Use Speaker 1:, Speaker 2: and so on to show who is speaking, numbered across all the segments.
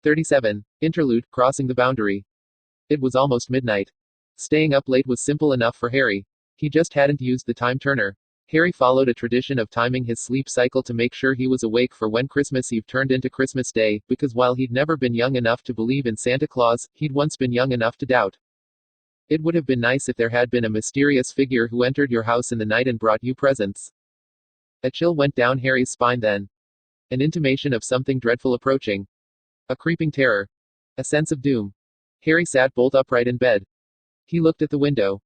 Speaker 1: 37. Interlude, crossing the boundary. It was almost midnight. Staying up late was simple enough for Harry. He just hadn't used the time turner. Harry followed a tradition of timing his sleep cycle to make sure he was awake for when Christmas Eve turned into Christmas Day, because while he'd never been young enough to believe in Santa Claus, he'd once been young enough to doubt. It would have been nice if there had been a mysterious figure who entered your house in the night and brought you presents. A chill went down Harry's spine then. An intimation of something dreadful approaching. A creeping terror. A sense of doom. Harry sat bolt upright in bed. He looked at the window.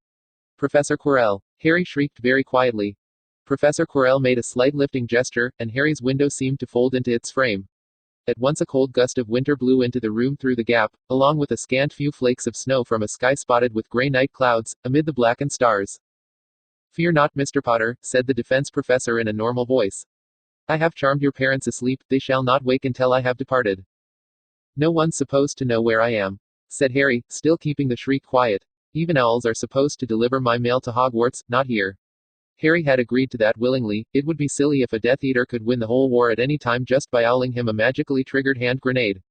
Speaker 1: Professor Quirrell. Harry shrieked very quietly. Professor Quirrell made a slight lifting gesture, and Harry's window seemed to fold into its frame. At once a cold gust of winter blew into the room through the gap, along with a scant few flakes of snow from a sky spotted with gray night clouds, amid the blackened stars. "Fear not, Mr. Potter," said the defense professor in a normal voice. "I have charmed your parents asleep, they shall not wake until I have departed." "No one's supposed to know where I am," said Harry, still keeping the shriek quiet. "Even owls are supposed to deliver my mail to Hogwarts, not here." Harry had agreed to that willingly. It would be silly if a Death Eater could win the whole war at any time just by owling him a magically triggered hand grenade.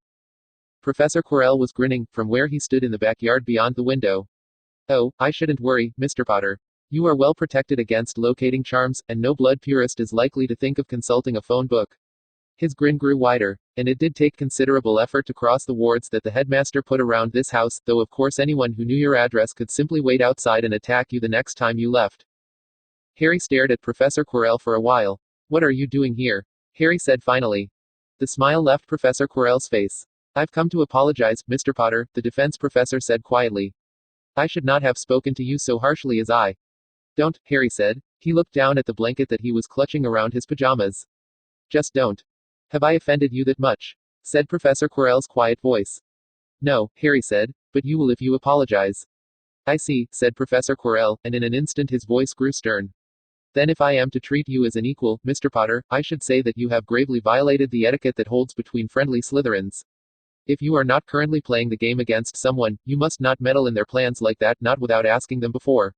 Speaker 1: Professor Quirrell was grinning, from where he stood in the backyard beyond the window. "Oh, I shouldn't worry, Mr. Potter. You are well protected against locating charms, and no blood purist is likely to think of consulting a phone book." His grin grew wider. "And it did take considerable effort to cross the wards that the headmaster put around this house, though of course anyone who knew your address could simply wait outside and attack you the next time you left." Harry stared at Professor Quirrell for a while. "What are you doing here?" Harry said finally. The smile left Professor Quirrell's face. "I've come to apologize, Mr. Potter," the defense professor said quietly. "I should not have spoken to you so harshly as I." "Don't," Harry said. He looked down at the blanket that he was clutching around his pajamas. "Just don't." "Have I offended you that much?" said Professor Quirrell's quiet voice. "No," Harry said, "but you will if you apologize." "I see," said Professor Quirrell, and in an instant his voice grew stern. "Then if I am to treat you as an equal, Mr. Potter, I should say that you have gravely violated the etiquette that holds between friendly Slytherins. If you are not currently playing the game against someone, you must not meddle in their plans like that, not without asking them before.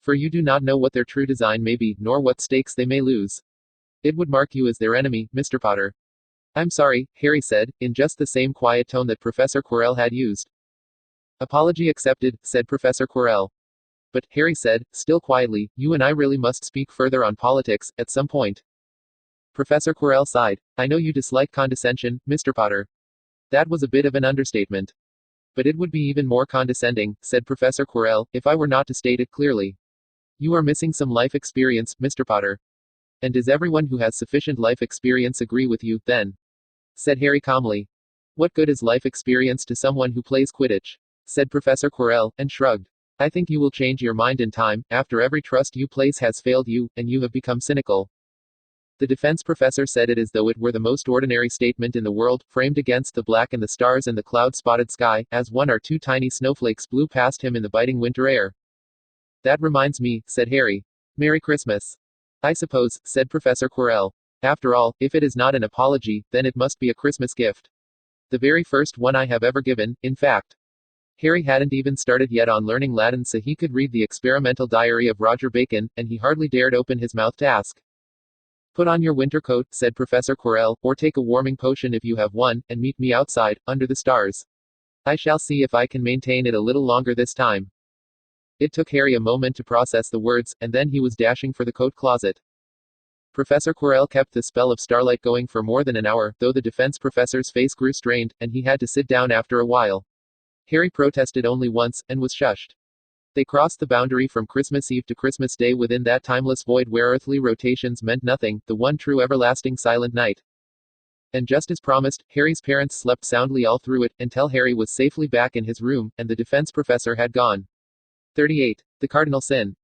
Speaker 1: For you do not know what their true design may be, nor what stakes they may lose. It would mark you as their enemy, Mr. Potter." "I'm sorry," Harry said, in just the same quiet tone that Professor Quirrell had used. "Apology accepted," said Professor Quirrell. "But," Harry said, still quietly, "you and I really must speak further on politics, at some point." Professor Quirrell sighed. "I know you dislike condescension, Mr. Potter." That was a bit of an understatement. "But it would be even more condescending," said Professor Quirrell, "if I were not to state it clearly. You are missing some life experience, Mr. Potter." "And does everyone who has sufficient life experience agree with you, then?" said Harry calmly. "What good is life experience to someone who plays Quidditch?" said Professor Quirrell, and shrugged. "I think you will change your mind in time, after every trust you place has failed you, and you have become cynical." The defense professor said it as though it were the most ordinary statement in the world, framed against the black and the stars and the cloud-spotted sky, as one or two tiny snowflakes blew past him in the biting winter air. "That reminds me," said Harry. "Merry Christmas." "I suppose," said Professor Quirrell. "After all, if it is not an apology, then it must be a Christmas gift. The very first one I have ever given, in fact." Harry hadn't even started yet on learning Latin so he could read the experimental diary of Roger Bacon, and he hardly dared open his mouth to ask. "Put on your winter coat," said Professor Quirrell, "or take a warming potion if you have one, and meet me outside, under the stars. I shall see if I can maintain it a little longer this time." It took Harry a moment to process the words, and then he was dashing for the coat closet. Professor Quirrell kept the spell of starlight going for more than an hour, though the defense professor's face grew strained, and he had to sit down after a while. Harry protested only once, and was shushed. They crossed the boundary from Christmas Eve to Christmas Day within that timeless void where earthly rotations meant nothing, the one true everlasting silent night. And just as promised, Harry's parents slept soundly all through it, until Harry was safely back in his room, and the defense professor had gone. 38. The Cardinal Sin.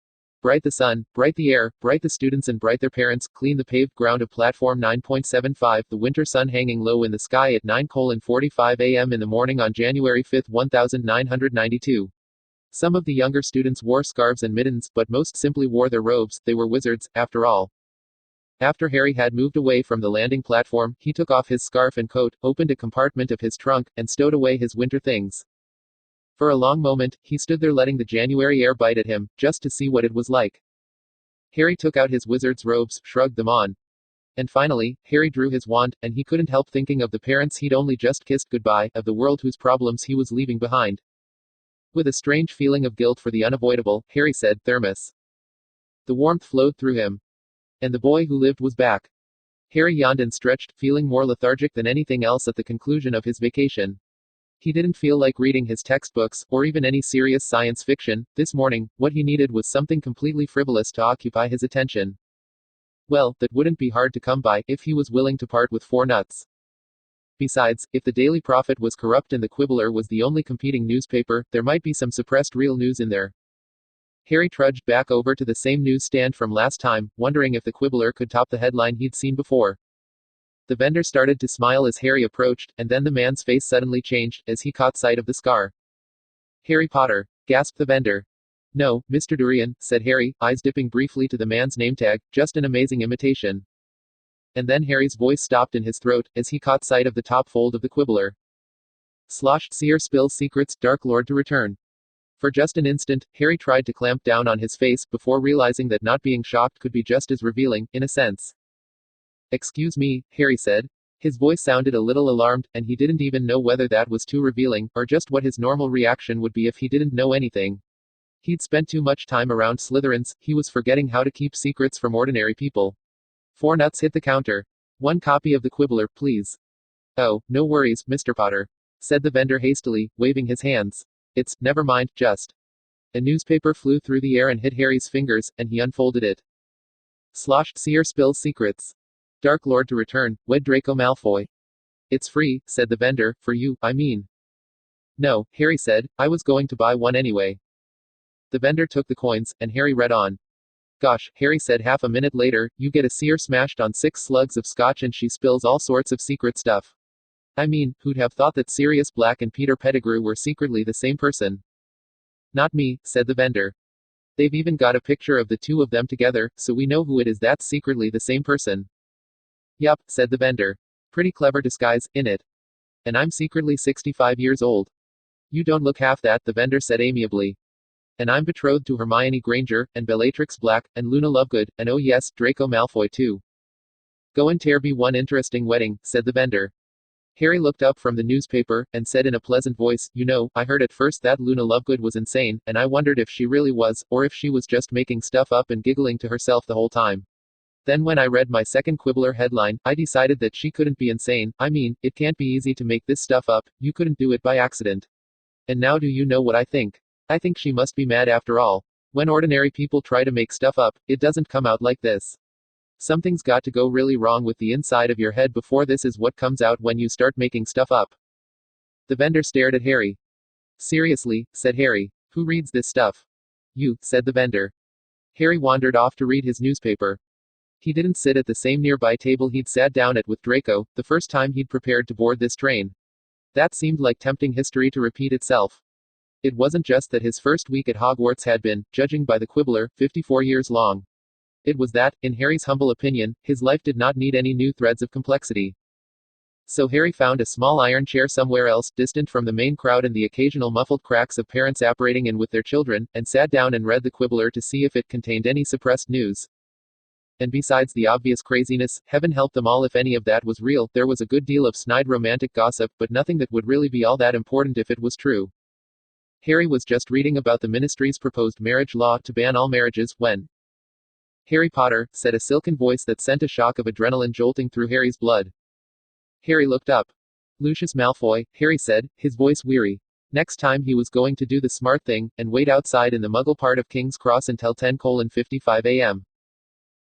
Speaker 1: Bright the sun, bright the air, bright the students and bright their parents, clean the paved ground of platform 9.75, the winter sun hanging low in the sky at 9:45 a.m. in the morning on January 5, 1992. Some of the younger students wore scarves and mittens, but most simply wore their robes. They were wizards, after all. After Harry had moved away from the landing platform, he took off his scarf and coat, opened a compartment of his trunk, and stowed away his winter things. For a long moment, he stood there letting the January air bite at him, just to see what it was like. Harry took out his wizard's robes, shrugged them on. And finally, Harry drew his wand, and he couldn't help thinking of the parents he'd only just kissed goodbye, of the world whose problems he was leaving behind. With a strange feeling of guilt for the unavoidable, Harry said, "Thermos." The warmth flowed through him. And the boy who lived was back. Harry yawned and stretched, feeling more lethargic than anything else at the conclusion of his vacation. He didn't feel like reading his textbooks, or even any serious science fiction. This morning, what he needed was something completely frivolous to occupy his attention. Well, that wouldn't be hard to come by, if he was willing to part with 4 nuts. Besides, if the Daily Prophet was corrupt and the Quibbler was the only competing newspaper, there might be some suppressed real news in there. Harry trudged back over to the same newsstand from last time, wondering if the Quibbler could top the headline he'd seen before. The vendor started to smile as Harry approached, and then the man's face suddenly changed, as he caught sight of the scar. "Harry Potter," gasped the vendor. "No, Mr. Durian," said Harry, eyes dipping briefly to the man's name tag, "just an amazing imitation." And then Harry's voice stopped in his throat, as he caught sight of the top fold of the Quibbler. "Sloshed seer spills secrets, Dark Lord to return." For just an instant, Harry tried to clamp down on his face, before realizing that not being shocked could be just as revealing, in a sense. "Excuse me," Harry said. His voice sounded a little alarmed, and he didn't even know whether that was too revealing, or just what his normal reaction would be if he didn't know anything. He'd spent too much time around Slytherins, he was forgetting how to keep secrets from ordinary people. 4 nuts hit the counter. "1 copy of the Quibbler, please." "Oh, no worries, Mr. Potter," said the vendor hastily, waving his hands. Never mind, just." A newspaper flew through the air and hit Harry's fingers, and he unfolded it. "Sloshed seer spills secrets. Dark Lord to return, wed Draco Malfoy." "It's free," said the vendor, "for you, I mean." "No," Harry said, "I was going to buy one anyway." The vendor took the coins, and Harry read on. "Gosh," Harry said half a minute later, "you get a seer smashed on 6 slugs of scotch and she spills all sorts of secret stuff. I mean, who'd have thought that Sirius Black and Peter Pettigrew were secretly the same person?" "Not me," said the vendor. "They've even got a picture of the 2 of them together, so we know who it is that's secretly the same person." "Yup," said the vendor. "Pretty clever disguise, innit? And I'm secretly 65 years old." "You don't look half that," the vendor said amiably. "And I'm betrothed to Hermione Granger, and Bellatrix Black, and Luna Lovegood, and oh yes, Draco Malfoy too." "Goin' ter be one interesting wedding," said the vendor. Harry looked up from the newspaper, and said in a pleasant voice, "You know, I heard at first that Luna Lovegood was insane, and I wondered if she really was, or if she was just making stuff up and giggling to herself the whole time. Then when I read my second Quibbler headline, I decided that she couldn't be insane. I mean, it can't be easy to make this stuff up, you couldn't do it by accident. And now do you know what I think? I think she must be mad after all. When ordinary people try to make stuff up, it doesn't come out like this. Something's got to go really wrong with the inside of your head before this is what comes out when you start making stuff up." The vendor stared at Harry. "Seriously," said Harry. "Who reads this stuff?" "You," said the vendor. Harry wandered off to read his newspaper. He didn't sit at the same nearby table he'd sat down at with Draco, the first time he'd prepared to board this train. That seemed like tempting history to repeat itself. It wasn't just that his first week at Hogwarts had been, judging by the Quibbler, 54 years long. It was that, in Harry's humble opinion, his life did not need any new threads of complexity. So Harry found a small iron chair somewhere else, distant from the main crowd and the occasional muffled cracks of parents apparating in with their children, and sat down and read the Quibbler to see if it contained any suppressed news. And besides the obvious craziness, heaven help them all if any of that was real, there was a good deal of snide romantic gossip, but nothing that would really be all that important if it was true. Harry was just reading about the ministry's proposed marriage law to ban all marriages, when "Harry Potter," said a silken voice that sent a shock of adrenaline jolting through Harry's blood. Harry looked up. "Lucius Malfoy," Harry said, his voice weary. Next time he was going to do the smart thing, and wait outside in the Muggle part of King's Cross until 10:55 a.m.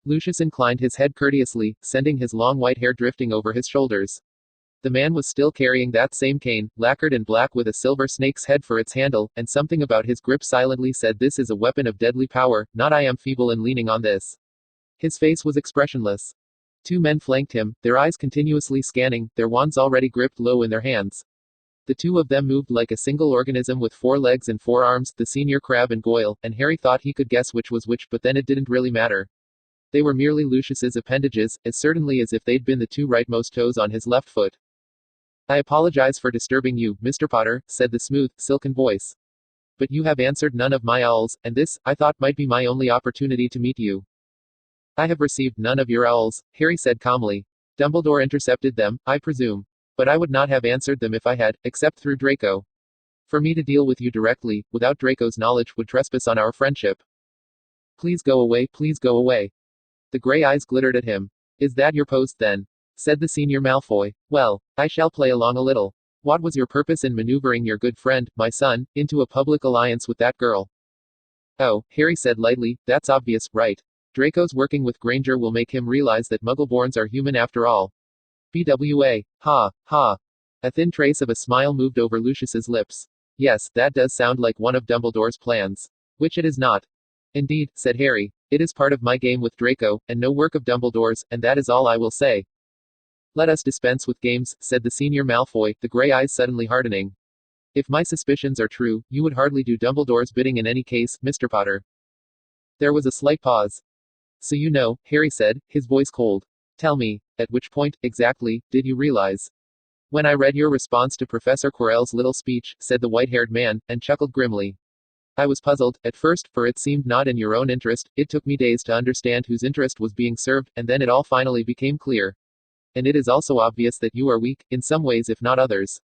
Speaker 1: Lucius inclined his head courteously, sending his long white hair drifting over his shoulders. The man was still carrying that same cane, lacquered in black with a silver snake's head for its handle, and something about his grip silently said, "This is a weapon of deadly power, not I am feeble in leaning on this." His face was expressionless. 2 men flanked him, their eyes continuously scanning, their wands already gripped low in their hands. The 2 of them moved like a single organism with 4 legs and 4 arms, the senior Crabbe and Goyle, and Harry thought he could guess which was which, but then it didn't really matter. They were merely Lucius's appendages, as certainly as if they'd been the 2 rightmost toes on his left foot. "I apologize for disturbing you, Mr. Potter," said the smooth, silken voice. "But you have answered none of my owls, and this, I thought, might be my only opportunity to meet you." I have received none of your owls, Harry said calmly. Dumbledore intercepted them, I presume. But I would not have answered them if I had, except through Draco. For me to deal with you directly, without Draco's knowledge, would trespass on our friendship. Please go away, please go away. The gray eyes glittered at him. Is that your post then? Said the senior Malfoy. Well, I shall play along a little. What was your purpose in maneuvering your good friend, my son, into a public alliance with that girl? Oh, Harry said lightly, that's obvious, right? Draco's working with Granger will make him realize that Muggleborns are human after all. BWA. Ha, ha. A thin trace of a smile moved over Lucius's lips. Yes, that does sound like one of Dumbledore's plans. Which it is not. Indeed, said Harry. It is part of my game with Draco, and no work of Dumbledore's, and that is all I will say. Let us dispense with games, said the senior Malfoy, the gray eyes suddenly hardening. If my suspicions are true, you would hardly do Dumbledore's bidding in any case, Mr. Potter. There was a slight pause. So you know, Harry said, his voice cold. Tell me, at which point, exactly, did you realize? When I read your response to Professor Quirrell's little speech, said the white-haired man, and chuckled grimly. I was puzzled, at first, for it seemed not in your own interest, it took me days to understand whose interest was being served, and then it all finally became clear. And it is also obvious that you are weak, in some ways if not others.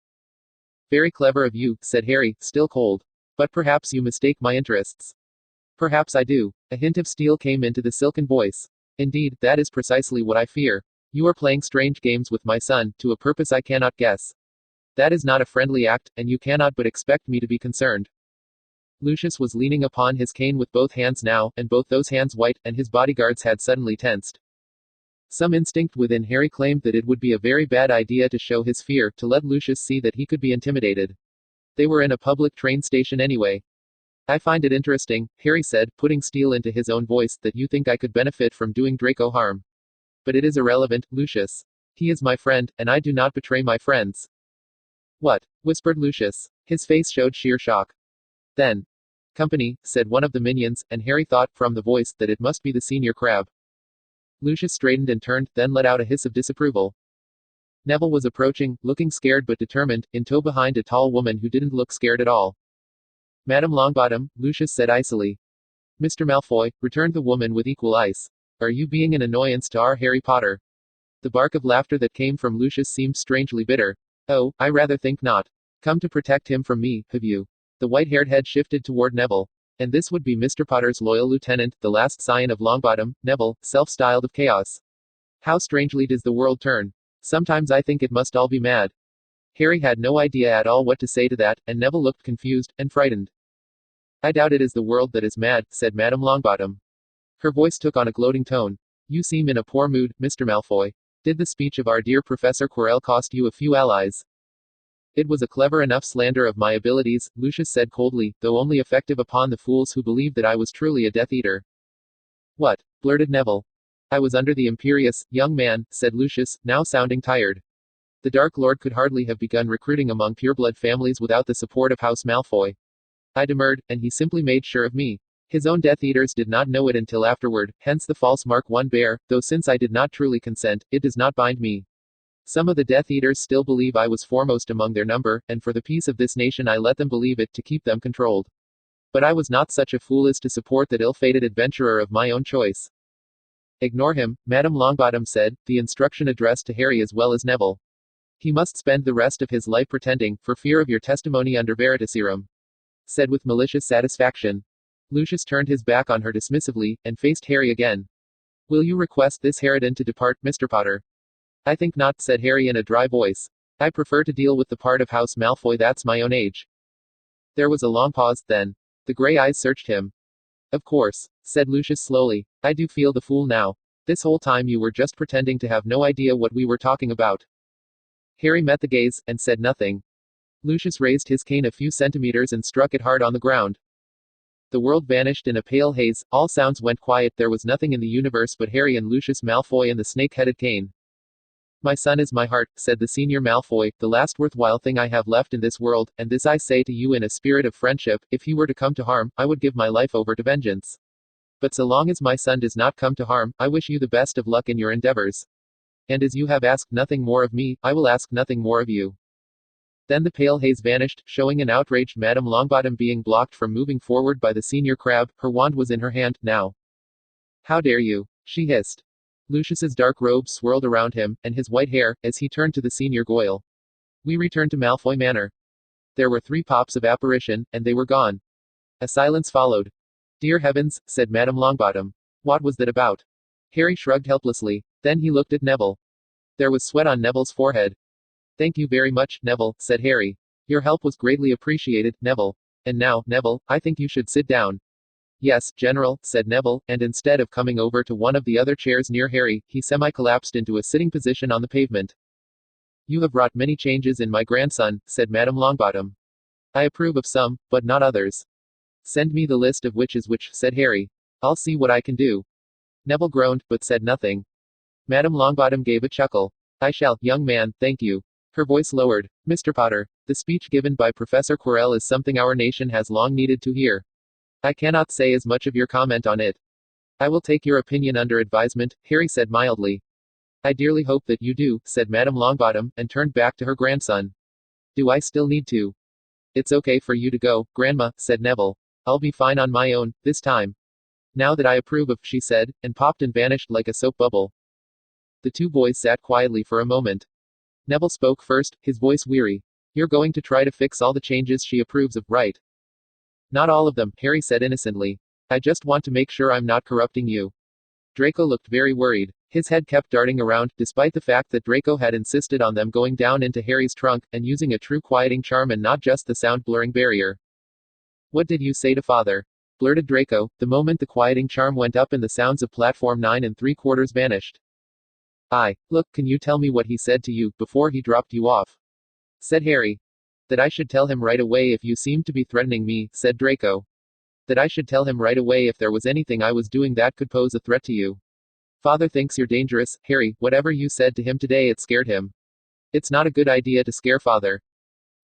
Speaker 1: Very clever of you, said Harry, still cold. But perhaps you mistake my interests. Perhaps I do. A hint of steel came into the silken voice. Indeed, that is precisely what I fear. You are playing strange games with my son, to a purpose I cannot guess. That is not a friendly act, and you cannot but expect me to be concerned. Lucius was leaning upon his cane with both hands now, and both those hands white, and his bodyguards had suddenly tensed. Some instinct within Harry claimed that it would be a very bad idea to show his fear, to let Lucius see that he could be intimidated. They were in a public train station anyway. I find it interesting, Harry said, putting steel into his own voice, that you think I could benefit from doing Draco harm. But it is irrelevant, Lucius. He is my friend, and I do not betray my friends. What? Whispered Lucius. His face showed sheer shock. Then. Company, said one of the minions, and Harry thought, from the voice, that it must be the senior crab. Lucius straightened and turned, then let out a hiss of disapproval. Neville was approaching, looking scared but determined, in tow behind a tall woman who didn't look scared at all. Madam Longbottom, Lucius said icily. Mr. Malfoy, returned the woman with equal ice. Are you being an annoyance to our Harry Potter? The bark of laughter that came from Lucius seemed strangely bitter. Oh, I rather think not. Come to protect him from me, have you? The white-haired head shifted toward Neville. And this would be Mr. Potter's loyal lieutenant, the last scion of Longbottom, Neville, self-styled of chaos. How strangely does the world turn. Sometimes I think it must all be mad. Harry had no idea at all what to say to that, and Neville looked confused, and frightened. I doubt it is the world that is mad, said Madame Longbottom. Her voice took on a gloating tone. You seem in a poor mood, Mr. Malfoy. Did the speech of our dear Professor Quirrell cost you a few allies? It was a clever enough slander of my abilities, Lucius said coldly, though only effective upon the fools who believed that I was truly a Death Eater. What? Blurted Neville. I was under the imperious, young man, said Lucius, now sounding tired. The Dark Lord could hardly have begun recruiting among pureblood families without the support of House Malfoy. I demurred, and he simply made sure of me. His own Death Eaters did not know it until afterward, hence the false mark one bear, though since I did not truly consent, it does not bind me. Some of the Death Eaters still believe I was foremost among their number, and for the peace of this nation I let them believe it to keep them controlled. But I was not such a fool as to support that ill-fated adventurer of my own choice. Ignore him, Madame Longbottom said, the instruction addressed to Harry as well as Neville. He must spend the rest of his life pretending, for fear of your testimony under Veritaserum. Said with malicious satisfaction. Lucius turned his back on her dismissively, and faced Harry again. Will you request this harridan to depart, Mr. Potter? I think not, said Harry in a dry voice. I prefer to deal with the part of House Malfoy that's my own age. There was a long pause, then. The gray eyes searched him. Of course, said Lucius slowly. I do feel the fool now. This whole time you were just pretending to have no idea what we were talking about. Harry met the gaze, and said nothing. Lucius raised his cane a few centimeters and struck it hard on the ground. The world vanished in a pale haze, all sounds went quiet, there was nothing in the universe but Harry and Lucius Malfoy and the snake-headed cane. My son is my heart, said the senior Malfoy, the last worthwhile thing I have left in this world, and this I say to you in a spirit of friendship, if he were to come to harm, I would give my life over to vengeance. But so long as my son does not come to harm, I wish you the best of luck in your endeavors. And as you have asked nothing more of me, I will ask nothing more of you. Then the pale haze vanished, showing an outraged Madame Longbottom being blocked from moving forward by the senior crab, her wand was in her hand, now. How dare you? she hissed. Lucius's dark robe swirled around him, and his white hair, as he turned to the senior Goyle. We returned to Malfoy Manor. There were 3 pops of apparition, and they were gone. A silence followed. Dear heavens, said Madame Longbottom. What was that about? Harry shrugged helplessly. Then he looked at Neville. There was sweat on Neville's forehead. Thank you very much, Neville, said Harry. Your help was greatly appreciated, Neville. And now, Neville, I think you should sit down. Yes, General, said Neville, and instead of coming over to one of the other chairs near Harry, he semi-collapsed into a sitting position on the pavement. You have wrought many changes in my grandson, said Madame Longbottom. I approve of some, but not others. Send me the list of which is which, said Harry. I'll see what I can do. Neville groaned, but said nothing. Madame Longbottom gave a chuckle. I shall, young man, thank you. Her voice lowered. Mr. Potter, the speech given by Professor Quirrell is something our nation has long needed to hear. I cannot say as much of your comment on it. I will take your opinion under advisement, Harry said mildly. I dearly hope that you do, said Madame Longbottom, and turned back to her grandson. Do I still need to? It's okay for you to go, Grandma, said Neville. I'll be fine on my own, this time. Now that I approve of, she said, and popped and vanished like a soap bubble. The 2 boys sat quietly for a moment. Neville spoke first, his voice weary. You're going to try to fix all the changes she approves of, right? Not all of them, Harry said innocently. I just want to make sure I'm not corrupting you. Draco looked very worried. His head kept darting around, despite the fact that Draco had insisted on them going down into Harry's trunk, and using a true quieting charm and not just the sound-blurring barrier. What did you say to Father? Blurted Draco, the moment the quieting charm went up and the sounds of platform 9 3/4 vanished. Look, can you tell me what he said to you, before he dropped you off? Said Harry. That I should tell him right away if you seemed to be threatening me, said Draco. That I should tell him right away if there was anything I was doing that could pose a threat to you. Father thinks you're dangerous, Harry, whatever you said to him today it scared him. It's not a good idea to scare Father.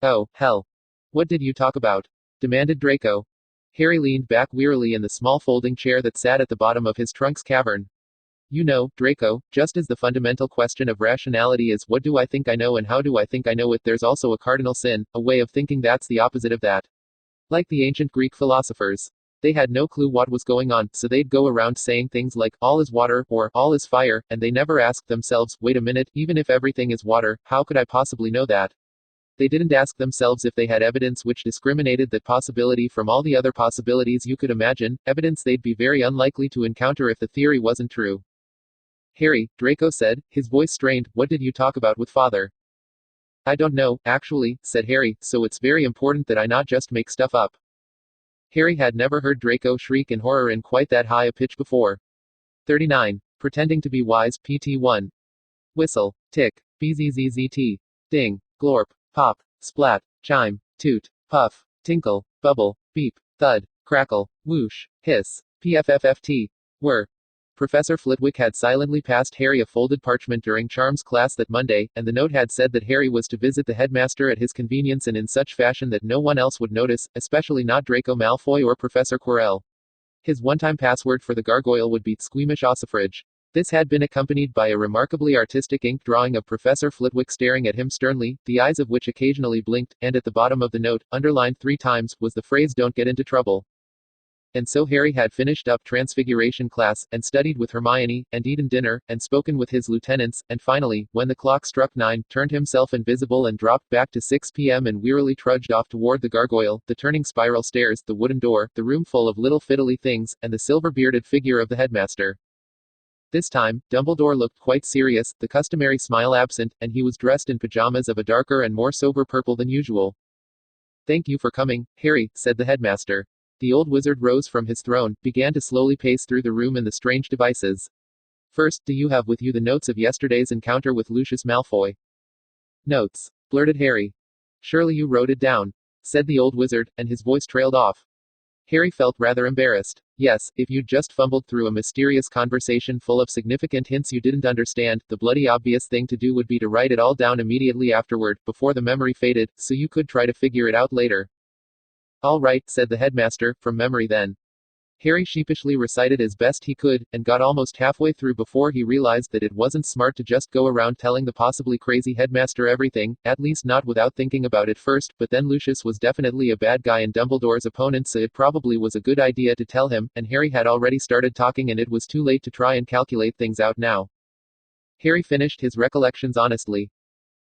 Speaker 1: Oh, hell. What did you talk about? Demanded Draco. Harry leaned back wearily in the small folding chair that sat at the bottom of his trunk's cavern. You know, Draco, just as the fundamental question of rationality is what do I think I know and how do I think I know it, there's also a cardinal sin, a way of thinking that's the opposite of that. Like the ancient Greek philosophers. They had no clue what was going on, so they'd go around saying things like, all is water, or, all is fire, and they never asked themselves, wait a minute, even if everything is water, how could I possibly know that? They didn't ask themselves if they had evidence which discriminated that possibility from all the other possibilities you could imagine, evidence they'd be very unlikely to encounter if the theory wasn't true. Harry, Draco said, his voice strained, what did you talk about with Father? I don't know, actually, said Harry, so it's very important that I not just make stuff up. Harry had never heard Draco shriek in horror in quite that high a pitch before. 39. Pretending to be wise, PT1. Whistle. Tick. BZZZT. Ding. Glorp. Pop. Splat. Chime. Toot. Puff. Tinkle. Bubble. Beep. Thud. Crackle. Whoosh. Hiss. PFFFT. Whir. Professor Flitwick had silently passed Harry a folded parchment during Charms class that Monday, and the note had said that Harry was to visit the headmaster at his convenience and in such fashion that no one else would notice, especially not Draco Malfoy or Professor Quirrell. His one-time password for the gargoyle would be Squeamish Ossifrage. This had been accompanied by a remarkably artistic ink drawing of Professor Flitwick staring at him sternly, the eyes of which occasionally blinked, and at the bottom of the note, underlined 3 times, was the phrase "Don't get into trouble." And so Harry had finished up Transfiguration class, and studied with Hermione, and eaten dinner, and spoken with his lieutenants, and finally, when the clock struck 9, turned himself invisible and dropped back to 6 p.m. and wearily trudged off toward the gargoyle, the turning spiral stairs, the wooden door, the room full of little fiddly things, and the silver-bearded figure of the headmaster. This time, Dumbledore looked quite serious, the customary smile absent, and he was dressed in pajamas of a darker and more sober purple than usual. Thank you for coming, Harry, said the headmaster. The old wizard rose from his throne, began to slowly pace through the room and the strange devices. First, do you have with you the notes of yesterday's encounter with Lucius Malfoy? Notes, blurted Harry. Surely you wrote it down, said the old wizard, and his voice trailed off. Harry felt rather embarrassed. Yes, if you'd just fumbled through a mysterious conversation full of significant hints you didn't understand, the bloody obvious thing to do would be to write it all down immediately afterward, before the memory faded, so you could try to figure it out later. All right, said the headmaster, from memory then. Harry sheepishly recited as best he could, and got almost halfway through before he realized that it wasn't smart to just go around telling the possibly crazy headmaster everything, at least not without thinking about it first, but then Lucius was definitely a bad guy and Dumbledore's opponent, so it probably was a good idea to tell him, and Harry had already started talking and it was too late to try and calculate things out now. Harry finished his recollections honestly.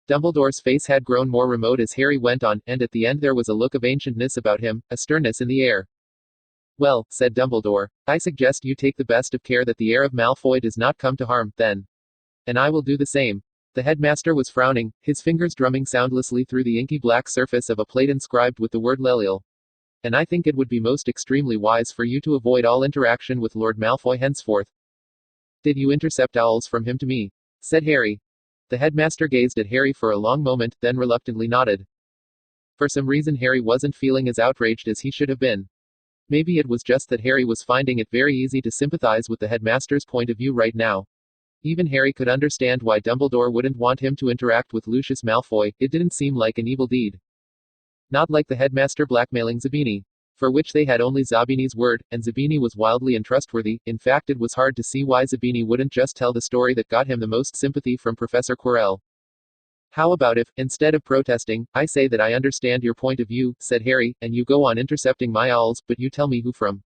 Speaker 1: Dumbledore's face had grown more remote as Harry went on, and at the end there was a look of ancientness about him, a sternness in the air. Well, said Dumbledore, I suggest you take the best of care that the heir of Malfoy does not come to harm, then. And I will do the same. The headmaster was frowning, his fingers drumming soundlessly through the inky black surface of a plate inscribed with the word Lelial. And I think it would be most extremely wise for you to avoid all interaction with Lord Malfoy henceforth. Did you intercept owls from him to me? Said Harry. The headmaster gazed at Harry for a long moment, then reluctantly nodded. For some reason Harry wasn't feeling as outraged as he should have been. Maybe it was just that Harry was finding it very easy to sympathize with the headmaster's point of view right now. Even Harry could understand why Dumbledore wouldn't want him to interact with Lucius Malfoy. It didn't seem like an evil deed. Not like the headmaster blackmailing Zabini, for which they had only Zabini's word, and Zabini was wildly untrustworthy. In fact, it was hard to see why Zabini wouldn't just tell the story that got him the most sympathy from Professor Quirrell. How about if, instead of protesting, I say that I understand your point of view, said Harry, and you go on intercepting my owls, but you tell me who from.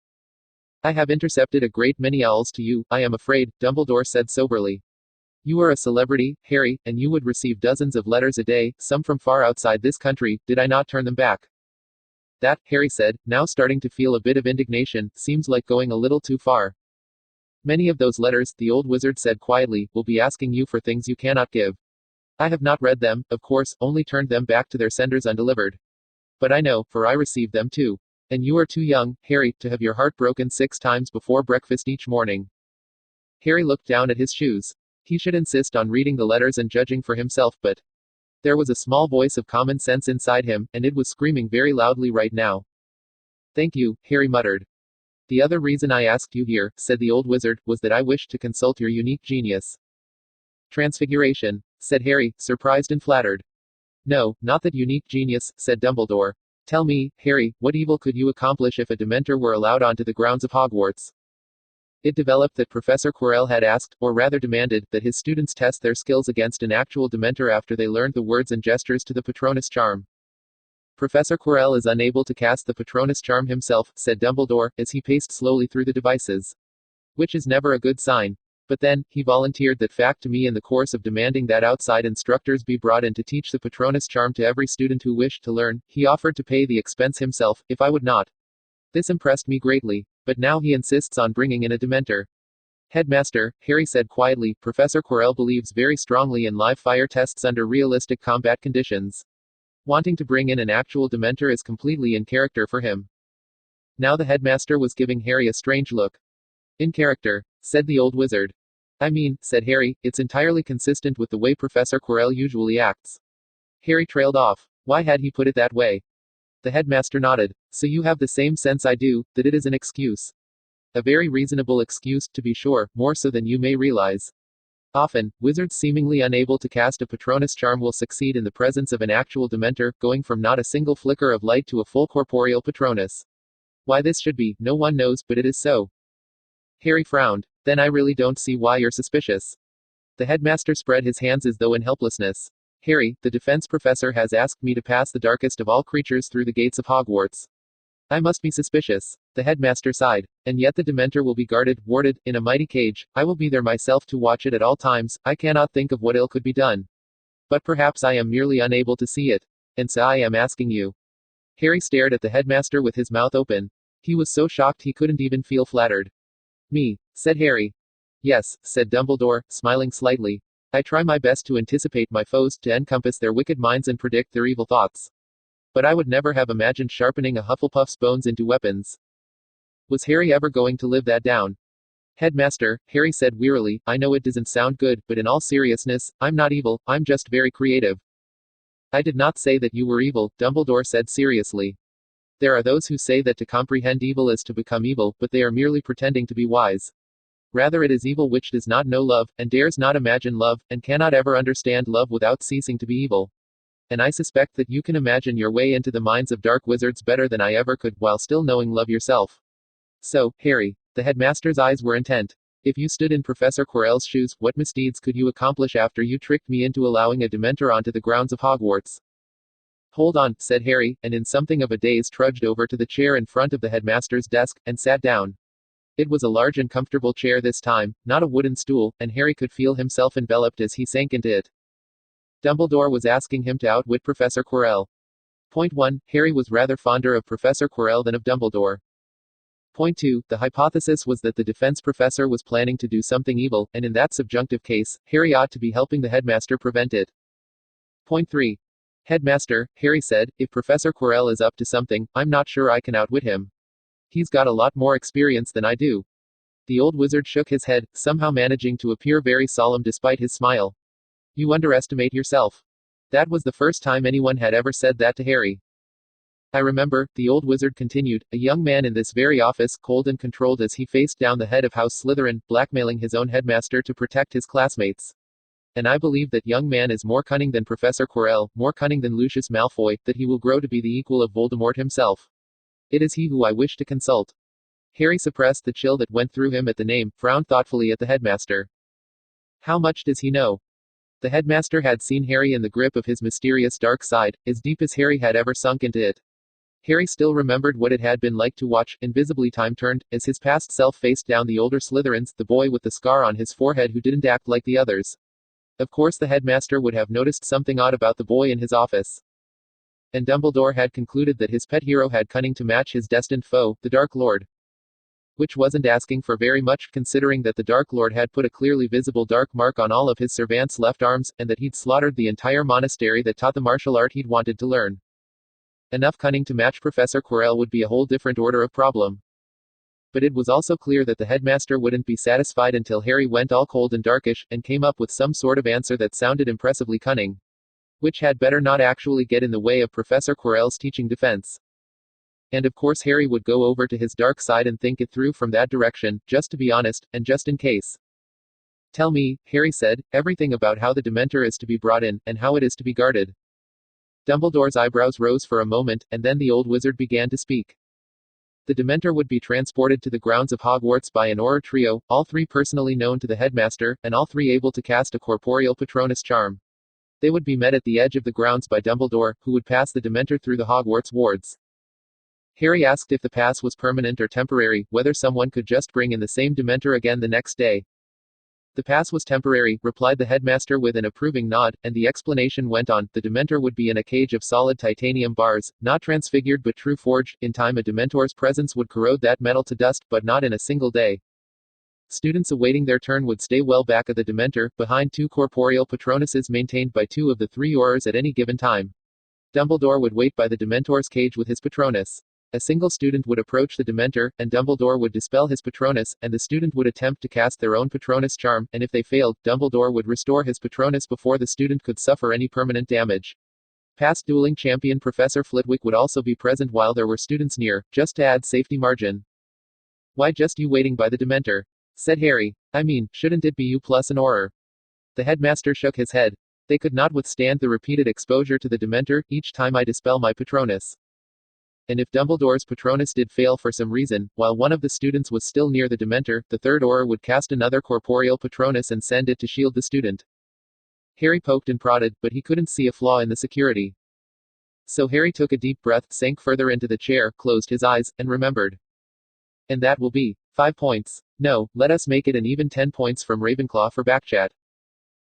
Speaker 1: I have intercepted a great many owls to you, I am afraid, Dumbledore said soberly. You are a celebrity, Harry, and you would receive dozens of letters a day, some from far outside this country, did I not turn them back? That, Harry said, now starting to feel a bit of indignation, seems like going a little too far. Many of those letters, the old wizard said quietly, will be asking you for things you cannot give. I have not read them, of course, only turned them back to their senders undelivered. But I know, for I received them too. And you are too young, Harry, to have your heart broken 6 times before breakfast each morning. Harry looked down at his shoes. He should insist on reading the letters and judging for himself, but there was a small voice of common sense inside him, and it was screaming very loudly right now. Thank you, Harry muttered. The other reason I asked you here, said the old wizard, was that I wished to consult your unique genius. Transfiguration, said Harry, surprised and flattered. No, not that unique genius, said Dumbledore. Tell me, Harry, what evil could you accomplish if a Dementor were allowed onto the grounds of Hogwarts? It developed that Professor Quirrell had asked, or rather demanded, that his students test their skills against an actual Dementor after they learned the words and gestures to the Patronus charm. Professor Quirrell is unable to cast the Patronus charm himself, said Dumbledore, as he paced slowly through the devices. Which is never a good sign. But then, he volunteered that fact to me in the course of demanding that outside instructors be brought in to teach the Patronus charm to every student who wished to learn. He offered to pay the expense himself, if I would not. This impressed me greatly. But now he insists on bringing in a Dementor. Headmaster, Harry said quietly, Professor Quirrell believes very strongly in live fire tests under realistic combat conditions. Wanting to bring in an actual Dementor is completely in character for him. Now the headmaster was giving Harry a strange look. In character, said the old wizard. I mean, said Harry, it's entirely consistent with the way Professor Quirrell usually acts. Harry trailed off. Why had he put it that way? The headmaster nodded. So you have the same sense I do, that it is an excuse. A very reasonable excuse, to be sure, more so than you may realize. Often, wizards seemingly unable to cast a Patronus charm will succeed in the presence of an actual Dementor, going from not a single flicker of light to a full corporeal Patronus. Why this should be, no one knows, but it is so. Harry frowned. Then I really don't see why you're suspicious. The headmaster spread his hands as though in helplessness. Harry, the defense professor has asked me to pass the darkest of all creatures through the gates of Hogwarts. I must be suspicious. The headmaster sighed. And yet the Dementor will be guarded, warded, in a mighty cage. I will be there myself to watch it at all times. I cannot think of what ill could be done. But perhaps I am merely unable to see it. And so I am asking you. Harry stared at the headmaster with his mouth open. He was so shocked he couldn't even feel flattered. Me, said Harry. Yes, said Dumbledore, smiling slightly. I try my best to anticipate my foes, to encompass their wicked minds and predict their evil thoughts. But I would never have imagined sharpening a Hufflepuff's bones into weapons. Was Harry ever going to live that down? Headmaster, Harry said wearily, I know it doesn't sound good, but in all seriousness, I'm not evil, I'm just very creative. I did not say that you were evil, Dumbledore said seriously. There are those who say that to comprehend evil is to become evil, but they are merely pretending to be wise. Rather it is evil which does not know love, and dares not imagine love, and cannot ever understand love without ceasing to be evil. And I suspect that you can imagine your way into the minds of dark wizards better than I ever could, while still knowing love yourself. So, Harry. The headmaster's eyes were intent. If you stood in Professor Quirrell's shoes, what misdeeds could you accomplish after you tricked me into allowing a Dementor onto the grounds of Hogwarts? Hold on, said Harry, and in something of a daze trudged over to the chair in front of the headmaster's desk, and sat down. It was a large and comfortable chair this time, not a wooden stool, and Harry could feel himself enveloped as he sank into it. Dumbledore was asking him to outwit Professor Quirrell. Point 1. Harry was rather fonder of Professor Quirrell than of Dumbledore. Point 2. The hypothesis was that the defense professor was planning to do something evil, and in that subjunctive case, Harry ought to be helping the headmaster prevent it. Point 3. Headmaster, Harry said, if Professor Quirrell is up to something, I'm not sure I can outwit him. He's got a lot more experience than I do. The old wizard shook his head, somehow managing to appear very solemn despite his smile. You underestimate yourself. That was the first time anyone had ever said that to Harry. I remember, the old wizard continued, a young man in this very office, cold and controlled as he faced down the head of House Slytherin, blackmailing his own headmaster to protect his classmates. And I believe that young man is more cunning than Professor Quirrell, more cunning than Lucius Malfoy, that he will grow to be the equal of Voldemort himself. It is he who I wish to consult. Harry suppressed the chill that went through him at the name, frowned thoughtfully at the headmaster. How much does he know? The headmaster had seen Harry in the grip of his mysterious dark side, as deep as Harry had ever sunk into it. Harry still remembered what it had been like to watch, invisibly time-turned, as his past self faced down the older Slytherins, the boy with the scar on his forehead who didn't act like the others. Of course the headmaster would have noticed something odd about the boy in his office. And Dumbledore had concluded that his pet hero had cunning to match his destined foe, the Dark Lord. Which wasn't asking for very much, considering that the Dark Lord had put a clearly visible dark mark on all of his servants' left arms, and that he'd slaughtered the entire monastery that taught the martial art he'd wanted to learn. Enough cunning to match Professor Quirrell would be a whole different order of problem. But it was also clear that the headmaster wouldn't be satisfied until Harry went all cold and darkish, and came up with some sort of answer that sounded impressively cunning. Which had better not actually get in the way of Professor Quirrell's teaching defense. And of course Harry would go over to his dark side and think it through from that direction, just to be honest, and just in case. Tell me, Harry said, everything about how the Dementor is to be brought in, and how it is to be guarded. Dumbledore's eyebrows rose for a moment, and then the old wizard began to speak. The Dementor would be transported to the grounds of Hogwarts by an Auror trio, all three personally known to the headmaster, and all three able to cast a corporeal Patronus charm. They would be met at the edge of the grounds by Dumbledore, who would pass the Dementor through the Hogwarts wards. Harry asked if the pass was permanent or temporary, whether someone could just bring in the same Dementor again the next day. The pass was temporary, replied the headmaster with an approving nod, and the explanation went on, the Dementor would be in a cage of solid titanium bars, not transfigured but true forged. In time a Dementor's presence would corrode that metal to dust, but not in a single day. Students awaiting their turn would stay well back of the Dementor, behind two corporeal Patronuses maintained by two of the three Aurors at any given time. Dumbledore would wait by the Dementor's cage with his Patronus. A single student would approach the Dementor, and Dumbledore would dispel his Patronus, and the student would attempt to cast their own Patronus charm, and if they failed, Dumbledore would restore his Patronus before the student could suffer any permanent damage. Past dueling champion Professor Flitwick would also be present while there were students near, just to add safety margin. Why just you waiting by the Dementor? Said Harry. I mean, shouldn't it be you plus an Auror? The headmaster shook his head. They could not withstand the repeated exposure to the Dementor, each time I dispel my Patronus. And if Dumbledore's Patronus did fail for some reason, while one of the students was still near the Dementor, the third Auror would cast another corporeal Patronus and send it to shield the student. Harry poked and prodded, but he couldn't see a flaw in the security. So Harry took a deep breath, sank further into the chair, closed his eyes, and remembered. And that will be 5 points. No, let us make it an even 10 points from Ravenclaw for backchat.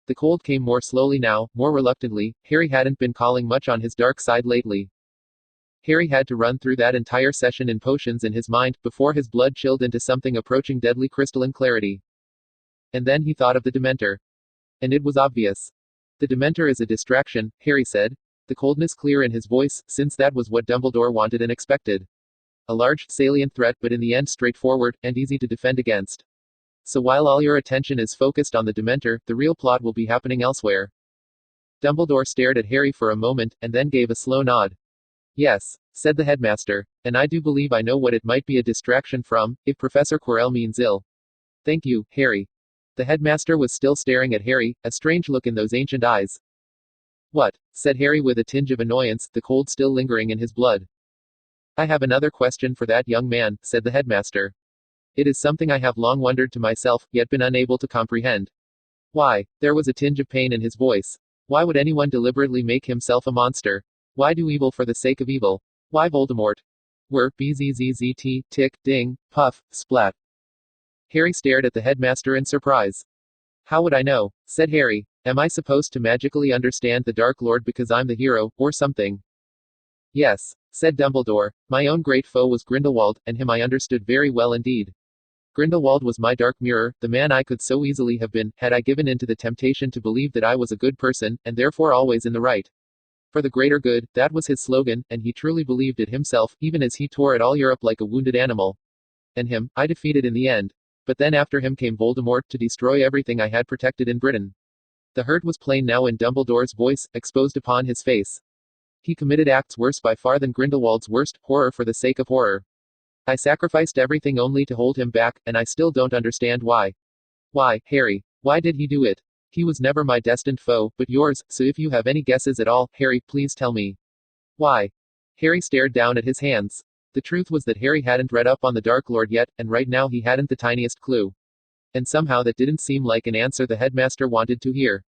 Speaker 1: The cold came more slowly now, more reluctantly. Harry hadn't been calling much on his dark side lately. Harry had to run through that entire session in potions in his mind, before his blood chilled into something approaching deadly crystalline clarity. And then he thought of the Dementor. And it was obvious. The Dementor is a distraction, Harry said. The coldness clear in his voice, since that was what Dumbledore wanted and expected. A large, salient threat, but in the end straightforward, and easy to defend against. So while all your attention is focused on the Dementor, the real plot will be happening elsewhere. Dumbledore stared at Harry for a moment, and then gave a slow nod. Yes, said the headmaster, and I do believe I know what it might be a distraction from, if Professor Quirrell means ill. Thank you, Harry. The headmaster was still staring at Harry, a strange look in those ancient eyes. What? Said Harry with a tinge of annoyance, the cold still lingering in his blood. I have another question for that young man, said the headmaster. It is something I have long wondered to myself, yet been unable to comprehend. Why? There was a tinge of pain in his voice. Why would anyone deliberately make himself a monster? Why do evil for the sake of evil? Why Voldemort? Whir, bzzzt, tick, ding, puff, splat. Harry stared at the headmaster in surprise. How would I know? Said Harry. Am I supposed to magically understand the Dark Lord because I'm the hero, or something? Yes, said Dumbledore. My own great foe was Grindelwald, and him I understood very well indeed. Grindelwald was my dark mirror, the man I could so easily have been, had I given in to the temptation to believe that I was a good person, and therefore always in the right. For the greater good, that was his slogan, and he truly believed it himself, even as he tore at all Europe like a wounded animal. And him, I defeated in the end. But then after him came Voldemort, to destroy everything I had protected in Britain. The hurt was plain now in Dumbledore's voice, exposed upon his face. He committed acts worse by far than Grindelwald's worst, horror for the sake of horror. I sacrificed everything only to hold him back, and I still don't understand why. Why, Harry? Why did he do it? He was never my destined foe, but yours, so if you have any guesses at all, Harry, please tell me. Why? Harry stared down at his hands. The truth was that Harry hadn't read up on the Dark Lord yet, and right now he hadn't the tiniest clue. And somehow that didn't seem like an answer the headmaster wanted to hear.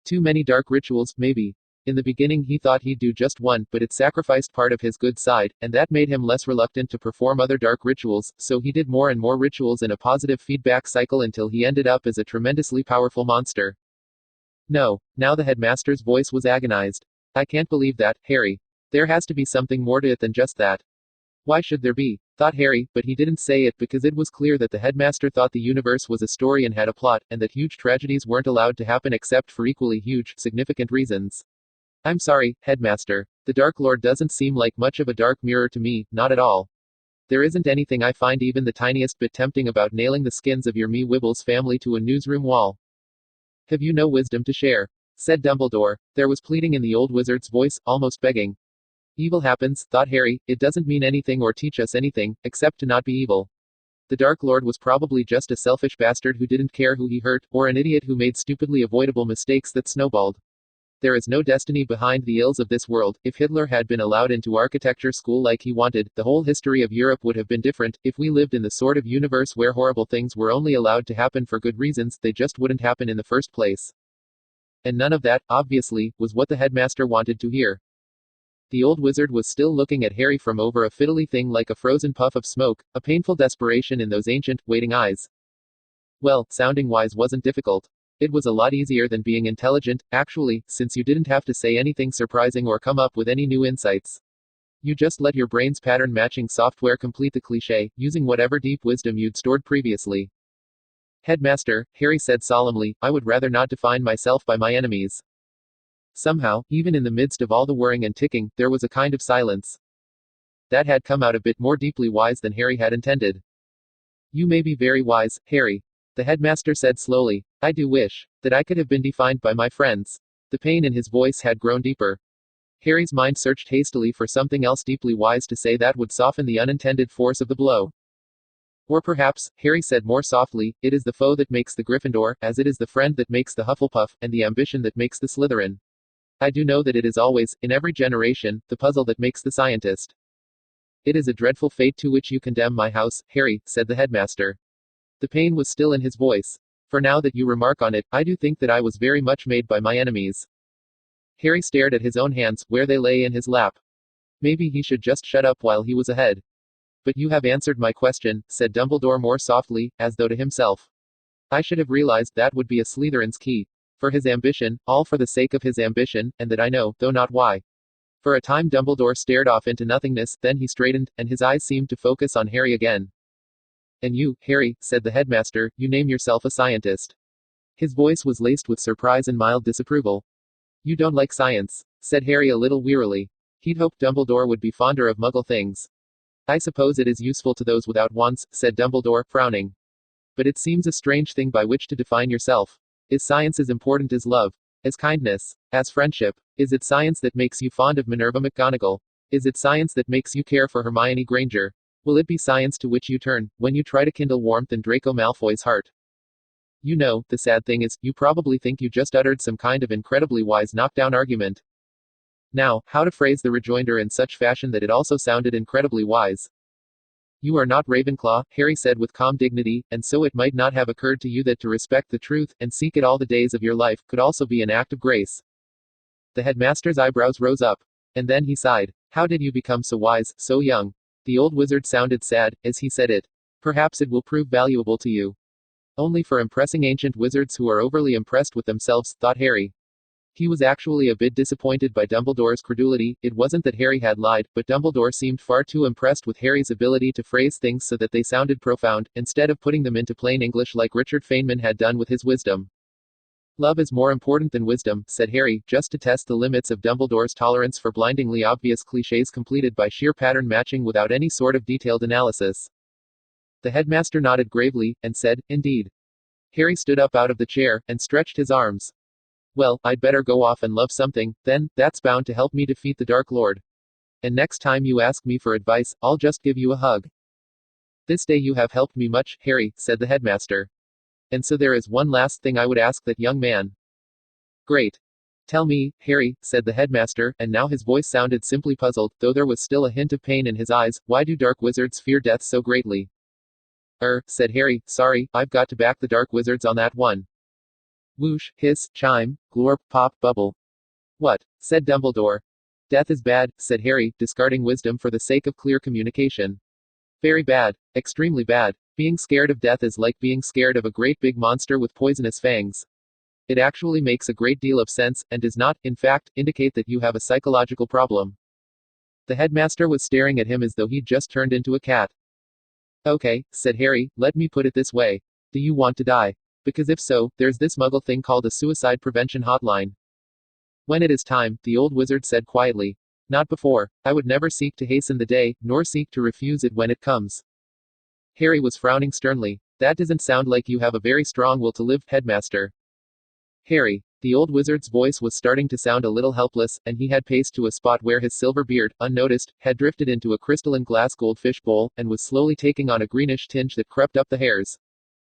Speaker 1: Too many dark rituals, maybe. In the beginning he thought he'd do just one, but it sacrificed part of his good side, and that made him less reluctant to perform other dark rituals, so he did more and more rituals in a positive feedback cycle until he ended up as a tremendously powerful monster. No, now the headmaster's voice was agonized. I can't believe that, Harry. There has to be something more to it than just that. Why should there be? Thought Harry, but he didn't say it because it was clear that the headmaster thought the universe was a story and had a plot, and that huge tragedies weren't allowed to happen except for equally huge, significant reasons. I'm sorry, headmaster. The Dark Lord doesn't seem like much of a dark mirror to me, not at all. There isn't anything I find even the tiniest bit tempting about nailing the skins of your Wibbles family to a newsroom wall. Have you no wisdom to share? Said Dumbledore. There was pleading in the old wizard's voice, almost begging. Evil happens, thought Harry, it doesn't mean anything or teach us anything, except to not be evil. The Dark Lord was probably just a selfish bastard who didn't care who he hurt, or an idiot who made stupidly avoidable mistakes that snowballed. There is no destiny behind the ills of this world. If Hitler had been allowed into architecture school like he wanted, the whole history of Europe would have been different. If we lived in the sort of universe where horrible things were only allowed to happen for good reasons, they just wouldn't happen in the first place. And none of that, obviously, was what the headmaster wanted to hear. The old wizard was still looking at Harry from over a fiddly thing like a frozen puff of smoke, a painful desperation in those ancient, waiting eyes. Well, sounding wise wasn't difficult. It was a lot easier than being intelligent, actually, since you didn't have to say anything surprising or come up with any new insights. You just let your brain's pattern matching software complete the cliché, using whatever deep wisdom you'd stored previously. Headmaster, Harry said solemnly, I would rather not define myself by my enemies. Somehow, even in the midst of all the whirring and ticking, there was a kind of silence. That had come out a bit more deeply wise than Harry had intended. You may be very wise, Harry. The headmaster said slowly. I do wish that I could have been defined by my friends. The pain in his voice had grown deeper. Harry's mind searched hastily for something else deeply wise to say that would soften the unintended force of the blow. Or perhaps, Harry said more softly, it is the foe that makes the Gryffindor, as it is the friend that makes the Hufflepuff, and the ambition that makes the Slytherin. I do know that it is always, in every generation, the puzzle that makes the scientist. It is a dreadful fate to which you condemn my house, Harry, said the headmaster. The pain was still in his voice. For now that you remark on it, I do think that I was very much made by my enemies. Harry stared at his own hands, where they lay in his lap. Maybe he should just shut up while he was ahead. But you have answered my question, said Dumbledore more softly, as though to himself. I should have realized that would be a Slytherin's key. For his ambition, all for the sake of his ambition, and that I know, though not why. For a time Dumbledore stared off into nothingness, then he straightened, and his eyes seemed to focus on Harry again. And you, Harry, said the headmaster, you name yourself a scientist. His voice was laced with surprise and mild disapproval. You don't like science, said Harry a little wearily. He'd hoped Dumbledore would be fonder of Muggle things. I suppose it is useful to those without wands, said Dumbledore, frowning. But it seems a strange thing by which to define yourself. Is science as important as love? As kindness? As friendship? Is it science that makes you fond of Minerva McGonagall? Is it science that makes you care for Hermione Granger? Will it be science to which you turn, when you try to kindle warmth in Draco Malfoy's heart? You know, the sad thing is, you probably think you just uttered some kind of incredibly wise knockdown argument. Now, how to phrase the rejoinder in such fashion that it also sounded incredibly wise. You are not Ravenclaw, Harry said with calm dignity, and so it might not have occurred to you that to respect the truth, and seek it all the days of your life, could also be an act of grace. The headmaster's eyebrows rose up. And then he sighed. How did you become so wise, so young? The old wizard sounded sad, as he said it. Perhaps it will prove valuable to you. Only for impressing ancient wizards who are overly impressed with themselves, thought Harry. He was actually a bit disappointed by Dumbledore's credulity. It wasn't that Harry had lied, but Dumbledore seemed far too impressed with Harry's ability to phrase things so that they sounded profound, instead of putting them into plain English like Richard Feynman had done with his wisdom. Love is more important than wisdom, said Harry, just to test the limits of Dumbledore's tolerance for blindingly obvious clichés completed by sheer pattern matching without any sort of detailed analysis. The headmaster nodded gravely, and said, Indeed. Harry stood up out of the chair, and stretched his arms. Well, I'd better go off and love something, then, that's bound to help me defeat the Dark Lord. And next time you ask me for advice, I'll just give you a hug. This day you have helped me much, Harry, said the headmaster. And so there is one last thing I would ask that young man. Great. Tell me, Harry, said the headmaster, and now his voice sounded simply puzzled, though there was still a hint of pain in his eyes, why do dark wizards fear death so greatly? Said Harry, sorry, I've got to back the dark wizards on that one. Whoosh, hiss, chime, glorp, pop, bubble. What? Said Dumbledore. Death is bad, said Harry, discarding wisdom for the sake of clear communication. Very bad. Extremely bad. Being scared of death is like being scared of a great big monster with poisonous fangs. It actually makes a great deal of sense, and does not, in fact, indicate that you have a psychological problem. The headmaster was staring at him as though he'd just turned into a cat. Okay, said Harry, let me put it this way. Do you want to die? Because if so, there's this muggle thing called a suicide prevention hotline. When it is time, the old wizard said quietly. Not before. I would never seek to hasten the day, nor seek to refuse it when it comes. Harry was frowning sternly. That doesn't sound like you have a very strong will to live, headmaster. Harry. The old wizard's voice was starting to sound a little helpless, and he had paced to a spot where his silver beard, unnoticed, had drifted into a crystalline glass goldfish bowl, and was slowly taking on a greenish tinge that crept up the hairs.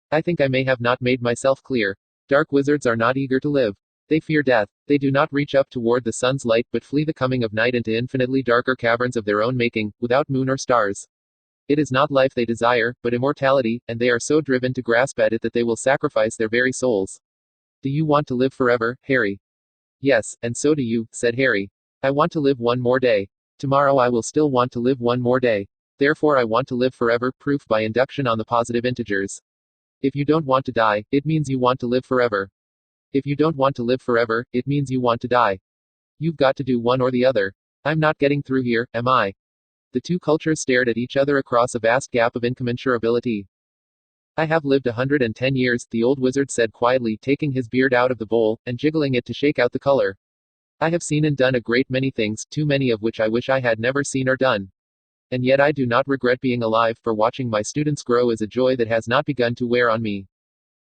Speaker 1: I think I may have not made myself clear. Dark wizards are not eager to live. They fear death. They do not reach up toward the sun's light but flee the coming of night into infinitely darker caverns of their own making, without moon or stars. It is not life they desire, but immortality, and they are so driven to grasp at it that they will sacrifice their very souls. Do you want to live forever, Harry? Yes, and so do you, said Harry. I want to live one more day. Tomorrow I will still want to live one more day. Therefore I want to live forever, proof by induction on the positive integers. If you don't want to die, it means you want to live forever. If you don't want to live forever, it means you want to die. You've got to do one or the other. I'm not getting through here, am I? The two cultures stared at each other across a vast gap of incommensurability. I have lived 110 years, the old wizard said quietly, taking his beard out of the bowl, and jiggling it to shake out the color. I have seen and done a great many things, too many of which I wish I had never seen or done. And yet I do not regret being alive, for watching my students grow is a joy that has not begun to wear on me.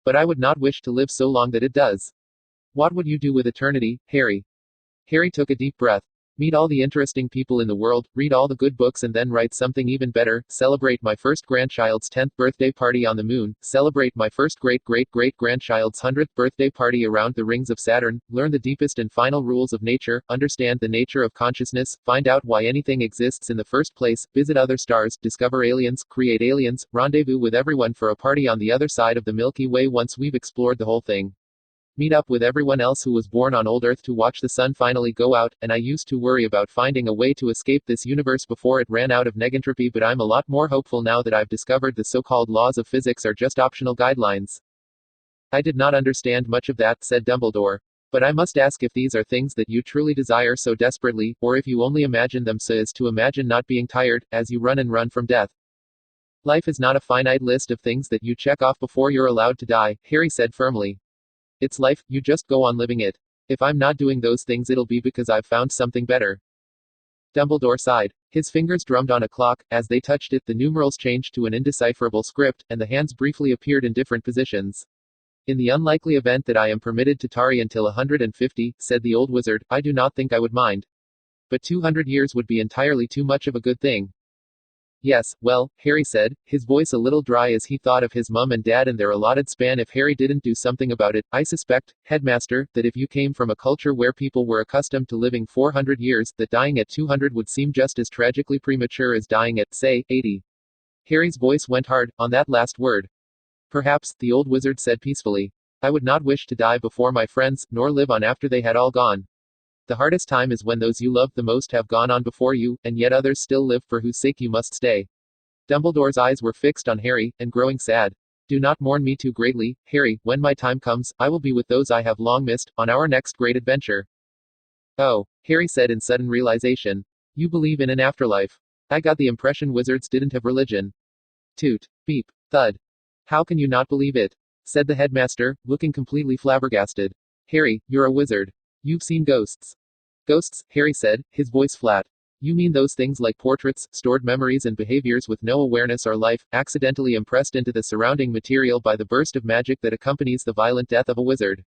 Speaker 1: But I would not wish to live so long that it does. What would you do with eternity, Harry? Harry took a deep breath. Meet all the interesting people in the world, read all the good books and then write something even better, celebrate my first grandchild's 10th birthday party on the moon, celebrate my first great-great-great-grandchild's 100th birthday party around the rings of Saturn, learn the deepest and final rules of nature, understand the nature of consciousness, find out why anything exists in the first place, visit other stars, discover aliens, create aliens, rendezvous with everyone for a party on the other side of the Milky Way once we've explored the whole thing. Meet up with everyone else who was born on old Earth to watch the sun finally go out, and I used to worry about finding a way to escape this universe before it ran out of negentropy, but I'm a lot more hopeful now that I've discovered the so-called laws of physics are just optional guidelines. I did not understand much of that, said Dumbledore. But I must ask if these are things that you truly desire so desperately, or if you only imagine them so as to imagine not being tired, as you run and run from death. Life is not a finite list of things that you check off before you're allowed to die, Harry said firmly. It's life, you just go on living it. If I'm not doing those things it'll be because I've found something better. Dumbledore sighed. His fingers drummed on a clock. As they touched it the numerals changed to an indecipherable script, and the hands briefly appeared in different positions. In the unlikely event that I am permitted to tarry until 150, said the old wizard, I do not think I would mind. But 200 years would be entirely too much of a good thing. Yes, well, Harry said, his voice a little dry as he thought of his mum and dad and their allotted span if Harry didn't do something about it. I suspect, headmaster, that if you came from a culture where people were accustomed to living 400 years, that dying at 200 would seem just as tragically premature as dying at, say, 80. Harry's voice went hard, on that last word. Perhaps, the old wizard said peacefully. I would not wish to die before my friends, nor live on after they had all gone. The hardest time is when those you love the most have gone on before you, and yet others still live for whose sake you must stay. Dumbledore's eyes were fixed on Harry, and growing sad. Do not mourn me too greatly, Harry. When my time comes, I will be with those I have long missed, on our next great adventure. Oh, Harry said in sudden realization. You believe in an afterlife. I got the impression wizards didn't have religion. Toot. Beep. Thud. How can you not believe it? Said the headmaster, looking completely flabbergasted. Harry, you're a wizard. You've seen ghosts. Ghosts, Harry said, his voice flat. You mean those things like portraits, stored memories and behaviors with no awareness or life, accidentally impressed into the surrounding material by the burst of magic that accompanies the violent death of a wizard.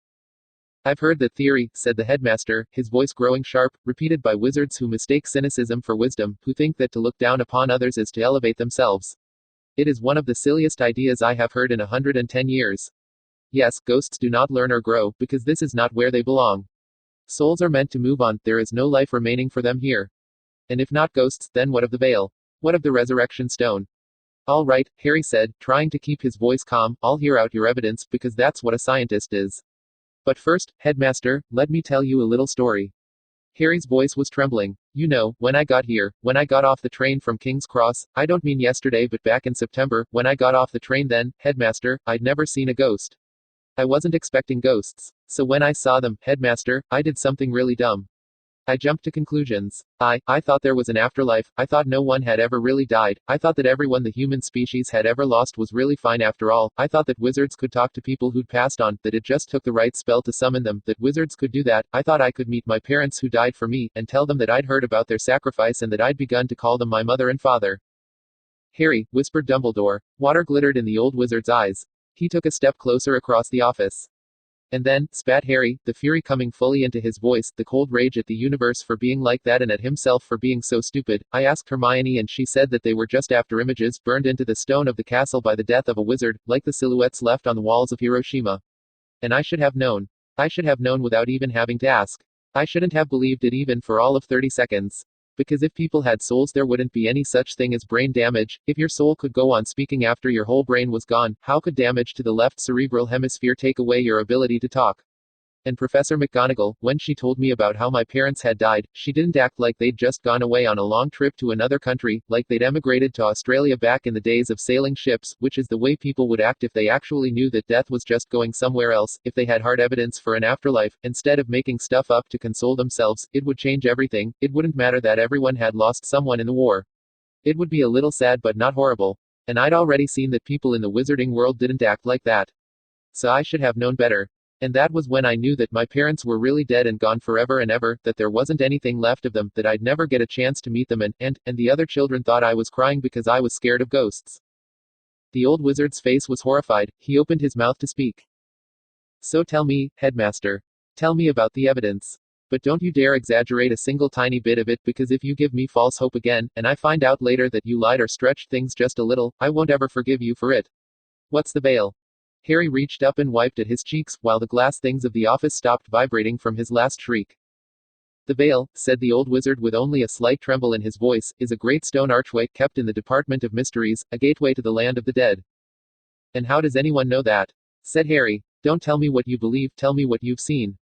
Speaker 1: I've heard that theory, said the headmaster, his voice growing sharp, repeated by wizards who mistake cynicism for wisdom, who think that to look down upon others is to elevate themselves. It is one of the silliest ideas I have heard in 110 years. Yes, ghosts do not learn or grow, because this is not where they belong. Souls are meant to move on, there is no life remaining for them here. And if not ghosts, then what of the veil? What of the resurrection stone? All right, Harry said, trying to keep his voice calm, I'll hear out your evidence, because that's what a scientist is. But first, headmaster, let me tell you a little story. Harry's voice was trembling. You know, when I got here, when I got off the train from King's Cross, I don't mean yesterday but back in September, when I got off the train then, headmaster, I'd never seen a ghost. I wasn't expecting ghosts. So when I saw them, headmaster, I did something really dumb. I jumped to conclusions. I thought there was an afterlife, I thought no one had ever really died, I thought that everyone the human species had ever lost was really fine after all, I thought that wizards could talk to people who'd passed on, that it just took the right spell to summon them, that wizards could do that, I thought I could meet my parents who died for me, and tell them that I'd heard about their sacrifice and that I'd begun to call them my mother and father. Harry, whispered Dumbledore. Water glittered in the old wizard's eyes. He took a step closer across the office. And then, spat Harry, the fury coming fully into his voice, the cold rage at the universe for being like that and at himself for being so stupid. I asked Hermione and she said that they were just after images burned into the stone of the castle by the death of a wizard, like the silhouettes left on the walls of Hiroshima. And I should have known. I should have known without even having to ask. I shouldn't have believed it even for all of 30 seconds. Because if people had souls there wouldn't be any such thing as brain damage. If your soul could go on speaking after your whole brain was gone, how could damage to the left cerebral hemisphere take away your ability to talk? And Professor McGonagall, when she told me about how my parents had died, she didn't act like they'd just gone away on a long trip to another country, like they'd emigrated to Australia back in the days of sailing ships, which is the way people would act if they actually knew that death was just going somewhere else, if they had hard evidence for an afterlife, instead of making stuff up to console themselves. It would change everything. It wouldn't matter that everyone had lost someone in the war. It would be a little sad but not horrible. And I'd already seen that people in the wizarding world didn't act like that. So I should have known better. And that was when I knew that my parents were really dead and gone forever and ever, that there wasn't anything left of them, that I'd never get a chance to meet them and the other children thought I was crying because I was scared of ghosts. The old wizard's face was horrified. He opened his mouth to speak. So tell me, headmaster. Tell me about the evidence. But don't you dare exaggerate a single tiny bit of it, because if you give me false hope again, and I find out later that you lied or stretched things just a little, I won't ever forgive you for it. What's the bail? Harry reached up and wiped at his cheeks, while the glass things of the office stopped vibrating from his last shriek. The veil, said the old wizard with only a slight tremble in his voice, is a great stone archway kept in the Department of Mysteries, a gateway to the land of the dead. And how does anyone know that? Said Harry. Don't tell me what you believe, tell me what you've seen.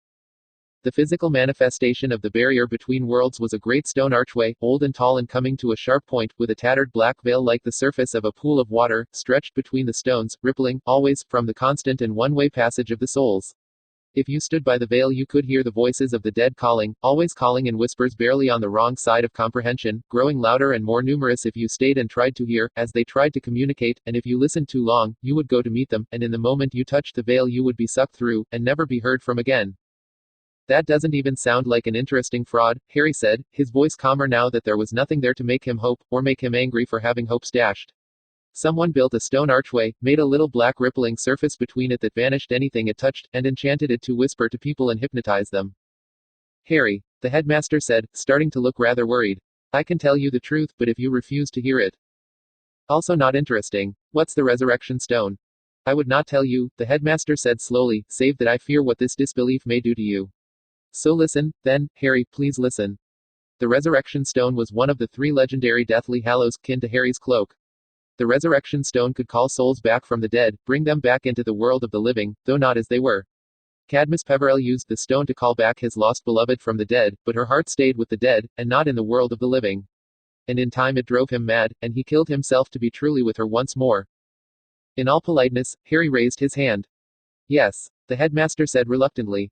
Speaker 1: The physical manifestation of the barrier between worlds was a great stone archway, old and tall and coming to a sharp point, with a tattered black veil like the surface of a pool of water, stretched between the stones, rippling, always, from the constant and one-way passage of the souls. If you stood by the veil you could hear the voices of the dead calling, always calling in whispers barely on the wrong side of comprehension, growing louder and more numerous if you stayed and tried to hear, as they tried to communicate, and if you listened too long, you would go to meet them, and in the moment you touched the veil you would be sucked through, and never be heard from again. That doesn't even sound like an interesting fraud, Harry said, his voice calmer now that there was nothing there to make him hope, or make him angry for having hopes dashed. Someone built a stone archway, made a little black rippling surface between it that vanished anything it touched, and enchanted it to whisper to people and hypnotize them. Harry, the headmaster said, starting to look rather worried. I can tell you the truth, but if you refuse to hear it, Also not interesting. What's the resurrection stone? I would not tell you, the headmaster said slowly, save that I fear what this disbelief may do to you. So listen, then, Harry, please listen. The resurrection stone was one of the 3 legendary Deathly Hallows, kin to Harry's cloak. The resurrection stone could call souls back from the dead, bring them back into the world of the living, though not as they were. Cadmus Peverell used the stone to call back his lost beloved from the dead, but her heart stayed with the dead, and not in the world of the living. And in time it drove him mad, and he killed himself to be truly with her once more. In all politeness, Harry raised his hand. Yes, the headmaster said reluctantly.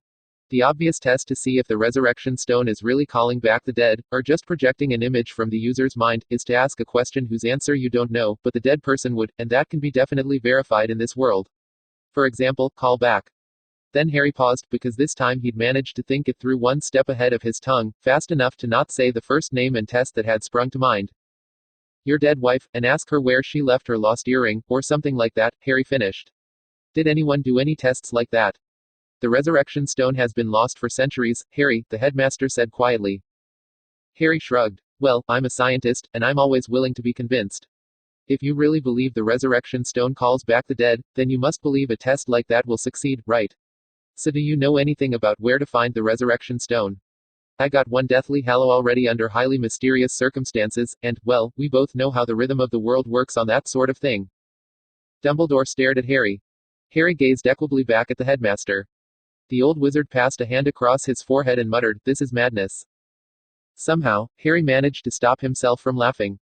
Speaker 1: The obvious test to see if the resurrection stone is really calling back the dead, or just projecting an image from the user's mind, is to ask a question whose answer you don't know, but the dead person would, and that can be definitely verified in this world. For example, call back. Then Harry paused, because this time he'd managed to think it through one step ahead of his tongue, fast enough to not say the first name and test that had sprung to mind. Your dead wife, and ask her where she left her lost earring, or something like that, Harry finished. Did anyone do any tests like that? The resurrection stone has been lost for centuries, Harry, the headmaster said quietly. Harry shrugged. Well, I'm a scientist, and I'm always willing to be convinced. If you really believe the resurrection stone calls back the dead, then you must believe a test like that will succeed, right? So do you know anything about where to find the resurrection stone? I got one Deathly Hallow already under highly mysterious circumstances, and, well, we both know how the rhythm of the world works on that sort of thing. Dumbledore stared at Harry. Harry gazed equably back at the headmaster. The old wizard passed a hand across his forehead and muttered, "This is madness." Somehow, Harry managed to stop himself from laughing.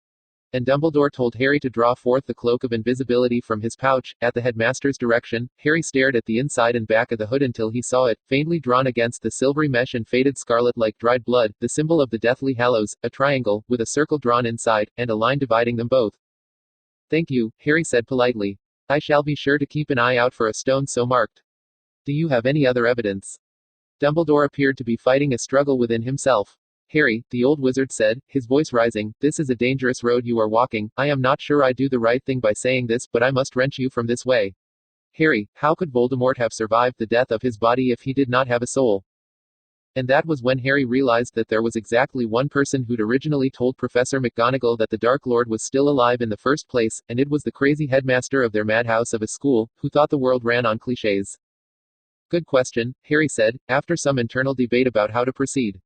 Speaker 1: And Dumbledore told Harry to draw forth the cloak of invisibility from his pouch. At the headmaster's direction, Harry stared at the inside and back of the hood until he saw it, faintly drawn against the silvery mesh and faded scarlet like dried blood, the symbol of the Deathly Hallows, a triangle, with a circle drawn inside, and a line dividing them both. Thank you, Harry said politely. I shall be sure to keep an eye out for a stone so marked. Do you have any other evidence? Dumbledore appeared to be fighting a struggle within himself. Harry, the old wizard said, his voice rising, this is a dangerous road you are walking. I am not sure I do the right thing by saying this, but I must wrench you from this way. Harry, how could Voldemort have survived the death of his body if he did not have a soul? And that was when Harry realized that there was exactly one person who'd originally told Professor McGonagall that the Dark Lord was still alive in the first place, and it was the crazy headmaster of their madhouse of a school, who thought the world ran on clichés. Good question, Harry said, after some internal debate about how to proceed.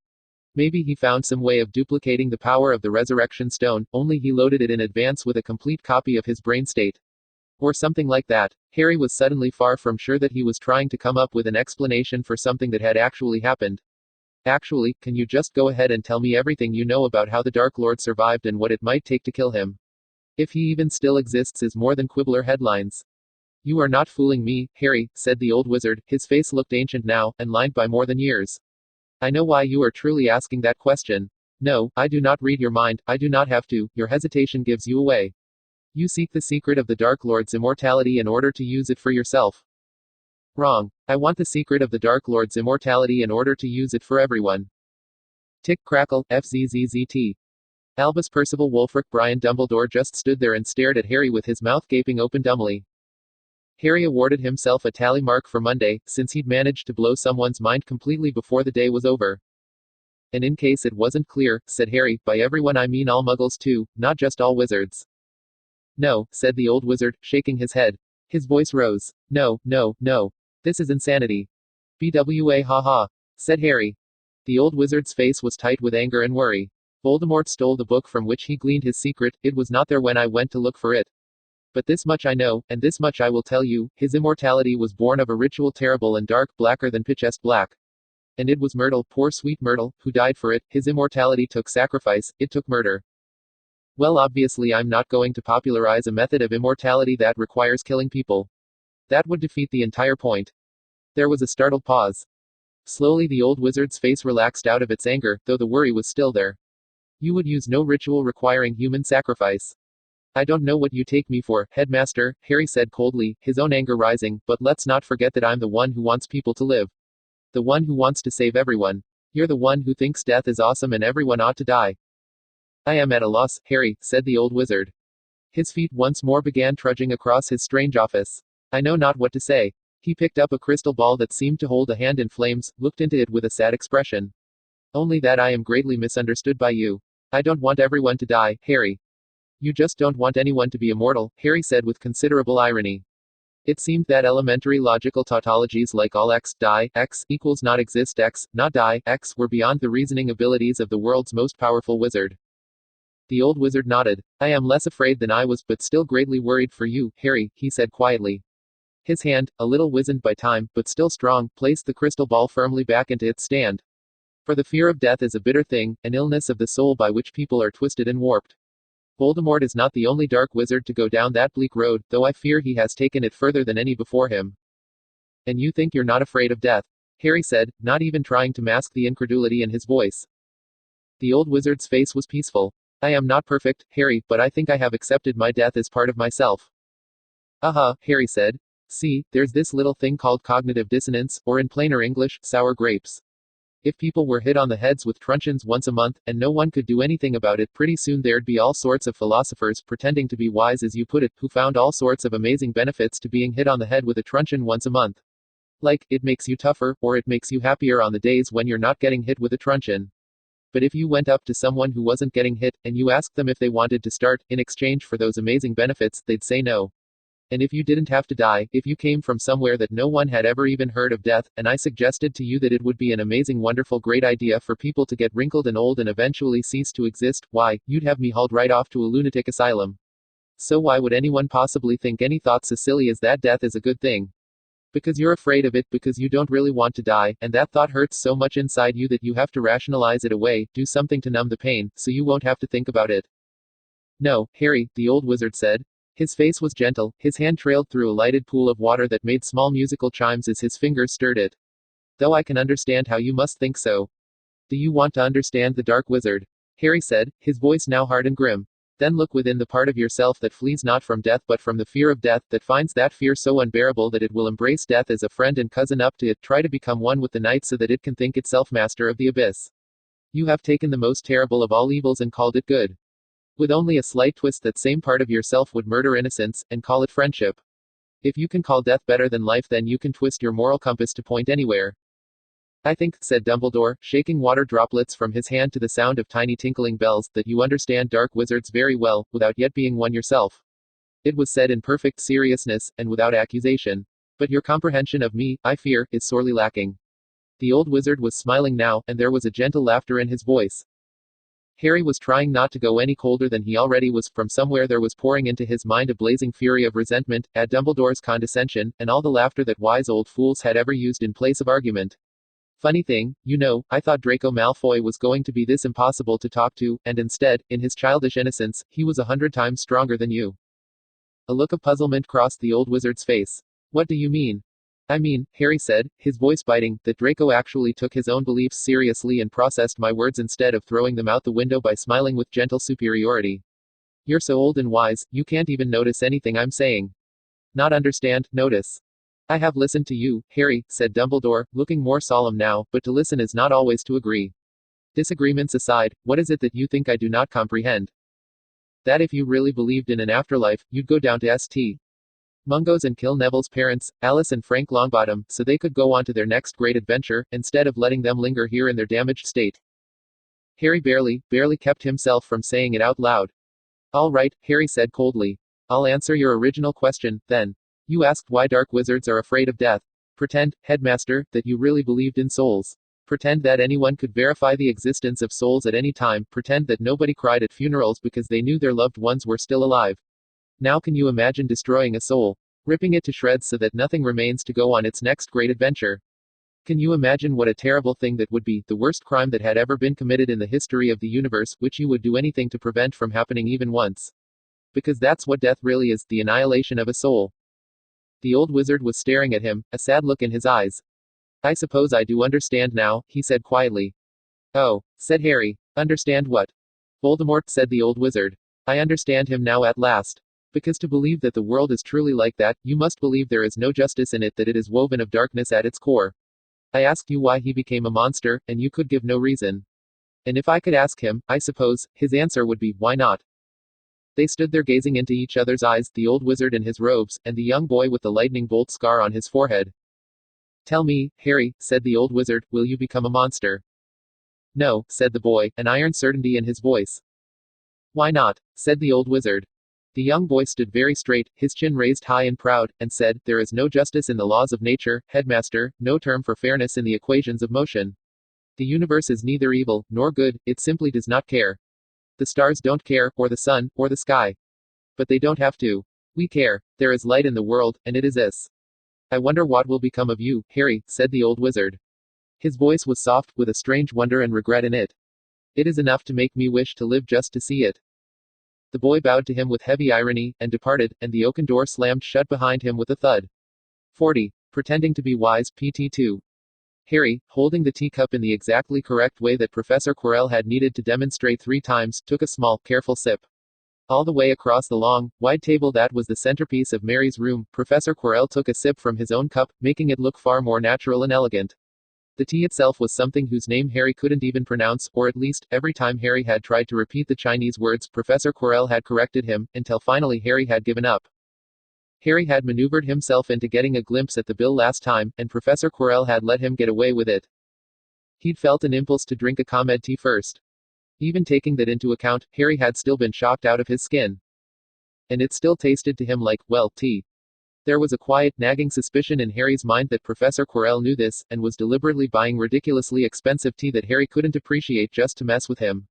Speaker 1: Maybe he found some way of duplicating the power of the resurrection stone, only he loaded it in advance with a complete copy of his brain state. Or something like that. Harry was suddenly far from sure that he was trying to come up with an explanation for something that had actually happened. Actually, can you just go ahead and tell me everything you know about how the Dark Lord survived and what it might take to kill him? If he even still exists is more than Quibbler headlines. You are not fooling me, Harry, said the old wizard. His face looked ancient now, and lined by more than years. I know why you are truly asking that question. No, I do not read your mind, I do not have to, your hesitation gives you away. You seek the secret of the Dark Lord's immortality in order to use it for yourself. Wrong. I want the secret of the Dark Lord's immortality in order to use it for everyone. Tick crackle, FZZZT. Albus Percival Wulfric Brian Dumbledore just stood there and stared at Harry with his mouth gaping open dumbly. Harry awarded himself a tally mark for Monday, since he'd managed to blow someone's mind completely before the day was over. And in case it wasn't clear, said Harry, by everyone I mean all muggles too, not just all wizards. No, said the old wizard, shaking his head. His voice rose. No, no, no. This is insanity. BWA ha ha, said Harry. The old wizard's face was tight with anger and worry. Voldemort stole the book from which he gleaned his secret, it was not there when I went to look for it. But this much I know, and this much I will tell you, his immortality was born of a ritual terrible and dark, blacker than pitchest black. And it was Myrtle, poor sweet Myrtle, who died for it. His immortality took sacrifice, it took murder. Well, obviously I'm not going to popularize a method of immortality that requires killing people. That would defeat the entire point. There was a startled pause. Slowly the old wizard's face relaxed out of its anger, though the worry was still there. You would use no ritual requiring human sacrifice. I don't know what you take me for, headmaster, Harry said coldly, his own anger rising, but let's not forget that I'm the one who wants people to live. The one who wants to save everyone. You're the one who thinks death is awesome and everyone ought to die. I am at a loss, Harry, said the old wizard. His feet once more began trudging across his strange office. I know not what to say. He picked up a crystal ball that seemed to hold a hand in flames, looked into it with a sad expression. Only that I am greatly misunderstood by you. I don't want everyone to die, Harry. You just don't want anyone to be immortal, Harry said with considerable irony. It seemed that elementary logical tautologies like all x, die, x, equals not exist x, not die, x, were beyond the reasoning abilities of the world's most powerful wizard. The old wizard nodded. I am less afraid than I was, but still greatly worried for you, Harry, he said quietly. His hand, a little wizened by time, but still strong, placed the crystal ball firmly back into its stand. For the fear of death is a bitter thing, an illness of the soul by which people are twisted and warped. Voldemort is not the only dark wizard to go down that bleak road, though I fear he has taken it further than any before him. And you think you're not afraid of death? Harry said, not even trying to mask the incredulity in his voice. The old wizard's face was peaceful. I am not perfect, Harry, but I think I have accepted my death as part of myself. Harry said. See, there's this little thing called cognitive dissonance, or in plainer English, sour grapes. If people were hit on the heads with truncheons once a month, and no one could do anything about it, pretty soon there'd be all sorts of philosophers, pretending to be wise as you put it, who found all sorts of amazing benefits to being hit on the head with a truncheon once a month. Like, it makes you tougher, or it makes you happier on the days when you're not getting hit with a truncheon. But if you went up to someone who wasn't getting hit, and you asked them if they wanted to start, in exchange for those amazing benefits, they'd say no. And if you didn't have to die, if you came from somewhere that no one had ever even heard of death, and I suggested to you that it would be an amazing, wonderful, great idea for people to get wrinkled and old and eventually cease to exist, why, you'd have me hauled right off to a lunatic asylum. So why would anyone possibly think any thought so silly as that death is a good thing? Because you're afraid of it, because you don't really want to die, and that thought hurts so much inside you that you have to rationalize it away, do something to numb the pain, so you won't have to think about it. No, Harry, the old wizard said. His face was gentle, his hand trailed through a lighted pool of water that made small musical chimes as his fingers stirred it. Though I can understand how you must think so. Do you want to understand the dark wizard? Harry said, his voice now hard and grim. Then look within the part of yourself that flees not from death but from the fear of death, that finds that fear so unbearable that it will embrace death as a friend and cousin up to it, try to become one with the night so that it can think itself master of the abyss. You have taken the most terrible of all evils and called it good. With only a slight twist, that same part of yourself would murder innocence, and call it friendship. If you can call death better than life, then you can twist your moral compass to point anywhere. I think, said Dumbledore, shaking water droplets from his hand to the sound of tiny tinkling bells, that you understand dark wizards very well, without yet being one yourself. It was said in perfect seriousness, and without accusation. But your comprehension of me, I fear, is sorely lacking. The old wizard was smiling now, and there was a gentle laughter in his voice. Harry was trying not to go any colder than he already was. From somewhere there was pouring into his mind a blazing fury of resentment, at Dumbledore's condescension, and all the laughter that wise old fools had ever used in place of argument. Funny thing, you know, I thought Draco Malfoy was going to be this impossible to talk to, and instead, in his childish innocence, he was 100 times stronger than you. A look of puzzlement crossed the old wizard's face. What do you mean? I mean, Harry said, his voice biting, that Draco actually took his own beliefs seriously and processed my words instead of throwing them out the window by smiling with gentle superiority. You're so old and wise, you can't even notice anything I'm saying. Not understand, notice. I have listened to you, Harry, said Dumbledore, looking more solemn now, but to listen is not always to agree. Disagreements aside, what is it that you think I do not comprehend? That if you really believed in an afterlife, you'd go down to St. Mungo's and kill Neville's parents, Alice and Frank Longbottom, so they could go on to their next great adventure, instead of letting them linger here in their damaged state. Harry barely kept himself from saying it out loud. All right, Harry said coldly. I'll answer your original question, then. You asked why dark wizards are afraid of death. Pretend, headmaster, that you really believed in souls. Pretend that anyone could verify the existence of souls at any time. Pretend that nobody cried at funerals because they knew their loved ones were still alive. Now can you imagine destroying a soul? Ripping it to shreds so that nothing remains to go on its next great adventure? Can you imagine what a terrible thing that would be, the worst crime that had ever been committed in the history of the universe, which you would do anything to prevent from happening even once? Because that's what death really is, the annihilation of a soul. The old wizard was staring at him, a sad look in his eyes. I suppose I do understand now, he said quietly. Oh, said Harry. Understand what? Voldemort, said the old wizard. I understand him now at last. Because to believe that the world is truly like that, you must believe there is no justice in it, that it is woven of darkness at its core. I asked you why he became a monster, and you could give no reason. And if I could ask him, I suppose, his answer would be, why not? They stood there gazing into each other's eyes, the old wizard in his robes, and the young boy with the lightning bolt scar on his forehead. Tell me, Harry, said the old wizard, will you become a monster? No, said the boy, an iron certainty in his voice. Why not? Said the old wizard. The young boy stood very straight, his chin raised high and proud, and said, There is no justice in the laws of nature, headmaster, no term for fairness in the equations of motion. The universe is neither evil, nor good, it simply does not care. The stars don't care, or the sun, or the sky. But they don't have to. We care. There is light in the world, and it is this. I wonder what will become of you, Harry, said the old wizard. His voice was soft, with a strange wonder and regret in it. It is enough to make me wish to live just to see it. The boy bowed to him with heavy irony, and departed, and the oaken door slammed shut behind him with a thud. 40. Pretending to be wise, PT2. Harry, holding the teacup in the exactly correct way that Professor Quirrell had needed to demonstrate 3 times, took a small, careful sip. All the way across the long, wide table that was the centerpiece of Mary's room, Professor Quirrell took a sip from his own cup, making it look far more natural and elegant. The tea itself was something whose name Harry couldn't even pronounce, or at least, every time Harry had tried to repeat the Chinese words, Professor Quirrell had corrected him, until finally Harry had given up. Harry had maneuvered himself into getting a glimpse at the bill last time, and Professor Quirrell had let him get away with it. He'd felt an impulse to drink a ComEd tea first. Even taking that into account, Harry had still been shocked out of his skin. And it still tasted to him like, well, tea. There was a quiet, nagging suspicion in Harry's mind that Professor Quirrell knew this, and was deliberately buying ridiculously expensive tea that Harry couldn't appreciate just to mess with him.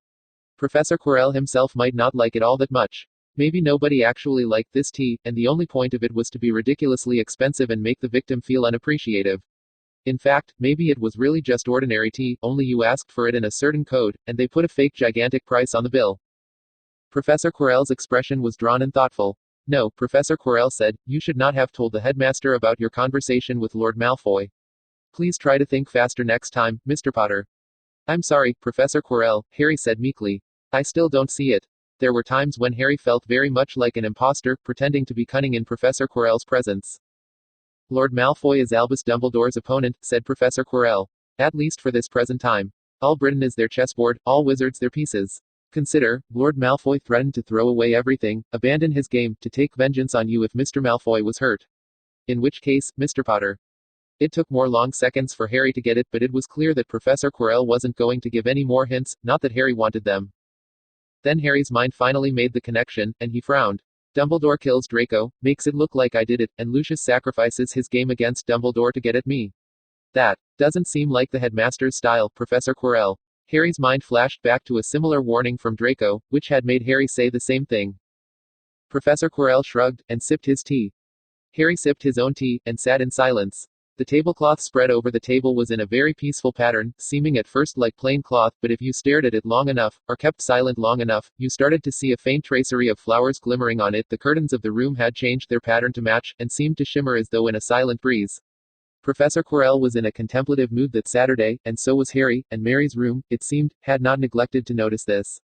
Speaker 1: Professor Quirrell himself might not like it all that much. Maybe nobody actually liked this tea, and the only point of it was to be ridiculously expensive and make the victim feel unappreciative. In fact, maybe it was really just ordinary tea, only you asked for it in a certain code, and they put a fake gigantic price on the bill. Professor Quirrell's expression was drawn and thoughtful. No, Professor Quirrell said, you should not have told the headmaster about your conversation with Lord Malfoy. Please try to think faster next time, Mr. Potter. I'm sorry, Professor Quirrell, Harry said meekly. I still don't see it. There were times when Harry felt very much like an imposter, pretending to be cunning in Professor Quirrell's presence. Lord Malfoy is Albus Dumbledore's opponent, said Professor Quirrell. At least for this present time. All Britain is their chessboard, all wizards their pieces. Consider, Lord Malfoy threatened to throw away everything, abandon his game, to take vengeance on you if Mr. Malfoy was hurt. In which case, Mr. Potter. It took more long seconds for Harry to get it, but it was clear that Professor Quirrell wasn't going to give any more hints, not that Harry wanted them. Then Harry's mind finally made the connection, and he frowned. Dumbledore kills Draco, makes it look like I did it, and Lucius sacrifices his game against Dumbledore to get at me. That doesn't seem like the headmaster's style, Professor Quirrell. Harry's mind flashed back to a similar warning from Draco, which had made Harry say the same thing. Professor Quirrell shrugged, and sipped his tea. Harry sipped his own tea, and sat in silence. The tablecloth spread over the table was in a very peaceful pattern, seeming at first like plain cloth, but if you stared at it long enough, or kept silent long enough, you started to see a faint tracery of flowers glimmering on it. The curtains of the room had changed their pattern to match, and seemed to shimmer as though in a silent breeze. Professor Quirrell was in a contemplative mood that Saturday, and so was Harry, and Mary's room, it seemed, had not neglected to notice this.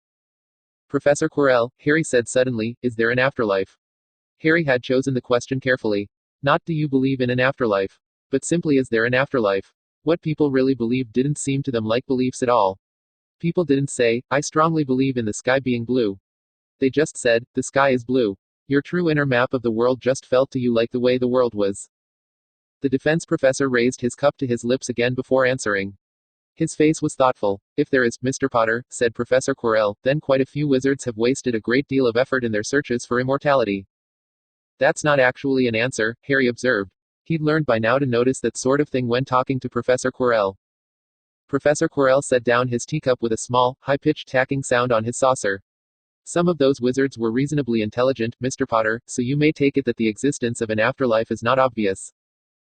Speaker 1: Professor Quirrell, Harry said suddenly, is there an afterlife? Harry had chosen the question carefully. Not do you believe in an afterlife? But simply is there an afterlife? What people really believed didn't seem to them like beliefs at all. People didn't say, I strongly believe in the sky being blue. They just said, the sky is blue. Your true inner map of the world just felt to you like the way the world was. The defense professor raised his cup to his lips again before answering. His face was thoughtful. If there is, Mr. Potter, said Professor Quirrell, then quite a few wizards have wasted a great deal of effort in their searches for immortality. That's not actually an answer, Harry observed. He'd learned by now to notice that sort of thing when talking to Professor Quirrell. Professor Quirrell set down his teacup with a small, high-pitched tacking sound on his saucer. Some of those wizards were reasonably intelligent, Mr. Potter, so you may take it that the existence of an afterlife is not obvious.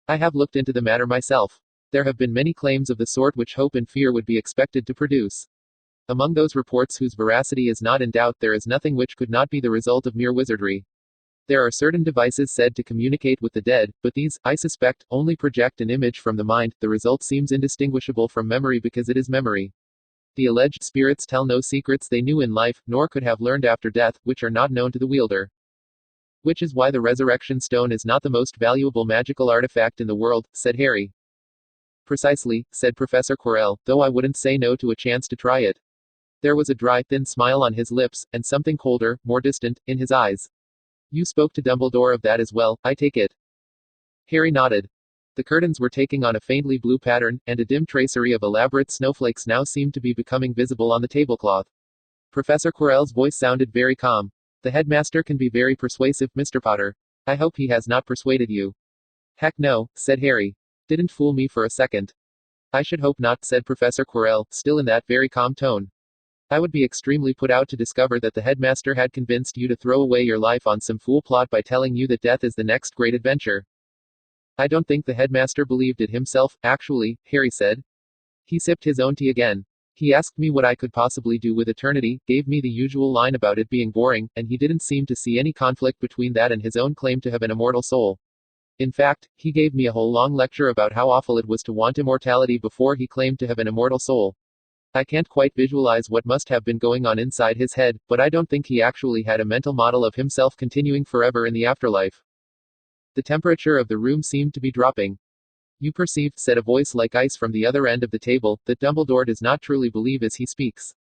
Speaker 1: I have looked into the matter myself. There have been many claims of the sort which hope and fear would be expected to produce. Among those reports whose veracity is not in doubt, there is nothing which could not be the result of mere wizardry. There are certain devices said to communicate with the dead, but these, I suspect, only project an image from the mind. The result seems indistinguishable from memory because it is memory. The alleged spirits tell no secrets they knew in life, nor could have learned after death, which are not known to the wielder. Which is why the resurrection stone is not the most valuable magical artifact in the world, said Harry. Precisely, said Professor Quirrell, though I wouldn't say no to a chance to try it. There was a dry, thin smile on his lips, and something colder, more distant, in his eyes. You spoke to Dumbledore of that as well, I take it. Harry nodded. The curtains were taking on a faintly blue pattern, and a dim tracery of elaborate snowflakes now seemed to be becoming visible on the tablecloth. Professor Quirrell's voice sounded very calm. The headmaster can be very persuasive, Mr. Potter. I hope he has not persuaded you. Heck no, said Harry. Didn't fool me for a second. I should hope not, said Professor Quirrell, still in that very calm tone. I would be extremely put out to discover that the headmaster had convinced you to throw away your life on some fool plot by telling you that death is the next great adventure. I don't think the headmaster believed it himself, actually, Harry said. He sipped his own tea again. He asked me what I could possibly do with eternity, gave me the usual line about it being boring, and he didn't seem to see any conflict between that and his own claim to have an immortal soul. In fact, he gave me a whole long lecture about how awful it was to want immortality before he claimed to have an immortal soul. I can't quite visualize what must have been going on inside his head, but I don't think he actually had a mental model of himself continuing forever in the afterlife. The temperature of the room seemed to be dropping. You perceive, said a voice like ice from the other end of the table, that Dumbledore does not truly believe as he speaks.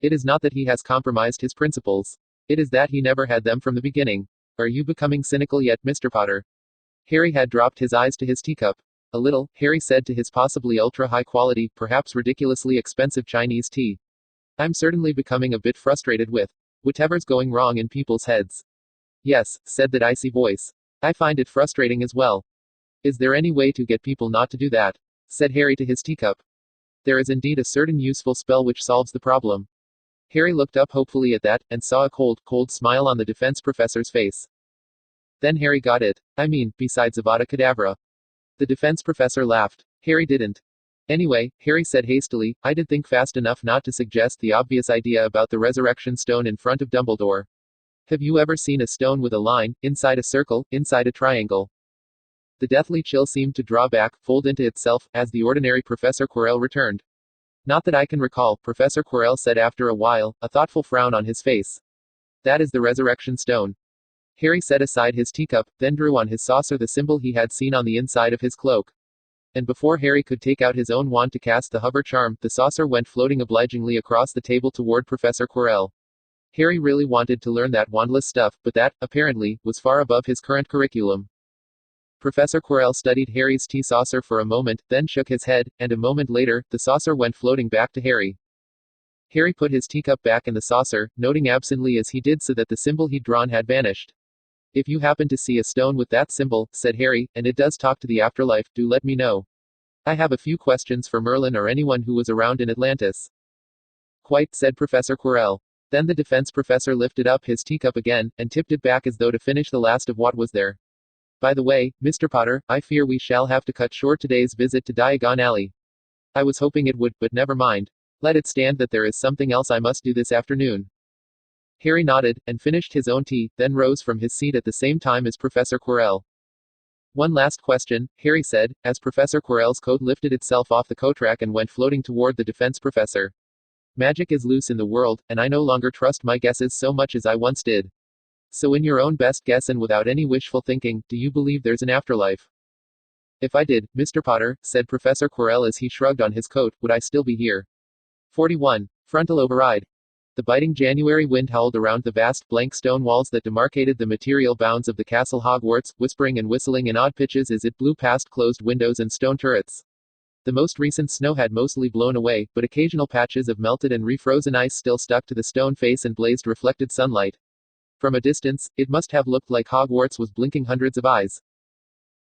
Speaker 1: It is not that he has compromised his principles. It is that he never had them from the beginning. Are you becoming cynical yet, Mr. Potter? Harry had dropped his eyes to his teacup. A little, Harry said to his possibly ultra-high quality, perhaps ridiculously expensive Chinese tea. I'm certainly becoming a bit frustrated with whatever's going wrong in people's heads. Yes, said that icy voice. I find it frustrating as well. Is there any way to get people not to do that? Said Harry to his teacup. There is indeed a certain useful spell which solves the problem. Harry looked up hopefully at that, and saw a cold smile on the defense professor's face. Then Harry got it. I mean, besides Avada Kedavra. The defense professor laughed. Harry didn't. Anyway, Harry said hastily, I did think fast enough not to suggest the obvious idea about the resurrection stone in front of Dumbledore. Have you ever seen a stone with a line, inside a circle, inside a triangle? The deathly chill seemed to draw back, fold into itself, as the ordinary Professor Quirrell returned. Not that I can recall, Professor Quirrell said after a while, a thoughtful frown on his face. That is the resurrection stone. Harry set aside his teacup, then drew on his saucer the symbol he had seen on the inside of his cloak. And before Harry could take out his own wand to cast the hover charm, the saucer went floating obligingly across the table toward Professor Quirrell. Harry really wanted to learn that wandless stuff, but that, apparently, was far above his current curriculum. Professor Quirrell studied Harry's tea saucer for a moment, then shook his head, and a moment later, the saucer went floating back to Harry. Harry put his teacup back in the saucer, noting absently as he did so that the symbol he'd drawn had vanished. If you happen to see a stone with that symbol, said Harry, and it does talk to the afterlife, do let me know. I have a few questions for Merlin or anyone who was around in Atlantis. Quite, said Professor Quirrell. Then the defense professor lifted up his teacup again, and tipped it back as though to finish the last of what was there. By the way, Mr. Potter, I fear we shall have to cut short today's visit to Diagon Alley. I was hoping it would, but never mind. Let it stand that there is something else I must do this afternoon. Harry nodded, and finished his own tea, then rose from his seat at the same time as Professor Quirrell. One last question, Harry said, as Professor Quirrell's coat lifted itself off the coat rack and went floating toward the defense professor. Magic is loose in the world, and I no longer trust my guesses so much as I once did. So in your own best guess and without any wishful thinking, do you believe there's an afterlife? If I did, Mr. Potter, said Professor Quirrell as he shrugged on his coat, would I still be here? 41. Frontal override. The biting January wind howled around the vast blank stone walls that demarcated the material bounds of the castle Hogwarts, whispering and whistling in odd pitches as it blew past closed windows and stone turrets. The most recent snow had mostly blown away, but occasional patches of melted and refrozen ice still stuck to the stone face and blazed reflected sunlight. From a distance, it must have looked like Hogwarts was blinking hundreds of eyes.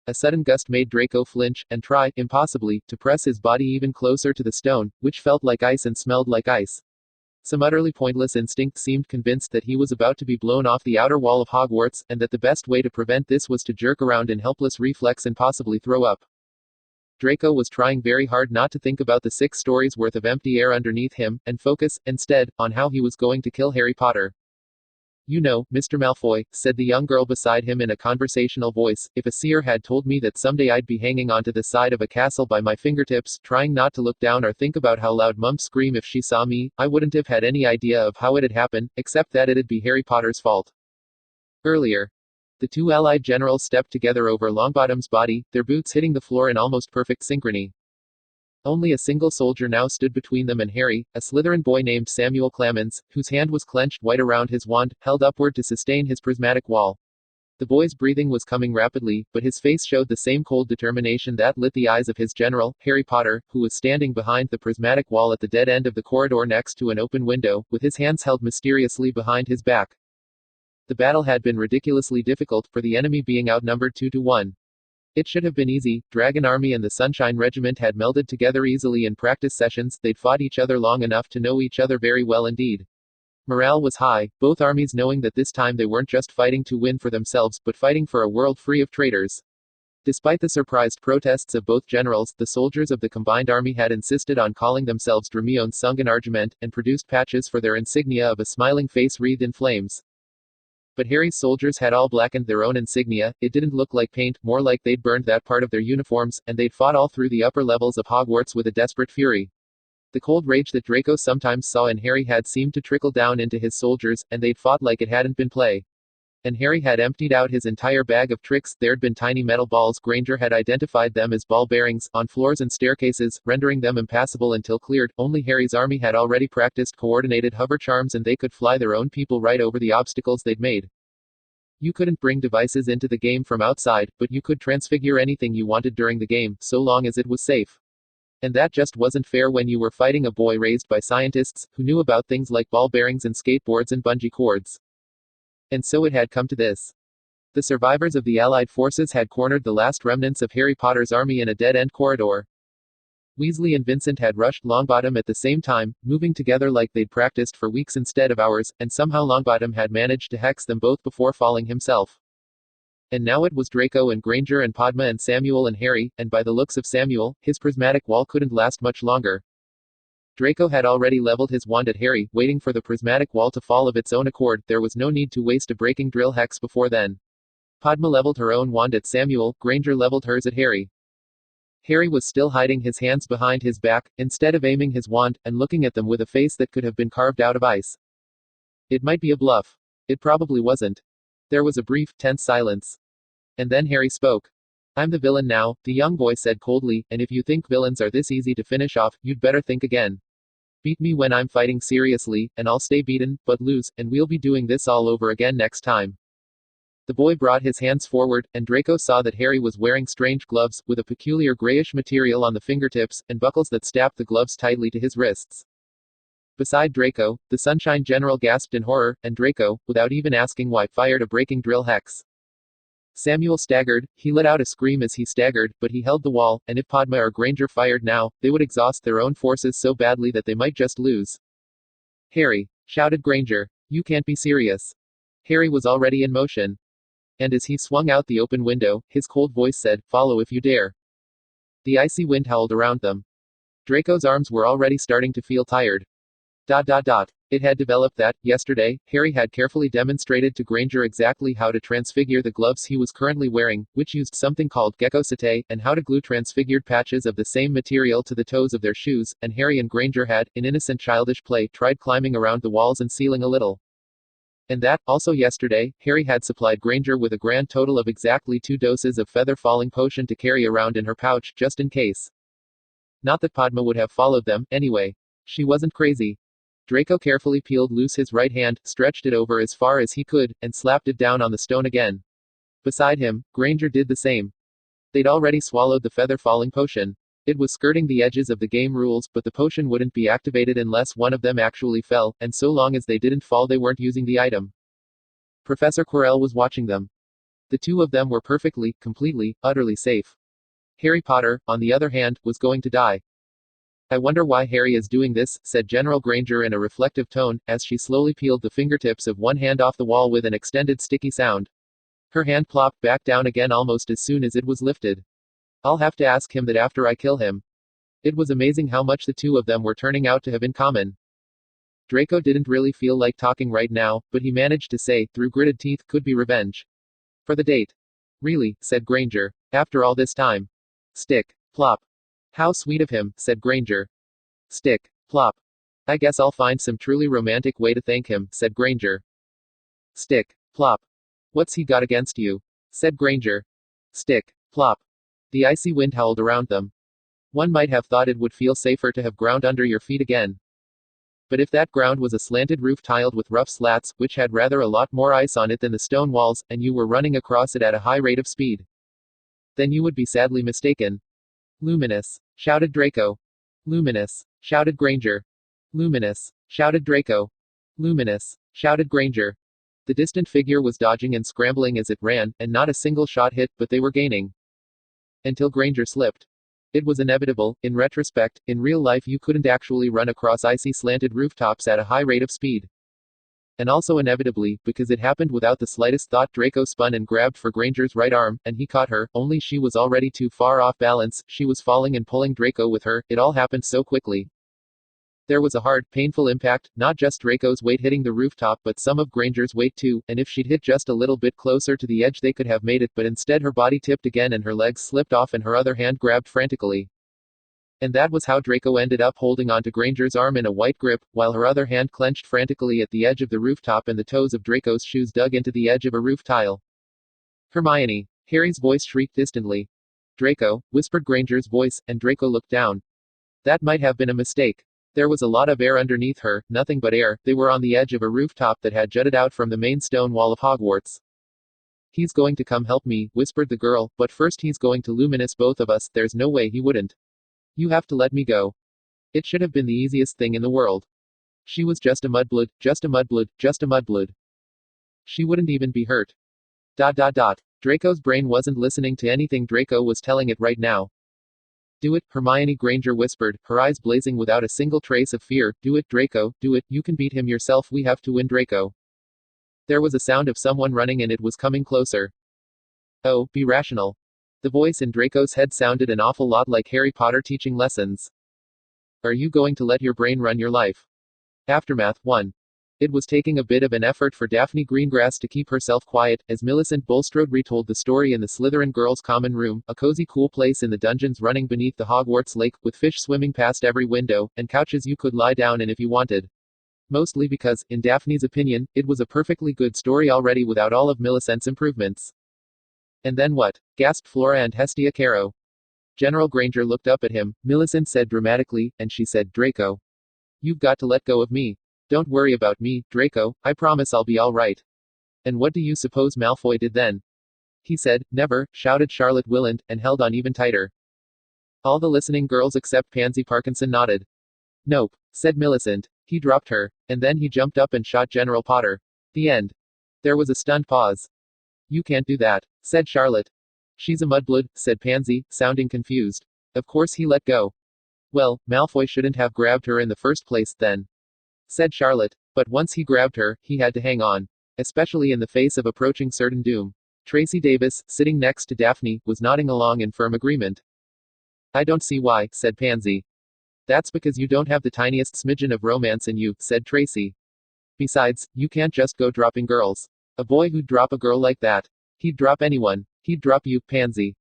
Speaker 1: A sudden gust made Draco flinch, and try, impossibly, to press his body even closer to the stone, which felt like ice and smelled like ice. Some utterly pointless instinct seemed convinced that he was about to be blown off the outer wall of Hogwarts, and that the best way to prevent this was to jerk around in helpless reflex and possibly throw up. Draco was trying very hard not to think about the 6 stories worth of empty air underneath him, and focus, instead, on how he was going to kill Harry Potter. You know, Mr. Malfoy, said the young girl beside him in a conversational voice, if a seer had told me that someday I'd be hanging onto the side of a castle by my fingertips, trying not to look down or think about how loud Mum'd scream if she saw me, I wouldn't have had any idea of how it'd happen, except that it'd be Harry Potter's fault. Earlier. The 2 allied generals stepped together over Longbottom's body, their boots hitting the floor in almost perfect synchrony. Only a single soldier now stood between them and Harry, a Slytherin boy named Samuel Clamens, whose hand was clenched white around his wand, held upward to sustain his prismatic wall. The boy's breathing was coming rapidly, but his face showed the same cold determination that lit the eyes of his general, Harry Potter, who was standing behind the prismatic wall at the dead end of the corridor next to an open window, with his hands held mysteriously behind his back. The battle had been ridiculously difficult, for the enemy being outnumbered 2-1. It should have been easy. Dragon Army and the Sunshine Regiment had melded together easily in practice sessions, they'd fought each other long enough to know each other very well indeed. Morale was high, both armies knowing that this time they weren't just fighting to win for themselves, but fighting for a world free of traitors. Despite the surprised protests of both generals, the soldiers of the combined army had insisted on calling themselves Dremione Sungan Argement, and produced patches for their insignia of a smiling face wreathed in flames. But Harry's soldiers had all blackened their own insignia. It didn't look like paint, more like they'd burned that part of their uniforms, and they'd fought all through the upper levels of Hogwarts with a desperate fury. The cold rage that Draco sometimes saw in Harry had seemed to trickle down into his soldiers, and they'd fought like it hadn't been play. And Harry had emptied out his entire bag of tricks. There'd been tiny metal balls, Granger had identified them as ball bearings, on floors and staircases, rendering them impassable until cleared. Only Harry's army had already practiced coordinated hover charms, and they could fly their own people right over the obstacles they'd made. You couldn't bring devices into the game from outside, but you could transfigure anything you wanted during the game, so long as it was safe. And that just wasn't fair when you were fighting a boy raised by scientists, who knew about things like ball bearings and skateboards and bungee cords. And so it had come to this. The survivors of the Allied forces had cornered the last remnants of Harry Potter's army in a dead-end corridor. Weasley and Vincent had rushed Longbottom at the same time, moving together like they'd practiced for weeks instead of hours, and somehow Longbottom had managed to hex them both before falling himself. And now it was Draco and Granger and Padma and Samuel and Harry, and by the looks of Samuel, his prismatic wall couldn't last much longer. Draco had already leveled his wand at Harry, waiting for the prismatic wall to fall of its own accord. There was no need to waste a breaking drill hex before then. Padma leveled her own wand at Samuel, Granger leveled hers at Harry. Harry was still hiding his hands behind his back, instead of aiming his wand, and looking at them with a face that could have been carved out of ice. It might be a bluff. It probably wasn't. There was a brief, tense silence. And then Harry spoke. "I'm the villain now," the young boy said coldly, "and if you think villains are this easy to finish off, you'd better think again. Beat me when I'm fighting seriously, and I'll stay beaten, but lose, and we'll be doing this all over again next time." The boy brought his hands forward, and Draco saw that Harry was wearing strange gloves, with a peculiar grayish material on the fingertips, and buckles that stabbed the gloves tightly to his wrists. Beside Draco, the Sunshine General gasped in horror, and Draco, without even asking why, fired a breaking drill hex. Samuel staggered. He let out a scream as he staggered, but he held the wall, and if Padma or Granger fired now, they would exhaust their own forces so badly that they might just lose. "Harry!" shouted Granger. "You can't be serious." Harry was already in motion. And as he swung out the open window, his cold voice said, "Follow if you dare." The icy wind howled around them. Draco's arms were already starting to feel tired. It had developed that, yesterday, Harry had carefully demonstrated to Granger exactly how to transfigure the gloves he was currently wearing, which used something called gecko-sate, and how to glue transfigured patches of the same material to the toes of their shoes, and Harry and Granger had, in innocent childish play, tried climbing around the walls and sealing a little. And that, also yesterday, Harry had supplied Granger with a grand total of exactly 2 doses of feather-falling potion to carry around in her pouch, just in case. Not that Padma would have followed them, anyway. She wasn't crazy. Draco carefully peeled loose his right hand, stretched it over as far as he could, and slapped it down on the stone again. Beside him, Granger did the same. They'd already swallowed the feather-falling potion. It was skirting the edges of the game rules, but the potion wouldn't be activated unless one of them actually fell, and so long as they didn't fall they weren't using the item. Professor Quirrell was watching them. The two of them were perfectly, completely, utterly safe. Harry Potter, on the other hand, was going to die. "I wonder why Harry is doing this," said General Granger in a reflective tone, as she slowly peeled the fingertips of one hand off the wall with an extended sticky sound. Her hand plopped back down again almost as soon as it was lifted. "I'll have to ask him that after I kill him." It was amazing how much the two of them were turning out to have in common. Draco didn't really feel like talking right now, but he managed to say, through gritted teeth, "Could be revenge. For the date." "Really," said Granger. "After all this time." "Stick. Plop." "How sweet of him," said Granger. "Stick. Plop. I guess I'll find some truly romantic way to thank him," said Granger. "Stick. Plop. What's he got against you?" said Granger. "Stick. Plop." The icy wind howled around them. One might have thought it would feel safer to have ground under your feet again. But if that ground was a slanted roof tiled with rough slats, which had rather a lot more ice on it than the stone walls, and you were running across it at a high rate of speed, then you would be sadly mistaken. Luminous, shouted Draco. Luminous, shouted Granger. Luminous, shouted Draco. Luminous, shouted Granger. The distant figure was dodging and scrambling as it ran, and not a single shot hit, but they were gaining. Until Granger slipped. It was inevitable. In retrospect, in real life you couldn't actually run across icy slanted rooftops at a high rate of speed. And also inevitably, because it happened without the slightest thought, Draco spun and grabbed for Granger's right arm, and he caught her, only she was already too far off balance, she was falling and pulling Draco with her, it all happened so quickly. There was a hard, painful impact, not just Draco's weight hitting the rooftop but some of Granger's weight too, and if she'd hit just a little bit closer to the edge they could have made it, but instead her body tipped again and her legs slipped off and her other hand grabbed frantically. And that was how Draco ended up holding onto Granger's arm in a white grip, while her other hand clenched frantically at the edge of the rooftop and the toes of Draco's shoes dug into the edge of a roof tile. Hermione! Harry's voice shrieked distantly. Draco, whispered Granger's voice, and Draco looked down. That might have been a mistake. There was a lot of air underneath her, nothing but air, they were on the edge of a rooftop that had jutted out from the main stone wall of Hogwarts. He's going to come help me, whispered the girl, but first he's going to luminous both of us, there's no way he wouldn't. You have to let me go. It should have been the easiest thing in the world. She was just a mudblood, just a mudblood, just a mudblood. She wouldn't even be hurt. ... Draco's brain wasn't listening to anything Draco was telling it right now. Do it, Hermione Granger whispered, her eyes blazing without a single trace of fear. Do it, Draco, do it, you can beat him yourself, we have to win, Draco. There was a sound of someone running and it was coming closer. Oh, be rational. The voice in Draco's head sounded an awful lot like Harry Potter teaching lessons. Are you going to let your brain run your life? Aftermath 1. It was taking a bit of an effort for Daphne Greengrass to keep herself quiet, as Millicent Bulstrode retold the story in the Slytherin Girls' Common Room, a cozy cool place in the dungeons running beneath the Hogwarts lake, with fish swimming past every window, and couches you could lie down in if you wanted. Mostly because, in Daphne's opinion, it was a perfectly good story already without all of Millicent's improvements. And then what? Gasped Flora and Hestia Caro. General Granger looked up at him, Millicent said dramatically, and she said, Draco. You've got to let go of me. Don't worry about me, Draco, I promise I'll be all right. And what do you suppose Malfoy did then? He said, never, shouted Charlotte Willand, and held on even tighter. All the listening girls except Pansy Parkinson nodded. Nope, said Millicent. He dropped her, and then he jumped up and shot General Potter. The end. There was a stunned pause. You can't do that, said Charlotte. She's a mudblood, said Pansy, sounding confused. Of course he let go. Well, Malfoy shouldn't have grabbed her in the first place, then, said Charlotte. But once he grabbed her, he had to hang on. Especially in the face of approaching certain doom. Tracy Davis, sitting next to Daphne, was nodding along in firm agreement. I don't see why, said Pansy. That's because you don't have the tiniest smidgen of romance in you, said Tracy. Besides, you can't just go dropping girls. A boy who'd drop a girl like that. He'd drop anyone. He'd drop you, Pansy.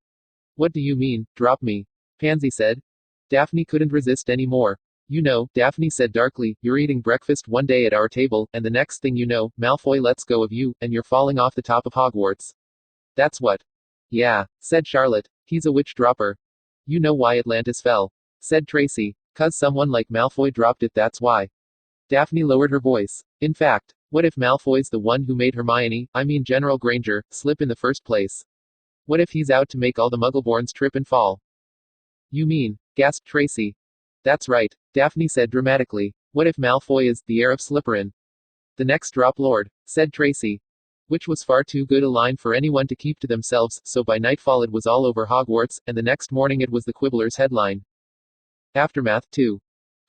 Speaker 1: What do you mean, drop me? Pansy said. Daphne couldn't resist any more. You know, Daphne said darkly, you're eating breakfast one day at our table, and the next thing you know, Malfoy lets go of you, and you're falling off the top of Hogwarts. That's what. Yeah, said Charlotte. He's a witch dropper. You know why Atlantis fell, said Tracy. 'Cause someone like Malfoy dropped it, that's why. Daphne lowered her voice. In fact, what if Malfoy's the one who made Hermione, I mean General Granger, slip in the first place? What if he's out to make all the Muggleborns trip and fall? You mean, gasped Tracy. That's right, Daphne said dramatically. What if Malfoy is the heir of Slytherin? The next drop lord, said Tracy. Which was far too good a line for anyone to keep to themselves, so by nightfall it was all over Hogwarts, and the next morning it was the Quibbler's headline. Aftermath 2.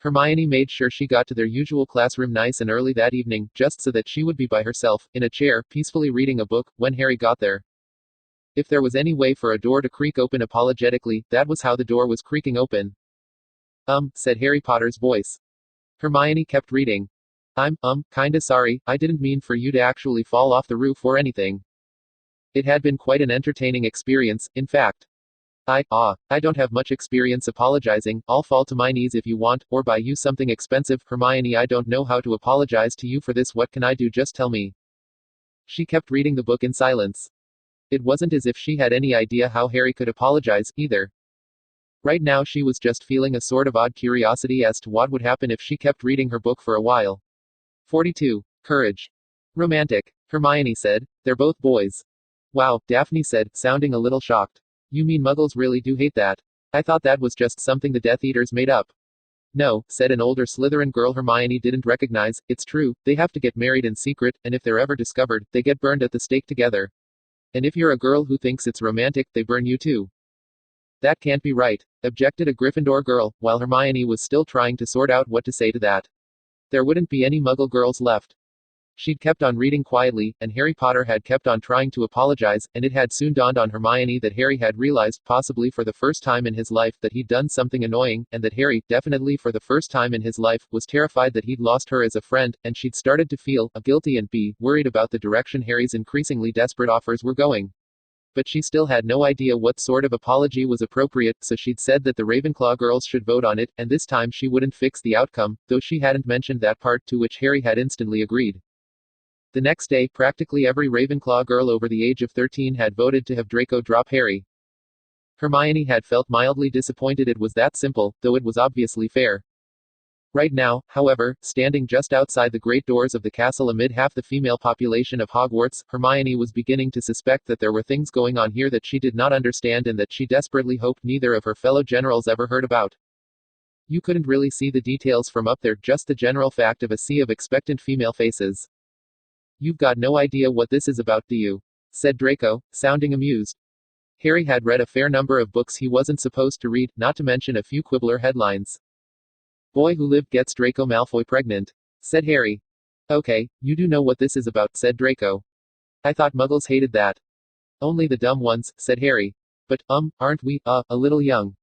Speaker 1: Hermione made sure she got to their usual classroom nice and early that evening, just so that she would be by herself, in a chair, peacefully reading a book, when Harry got there. If there was any way for a door to creak open apologetically, that was how the door was creaking open. Said Harry Potter's voice. Hermione kept reading. I'm, kinda sorry, I didn't mean for you to actually fall off the roof or anything. It had been quite an entertaining experience, in fact. I don't have much experience apologizing, I'll fall to my knees if you want, or buy you something expensive, Hermione, I don't know how to apologize to you for this, what can I do, just tell me. She kept reading the book in silence. It wasn't as if she had any idea how Harry could apologize, either. Right now she was just feeling a sort of odd curiosity as to what would happen if she kept reading her book for a while. 42. Courage. Romantic, Hermione said. They're both boys. Wow, Daphne said, sounding a little shocked. You mean muggles really do hate that? I thought that was just something the Death Eaters made up. No, said an older Slytherin girl Hermione didn't recognize. It's true, they have to get married in secret, and if they're ever discovered, they get burned at the stake together. And if you're a girl who thinks it's romantic, they burn you too. That can't be right, objected a Gryffindor girl, while Hermione was still trying to sort out what to say to that. There wouldn't be any Muggle girls left. She'd kept on reading quietly, and Harry Potter had kept on trying to apologize, and it had soon dawned on Hermione that Harry had realized, possibly for the first time in his life, that he'd done something annoying, and that Harry, definitely for the first time in his life, was terrified that he'd lost her as a friend, and she'd started to feel guilty and worried about the direction Harry's increasingly desperate offers were going. But she still had no idea what sort of apology was appropriate, so she'd said that the Ravenclaw girls should vote on it, and this time she wouldn't fix the outcome, though she hadn't mentioned that part, to which Harry had instantly agreed. The next day, practically every Ravenclaw girl over the age of 13 had voted to have Draco drop Harry. Hermione had felt mildly disappointed it was that simple, though it was obviously fair. Right now, however, standing just outside the great doors of the castle amid half the female population of Hogwarts, Hermione was beginning to suspect that there were things going on here that she did not understand and that she desperately hoped neither of her fellow generals ever heard about. You couldn't really see the details from up there, just the general fact of a sea of expectant female faces. You've got no idea what this is about, do you? Said Draco, sounding amused. Harry had read a fair number of books he wasn't supposed to read, not to mention a few quibbler headlines. Boy who lived gets Draco Malfoy pregnant, said Harry. Okay, you do know what this is about, said Draco. I thought muggles hated that. Only the dumb ones, said Harry. But, aren't we, a little young?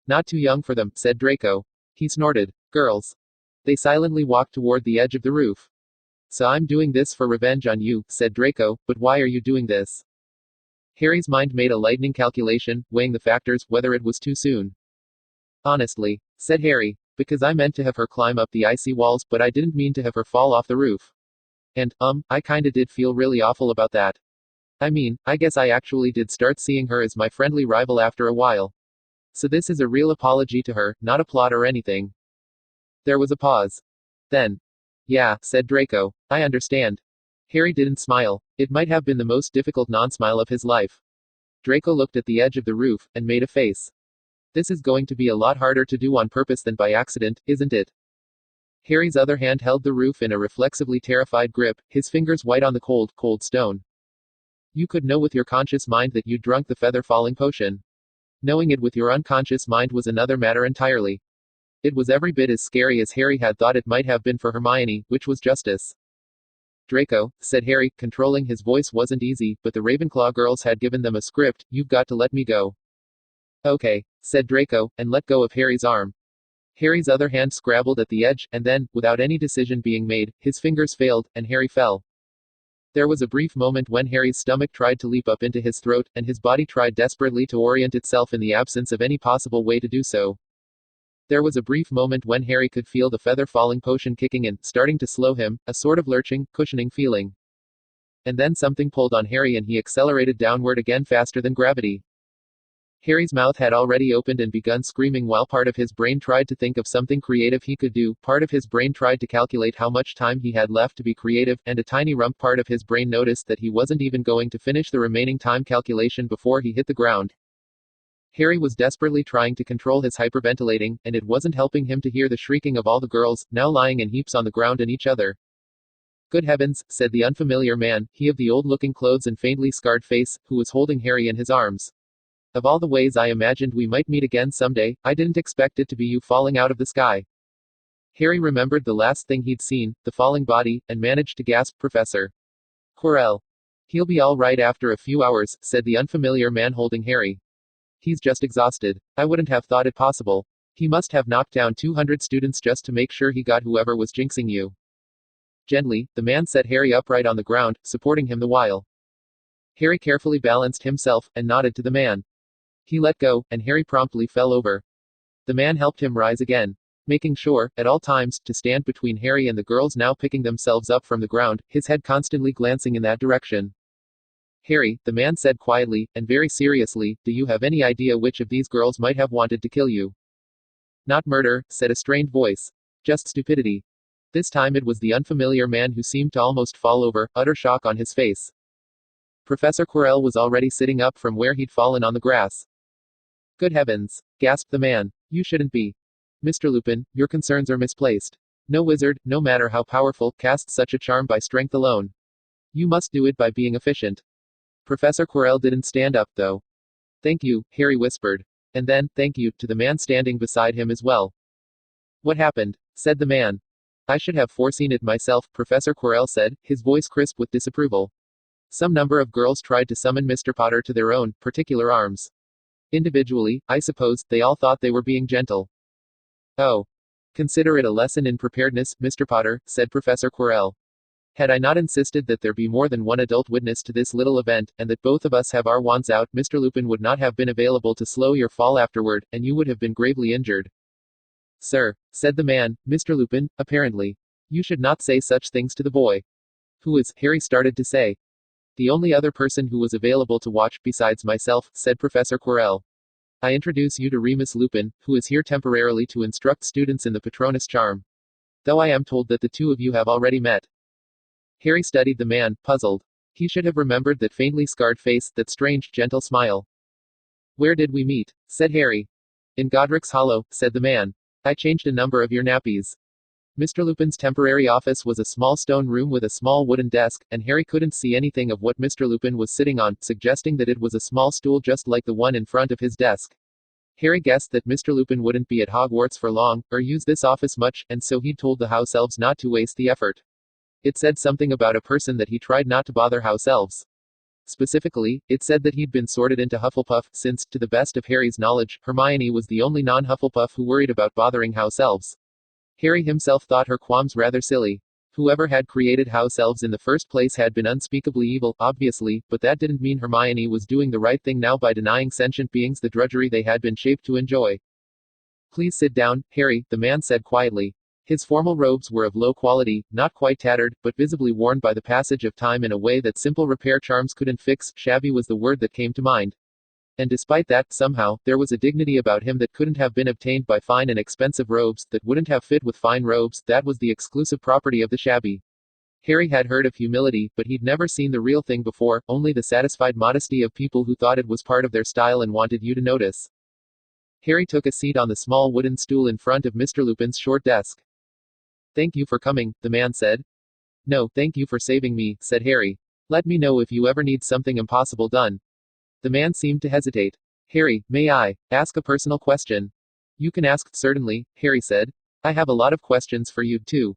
Speaker 1: Not too young for them, said Draco. He snorted. Girls. They silently walked toward the edge of the roof. So I'm doing this for revenge on you, said Draco, but why are you doing this? Harry's mind made a lightning calculation, weighing the factors, whether it was too soon. Honestly, said Harry, because I meant to have her climb up the icy walls, but I didn't mean to have her fall off the roof. And, I kinda did feel really awful about that. I mean, I guess I actually did start seeing her as my friendly rival after a while. So this is a real apology to her, not a plot or anything. There was a pause. Then, yeah, said Draco, I understand. Harry didn't smile. It might have been the most difficult non-smile of his life. Draco looked at the edge of the roof, and made a face. This is going to be a lot harder to do on purpose than by accident, isn't it? Harry's other hand held the roof in a reflexively terrified grip, his fingers white on the cold, cold stone. You could know with your conscious mind that you'd drunk the feather-falling potion. Knowing it with your unconscious mind was another matter entirely. It was every bit as scary as Harry had thought it might have been for Hermione, which was justice. Draco, said Harry, controlling his voice wasn't easy, but the Ravenclaw girls had given them a script. You've got to let me go. Okay, said Draco, and let go of Harry's arm. Harry's other hand scrabbled at the edge, and then, without any decision being made, his fingers failed, and Harry fell. There was a brief moment when Harry's stomach tried to leap up into his throat, and his body tried desperately to orient itself in the absence of any possible way to do so. There was a brief moment when Harry could feel the feather-falling potion kicking in, starting to slow him, a sort of lurching, cushioning feeling. And then something pulled on Harry and he accelerated downward again faster than gravity. Harry's mouth had already opened and begun screaming while part of his brain tried to think of something creative he could do, part of his brain tried to calculate how much time he had left to be creative, and a tiny rump part of his brain noticed that he wasn't even going to finish the remaining time calculation before he hit the ground. Harry was desperately trying to control his hyperventilating, and it wasn't helping him to hear the shrieking of all the girls, now lying in heaps on the ground and each other. Good heavens, said the unfamiliar man, he of the old-looking clothes and faintly scarred face, who was holding Harry in his arms. Of all the ways I imagined we might meet again someday, I didn't expect it to be you falling out of the sky. Harry remembered the last thing he'd seen, the falling body, and managed to gasp, Professor Quirrell. He'll be all right after a few hours, said the unfamiliar man holding Harry. He's just exhausted. I wouldn't have thought it possible. He must have knocked down 200 students just to make sure he got whoever was jinxing you. Gently, the man set Harry upright on the ground, supporting him the while. Harry carefully balanced himself, and nodded to the man. He let go, and Harry promptly fell over. The man helped him rise again, making sure, at all times, to stand between Harry and the girls now picking themselves up from the ground, his head constantly glancing in that direction. Harry, the man said quietly, and very seriously, do you have any idea which of these girls might have wanted to kill you? Not murder, said a strained voice. Just stupidity. This time it was the unfamiliar man who seemed to almost fall over, utter shock on his face. Professor Quirrell was already sitting up from where he'd fallen on the grass. Good heavens, gasped the man. You shouldn't be. Mr. Lupin, your concerns are misplaced. No wizard, no matter how powerful, casts such a charm by strength alone. You must do it by being efficient. Professor Quirrell didn't stand up, though. Thank you, Harry whispered. And then, thank you, to the man standing beside him as well. What happened? Said the man. I should have foreseen it myself, Professor Quirrell said, his voice crisp with disapproval. Some number of girls tried to summon Mr. Potter to their own, particular arms. Individually, I suppose, they all thought they were being gentle. Oh. Consider it a lesson in preparedness, Mr. Potter, said Professor Quirrell. Had I not insisted that there be more than one adult witness to this little event, and that both of us have our wands out, Mr. Lupin would not have been available to slow your fall afterward, and you would have been gravely injured. Sir, said the man, Mr. Lupin, apparently. You should not say such things to the boy. Who is, Harry started to say. The only other person who was available to watch, besides myself, said Professor Quirrell. I introduce you to Remus Lupin, who is here temporarily to instruct students in the Patronus charm. Though I am told that the two of you have already met. Harry studied the man, puzzled. He should have remembered that faintly scarred face, that strange, gentle smile. Where did we meet? Said Harry. In Godric's Hollow, said the man. I changed a number of your nappies. Mr. Lupin's temporary office was a small stone room with a small wooden desk, and Harry couldn't see anything of what Mr. Lupin was sitting on, suggesting that it was a small stool just like the one in front of his desk. Harry guessed that Mr. Lupin wouldn't be at Hogwarts for long, or use this office much, and so he'd told the house elves not to waste the effort. It said something about a person that he tried not to bother house elves. Specifically, it said that he'd been sorted into Hufflepuff, since, to the best of Harry's knowledge, Hermione was the only non-Hufflepuff who worried about bothering house elves. Harry himself thought her qualms rather silly. Whoever had created house elves in the first place had been unspeakably evil, obviously, but that didn't mean Hermione was doing the right thing now by denying sentient beings the drudgery they had been shaped to enjoy. Please sit down, Harry, the man said quietly. His formal robes were of low quality, not quite tattered, but visibly worn by the passage of time in a way that simple repair charms couldn't fix. Shabby was the word that came to mind. And despite that, somehow, there was a dignity about him that couldn't have been obtained by fine and expensive robes, that wouldn't have fit with fine robes, that was the exclusive property of the shabby. Harry had heard of humility, but he'd never seen the real thing before, only the satisfied modesty of people who thought it was part of their style and wanted you to notice. Harry took a seat on the small wooden stool in front of Mr. Lupin's short desk. Thank you for coming, the man said. No, thank you for saving me, said Harry. Let me know if you ever need something impossible done. The man seemed to hesitate. Harry, may I ask a personal question? You can ask, certainly, Harry said. I have a lot of questions for you, too.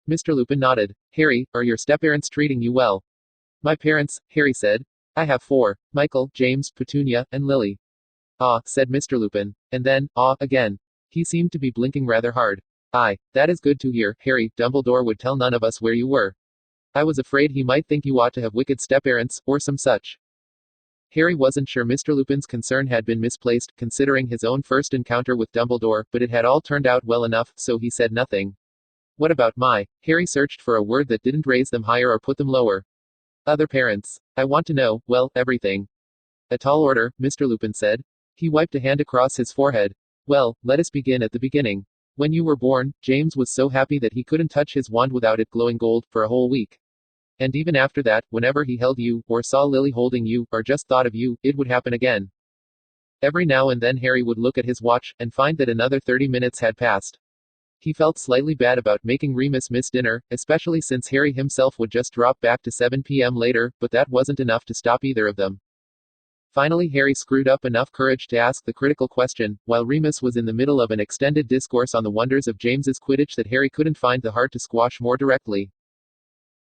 Speaker 1: Mr. Lupin nodded. Harry, are your step-parents treating you well? My parents, Harry said. I have 4, Michael, James, Petunia, and Lily. Ah, said Mr. Lupin. And then, ah, again. He seemed to be blinking rather hard. Aye, that is good to hear, Harry. Dumbledore would tell none of us where you were. I was afraid he might think you ought to have wicked step-parents, or some such. Harry wasn't sure Mr. Lupin's concern had been misplaced, considering his own first encounter with Dumbledore, but it had all turned out well enough, so he said nothing. What about my? Harry searched for a word that didn't raise them higher or put them lower. Other parents. I want to know, well, everything. A tall order, Mr. Lupin said. He wiped a hand across his forehead. Well, let us begin at the beginning. When you were born, James was so happy that he couldn't touch his wand without it glowing gold, for a whole week. And even after that, whenever he held you, or saw Lily holding you, or just thought of you, it would happen again. Every now and then Harry would look at his watch, and find that another 30 minutes had passed. He felt slightly bad about making Remus miss dinner, especially since Harry himself would just drop back to 7 p.m. later, but that wasn't enough to stop either of them. Finally Harry screwed up enough courage to ask the critical question, while Remus was in the middle of an extended discourse on the wonders of James's Quidditch that Harry couldn't find the heart to squash more directly.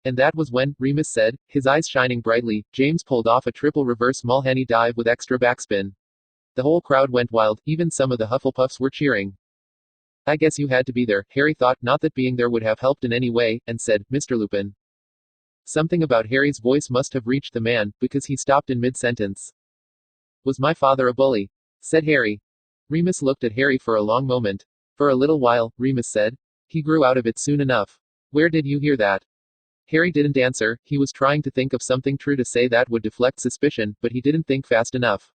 Speaker 1: And that was when, Remus said, his eyes shining brightly, James pulled off a triple reverse Mulhenny dive with extra backspin. The whole crowd went wild, even some of the Hufflepuffs were cheering. I guess you had to be there, Harry thought, not that being there would have helped in any way, and said, Mr. Lupin. Something about Harry's voice must have reached the man, because he stopped in mid-sentence. Was my father a bully? Said Harry. Remus looked at Harry for a long moment. For a little while, Remus said. He grew out of it soon enough. Where did you hear that? Harry didn't answer. He was trying to think of something true to say that would deflect suspicion, but he didn't think fast enough.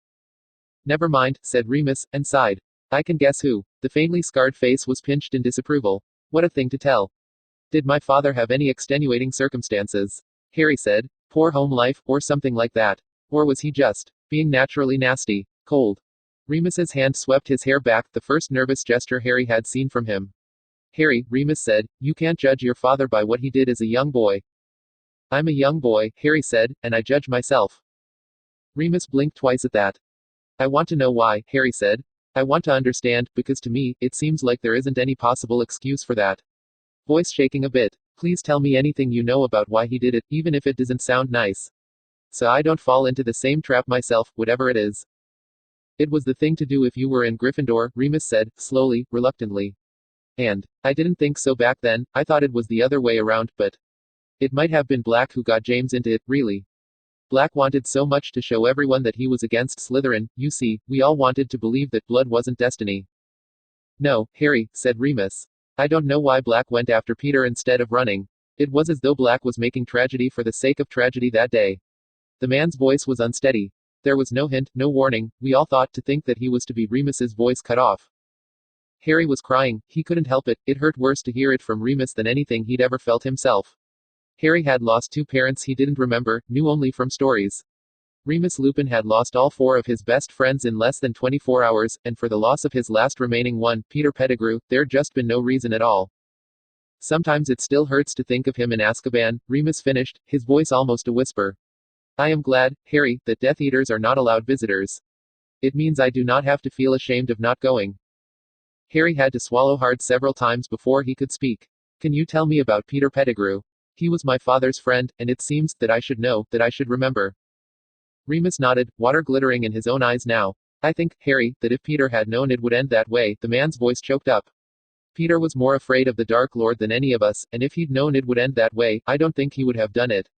Speaker 1: Never mind, said Remus, and sighed. I can guess who. The faintly scarred face was pinched in disapproval. What a thing to tell. Did my father have any extenuating circumstances? Harry said. Poor home life, or something like that. Or was he just being naturally nasty, cold? Remus's hand swept his hair back, the first nervous gesture Harry had seen from him. Harry, Remus said, you can't judge your father by what he did as a young boy. I'm a young boy, Harry said, and I judge myself. Remus blinked twice at that. I want to know why, Harry said. I want to understand, because to me, it seems like there isn't any possible excuse for that. Voice shaking a bit. Please tell me anything you know about why he did it, even if it doesn't sound nice. So I don't fall into the same trap myself, whatever it is. It was the thing to do if you were in Gryffindor, Remus said, slowly, reluctantly. And I didn't think so back then, I thought it was the other way around, but it might have been Black who got James into it, really. Black wanted so much to show everyone that he was against Slytherin, you see, we all wanted to believe that blood wasn't destiny. No, Harry, said Remus. I don't know why Black went after Peter instead of running. It was as though Black was making tragedy for the sake of tragedy that day. The man's voice was unsteady. There was no hint, no warning, we all thought to think that he was to be. Remus's voice cut off. Harry was crying, he couldn't help it, it hurt worse to hear it from Remus than anything he'd ever felt himself. Harry had lost 2 parents he didn't remember, knew only from stories. Remus Lupin had lost all 4 of his best friends in less than 24 hours, and for the loss of his last remaining one, Peter Pettigrew, there'd just been no reason at all. Sometimes it still hurts to think of him in Azkaban, Remus finished, his voice almost a whisper. I am glad, Harry, that Death Eaters are not allowed visitors. It means I do not have to feel ashamed of not going. Harry had to swallow hard several times before he could speak. Can you tell me about Peter Pettigrew? He was my father's friend, and it seems that I should know, that I should remember. Remus nodded, water glittering in his own eyes now. I think, Harry, that if Peter had known it would end that way, the man's voice choked up. Peter was more afraid of the Dark Lord than any of us, and if he'd known it would end that way, I don't think he would have done it.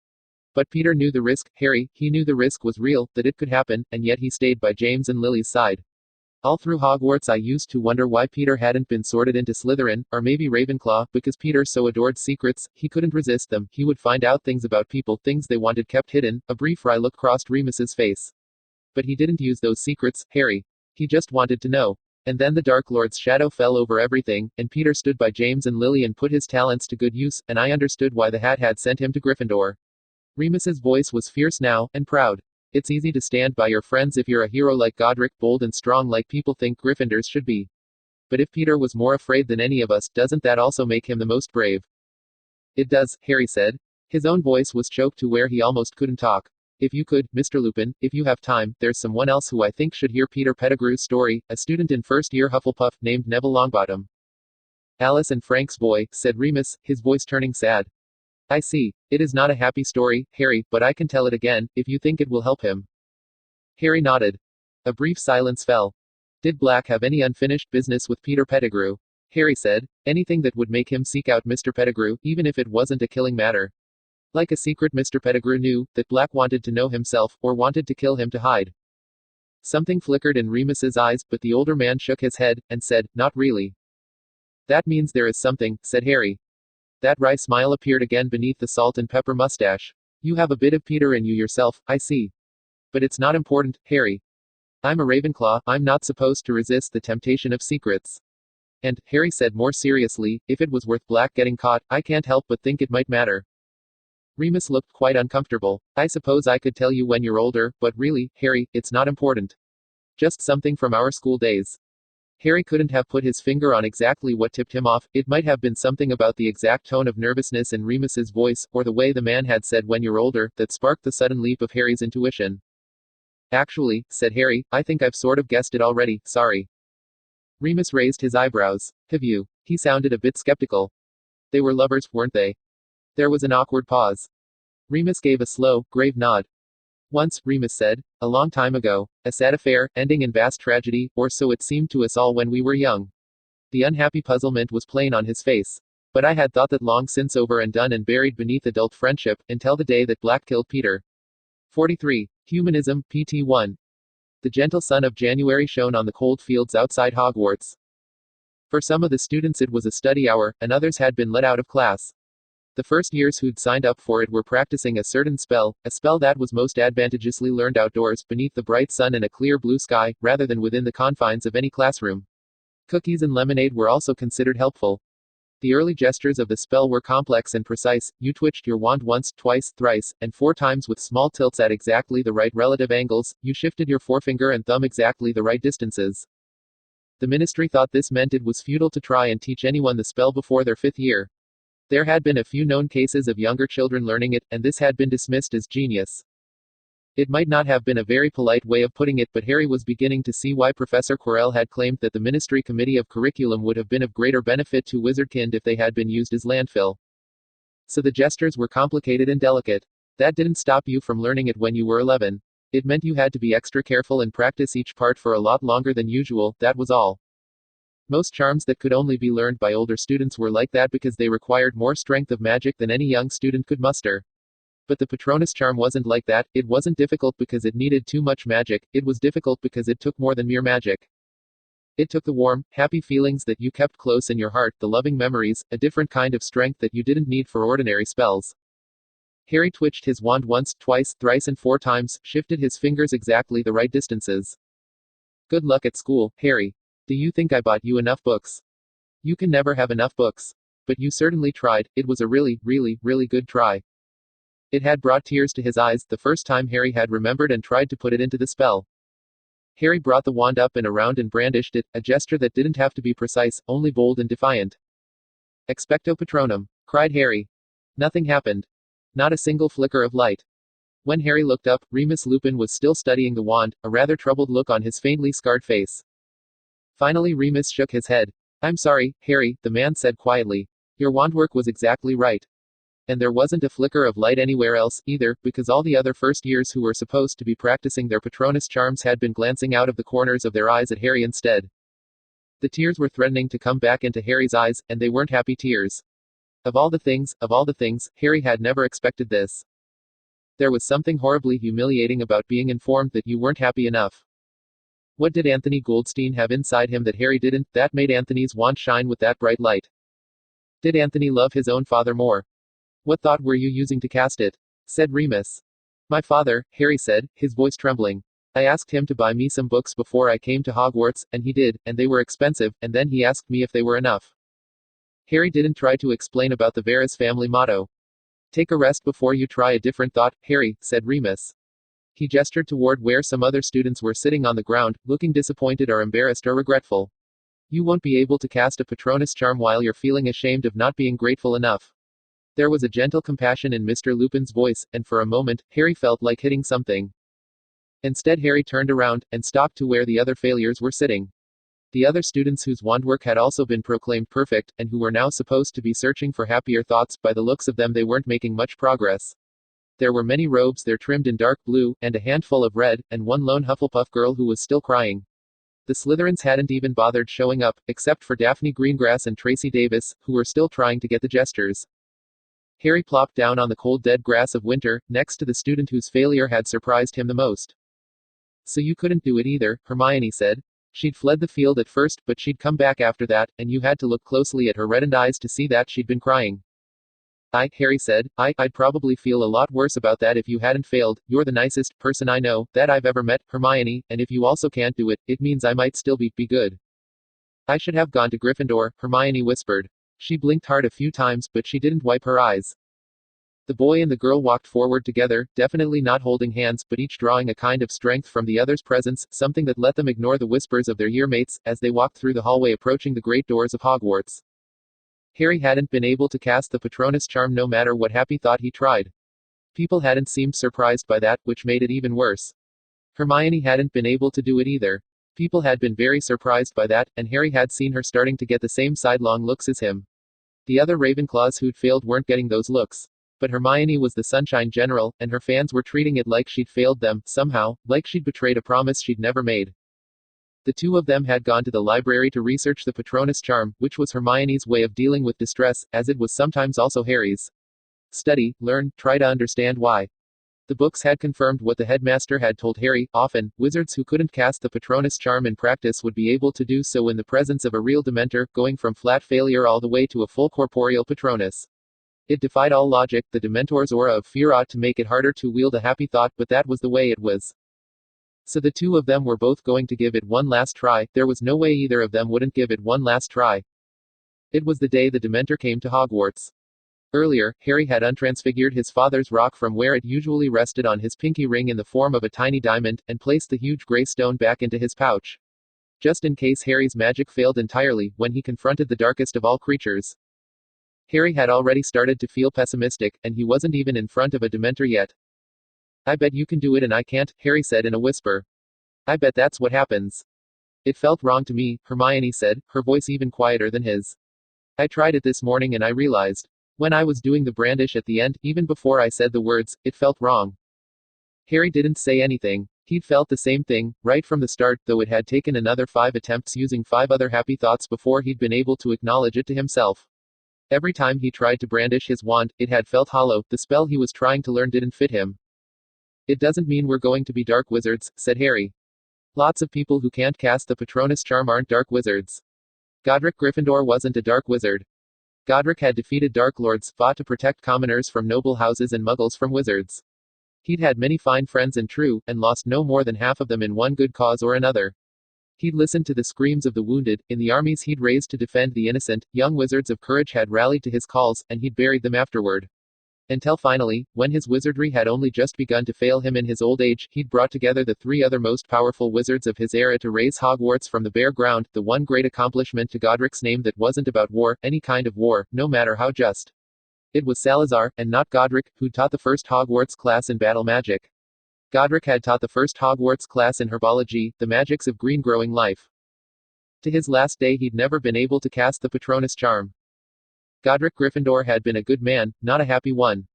Speaker 1: But Peter knew the risk, Harry, he knew the risk was real, that it could happen, and yet he stayed by James and Lily's side. All through Hogwarts I used to wonder why Peter hadn't been sorted into Slytherin, or maybe Ravenclaw, because Peter so adored secrets, he couldn't resist them, he would find out things about people, things they wanted kept hidden. A brief wry look crossed Remus's face. But he didn't use those secrets, Harry. He just wanted to know. And then the Dark Lord's shadow fell over everything, and Peter stood by James and Lily and put his talents to good use, and I understood why the Hat had sent him to Gryffindor. Remus's voice was fierce now, and proud. It's easy to stand by your friends if you're a hero like Godric, bold and strong like people think Gryffindors should be. But if Peter was more afraid than any of us, doesn't that also make him the most brave? It does, Harry said. His own voice was choked to where he almost couldn't talk. If you could, Mr. Lupin, if you have time, there's someone else who I think should hear Peter Pettigrew's story, a student in first year Hufflepuff, named Neville Longbottom. Alice and Frank's boy, said Remus, his voice turning sad. I see. It is not a happy story, Harry, but I can tell it again, if you think it will help him. Harry nodded. A brief silence fell. Did Black have any unfinished business with Peter Pettigrew? Harry said. Anything that would make him seek out Mr. Pettigrew, even if it wasn't a killing matter. Like a secret Mr. Pettigrew knew, that Black wanted to know himself, or wanted to kill him to hide. Something flickered in Remus's eyes, but the older man shook his head, and said, not really. That means there is something, said Harry. That wry smile appeared again beneath the salt and pepper mustache. You have a bit of Peter in you yourself, I see. But it's not important, Harry. I'm a Ravenclaw, I'm not supposed to resist the temptation of secrets. And, Harry said more seriously, if it was worth Black getting caught, I can't help but think it might matter. Remus looked quite uncomfortable. I suppose I could tell you when you're older, but really, Harry, it's not important. Just something from our school days. Harry couldn't have put his finger on exactly what tipped him off. It might have been something about the exact tone of nervousness in Remus's voice, or the way the man had said when you're older, that sparked the sudden leap of Harry's intuition. Actually, said Harry, I think I've sort of guessed it already, sorry. Remus raised his eyebrows. Have you? He sounded a bit skeptical. They were lovers, weren't they? There was an awkward pause. Remus gave a slow, grave nod. Once, Remus said, a long time ago, a sad affair, ending in vast tragedy, or so it seemed to us all when we were young. The unhappy puzzlement was plain on his face. But I had thought that long since over and done and buried beneath adult friendship, until the day that Black killed Peter. 43. Humanism, PT 1. The gentle sun of January shone on the cold fields outside Hogwarts. For some of the students it was a study hour, and others had been let out of class. The first years who'd signed up for it were practicing a certain spell, a spell that was most advantageously learned outdoors, beneath the bright sun and a clear blue sky, rather than within the confines of any classroom. Cookies and lemonade were also considered helpful. The early gestures of the spell were complex and precise. You twitched your wand once, twice, thrice, and 4 times with small tilts at exactly the right relative angles. You shifted your forefinger and thumb exactly the right distances. The ministry thought this meant it was futile to try and teach anyone the spell before their 5th year. There had been a few known cases of younger children learning it, and this had been dismissed as genius. It might not have been a very polite way of putting it, but Harry was beginning to see why Professor Quirrell had claimed that the Ministry Committee of Curriculum would have been of greater benefit to Wizardkind if they had been used as landfill. So the gestures were complicated and delicate. That didn't stop you from learning it when you were 11. It meant you had to be extra careful and practice each part for a lot longer than usual, that was all. Most charms that could only be learned by older students were like that because they required more strength of magic than any young student could muster. But the Patronus charm wasn't like that. It wasn't difficult because it needed too much magic, it was difficult because it took more than mere magic. It took the warm, happy feelings that you kept close in your heart, the loving memories, a different kind of strength that you didn't need for ordinary spells. Harry twitched his wand once, twice, thrice and 4 times, shifted his fingers exactly the right distances. Good luck at school, Harry. Do you think I bought you enough books? You can never have enough books. But you certainly tried. It was a really, really, really good try. It had brought tears to his eyes, the first time Harry had remembered and tried to put it into the spell. Harry brought the wand up and around and brandished it, a gesture that didn't have to be precise, only bold and defiant. Expecto Patronum, cried Harry. Nothing happened. Not a single flicker of light. When Harry looked up, Remus Lupin was still studying the wand, a rather troubled look on his faintly scarred face. Finally Remus shook his head. I'm sorry, Harry, the man said quietly. Your wandwork was exactly right. And there wasn't a flicker of light anywhere else, either, because all the other first years who were supposed to be practicing their Patronus charms had been glancing out of the corners of their eyes at Harry instead. The tears were threatening to come back into Harry's eyes, and they weren't happy tears. Of all the things, Harry had never expected this. There was something horribly humiliating about being informed that you weren't happy enough. What did Anthony Goldstein have inside him that Harry didn't, that made Anthony's wand shine with that bright light? Did Anthony love his own father more? What thought were you using to cast it? Said Remus. My father, Harry said, his voice trembling. I asked him to buy me some books before I came to Hogwarts, and he did, and they were expensive, and then he asked me if they were enough. Harry didn't try to explain about the Varys family motto. Take a rest before you try a different thought, Harry, said Remus. He gestured toward where some other students were sitting on the ground, looking disappointed or embarrassed or regretful. You won't be able to cast a Patronus charm while you're feeling ashamed of not being grateful enough. There was a gentle compassion in Mr. Lupin's voice, and for a moment, Harry felt like hitting something. Instead Harry turned around, and stalked to where the other failures were sitting. The other students whose wandwork had also been proclaimed perfect, and who were now supposed to be searching for happier thoughts, by the looks of them they weren't making much progress. There were many robes there trimmed in dark blue, and a handful of red, and one lone Hufflepuff girl who was still crying. The Slytherins hadn't even bothered showing up, except for Daphne Greengrass and Tracy Davis, who were still trying to get the gestures. Harry plopped down on the cold dead grass of winter, next to the student whose failure had surprised him the most. So you couldn't do it either, Hermione said. She'd fled the field at first, but she'd come back after that, and you had to look closely at her reddened eyes to see that she'd been crying. Harry said, I'd probably feel a lot worse about that if you hadn't failed. You're the nicest person I know, that I've ever met, Hermione, and if you also can't do it, it means I might still be good. I should have gone to Gryffindor, Hermione whispered. She blinked hard a few times, but she didn't wipe her eyes. The boy and the girl walked forward together, definitely not holding hands, but each drawing a kind of strength from the other's presence, something that let them ignore the whispers of their yearmates, as they walked through the hallway approaching the great doors of Hogwarts. Harry hadn't been able to cast the Patronus charm no matter what Happy thought he tried. People hadn't seemed surprised by that, which made it even worse. Hermione hadn't been able to do it either. People had been very surprised by that, and Harry had seen her starting to get the same sidelong looks as him. The other Ravenclaws who'd failed weren't getting those looks. But Hermione was the Sunshine General, and her fans were treating it like she'd failed them, somehow, like she'd betrayed a promise she'd never made. The two of them had gone to the library to research the Patronus charm, which was Hermione's way of dealing with distress, as it was sometimes also Harry's. Study, learn, try to understand why. The books had confirmed what the headmaster had told Harry. Often, wizards who couldn't cast the Patronus charm in practice would be able to do so in the presence of a real Dementor, going from flat failure all the way to a full corporeal Patronus. It defied all logic. The Dementor's aura of fear ought to make it harder to wield a happy thought, but that was the way it was. So the two of them were both going to give it one last try. There was no way either of them wouldn't give it one last try. It was the day the Dementor came to Hogwarts. Earlier, Harry had untransfigured his father's rock from where it usually rested on his pinky ring in the form of a tiny diamond, and placed the huge grey stone back into his pouch. Just in case Harry's magic failed entirely, when he confronted the darkest of all creatures. Harry had already started to feel pessimistic, and he wasn't even in front of a Dementor yet. I bet you can do it and I can't, Harry said in a whisper. I bet that's what happens. It felt wrong to me, Hermione said, her voice even quieter than his. I tried it this morning and I realized. When I was doing the brandish at the end, even before I said the words, it felt wrong. Harry didn't say anything. He'd felt the same thing, right from the start, though it had taken another 5 attempts using 5 other happy thoughts before he'd been able to acknowledge it to himself. Every time he tried to brandish his wand, it had felt hollow. The spell he was trying to learn didn't fit him. It doesn't mean we're going to be dark wizards, said Harry. Lots of people who can't cast the Patronus charm aren't dark wizards. Godric Gryffindor wasn't a dark wizard. Godric had defeated Dark Lords, fought to protect commoners from noble houses and muggles from wizards. He'd had many fine friends and true, and lost no more than half of them in one good cause or another. He'd listened to the screams of the wounded, in the armies he'd raised to defend the innocent, young wizards of courage had rallied to his calls, and he'd buried them afterward. Until finally, when his wizardry had only just begun to fail him in his old age, he'd brought together the 3 other most powerful wizards of his era to raise Hogwarts from the bare ground, the one great accomplishment to Godric's name that wasn't about war, any kind of war, no matter how just. It was Salazar, and not Godric, who taught the first Hogwarts class in battle magic. Godric had taught the first Hogwarts class in herbology, the magics of green-growing life. To his last day he'd never been able to cast the Patronus charm. Godric Gryffindor had been a good man, not a happy one.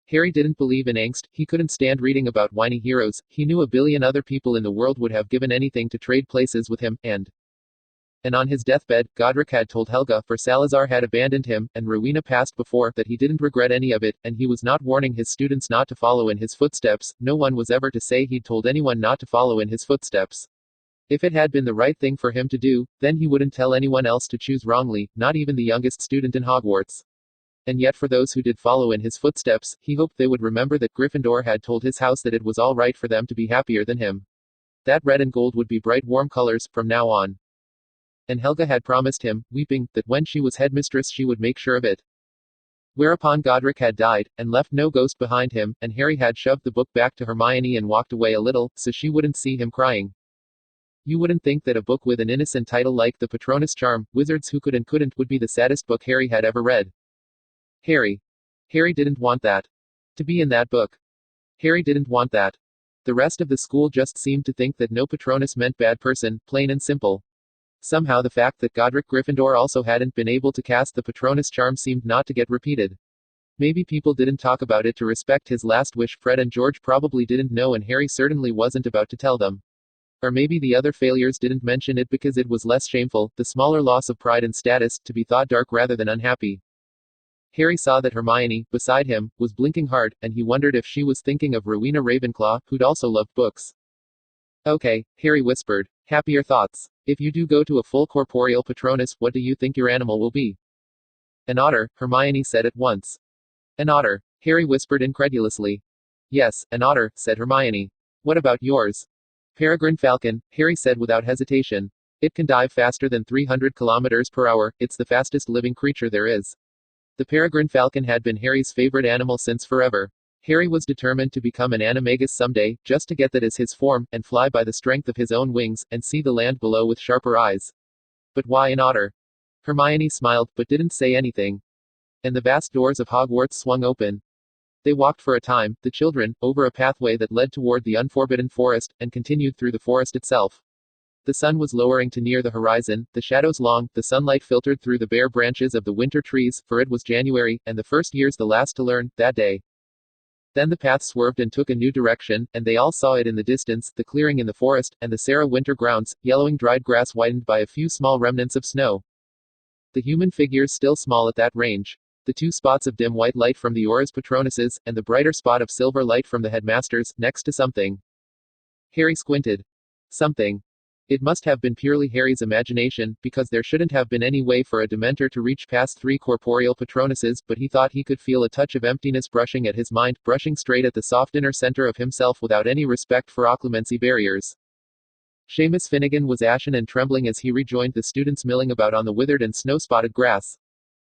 Speaker 1: Harry didn't believe in angst, he couldn't stand reading about whiny heroes, he knew a billion other people in the world would have given anything to trade places with him, and on his deathbed, Godric had told Helga, for Salazar had abandoned him, and Rowena passed before, that he didn't regret any of it, and he was not warning his students not to follow in his footsteps. No one was ever to say he'd told anyone not to follow in his footsteps. If it had been the right thing for him to do, then he wouldn't tell anyone else to choose wrongly, not even the youngest student in Hogwarts. And yet for those who did follow in his footsteps, he hoped they would remember that Gryffindor had told his house that it was all right for them to be happier than him. That red and gold would be bright warm colors, from now on. And Helga had promised him, weeping, that when she was headmistress she would make sure of it. Whereupon Godric had died, and left no ghost behind him, and Harry had shoved the book back to Hermione and walked away a little, so she wouldn't see him crying. You wouldn't think that a book with an innocent title like The Patronus Charm, Wizards Who Could and Couldn't would be the saddest book Harry had ever read. Harry didn't want that. To be in that book. Harry didn't want that. The rest of the school just seemed to think that no Patronus meant bad person, plain and simple. Somehow the fact that Godric Gryffindor also hadn't been able to cast the Patronus charm seemed not to get repeated. Maybe people didn't talk about it to respect his last wish. Fred and George probably didn't know, and Harry certainly wasn't about to tell them. Or maybe the other failures didn't mention it because it was less shameful, the smaller loss of pride and status, to be thought dark rather than unhappy. Harry saw that Hermione, beside him, was blinking hard, and he wondered if she was thinking of Rowena Ravenclaw, who'd also loved books. Okay, Harry whispered. Happier thoughts. If you do go to a full corporeal Patronus, what do you think your animal will be? An otter, Hermione said at once. An otter, Harry whispered incredulously. Yes, an otter, said Hermione. What about yours? Peregrine falcon, Harry said without hesitation. It can dive faster than 300 kilometers per hour, it's the fastest living creature there is. The peregrine falcon had been Harry's favorite animal since forever. Harry was determined to become an animagus someday, just to get that as his form, and fly by the strength of his own wings, and see the land below with sharper eyes. But why an otter? Hermione smiled, but didn't say anything. And the vast doors of Hogwarts swung open. They walked for a time, the children, over a pathway that led toward the unforbidden forest, and continued through the forest itself. The sun was lowering to near the horizon, the shadows long, the sunlight filtered through the bare branches of the winter trees, for it was January, and the first year's the last to learn, that day. Then the path swerved and took a new direction, and they all saw it in the distance, the clearing in the forest, and the Sarah winter grounds, yellowing dried grass whitened by a few small remnants of snow. The human figures still small at that range. The 2 spots of dim white light from the Aura's Patronuses, and the brighter spot of silver light from the headmasters, next to something. Harry squinted. Something. It must have been purely Harry's imagination, because there shouldn't have been any way for a Dementor to reach past 3 corporeal Patronuses, but he thought he could feel a touch of emptiness brushing at his mind, brushing straight at the soft inner center of himself without any respect for occlumency barriers. Seamus Finnegan was ashen and trembling as he rejoined the students milling about on the withered and snow-spotted grass.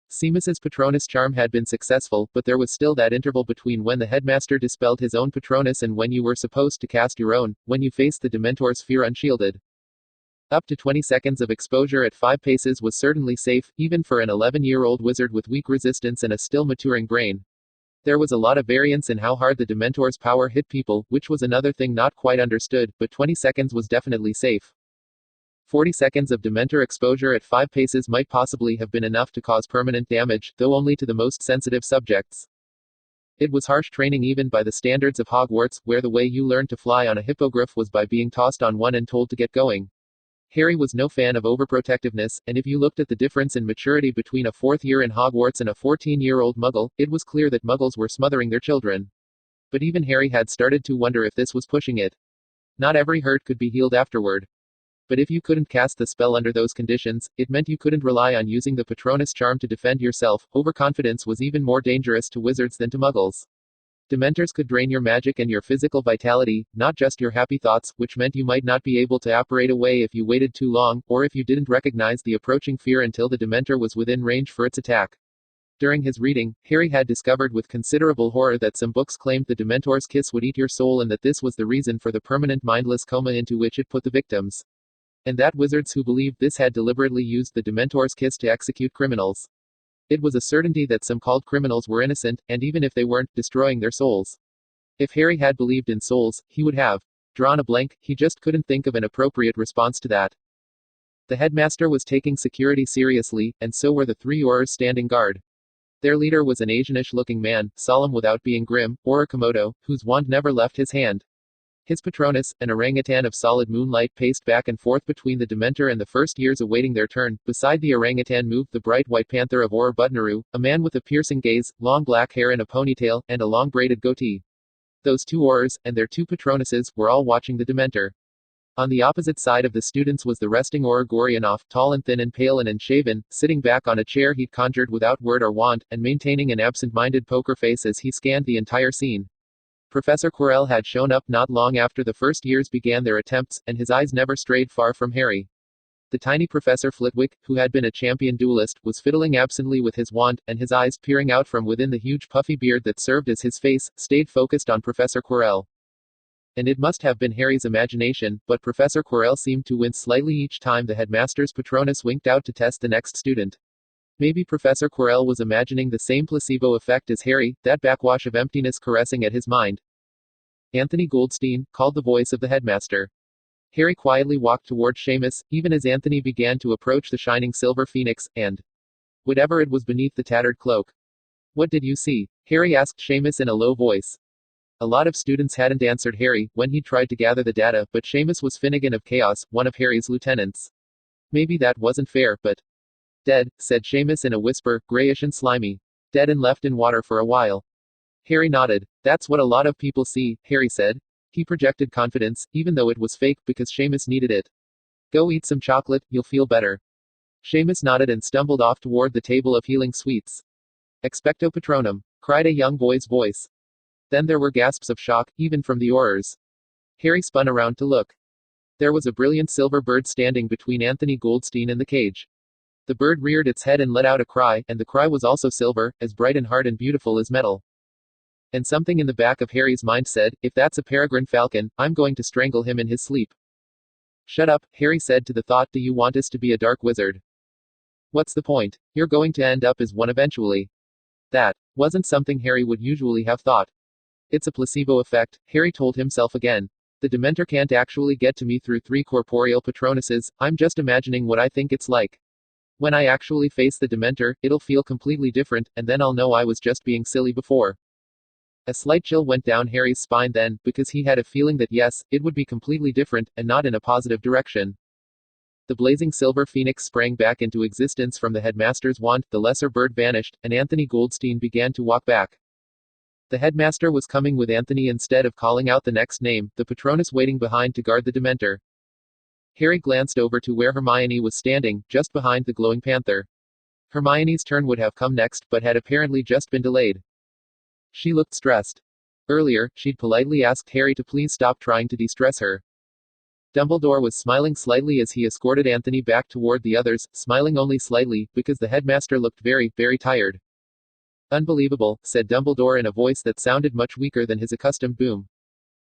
Speaker 1: Seamus's Patronus charm had been successful, but there was still that interval between when the headmaster dispelled his own Patronus and when you were supposed to cast your own, when you faced the Dementor's fear unshielded. Up to 20 seconds of exposure at 5 paces was certainly safe, even for an 11-year-old wizard with weak resistance and a still maturing brain. There was a lot of variance in how hard the Dementor's power hit people, which was another thing not quite understood, but 20 seconds was definitely safe. 40 seconds of Dementor exposure at 5 paces might possibly have been enough to cause permanent damage, though only to the most sensitive subjects. It was harsh training even by the standards of Hogwarts, where the way you learned to fly on a hippogriff was by being tossed on one and told to get going. Harry was no fan of overprotectiveness, and if you looked at the difference in maturity between a 4th year in Hogwarts and a 14-year-old Muggle, it was clear that Muggles were smothering their children. But even Harry had started to wonder if this was pushing it. Not every hurt could be healed afterward. But if you couldn't cast the spell under those conditions, it meant you couldn't rely on using the Patronus charm to defend yourself. Overconfidence was even more dangerous to wizards than to Muggles. Dementors could drain your magic and your physical vitality, not just your happy thoughts, which meant you might not be able to apparate away if you waited too long, or if you didn't recognize the approaching fear until the Dementor was within range for its attack. During his reading, Harry had discovered with considerable horror that some books claimed the Dementor's kiss would eat your soul and that this was the reason for the permanent mindless coma into which it put the victims. And that wizards who believed this had deliberately used the Dementor's kiss to execute criminals. It was a certainty that some called criminals were innocent, and even if they weren't, destroying their souls. If Harry had believed in souls, he would have drawn a blank. He just couldn't think of an appropriate response to that. The headmaster was taking security seriously, and so were the 3 Aurors standing guard. Their leader was an Asianish-looking man, solemn without being grim, Auror Komodo, whose wand never left his hand. His Patronus, an orangutan of solid moonlight, paced back and forth between the Dementor and the first years awaiting their turn. Beside the orangutan moved the bright white panther of Auror Butnaru, a man with a piercing gaze, long black hair in a ponytail, and a long braided goatee. Those 2 Aurors, and their 2 Patronuses, were all watching the Dementor. On the opposite side of the students was the resting Auror Gorionov, tall and thin and pale and unshaven, sitting back on a chair he'd conjured without word or wand, and maintaining an absent-minded poker face as he scanned the entire scene. Professor Quirrell had shown up not long after the first years began their attempts, and his eyes never strayed far from Harry. The tiny Professor Flitwick, who had been a champion duelist, was fiddling absently with his wand, and his eyes, peering out from within the huge puffy beard that served as his face, stayed focused on Professor Quirrell. And it must have been Harry's imagination, but Professor Quirrell seemed to wince slightly each time the headmaster's Patronus winked out to test the next student. Maybe Professor Quirrell was imagining the same placebo effect as Harry, that backwash of emptiness caressing at his mind. Anthony Goldstein, called the voice of the headmaster. Harry quietly walked toward Seamus, even as Anthony began to approach the shining silver phoenix, and whatever it was beneath the tattered cloak. What did you see? Harry asked Seamus in a low voice. A lot of students hadn't answered Harry when he tried to gather the data, but Seamus was Finnegan of Chaos, one of Harry's lieutenants. Maybe that wasn't fair, but dead, said Seamus in a whisper, grayish and slimy. Dead and left in water for a while. Harry nodded. That's what a lot of people see, Harry said. He projected confidence, even though it was fake, because Seamus needed it. Go eat some chocolate, you'll feel better. Seamus nodded and stumbled off toward the table of healing sweets. Expecto Patronum, cried a young boy's voice. Then there were gasps of shock, even from the Aurors. Harry spun around to look. There was a brilliant silver bird standing between Anthony Goldstein and the cage. The bird reared its head and let out a cry, and the cry was also silver, as bright and hard and beautiful as metal. And something in the back of Harry's mind said, if that's a peregrine falcon, I'm going to strangle him in his sleep. Shut up, Harry said to the thought, do you want us to be a dark wizard? What's the point? You're going to end up as one eventually. That wasn't something Harry would usually have thought. It's a placebo effect, Harry told himself again. The Dementor can't actually get to me through 3 corporeal Patronuses, I'm just imagining what I think it's like. When I actually face the Dementor, it'll feel completely different, and then I'll know I was just being silly before. A slight chill went down Harry's spine then, because he had a feeling that yes, it would be completely different, and not in a positive direction. The blazing silver phoenix sprang back into existence from the headmaster's wand, the lesser bird vanished, and Anthony Goldstein began to walk back. The headmaster was coming with Anthony instead of calling out the next name, the Patronus waiting behind to guard the Dementor. Harry glanced over to where Hermione was standing, just behind the glowing panther. Hermione's turn would have come next, but had apparently just been delayed. She looked stressed. Earlier, she'd politely asked Harry to please stop trying to de-stress her. Dumbledore was smiling slightly as he escorted Anthony back toward the others, smiling only slightly, because the headmaster looked very, very tired. Unbelievable, said Dumbledore in a voice that sounded much weaker than his accustomed boom.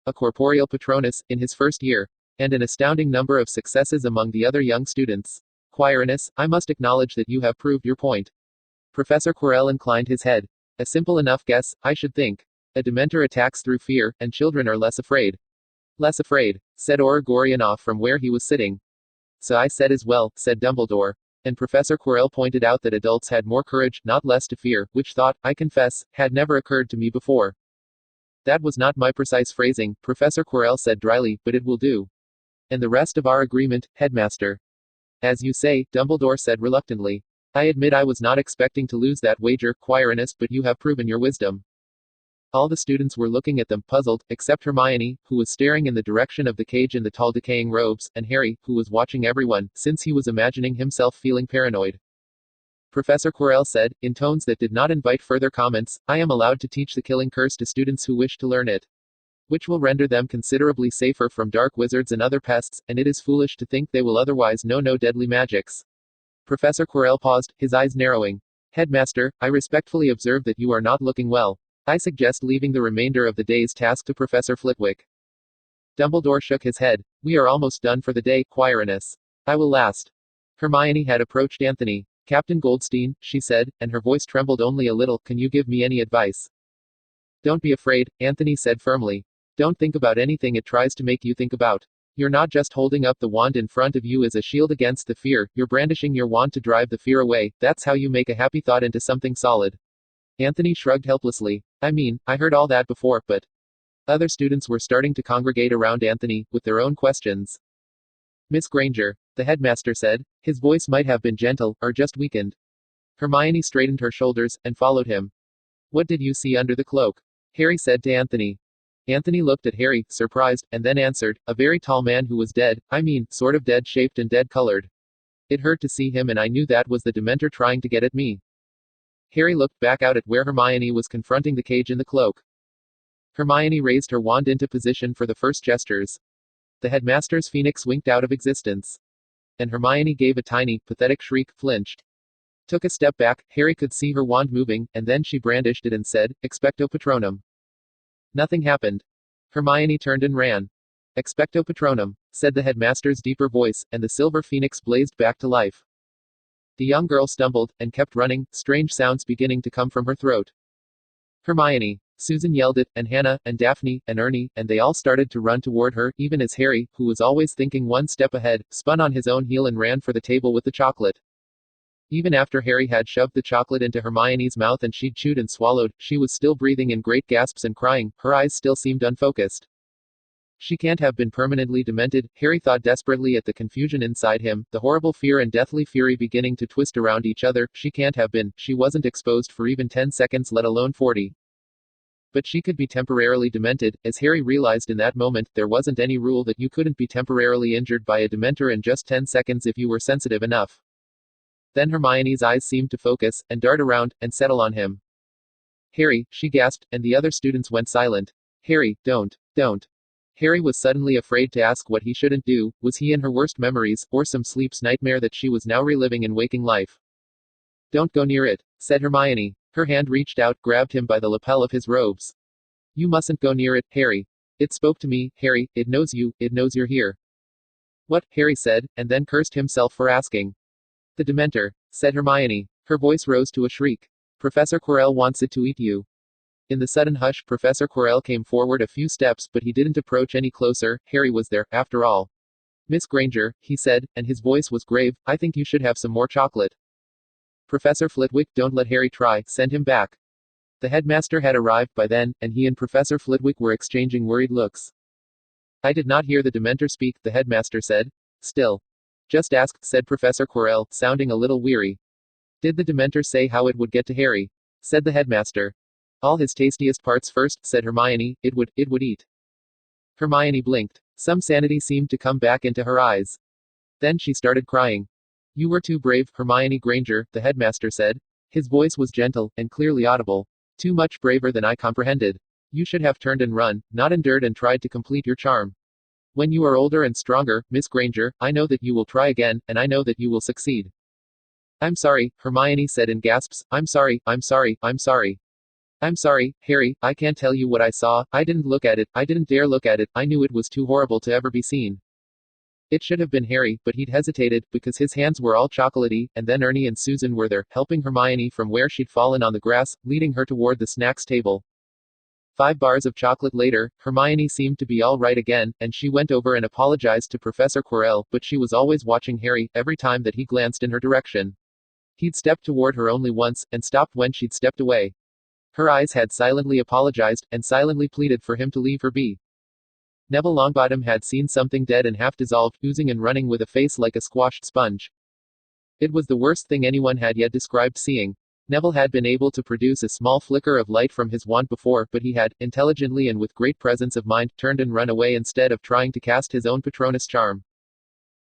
Speaker 1: A corporeal Patronus, in his first year. And an astounding number of successes among the other young students. Quirinus, I must acknowledge that you have proved your point. Professor Quirrell inclined his head. A simple enough guess, I should think. A Dementor attacks through fear, and children are less afraid. Less afraid, said Orgorianoff from where he was sitting. So I said as well, said Dumbledore. And Professor Quirrell pointed out that adults had more courage, not less to fear, which thought, I confess, had never occurred to me before. That was not my precise phrasing, Professor Quirrell said dryly, but it will do. And the rest of our agreement, headmaster. As you say, Dumbledore said reluctantly. I admit I was not expecting to lose that wager, Quirinus, but you have proven your wisdom. All the students were looking at them, puzzled, except Hermione, who was staring in the direction of the cage in the tall decaying robes, and Harry, who was watching everyone, since he was imagining himself feeling paranoid. Professor Quirrell said, in tones that did not invite further comments, I am allowed to teach the killing curse to students who wish to learn it. Which will render them considerably safer from dark wizards and other pests, and it is foolish to think they will otherwise know no deadly magics. Professor Quirrell paused, his eyes narrowing. Headmaster, I respectfully observe that you are not looking well. I suggest leaving the remainder of the day's task to Professor Flitwick. Dumbledore shook his head. We are almost done for the day, Quirinus. I will last. Hermione had approached Anthony. Captain Goldstein, she said, and her voice trembled only a little, can you give me any advice? Don't be afraid, Anthony said firmly. Don't think about anything it tries to make you think about. You're not just holding up the wand in front of you as a shield against the fear, you're brandishing your wand to drive the fear away. That's how you make a happy thought into something solid. Anthony shrugged helplessly. I mean, I heard all that before, but... Other students were starting to congregate around Anthony, with their own questions. Miss Granger, the headmaster said. His voice might have been gentle, or just weakened. Hermione straightened her shoulders, and followed him. What did you see under the cloak? Harry said to Anthony. Anthony looked at Harry, surprised, and then answered, a very tall man who was dead, I mean, sort of dead-shaped and dead-colored. It hurt to see him and I knew that was the Dementor trying to get at me. Harry looked back out at where Hermione was confronting the cage in the cloak. Hermione raised her wand into position for the first gestures. The headmaster's phoenix winked out of existence. And Hermione gave a tiny, pathetic shriek, flinched. Took a step back, Harry could see her wand moving, and then she brandished it and said, Expecto Patronum. Nothing happened. Hermione turned and ran. Expecto Patronum, said the headmaster's deeper voice, and the silver phoenix blazed back to life. The young girl stumbled, and kept running, strange sounds beginning to come from her throat. Hermione. Susan yelled it, and Hannah, and Daphne, and Ernie, and they all started to run toward her, even as Harry, who was always thinking one step ahead, spun on his own heel and ran for the table with the chocolate. Even after Harry had shoved the chocolate into Hermione's mouth and she'd chewed and swallowed, she was still breathing in great gasps and crying, her eyes still seemed unfocused. She can't have been permanently demented, Harry thought desperately at the confusion inside him, the horrible fear and deathly fury beginning to twist around each other. She can't have been, she wasn't exposed for even 10 seconds, let alone 40. But she could be temporarily demented. As Harry realized in that moment, there wasn't any rule that you couldn't be temporarily injured by a Dementor in just 10 seconds if you were sensitive enough. Then Hermione's eyes seemed to focus, and dart around, and settle on him. Harry, she gasped, and the other students went silent. Harry, don't. Harry was suddenly afraid to ask what he shouldn't do. Was he in her worst memories, or some sleep's nightmare that she was now reliving in waking life? Don't go near it, said Hermione. Her hand reached out, grabbed him by the lapel of his robes. You mustn't go near it, Harry. It spoke to me, Harry, it knows you, it knows you're here. What? Harry said, and then cursed himself for asking. The Dementor, said Hermione. Her voice rose to a shriek. Professor Quirrell wants it to eat you. In the sudden hush, Professor Quirrell came forward a few steps, but he didn't approach any closer. Harry was there, after all. Miss Granger, he said, and his voice was grave, I think you should have some more chocolate. Professor Flitwick, don't let Harry try, send him back. The headmaster had arrived by then, and he and Professor Flitwick were exchanging worried looks. I did not hear the Dementor speak, the headmaster said. Still. Just asked, said Professor Quirrell, sounding a little weary. Did the Dementor say how it would get to Harry? Said the headmaster. All his tastiest parts first, said Hermione, it would eat. Hermione blinked. Some sanity seemed to come back into her eyes. Then she started crying. You were too brave, Hermione Granger, the headmaster said. His voice was gentle, and clearly audible. Too much braver than I comprehended. You should have turned and run, not endured and tried to complete your charm. When you are older and stronger, Miss Granger, I know that you will try again, and I know that you will succeed. I'm sorry, Hermione said in gasps. I'm sorry, I'm sorry, I'm sorry. I'm sorry, Harry, I can't tell you what I saw. I didn't look at it, I didn't dare look at it, I knew it was too horrible to ever be seen. It should have been Harry, but he'd hesitated, because his hands were all chocolatey, and then Ernie and Susan were there, helping Hermione from where she'd fallen on the grass, leading her toward the snacks table. 5 bars of chocolate later, Hermione seemed to be all right again, and she went over and apologized to Professor Quirrell, but she was always watching Harry, every time that he glanced in her direction. He'd stepped toward her only once, and stopped when she'd stepped away. Her eyes had silently apologized, and silently pleaded for him to leave her be. Neville Longbottom had seen something dead and half dissolved, oozing and running with a face like a squashed sponge. It was the worst thing anyone had yet described seeing. Neville had been able to produce a small flicker of light from his wand before, but he had, intelligently and with great presence of mind, turned and run away instead of trying to cast his own Patronus charm.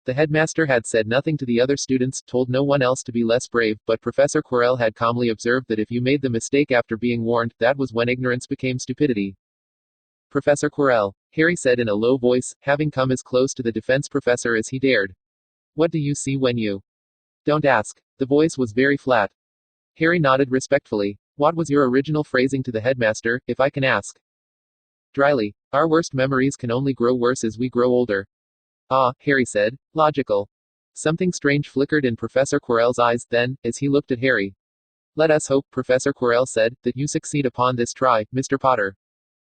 Speaker 1: The headmaster had said nothing to the other students, told no one else to be less brave, but Professor Quirrell had calmly observed that if you made the mistake after being warned, that was when ignorance became stupidity. Professor Quirrell, Harry said in a low voice, having come as close to the defense professor as he dared. What do you see when you... Don't ask. The voice was very flat. Harry nodded respectfully. What was your original phrasing to the headmaster, if I can ask? Dryly. Our worst memories can only grow worse as we grow older. Ah, Harry said. Logical. Something strange flickered in Professor Quirrell's eyes, then, as he looked at Harry. Let us hope, Professor Quirrell said, that you succeed upon this try, Mr. Potter.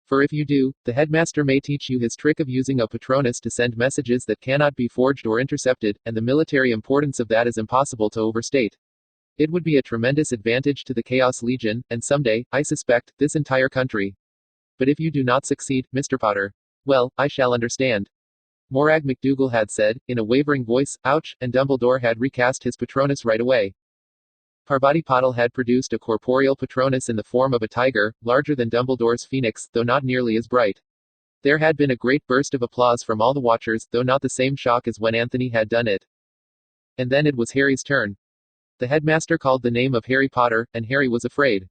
Speaker 1: For if you do, the headmaster may teach you his trick of using a Patronus to send messages that cannot be forged or intercepted, and the military importance of that is impossible to overstate. It would be a tremendous advantage to the Chaos Legion, and someday, I suspect, this entire country. But if you do not succeed, Mr. Potter, well, I shall understand. Morag McDougal had said, in a wavering voice, ouch, and Dumbledore had recast his Patronus right away. Parvati Patil had produced a corporeal Patronus in the form of a tiger, larger than Dumbledore's phoenix, though not nearly as bright. There had been a great burst of applause from all the watchers, though not the same shock as when Anthony had done it. And then it was Harry's turn. The headmaster called the name of Harry Potter, and Harry was afraid.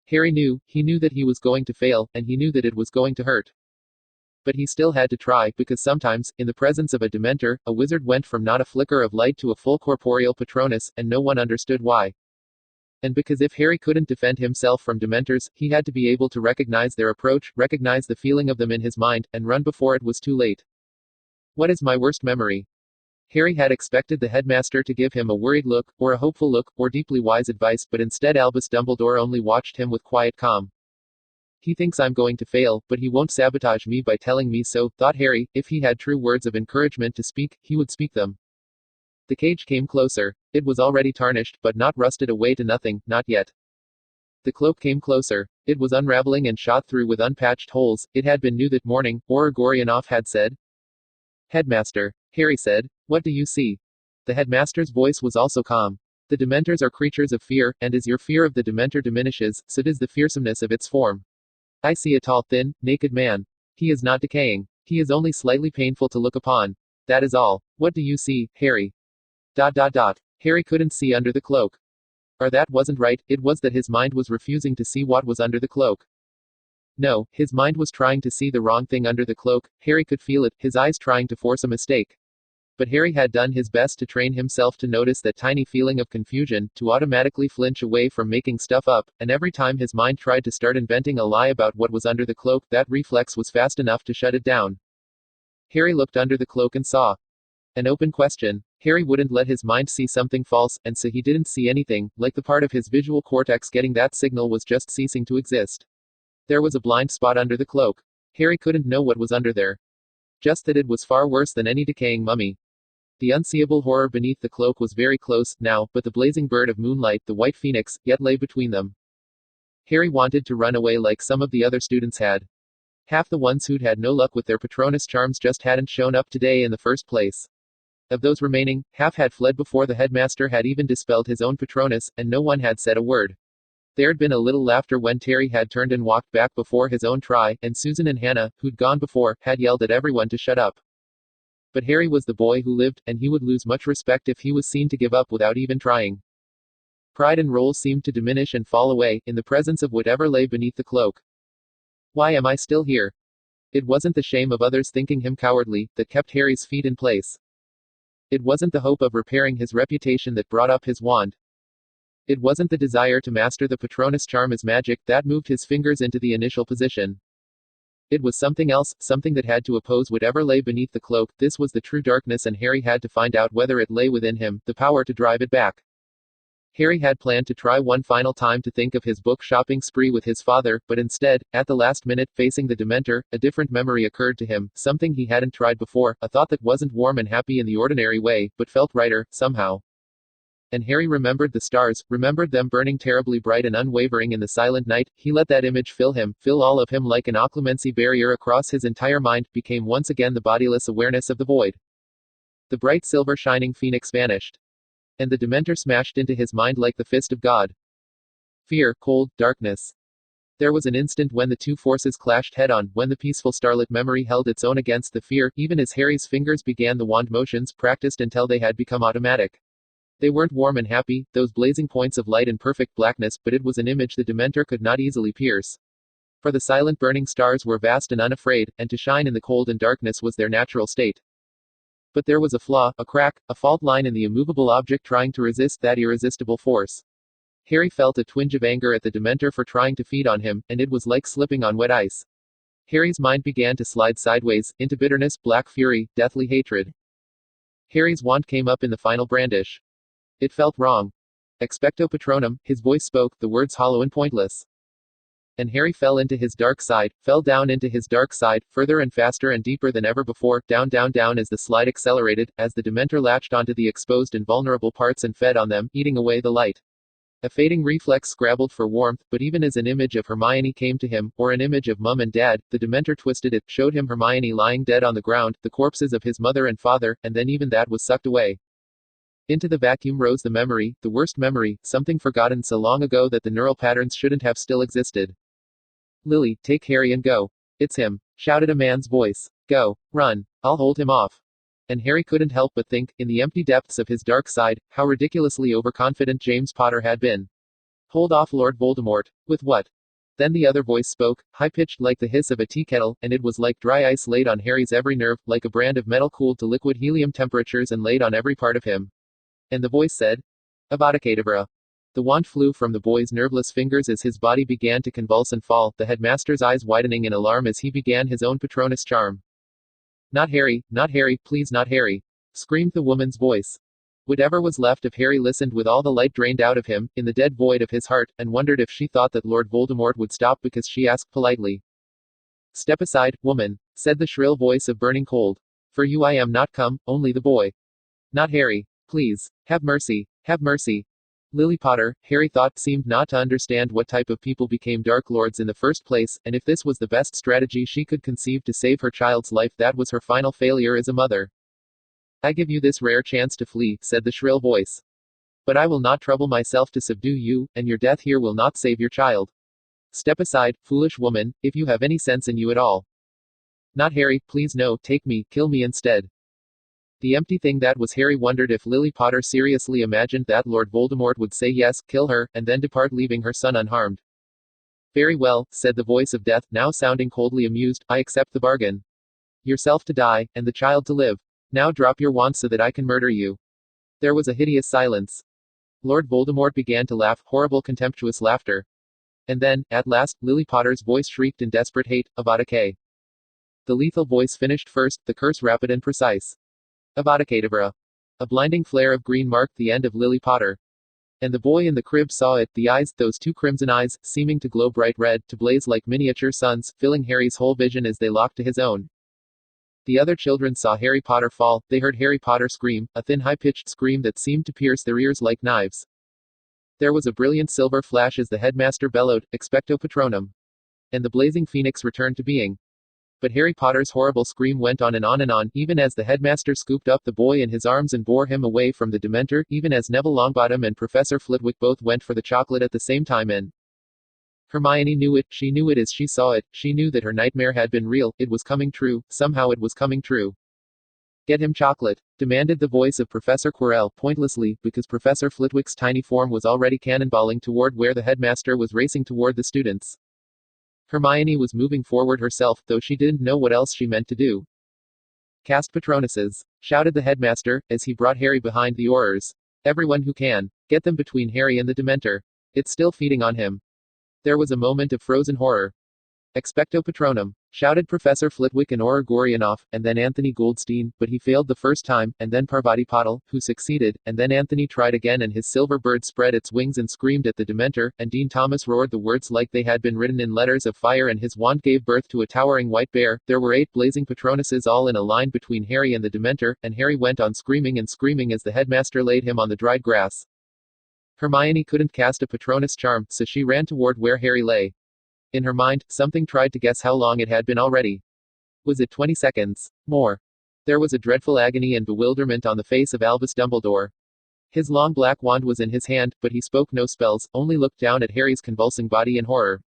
Speaker 1: Harry knew, he knew that he was going to fail, and he knew that it was going to hurt. But he still had to try, because sometimes, in the presence of a Dementor, a wizard went from not a flicker of light to a full corporeal Patronus, and no one understood why. And because if Harry couldn't defend himself from Dementors, he had to be able to recognize their approach, recognize the feeling of them in his mind, and run before it was too late. What is my worst memory? Harry had expected the headmaster to give him a worried look, or a hopeful look, or deeply wise advice, but instead Albus Dumbledore only watched him with quiet calm. He thinks I'm going to fail, but he won't sabotage me by telling me so, thought Harry. If he had true words of encouragement to speak, he would speak them. The cage came closer. It was already tarnished, but not rusted away to nothing, not yet. The cloak came closer. It was unraveling and shot through with unpatched holes. It had been new that morning, or Gorionov had said. Headmaster, Harry said, what do you see? The headmaster's voice was also calm. The Dementors are creatures of fear, and as your fear of the Dementor diminishes, so does the fearsomeness of its form. I see a tall, thin, naked man. He is not decaying. He is only slightly painful to look upon. That is all. What do you see, Harry? ... Harry couldn't see under the cloak. Or that wasn't right, it was that his mind was refusing to see what was under the cloak. No, his mind was trying to see the wrong thing under the cloak. Harry could feel it, his eyes trying to force a mistake. But Harry had done his best to train himself to notice that tiny feeling of confusion, to automatically flinch away from making stuff up, and every time his mind tried to start inventing a lie about what was under the cloak, that reflex was fast enough to shut it down. Harry looked under the cloak and saw an open question. Harry wouldn't let his mind see something false, and so he didn't see anything, like the part of his visual cortex getting that signal was just ceasing to exist. There was a blind spot under the cloak. Harry couldn't know what was under there. Just that it was far worse than any decaying mummy. The unseeable horror beneath the cloak was very close, now, but the blazing bird of moonlight, the white phoenix, yet lay between them. Harry wanted to run away like some of the other students had. Half the ones who'd had no luck with their Patronus charms just hadn't shown up today in the first place. Of those remaining, half had fled before the headmaster had even dispelled his own Patronus, and no one had said a word. There'd been a little laughter when Terry had turned and walked back before his own try, and Susan and Hannah, who'd gone before, had yelled at everyone to shut up. But Harry was the boy who lived, and he would lose much respect if he was seen to give up without even trying. Pride and role seemed to diminish and fall away, in the presence of whatever lay beneath the cloak. Why am I still here? It wasn't the shame of others thinking him cowardly that kept Harry's feet in place. It wasn't the hope of repairing his reputation that brought up his wand. It wasn't the desire to master the Patronus charm as magic that moved his fingers into the initial position. It was something else, something that had to oppose whatever lay beneath the cloak. This was the true darkness, and Harry had to find out whether it lay within him, the power to drive it back. Harry had planned to try one final time to think of his book shopping spree with his father, but instead, at the last minute, facing the Dementor, a different memory occurred to him, something he hadn't tried before, a thought that wasn't warm and happy in the ordinary way, but felt righter, somehow. And Harry remembered the stars, remembered them burning terribly bright and unwavering in the silent night. He let that image fill him, fill all of him like an occlumency barrier across his entire mind, became once again the bodiless awareness of the void. The bright silver shining phoenix vanished. And the Dementor smashed into his mind like the fist of God. Fear, cold, darkness. There was an instant when the two forces clashed head-on, when the peaceful starlit memory held its own against the fear, even as Harry's fingers began the wand motions, practiced until they had become automatic. They weren't warm and happy, those blazing points of light in perfect blackness, but it was an image the Dementor could not easily pierce. For the silent burning stars were vast and unafraid, and to shine in the cold and darkness was their natural state. But there was a flaw, a crack, a fault line in the immovable object trying to resist that irresistible force. Harry felt a twinge of anger at the Dementor for trying to feed on him, and it was like slipping on wet ice. Harry's mind began to slide sideways, into bitterness, black fury, deathly hatred. Harry's wand came up in the final brandish. It felt wrong. Expecto Patronum, his voice spoke, the words hollow and pointless. And Harry fell into his dark side, fell down into his dark side, further and faster and deeper than ever before, down down down as the slide accelerated, as the Dementor latched onto the exposed and vulnerable parts and fed on them, eating away the light. A fading reflex scrabbled for warmth, but even as an image of Hermione came to him, or an image of Mum and Dad, the Dementor twisted it, showed him Hermione lying dead on the ground, the corpses of his mother and father, and then even that was sucked away. Into the vacuum rose the memory, the worst memory, something forgotten so long ago that the neural patterns shouldn't have still existed. Lily, take Harry and go. It's him, shouted a man's voice. Go, run, I'll hold him off. And Harry couldn't help but think, in the empty depths of his dark side, how ridiculously overconfident James Potter had been. Hold off Lord Voldemort. With what? Then the other voice spoke, high-pitched like the hiss of a tea kettle, and it was like dry ice laid on Harry's every nerve, like a brand of metal cooled to liquid helium temperatures and laid on every part of him. And the voice said, Avada Kedavra. The wand flew from the boy's nerveless fingers as his body began to convulse and fall, the headmaster's eyes widening in alarm as he began his own Patronus charm. Not Harry, please not Harry, screamed the woman's voice. Whatever was left of Harry listened with all the light drained out of him, in the dead void of his heart, and wondered if she thought that Lord Voldemort would stop because she asked politely. Step aside, woman, said the shrill voice of burning cold. For you I am not come, only the boy. Not Harry. Please, have mercy, have mercy. Lily Potter, Harry thought, seemed not to understand what type of people became Dark Lords in the first place, and if this was the best strategy she could conceive to save her child's life, that was her final failure as a mother. I give you this rare chance to flee, said the shrill voice. But I will not trouble myself to subdue you, and your death here will not save your child. Step aside, foolish woman, if you have any sense in you at all. Not Harry, please no, take me, kill me instead. The empty thing that was Harry wondered if Lily Potter seriously imagined that Lord Voldemort would say yes, kill her, and then depart leaving her son unharmed. Very well, said the voice of death, now sounding coldly amused, I accept the bargain. Yourself to die, and the child to live. Now drop your wand so that I can murder you. There was a hideous silence. Lord Voldemort began to laugh, horrible contemptuous laughter. And then, at last, Lily Potter's voice shrieked in desperate hate, Avada Kedavra. The lethal voice finished first, the curse rapid and precise. Avada Kedavra. A blinding flare of green marked the end of Lily Potter. And the boy in the crib saw it, the eyes, those two crimson eyes, seeming to glow bright red, to blaze like miniature suns, filling Harry's whole vision as they locked to his own. The other children saw Harry Potter fall, they heard Harry Potter scream, a thin high-pitched scream that seemed to pierce their ears like knives. There was a brilliant silver flash as the headmaster bellowed, Expecto Patronum. And the blazing phoenix returned to being. But Harry Potter's horrible scream went on and on and on, even as the headmaster scooped up the boy in his arms and bore him away from the Dementor, even as Neville Longbottom and Professor Flitwick both went for the chocolate at the same time and Hermione knew it, she knew it as she saw it, she knew that her nightmare had been real, it was coming true, somehow it was coming true. Get him chocolate, demanded the voice of Professor Quirrell, pointlessly, because Professor Flitwick's tiny form was already cannonballing toward where the headmaster was racing toward the students. Hermione was moving forward herself, though she didn't know what else she meant to do. Cast Patronuses, shouted the headmaster, as he brought Harry behind the Aurors. Everyone who can. Get them between Harry and the Dementor. It's still feeding on him. There was a moment of frozen horror. Expecto Patronum, shouted Professor Flitwick and Auror Gorionov, and then Anthony Goldstein, but he failed the first time, and then Parvati Patil, who succeeded, and then Anthony tried again and his silver bird spread its wings and screamed at the Dementor, and Dean Thomas roared the words like they had been written in letters of fire and his wand gave birth to a towering white bear. There were 8 blazing Patronuses all in a line between Harry and the Dementor, and Harry went on screaming and screaming as the headmaster laid him on the dried grass. Hermione couldn't cast a Patronus charm, so she ran toward where Harry lay. In her mind, something tried to guess how long it had been already. Was it 20 seconds? More. There was a dreadful agony and bewilderment on the face of Albus Dumbledore. His long black wand was in his hand, but he spoke no spells, only looked down at Harry's convulsing body in horror.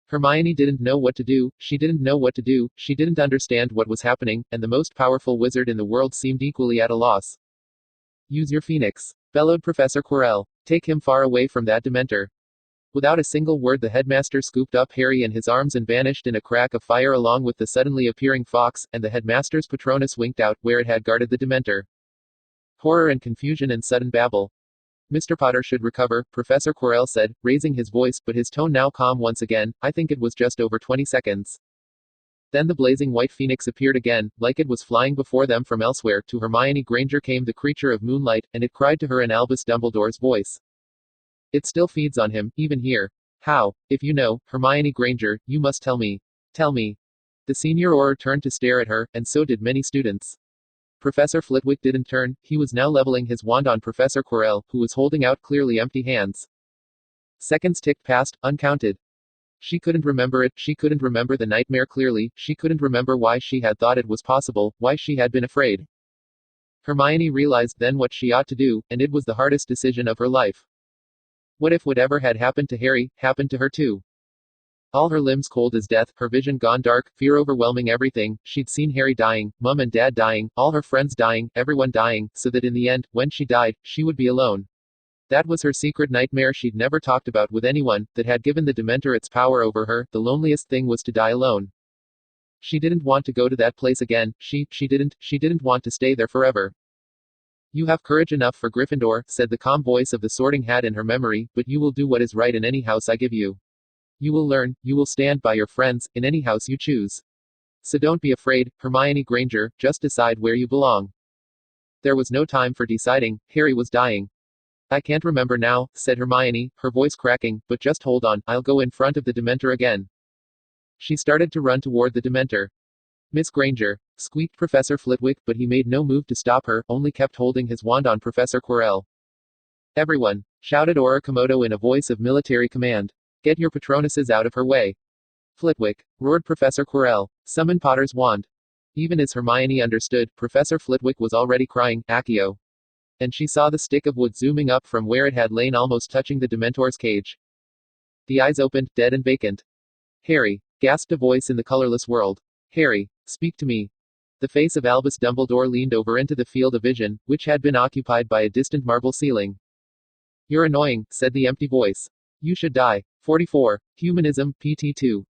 Speaker 1: Hermione didn't know what to do, she didn't know what to do, she didn't understand what was happening, and the most powerful wizard in the world seemed equally at a loss. Use your phoenix, bellowed Professor Quirrell. Take him far away from that Dementor. Without a single word the headmaster scooped up Harry in his arms and vanished in a crack of fire along with the suddenly appearing fox, and the headmaster's Patronus winked out, where it had guarded the Dementor. Horror and confusion and sudden babble. Mr. Potter should recover, Professor Quirrell said, raising his voice, but his tone now calm once again. I think it was just over 20 seconds. Then the blazing white phoenix appeared again, like it was flying before them from elsewhere. To Hermione Granger came the creature of moonlight, and it cried to her in Albus Dumbledore's voice. It still feeds on him, even here. How? If you know, Hermione Granger, you must tell me. Tell me. The senior Auror turned to stare at her, and so did many students. Professor Flitwick didn't turn, he was now leveling his wand on Professor Quirrell, who was holding out clearly empty hands. Seconds ticked past, uncounted. She couldn't remember it, she couldn't remember the nightmare clearly, she couldn't remember why she had thought it was possible, why she had been afraid. Hermione realized then what she ought to do, and it was the hardest decision of her life. What if whatever had happened to Harry, happened to her too? All her limbs cold as death, her vision gone dark, fear overwhelming everything. She'd seen Harry dying, Mum and Dad dying, all her friends dying, everyone dying, so that in the end, when she died, she would be alone. That was her secret nightmare she'd never talked about with anyone, that had given the Dementor its power over her. The loneliest thing was to die alone. She didn't want to go to that place again, she didn't want to stay there forever. You have courage enough for Gryffindor, said the calm voice of the Sorting Hat in her memory, but you will do what is right in any house I give you. You will learn, you will stand by your friends, in any house you choose. So don't be afraid, Hermione Granger, just decide where you belong. There was no time for deciding, Harry was dying. I can't remember now, said Hermione, her voice cracking, but just hold on, I'll go in front of the Dementor again. She started to run toward the Dementor. Miss Granger, squeaked Professor Flitwick, but he made no move to stop her, only kept holding his wand on Professor Quirrell. Everyone, shouted Auror Komodo in a voice of military command. Get your Patronuses out of her way. Flitwick, roared Professor Quirrell, summon Potter's wand. Even as Hermione understood, Professor Flitwick was already crying, Accio. And she saw the stick of wood zooming up from where it had lain almost touching the Dementor's cage. The eyes opened, dead and vacant. Harry, gasped a voice in the colorless world. Harry, speak to me. The face of Albus Dumbledore leaned over into the field of vision, which had been occupied by a distant marble ceiling. You're annoying, said the empty voice. You should die. 44. Humanism, PT 2.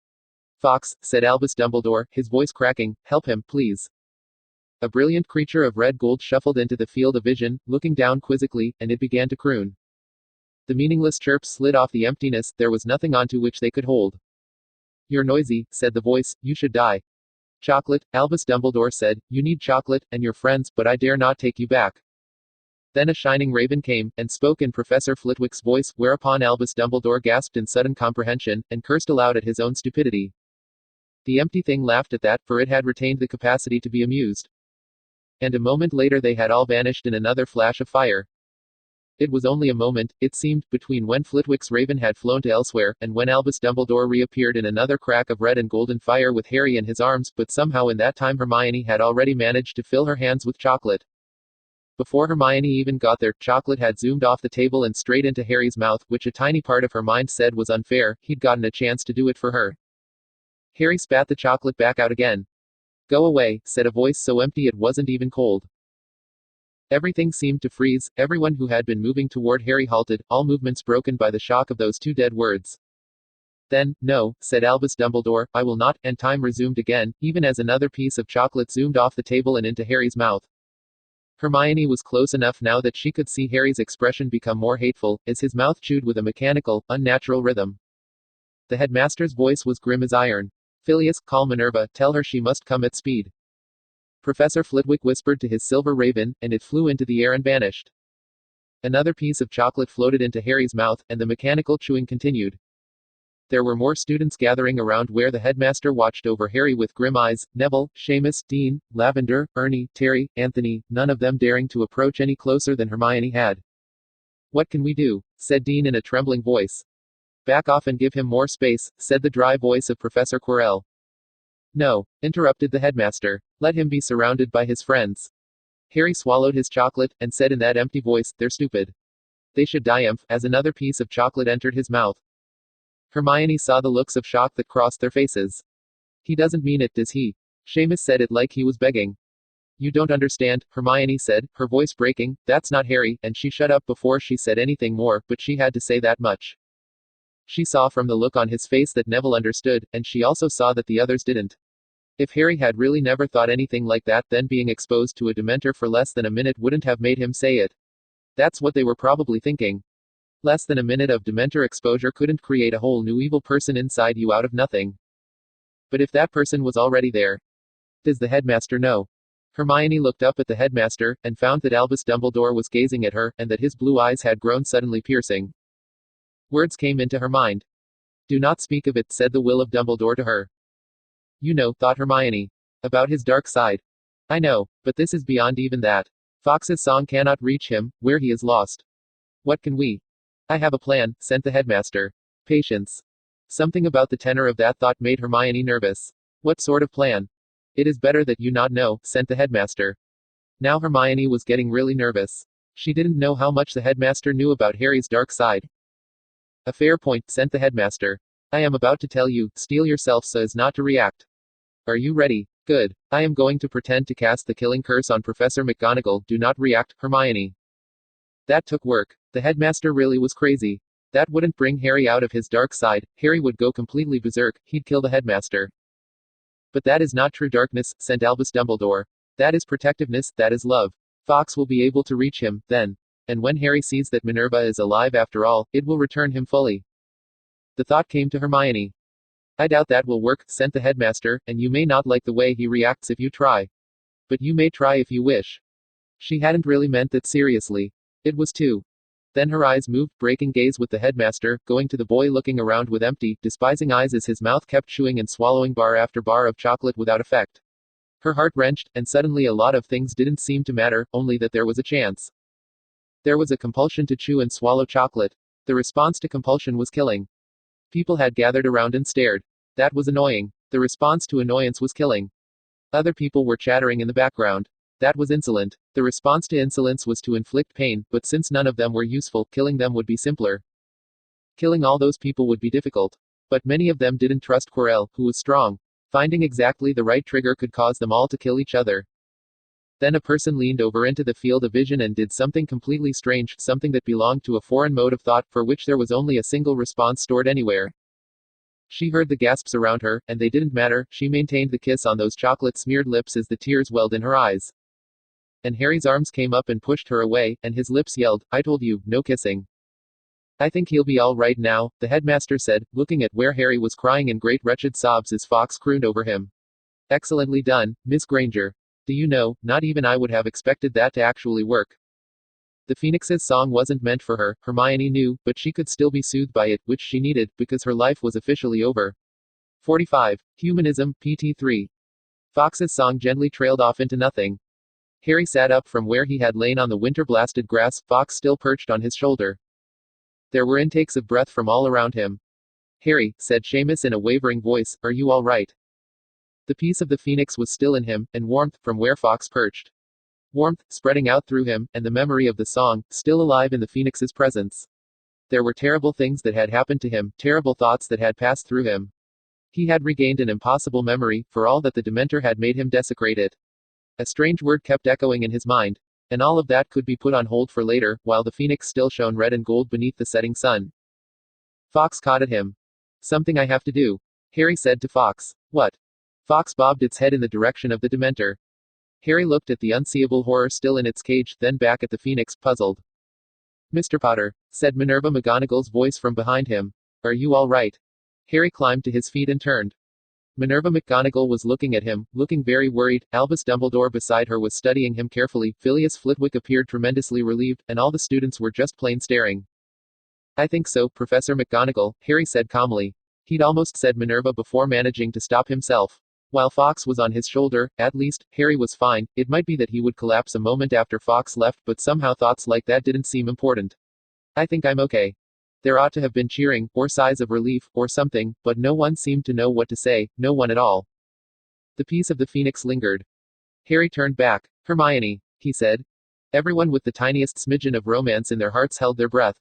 Speaker 1: Fox, said Albus Dumbledore, his voice cracking, help him, please. A brilliant creature of red gold shuffled into the field of vision, looking down quizzically, and it began to croon. The meaningless chirps slid off the emptiness, there was nothing onto which they could hold. You're noisy, said the voice, you should die. Chocolate, Albus Dumbledore said, you need chocolate, and your friends, but I dare not take you back. Then a shining raven came, and spoke in Professor Flitwick's voice, whereupon Albus Dumbledore gasped in sudden comprehension, and cursed aloud at his own stupidity. The empty thing laughed at that, for it had retained the capacity to be amused. And a moment later they had all vanished in another flash of fire. It was only a moment, it seemed, between when Flitwick's raven had flown to elsewhere, and when Albus Dumbledore reappeared in another crack of red and golden fire with Harry in his arms, but somehow in that time Hermione had already managed to fill her hands with chocolate. Before Hermione even got there, chocolate had zoomed off the table and straight into Harry's mouth, which a tiny part of her mind said was unfair, he'd gotten a chance to do it for her. Harry spat the chocolate back out again. Go away, said a voice so empty it wasn't even cold. Everything seemed to freeze. Everyone who had been moving toward Harry halted, all movements broken by the shock of those two dead words. Then, no, said Albus Dumbledore, I will not, and time resumed again, even as another piece of chocolate zoomed off the table and into Harry's mouth. Hermione was close enough now that she could see Harry's expression become more hateful, as his mouth chewed with a mechanical, unnatural rhythm. The headmaster's voice was grim as iron. Phileas, call Minerva, tell her she must come at speed. Professor Flitwick whispered to his silver raven, and it flew into the air and vanished. Another piece of chocolate floated into Harry's mouth, and the mechanical chewing continued. There were more students gathering around where the headmaster watched over Harry with grim eyes: Neville, Seamus, Dean, Lavender, Ernie, Terry, Anthony, none of them daring to approach any closer than Hermione had. What can we do? Said Dean in a trembling voice. Back off and give him more space, said the dry voice of Professor Quirrell. No, interrupted the headmaster. Let him be surrounded by his friends. Harry swallowed his chocolate, and said in that empty voice, they're stupid. They should die as another piece of chocolate entered his mouth. Hermione saw the looks of shock that crossed their faces. He doesn't mean it, does he? Seamus said it like he was begging. You don't understand, Hermione said, her voice breaking, that's not Harry, and she shut up before she said anything more, but she had to say that much. She saw from the look on his face that Neville understood, and she also saw that the others didn't. If Harry had really never thought anything like that, then being exposed to a Dementor for less than a minute wouldn't have made him say it. That's what they were probably thinking. Less than a minute of Dementor exposure couldn't create a whole new evil person inside you out of nothing. But if that person was already there, does the headmaster know? Hermione looked up at the headmaster, and found that Albus Dumbledore was gazing at her, and that his blue eyes had grown suddenly piercing. Words came into her mind. Do not speak of it, said the will of Dumbledore to her. You know, thought Hermione, about his dark side. I know, but this is beyond even that. Fawkes's song cannot reach him, where he is lost. What can we? I have a plan, sent the headmaster. Patience. Something about the tenor of that thought made Hermione nervous. What sort of plan? It is better that you not know, sent the headmaster. Now Hermione was getting really nervous. She didn't know how much the headmaster knew about Harry's dark side. A fair point, sent the headmaster. I am about to tell you, steel yourself so as not to react. Are you ready? Good. I am going to pretend to cast the killing curse on Professor McGonagall. Do not react, Hermione. That took work. The headmaster really was crazy. That wouldn't bring Harry out of his dark side. Harry would go completely berserk. He'd kill the headmaster. But that is not true darkness, sent Albus Dumbledore. That is protectiveness, that is love. Fawkes will be able to reach him, then. And when Harry sees that Minerva is alive after all, it will return him fully. The thought came to Hermione. I doubt that will work, sent the headmaster, and you may not like the way he reacts if you try. But you may try if you wish. She hadn't really meant that seriously. It was too. Then her eyes moved, breaking gaze with the headmaster, going to the boy looking around with empty, despising eyes as his mouth kept chewing and swallowing bar after bar of chocolate without effect. Her heart wrenched, and suddenly a lot of things didn't seem to matter, only that there was a chance. There was a compulsion to chew and swallow chocolate. The response to compulsion was killing. People had gathered around and stared. That was annoying. The response to annoyance was killing. Other people were chattering in the background. That was insolent. The response to insolence was to inflict pain, but since none of them were useful, killing them would be simpler. Killing all those people would be difficult. But many of them didn't trust Quirrell, who was strong. Finding exactly the right trigger could cause them all to kill each other. Then a person leaned over into the field of vision and did something completely strange, something that belonged to a foreign mode of thought, for which there was only a single response stored anywhere. She heard the gasps around her, and they didn't matter. She maintained the kiss on those chocolate-smeared lips as the tears welled in her eyes. And Harry's arms came up and pushed her away, and his lips yelled, I told you, no kissing. I think he'll be all right now, the headmaster said, looking at where Harry was crying in great wretched sobs as Fawkes crooned over him. Excellently done, Miss Granger. Do you know, not even I would have expected that to actually work. The Phoenix's song wasn't meant for her, Hermione knew, but she could still be soothed by it, which she needed, because her life was officially over. 45. Humanism, PT 3. Fawkes's song gently trailed off into nothing. Harry sat up from where he had lain on the winter-blasted grass, Fawkes still perched on his shoulder. There were intakes of breath from all around him. Harry, said Seamus in a wavering voice, are you all right? The piece of the phoenix was still in him, and warmth, from where Fawkes perched. Warmth, spreading out through him, and the memory of the song, still alive in the phoenix's presence. There were terrible things that had happened to him, terrible thoughts that had passed through him. He had regained an impossible memory, for all that the Dementor had made him desecrate it. A strange word kept echoing in his mind. And all of that could be put on hold for later, while the phoenix still shone red and gold beneath the setting sun. Fox caught at him. Something I have to do, Harry said to Fox. What? Fox bobbed its head in the direction of the Dementor. Harry looked at the unseeable horror still in its cage, then back at the phoenix, puzzled. Mr. Potter, said Minerva McGonagall's voice from behind him. Are you all right? Harry climbed to his feet and turned. Minerva McGonagall was looking at him, looking very worried. Albus Dumbledore beside her was studying him carefully. Phileas Flitwick appeared tremendously relieved, and all the students were just plain staring. I think so, Professor McGonagall, Harry said calmly. He'd almost said Minerva before managing to stop himself. While Fox was on his shoulder, at least, Harry was fine. It might be that he would collapse a moment after Fox left, but somehow thoughts like that didn't seem important. I think I'm okay. There ought to have been cheering, or sighs of relief, or something, but no one seemed to know what to say, no one at all. The peace of the phoenix lingered. Harry turned back. Hermione, he said. Everyone with the tiniest smidgen of romance in their hearts held their breath.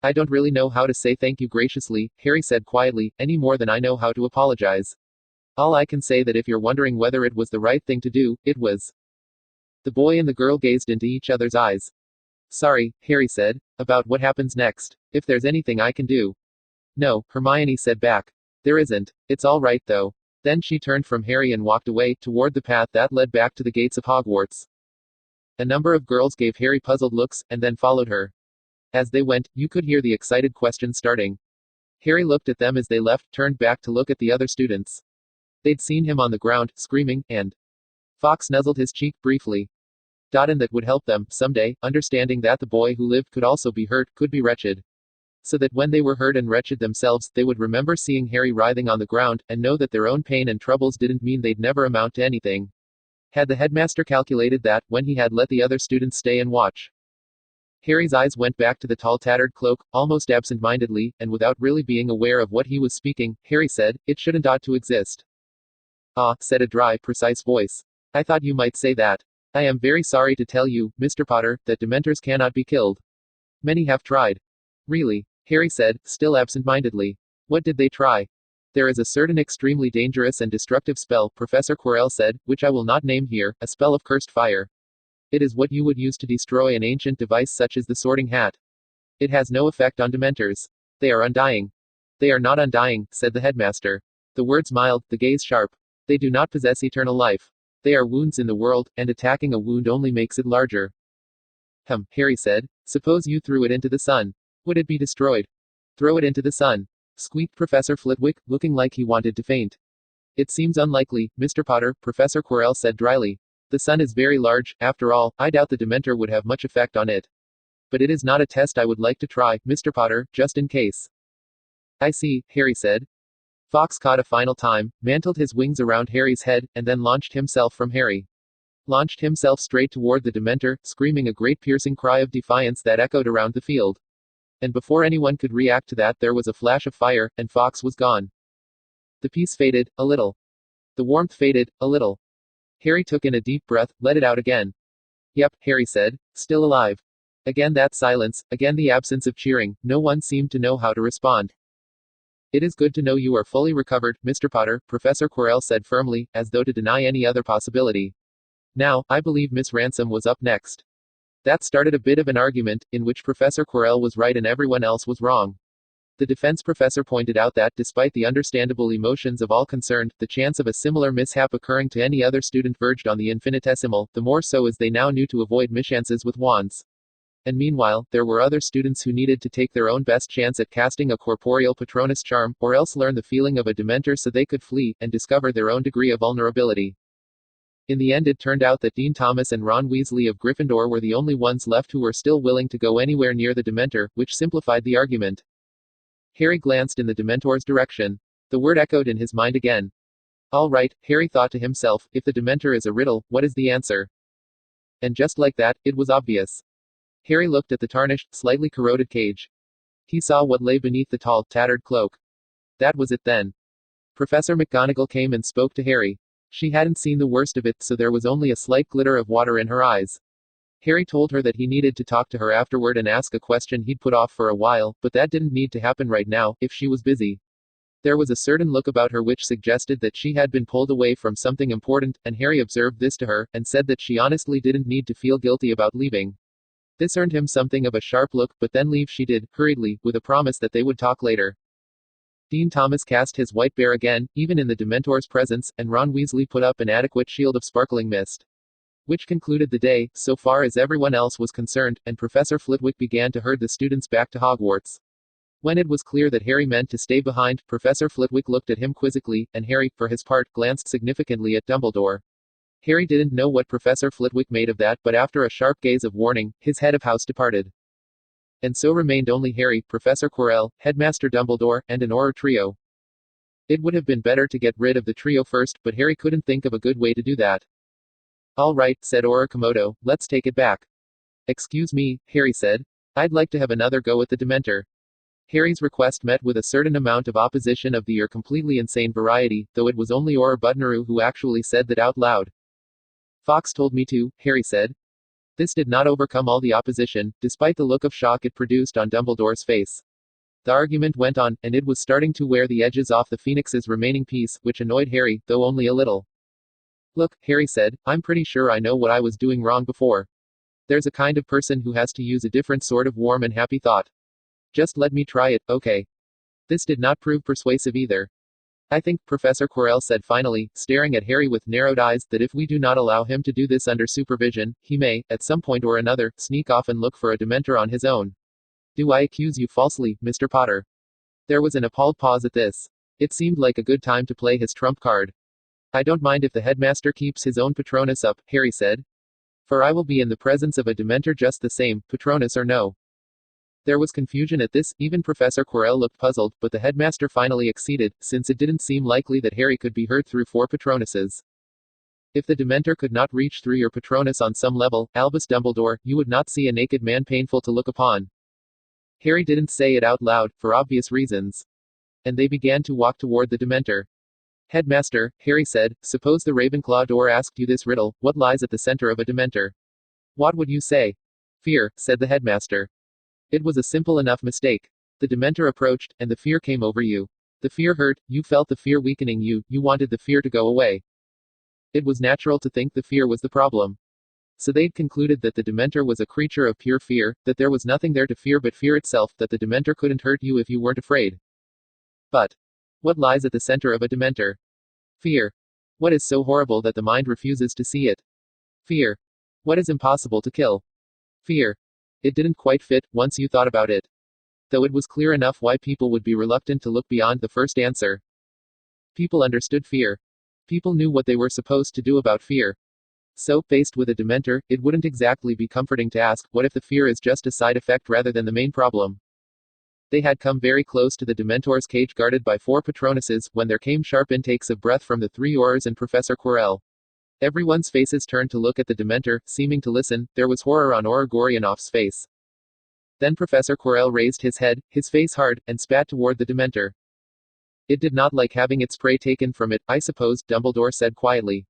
Speaker 1: I don't really know how to say thank you graciously, Harry said quietly, any more than I know how to apologize. All I can say that if you're wondering whether it was the right thing to do, it was. The boy and the girl gazed into each other's eyes. Sorry, Harry said, about what happens next, if there's anything I can do. No, Hermione said back. There isn't. It's all right though. Then she turned from Harry and walked away, toward the path that led back to the gates of Hogwarts. A number of girls gave Harry puzzled looks, and then followed her. As they went, you could hear the excited questions starting. Harry looked at them as they left, turned back to look at the other students. They'd seen him on the ground, screaming, and Fox nuzzled his cheek briefly. And that would help them, someday, understanding that the boy who lived could also be hurt, could be wretched. So that when they were hurt and wretched themselves, they would remember seeing Harry writhing on the ground, and know that their own pain and troubles didn't mean they'd never amount to anything. Had the headmaster calculated that, when he had let the other students stay and watch? Harry's eyes went back to the tall tattered cloak, almost absent-mindedly, and without really being aware of what he was speaking, Harry said, it shouldn't ought to exist. Ah, said a dry, precise voice. I thought you might say that. I am very sorry to tell you, Mr. Potter, that Dementors cannot be killed. Many have tried. Really? Harry said, still absent-mindedly. What did they try? There is a certain extremely dangerous and destructive spell, Professor Quirrell said, which I will not name here, a spell of cursed fire. It is what you would use to destroy an ancient device such as the Sorting Hat. It has no effect on Dementors. They are undying. They are not undying, said the headmaster. The words mild, the gaze sharp. They do not possess eternal life. They are wounds in the world, and attacking a wound only makes it larger. Harry said. Suppose you threw it into the sun. Would it be destroyed? Throw it into the sun, squeaked Professor Flitwick, looking like he wanted to faint. It seems unlikely, Mr. Potter, Professor Quirrell said dryly. The sun is very large, after all, I doubt the Dementor would have much effect on it. But it is not a test I would like to try, Mr. Potter, just in case. I see, Harry said. Fox caught a final time, mantled his wings around Harry's head, and then launched himself from Harry. Launched himself straight toward the Dementor, screaming a great piercing cry of defiance that echoed around the field. And before anyone could react to that, there was a flash of fire, and Fox was gone. The peace faded, a little. The warmth faded, a little. Harry took in a deep breath, let it out again. Yep, Harry said, still alive. Again that silence, again the absence of cheering, no one seemed to know how to respond. It is good to know you are fully recovered, Mr. Potter, Professor Quirrell said firmly, as though to deny any other possibility. Now, I believe Miss Ransom was up next. That started a bit of an argument, in which Professor Quirrell was right and everyone else was wrong. The defense professor pointed out that, despite the understandable emotions of all concerned, the chance of a similar mishap occurring to any other student verged on the infinitesimal, the more so as they now knew to avoid mischances with wands. And meanwhile, there were other students who needed to take their own best chance at casting a corporeal Patronus charm, or else learn the feeling of a Dementor so they could flee, and discover their own degree of vulnerability. In the end it turned out that Dean Thomas and Ron Weasley of Gryffindor were the only ones left who were still willing to go anywhere near the Dementor, which simplified the argument. Harry glanced in the Dementor's direction. The word echoed in his mind again. All right, Harry thought to himself, if the Dementor is a riddle, what is the answer? And just like that, it was obvious. Harry looked at the tarnished, slightly corroded cage. He saw what lay beneath the tall, tattered cloak. That was it then. Professor McGonagall came and spoke to Harry. She hadn't seen the worst of it, so there was only a slight glitter of water in her eyes. Harry told her that he needed to talk to her afterward and ask a question he'd put off for a while, but that didn't need to happen right now, if she was busy. There was a certain look about her which suggested that she had been pulled away from something important, and Harry observed this to her, and said that she honestly didn't need to feel guilty about leaving. This earned him something of a sharp look, but then leave she did, hurriedly, with a promise that they would talk later. Dean Thomas cast his white bear again, even in the Dementor's presence, and Ron Weasley put up an adequate shield of sparkling mist. Which concluded the day, so far as everyone else was concerned, and Professor Flitwick began to herd the students back to Hogwarts. When it was clear that Harry meant to stay behind, Professor Flitwick looked at him quizzically, and Harry, for his part, glanced significantly at Dumbledore. Harry didn't know what Professor Flitwick made of that, but after a sharp gaze of warning, his head of house departed. And so remained only Harry, Professor Quirrell, Headmaster Dumbledore, and an Auror trio. It would have been better to get rid of the trio first, but Harry couldn't think of a good way to do that. All right, said Auror Komodo, let's take it back. Excuse me, Harry said. I'd like to have another go at the Dementor. Harry's request met with a certain amount of opposition of the "you're completely insane" variety, though it was only Auror Budnaru who actually said that out loud. Fox told me to, Harry said. This did not overcome all the opposition, despite the look of shock it produced on Dumbledore's face. The argument went on, and it was starting to wear the edges off the Phoenix's remaining piece, which annoyed Harry, though only a little. Look, Harry said, I'm pretty sure I know what I was doing wrong before. There's a kind of person who has to use a different sort of warm and happy thought. Just let me try it, okay? This did not prove persuasive either. I think, Professor Quirrell said finally, staring at Harry with narrowed eyes, that if we do not allow him to do this under supervision, he may, at some point or another, sneak off and look for a Dementor on his own. Do I accuse you falsely, Mr. Potter? There was an appalled pause at this. It seemed like a good time to play his trump card. I don't mind if the headmaster keeps his own Patronus up, Harry said. For I will be in the presence of a Dementor just the same, Patronus or no. There was confusion at this, even Professor Quirrell looked puzzled, but the headmaster finally acceded, since it didn't seem likely that Harry could be hurt through 4 Patronuses. If the Dementor could not reach through your Patronus on some level, Albus Dumbledore, you would not see a naked man painful to look upon. Harry didn't say it out loud, for obvious reasons. And they began to walk toward the Dementor. Headmaster, Harry said, suppose the Ravenclaw door asked you this riddle, what lies at the center of a Dementor? What would you say? Fear, said the headmaster. It was a simple enough mistake. The Dementor approached, and the fear came over you. The fear hurt, you felt the fear weakening you, you wanted the fear to go away. It was natural to think the fear was the problem. So they'd concluded that the Dementor was a creature of pure fear, that there was nothing there to fear but fear itself, that the Dementor couldn't hurt you if you weren't afraid. But what lies at the center of a Dementor? Fear. What is so horrible that the mind refuses to see it? Fear. What is impossible to kill? Fear. It didn't quite fit, once you thought about it. Though it was clear enough why people would be reluctant to look beyond the first answer. People understood fear. People knew what they were supposed to do about fear. So, faced with a Dementor, it wouldn't exactly be comforting to ask, what if the fear is just a side effect rather than the main problem? They had come very close to the Dementor's cage guarded by 4 Patronuses, when there came sharp intakes of breath from the 3 Aurors and Professor Quirrell. Everyone's faces turned to look at the Dementor, seeming to listen. There was horror on Auror Gorionoff's face. Then Professor Quirrell raised his head, his face hard, and spat toward the Dementor. It did not like having its prey taken from it, I suppose, Dumbledore said quietly.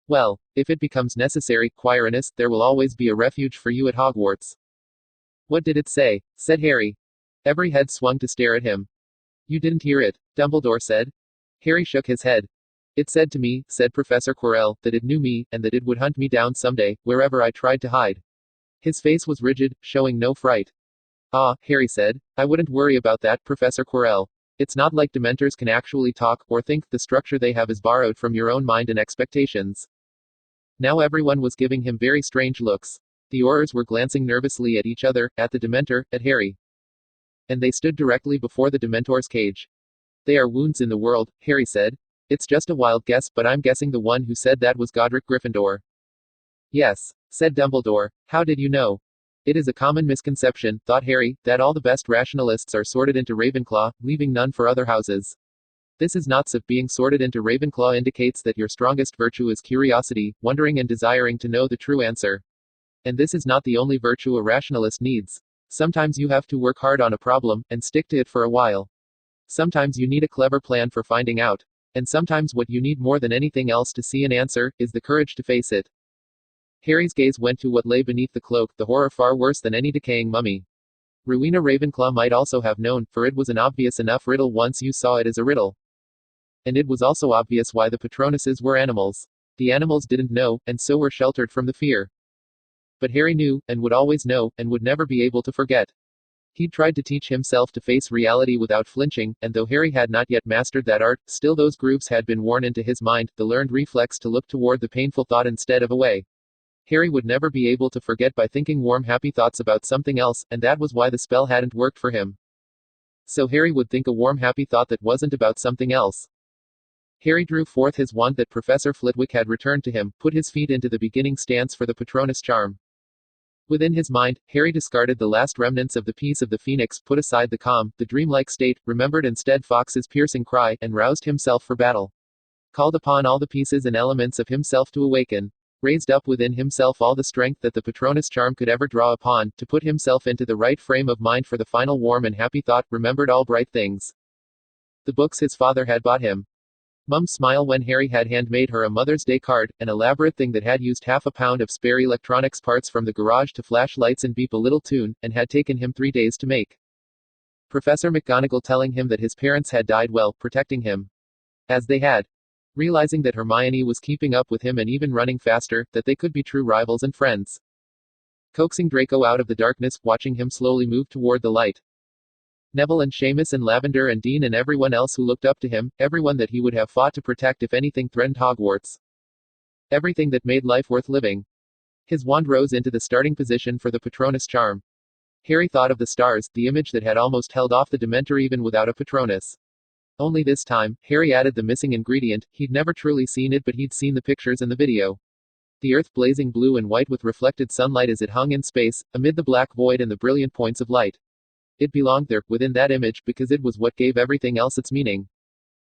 Speaker 1: Well, if it becomes necessary, Quirinus, there will always be a refuge for you at Hogwarts. What did it say? Said Harry. Every head swung to stare at him. You didn't hear it, Dumbledore said. Harry shook his head. It said to me, said Professor Quirrell, that it knew me, and that it would hunt me down someday, wherever I tried to hide. His face was rigid, showing no fright. Ah, Harry said, I wouldn't worry about that, Professor Quirrell. It's not like Dementors can actually talk, or think. The structure they have is borrowed from your own mind and expectations. Now everyone was giving him very strange looks. The Aurors were glancing nervously at each other, at the Dementor, at Harry. And they stood directly before the Dementor's cage. They are wounds in the world, Harry said. It's just a wild guess, but I'm guessing the one who said that was Godric Gryffindor. Yes, said Dumbledore. How did you know? It is a common misconception, thought Harry, that all the best rationalists are sorted into Ravenclaw, leaving none for other houses. This is not so. Being sorted into Ravenclaw indicates that your strongest virtue is curiosity, wondering and desiring to know the true answer. And this is not the only virtue a rationalist needs. Sometimes you have to work hard on a problem, and stick to it for a while. Sometimes you need a clever plan for finding out. And sometimes what you need more than anything else to see an answer, is the courage to face it. Harry's gaze went to what lay beneath the cloak, the horror far worse than any decaying mummy. Rowena Ravenclaw might also have known, for it was an obvious enough riddle once you saw it as a riddle. And it was also obvious why the Patronuses were animals. The animals didn't know, and so were sheltered from the fear. But Harry knew, and would always know, and would never be able to forget. He'd tried to teach himself to face reality without flinching, and though Harry had not yet mastered that art, still those grooves had been worn into his mind, the learned reflex to look toward the painful thought instead of away. Harry would never be able to forget by thinking warm happy thoughts about something else, and that was why the spell hadn't worked for him. So Harry would think a warm happy thought that wasn't about something else. Harry drew forth his wand that Professor Flitwick had returned to him, put his feet into the beginning stance for the Patronus charm. Within his mind, Harry discarded the last remnants of the piece of the phoenix, put aside the calm, the dreamlike state, remembered instead Fawkes's piercing cry, and roused himself for battle. Called upon all the pieces and elements of himself to awaken. Raised up within himself all the strength that the Patronus charm could ever draw upon, to put himself into the right frame of mind for the final warm and happy thought, remembered all bright things. The books his father had bought him. Mum's smile when Harry had handmade her a Mother's Day card, an elaborate thing that had used half a pound of spare electronics parts from the garage to flash lights and beep a little tune, and had taken him 3 days to make. Professor McGonagall telling him that his parents had died well, protecting him. As they had. Realizing that Hermione was keeping up with him and even running faster, that they could be true rivals and friends. Coaxing Draco out of the darkness, watching him slowly move toward the light. Neville and Seamus and Lavender and Dean and everyone else who looked up to him, everyone that he would have fought to protect if anything threatened Hogwarts. Everything that made life worth living. His wand rose into the starting position for the Patronus charm. Harry thought of the stars, the image that had almost held off the Dementor even without a Patronus. Only this time, Harry added the missing ingredient. He'd never truly seen it, but he'd seen the pictures and the video. The Earth blazing blue and white with reflected sunlight as it hung in space, amid the black void and the brilliant points of light. It belonged there, within that image, because it was what gave everything else its meaning.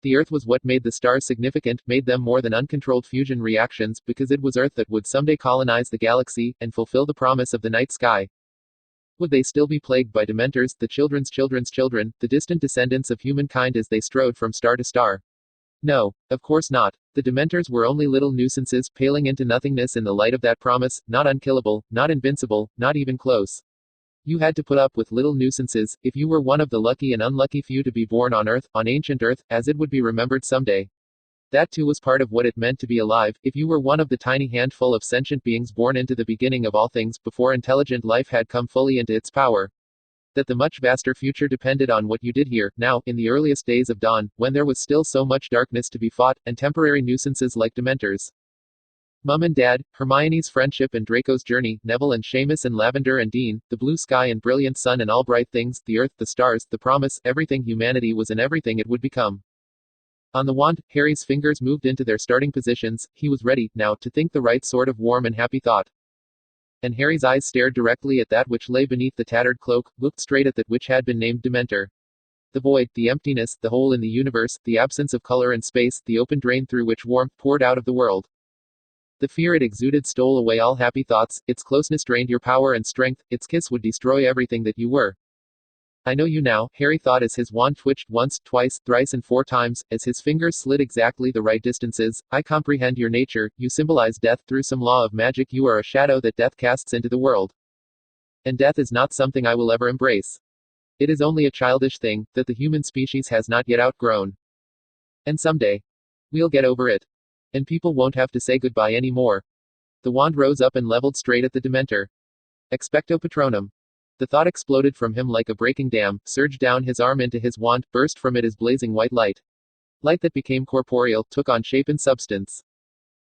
Speaker 1: The Earth was what made the stars significant, made them more than uncontrolled fusion reactions, because it was Earth that would someday colonize the galaxy, and fulfill the promise of the night sky. Would they still be plagued by Dementors, the children's children's children, the distant descendants of humankind as they strode from star to star? No, of course not. The Dementors were only little nuisances, paling into nothingness in the light of that promise, not unkillable, not invincible, not even close. You had to put up with little nuisances, if you were one of the lucky and unlucky few to be born on Earth, on ancient Earth, as it would be remembered someday. That too was part of what it meant to be alive, if you were one of the tiny handful of sentient beings born into the beginning of all things, before intelligent life had come fully into its power. That the much vaster future depended on what you did here, now, in the earliest days of dawn, when there was still so much darkness to be fought, and temporary nuisances like Dementors. Mum and Dad, Hermione's friendship and Draco's journey, Neville and Seamus and Lavender and Dean, the blue sky and brilliant sun and all bright things, the Earth, the stars, the promise, everything humanity was and everything it would become. On the wand, Harry's fingers moved into their starting positions. He was ready, now, to think the right sort of warm and happy thought. And Harry's eyes stared directly at that which lay beneath the tattered cloak, looked straight at that which had been named Dementor. The void, the emptiness, the hole in the universe, the absence of color and space, the open drain through which warmth poured out of the world. The fear it exuded stole away all happy thoughts, its closeness drained your power and strength, its kiss would destroy everything that you were. I know you now, Harry thought as his wand twitched once, twice, thrice and 4 times, as his fingers slid exactly the right distances. I comprehend your nature, you symbolize death through some law of magic, you are a shadow that death casts into the world. And death is not something I will ever embrace. It is only a childish thing, that the human species has not yet outgrown. And someday, we'll get over it. And people won't have to say goodbye anymore. The wand rose up and leveled straight at the Dementor. Expecto Patronum. The thought exploded from him like a breaking dam, surged down his arm into his wand, burst from it as blazing white light. Light that became corporeal, took on shape and substance.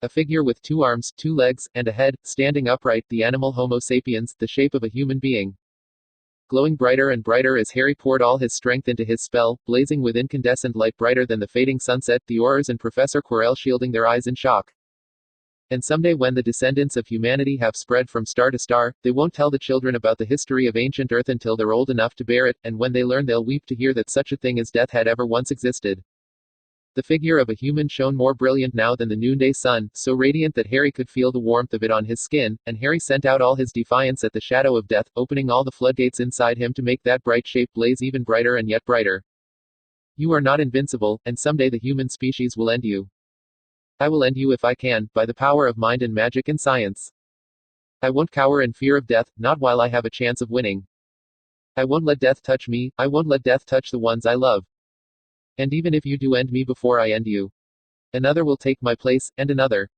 Speaker 1: A figure with 2 arms, 2 legs, and a head, standing upright, the animal Homo sapiens, the shape of a human being. Glowing brighter and brighter as Harry poured all his strength into his spell, blazing with incandescent light brighter than the fading sunset, the Aurors and Professor Quirrell shielding their eyes in shock. And someday when the descendants of humanity have spread from star to star, they won't tell the children about the history of ancient Earth until they're old enough to bear it, and when they learn they'll weep to hear that such a thing as death had ever once existed. The figure of a human shone more brilliant now than the noonday sun, so radiant that Harry could feel the warmth of it on his skin, and Harry sent out all his defiance at the shadow of death, opening all the floodgates inside him to make that bright shape blaze even brighter and yet brighter. You are not invincible, and someday the human species will end you. I will end you if I can, by the power of mind and magic and science. I won't cower in fear of death, not while I have a chance of winning. I won't let death touch me, I won't let death touch the ones I love. And even if you do end me before I end you, another will take my place, and another.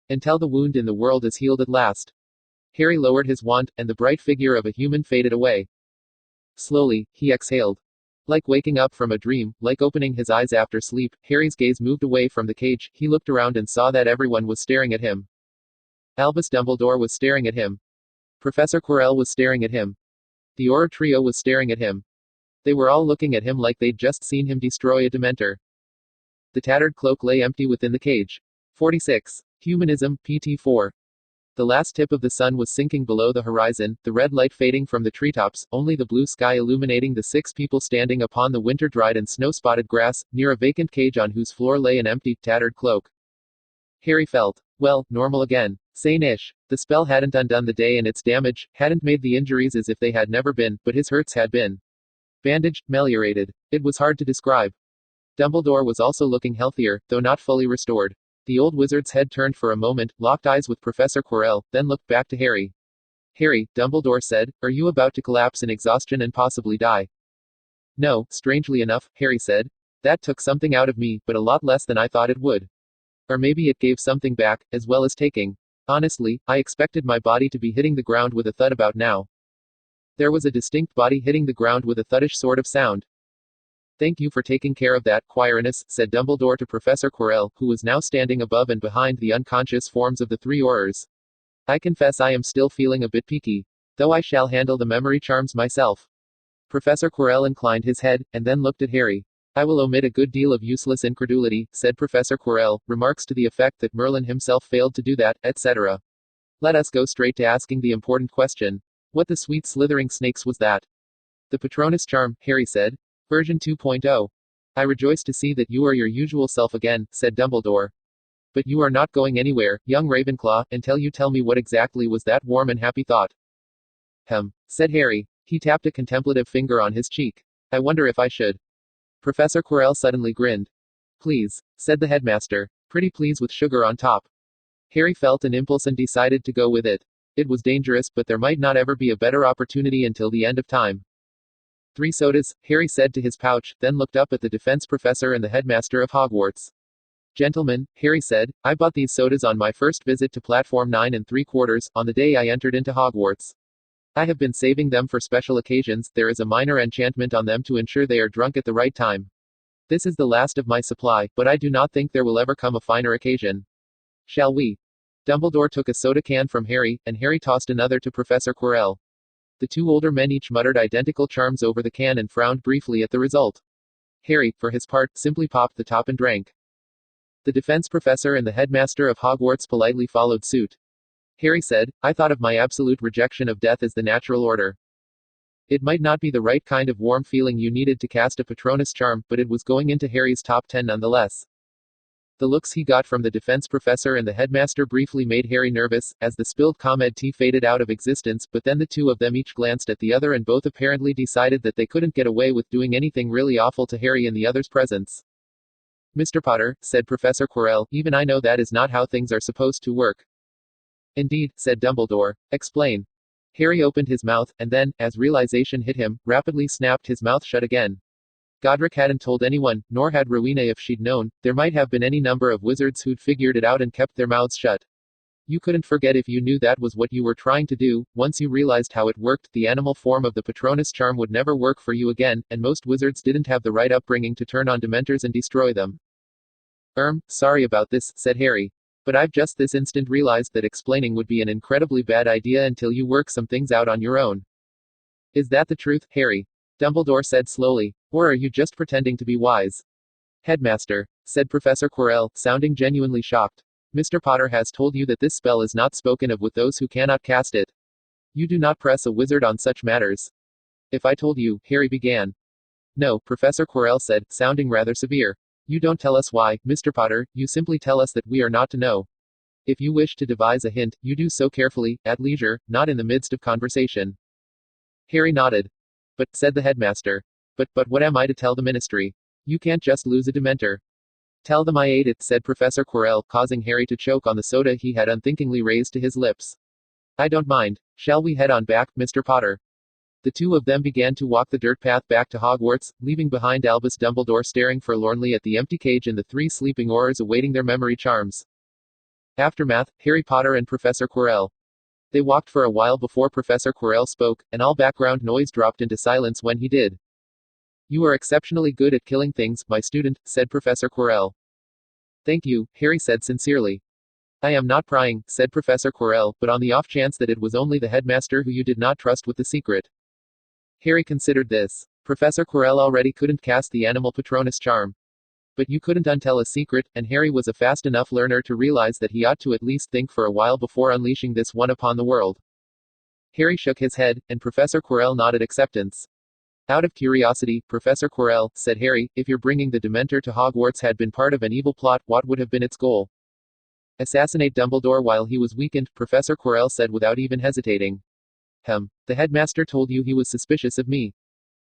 Speaker 1: Until the wound in the world is healed at last. Harry lowered his wand, and the bright figure of a human faded away. Slowly, he exhaled. Like waking up from a dream, like opening his eyes after sleep, Harry's gaze moved away from the cage. He looked around and saw that everyone was staring at him. Albus Dumbledore was staring at him. Professor Quirrell was staring at him. The Auror trio was staring at him. They were all looking at him like they'd just seen him destroy a Dementor. The tattered cloak lay empty within the cage. 46. Humanism, PT4. The last tip of the sun was sinking below the horizon, the red light fading from the treetops, only the blue sky illuminating the 6 people standing upon the winter-dried and snow-spotted grass, near a vacant cage on whose floor lay an empty, tattered cloak. Harry felt, well, normal again. Sane-ish. The spell hadn't undone the day and its damage, hadn't made the injuries as if they had never been, but his hurts had been bandaged, meliorated. It was hard to describe. Dumbledore was also looking healthier, though not fully restored. The old wizard's head turned for a moment, locked eyes with Professor Quirrell, then looked back to Harry. Harry, Dumbledore said, are you about to collapse in exhaustion and possibly die? No, strangely enough, Harry said. That took something out of me, but a lot less than I thought it would. Or maybe it gave something back, as well as taking. Honestly, I expected my body to be hitting the ground with a thud about now. There was a distinct body hitting the ground with a thuddish sort of sound. Thank you for taking care of that, Quirinus, said Dumbledore to Professor Quirrell, who was now standing above and behind the unconscious forms of the 3 Aurors. I confess I am still feeling a bit peaky. Though I shall handle the memory charms myself. Professor Quirrell inclined his head, and then looked at Harry. I will omit a good deal of useless incredulity, said Professor Quirrell, remarks to the effect that Merlin himself failed to do that, etc. Let us go straight to asking the important question. What the sweet slithering snakes was that? The Patronus charm, Harry said. Version 2.0. I rejoice to see that you are your usual self again, said Dumbledore. But you are not going anywhere, young Ravenclaw, until you tell me what exactly was that warm and happy thought. Said Harry. He tapped a contemplative finger on his cheek. I wonder if I should. Professor Quirrell suddenly grinned. Please, said the headmaster. Pretty please with sugar on top. Harry felt an impulse and decided to go with it. It was dangerous, but there might not ever be a better opportunity until the end of time. 3 sodas, Harry said to his pouch, then looked up at the defense professor and the headmaster of Hogwarts. Gentlemen, Harry said, I bought these sodas on my first visit to Platform 9 3/4, on the day I entered into Hogwarts. I have been saving them for special occasions, there is a minor enchantment on them to ensure they are drunk at the right time. This is the last of my supply, but I do not think there will ever come a finer occasion. Shall we? Dumbledore took a soda can from Harry, and Harry tossed another to Professor Quirrell. The 2 older men each muttered identical charms over the can and frowned briefly at the result. Harry, for his part, simply popped the top and drank. The defense professor and the headmaster of Hogwarts politely followed suit. Harry said, I thought of my absolute rejection of death as the natural order. It might not be the right kind of warm feeling you needed to cast a Patronus charm, but it was going into Harry's top 10 nonetheless. The looks he got from the defense professor and the headmaster briefly made Harry nervous, as the spilled ComEd tea faded out of existence, but then the 2 of them each glanced at the other and both apparently decided that they couldn't get away with doing anything really awful to Harry in the other's presence. Mr. Potter, said Professor Quirrell, even I know that is not how things are supposed to work. Indeed, said Dumbledore. Explain. Harry opened his mouth, and then, as realization hit him, rapidly snapped his mouth shut again. Godric hadn't told anyone, nor had Rowena if she'd known. There might have been any number of wizards who'd figured it out and kept their mouths shut. You couldn't forget if you knew that was what you were trying to do. Once you realized how it worked, the animal form of the Patronus charm would never work for you again, and most wizards didn't have the right upbringing to turn on Dementors and destroy them. Sorry about this, said Harry. But I've just this instant realized that explaining would be an incredibly bad idea until you work some things out on your own. Is that the truth, Harry? Dumbledore said slowly. Or are you just pretending to be wise? Headmaster, said Professor Quirrell, sounding genuinely shocked. Mr. Potter has told you that this spell is not spoken of with those who cannot cast it. You do not press a wizard on such matters. If I told you, Harry began. No, Professor Quirrell said, sounding rather severe. You don't tell us why, Mr. Potter, you simply tell us that we are not to know. If you wish to devise a hint, you do so carefully, at leisure, not in the midst of conversation. Harry nodded. But, said the headmaster. But what am I to tell the ministry? You can't just lose a Dementor. Tell them I ate it, said Professor Quirrell, causing Harry to choke on the soda he had unthinkingly raised to his lips. I don't mind. Shall we head on back, Mr. Potter? The two of them began to walk the dirt path back to Hogwarts, leaving behind Albus Dumbledore staring forlornly at the empty cage and the three sleeping Aurors awaiting their memory charms. Aftermath, Harry Potter and Professor Quirrell. They walked for a while before Professor Quirrell spoke, and all background noise dropped into silence when he did. "You are exceptionally good at killing things, my student," said Professor Quirrell. "Thank you," Harry said sincerely. "I am not prying," said Professor Quirrell, "but on the off chance that it was only the headmaster who you did not trust with the secret." Harry considered this. Professor Quirrell already couldn't cast the animal Patronus charm. But you couldn't untell a secret, and Harry was a fast enough learner to realize that he ought to at least think for a while before unleashing this one upon the world. Harry shook his head, and Professor Quirrell nodded acceptance. "Out of curiosity, Professor Quirrell," said Harry, "if your bringing the Dementor to Hogwarts had been part of an evil plot, what would have been its goal?" "Assassinate Dumbledore while he was weakened," Professor Quirrell said without even hesitating. The headmaster told you he was suspicious of me."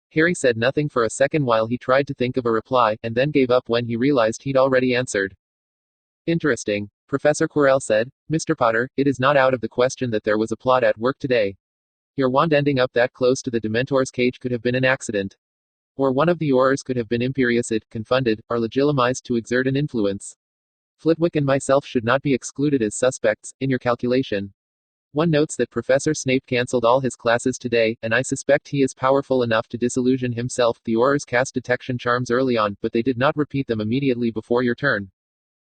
Speaker 1: Harry said nothing for a second while he tried to think of a reply, and then gave up when he realized he'd already answered. "Interesting," Professor Quirrell said. "Mr. Potter, it is not out of the question that there was a plot at work today. Your wand ending up that close to the Dementor's cage could have been an accident. Or one of the Aurors could have been imperioused, confunded, or legitimized to exert an influence. Flitwick and myself should not be excluded as suspects, in your calculation. One notes that Professor Snape cancelled all his classes today, and I suspect he is powerful enough to disillusion himself. The Aurors cast detection charms early on, but they did not repeat them immediately before your turn.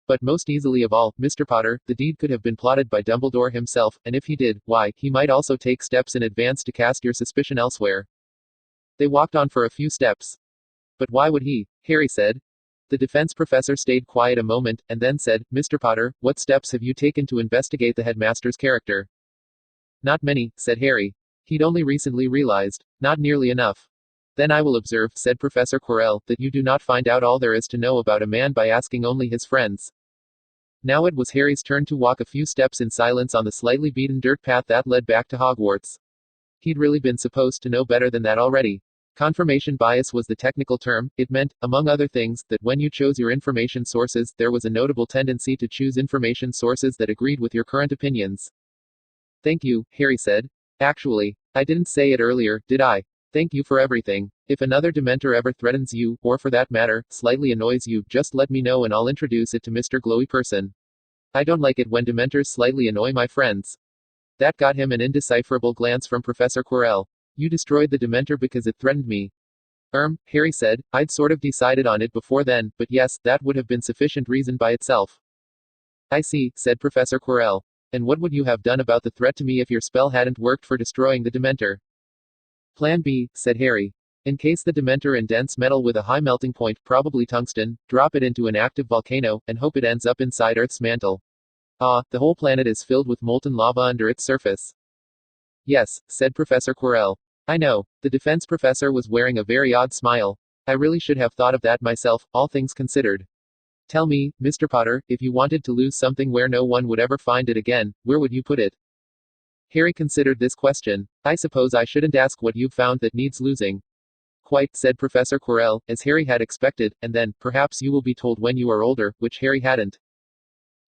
Speaker 1: But most easily of all, Mr. Potter, the deed could have been plotted by Dumbledore himself, and if he did, why, he might also take steps in advance to cast your suspicion elsewhere." They walked on for a few steps. "But why would he?" Harry said. The defense professor stayed quiet a moment, and then said, "Mr. Potter, what steps have you taken to investigate the headmaster's character?" "Not many," said Harry. He'd only recently realized. "Not nearly enough." "Then I will observe," said Professor Quirrell, "that you do not find out all there is to know about a man by asking only his friends." Now it was Harry's turn to walk a few steps in silence on the slightly beaten dirt path that led back to Hogwarts. He'd really been supposed to know better than that already. Confirmation bias was the technical term. It meant, among other things, that when you chose your information sources, there was a notable tendency to choose information sources that agreed with your current opinions. "Thank you," Harry said. "Actually, I didn't say it earlier, did I? Thank you for everything. If another Dementor ever threatens you, or for that matter, slightly annoys you, just let me know and I'll introduce it to Mr. Glowy Person. I don't like it when Dementors slightly annoy my friends." That got him an indecipherable glance from Professor Quirrell. "You destroyed the Dementor because it threatened me." Harry said, "I'd sort of decided on it before then, but yes, that would have been sufficient reason by itself." "I see," said Professor Quirrell. "And what would you have done about the threat to me if your spell hadn't worked for destroying the Dementor?" "Plan B," said Harry. "Encase the Dementor in dense metal with a high melting point, probably tungsten, drop it into an active volcano, and hope it ends up inside Earth's mantle. The whole planet is filled with molten lava under its surface." "Yes," said Professor Quirrell. "I know." The defense professor was wearing a very odd smile. "I really should have thought of that myself, all things considered. Tell me, Mr. Potter, if you wanted to lose something where no one would ever find it again, where would you put it?" Harry considered this question. "I suppose I shouldn't ask what you've found that needs losing." "Quite," said Professor Quirrell, as Harry had expected, and then, "perhaps you will be told when you are older," which Harry hadn't.